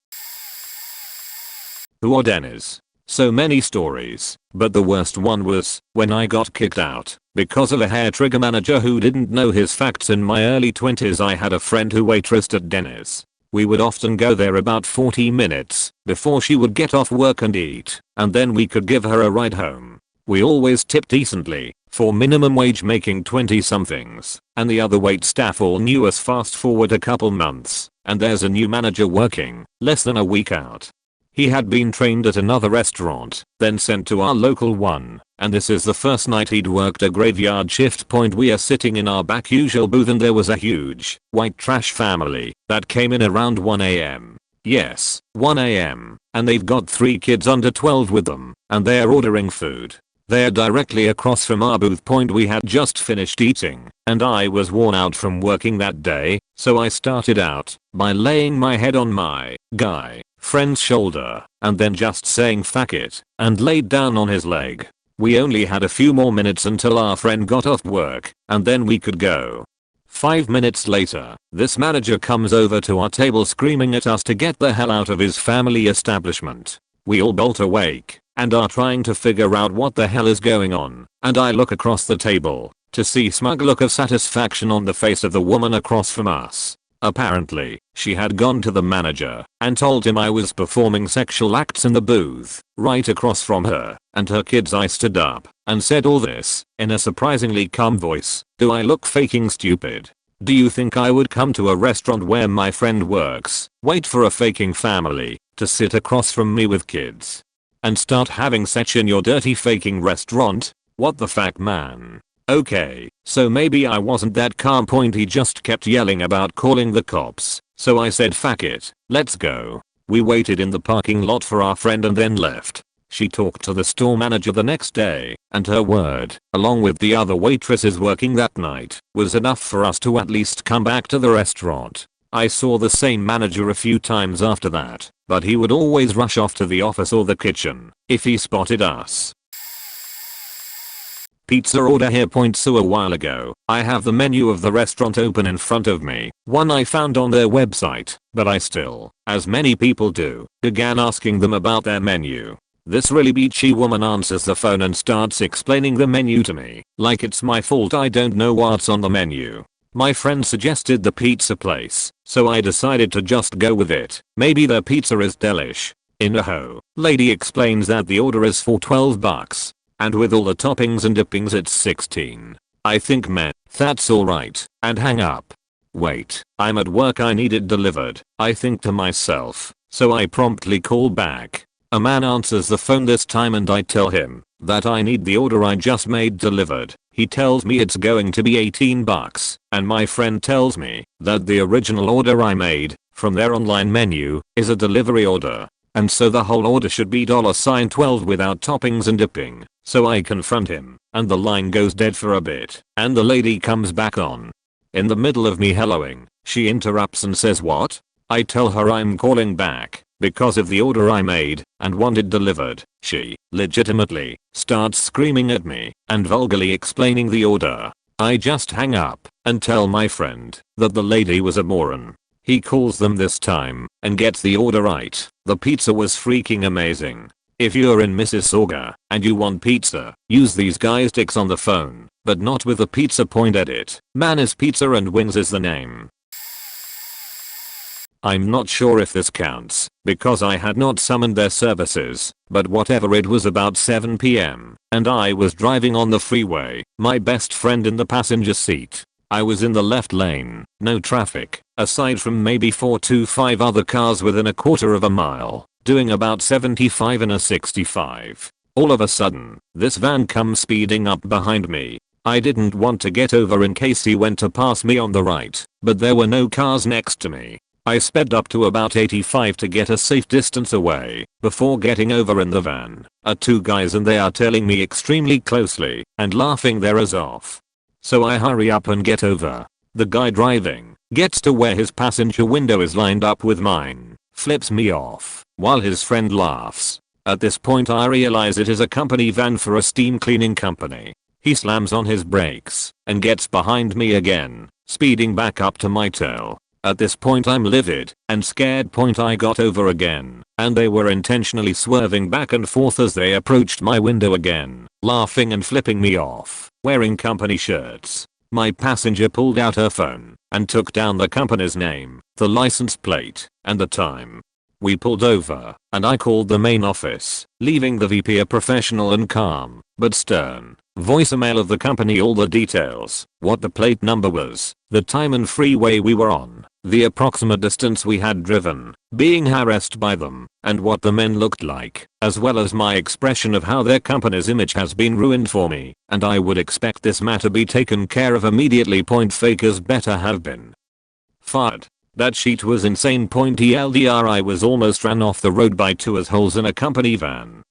Who or Dennis? So many stories, but the worst one was when I got kicked out because of a hair trigger manager who didn't know his facts. In my early 20s I had a friend who waitressed at Dennis. We would often go there about 40 minutes before she would get off work and eat, and then we could give her a ride home. We always tipped decently, for minimum wage making 20 somethings, and the other wait staff all knew us. Fast forward a couple months, and there's a new manager working, less than a week out. He had been trained at another restaurant, then sent to our local one, and this is the first night he'd worked a graveyard shift. We are sitting in our back usual booth and there was a huge, white trash family that came in around 1 AM. Yes, 1 AM, and they've got 3 kids under 12 with them, and they're ordering food. They're directly across from our booth. We had just finished eating, and I was worn out from working that day, so I started out by laying my head on my friend's shoulder, and then just saying "fuck it," and laid down on his leg. We only had a few more minutes until our friend got off work, and then we could go. 5 minutes later, this manager comes over to our table screaming at us to get the hell out of his family establishment. We all bolt awake and are trying to figure out what the hell is going on, and I look across the table to see smug look of satisfaction on the face of the woman across from us. Apparently, she had gone to the manager and told him I was performing sexual acts in the booth right across from her and her kids. I stood up and said all this in a surprisingly calm voice. Do I look faking stupid? Do you think I would come to a restaurant where my friend works, wait for a faking family to sit across from me with kids, and start having sex in your dirty faking restaurant? What the fuck, man? Okay, so maybe I wasn't that calm. He just kept yelling about calling the cops, so I said fuck it, let's go. We waited in the parking lot for our friend and then left. She talked to the store manager the next day, and her word, along with the other waitresses working that night, was enough for us to at least come back to the restaurant. I saw the same manager a few times after that, but he would always rush off to the office or the kitchen if he spotted us. Pizza order here. So a while ago, I have the menu of the restaurant open in front of me, one I found on their website, but I still, as many people do, began asking them about their menu. This really beachy woman answers the phone and starts explaining the menu to me, like it's my fault I don't know what's on the menu. My friend suggested the pizza place, so I decided to just go with it. Maybe their pizza is delish. In a ho, lady explains that the order is for $12. And with all the toppings and dippings it's 16. I think meh, that's alright, and hang up. Wait, I'm at work, I need it delivered, I think to myself, so I promptly call back. A man answers the phone this time and I tell him that I need the order I just made delivered. He tells me it's going to be $18, and my friend tells me that the original order I made from their online menu is a delivery order, and so the whole order should be $12 without toppings and dipping. So I confront him, and the line goes dead for a bit, and the lady comes back on. In the middle of me helloing, she interrupts and says what? I tell her I'm calling back because of the order I made and wanted delivered. She legitimately starts screaming at me and vulgarly explaining the order. I just hang up and tell my friend that the lady was a moron. He calls them this time and gets the order right. The pizza was freaking amazing. If you're in Mississauga and you want pizza, use these guys' dicks on the phone, but not with the pizza. Edit. Manny's Pizza and Wings is the name. I'm not sure if this counts, because I had not summoned their services, but whatever, it was about 7 PM, and I was driving on the freeway, my best friend in the passenger seat. I was in the left lane, no traffic, aside from maybe 4 to 5 other cars within a quarter of a mile, doing about 75 in a 65. All of a sudden, this van comes speeding up behind me. I didn't want to get over in case he went to pass me on the right, but there were no cars next to me. I sped up to about 85 to get a safe distance away before getting over in the van. Are 2 guys and they are tailing me extremely closely and laughing their ass off. So I hurry up and get over. The guy driving Gets to where his passenger window is lined up with mine, flips me off, while his friend laughs. At this point I realize it is a company van for a steam cleaning company. He slams on his brakes and gets behind me again, speeding back up to my tail. At this point I'm livid and scared. I got over again, and they were intentionally swerving back and forth as they approached my window again, laughing and flipping me off, wearing company shirts. My passenger pulled out her phone and took down the company's name, the license plate, and the time. We pulled over, and I called the main office, leaving the VP a professional and calm, but stern, voicemail of the company, all the details, what the plate number was, the time and freeway we were on, the approximate distance we had driven, being harassed by them, and what the men looked like, as well as my expression of how their company's image has been ruined for me, and I would expect this matter be taken care of immediately. Fakers better have been fired. That sheet was insane. TLDR, I was almost ran off the road by two assholes in a company van.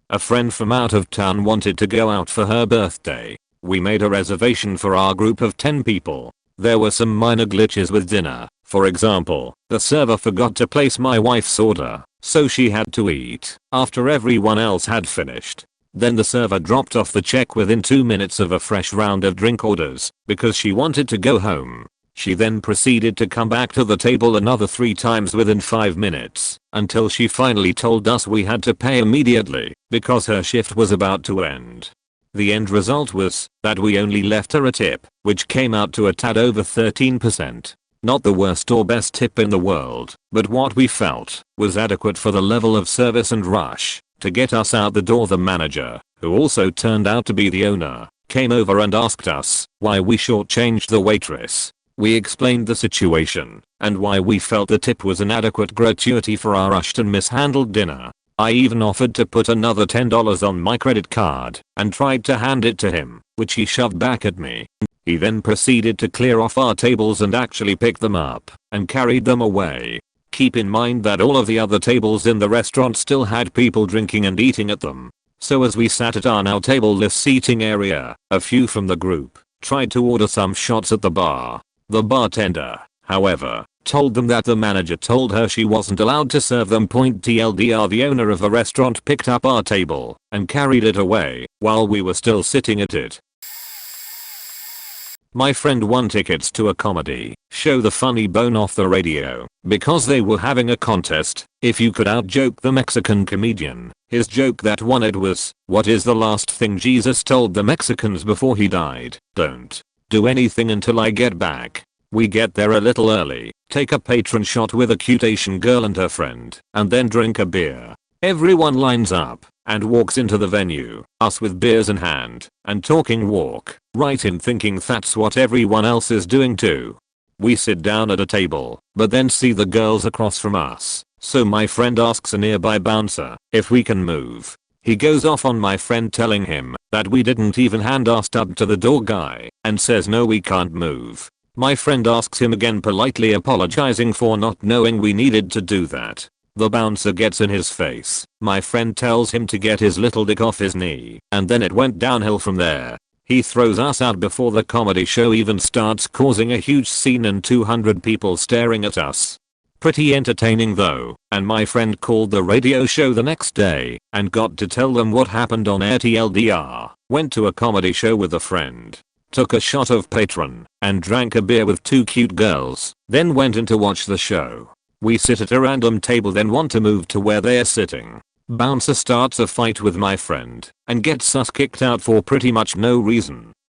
A friend from out of town wanted to go out for her birthday. We made a reservation for our group of 10 people. There were some minor glitches with dinner. For example, the server forgot to place my wife's order, so she had to eat after everyone else had finished. Then the server dropped off the check within 2 minutes of a fresh round of drink orders because she wanted to go home. She then proceeded to come back to the table another 3 times within 5 minutes, until she finally told us we had to pay immediately because her shift was about to end. The end result was that we only left her a tip, which came out to a tad over 13%. Not the worst or best tip in the world, but what we felt was adequate for the level of service and rush to get us out the door. The manager, who also turned out to be the owner, came over and asked us why we shortchanged the waitress. We explained the situation and why we felt the tip was an adequate gratuity for our rushed and mishandled dinner. I even offered to put another $10 on my credit card and tried to hand it to him, which he shoved back at me. He then proceeded to clear off our tables and actually picked them up and carried them away. Keep in mind that all of the other tables in the restaurant still had people drinking and eating at them. So as we sat at our now tableless seating area, a few from the group tried to order some shots at the bar. The bartender, however, told them that the manager told her she wasn't allowed to serve them. TLDR, the owner of the restaurant picked up our table and carried it away while we were still sitting at it. My friend won tickets to a comedy show, The Funny Bone, off the radio because they were having a contest if you could outjoke the Mexican comedian. His joke that won it was, "What is the last thing Jesus told the Mexicans before he died? Don't do anything until I get back." We get there a little early, take a patron shot with a cute Asian girl and her friend, and then drink a beer. Everyone lines up and walks into the venue, us with beers in hand and talking, walk right in thinking that's what everyone else is doing too. We sit down at a table, but then see the girls across from us, so my friend asks a nearby bouncer if we can move. He goes off on my friend, telling him that we didn't even hand our stub to the door guy, and says no, we can't move. My friend asks him again, politely apologizing for not knowing we needed to do that. The bouncer gets in his face. My friend tells him to get his little dick off his knee, and then it went downhill from there. He throws us out before the comedy show even starts, causing a huge scene and 200 people staring at us. Pretty entertaining though, and my friend called the radio show the next day and got to tell them what happened on air. TLDR, went to a comedy show with a friend, took a shot of Patron, and drank a beer with 2 cute girls, then went in to watch the show. We sit at a random table, then want to move to where they're sitting. Bouncer starts a fight with my friend and gets us kicked out for pretty much no reason.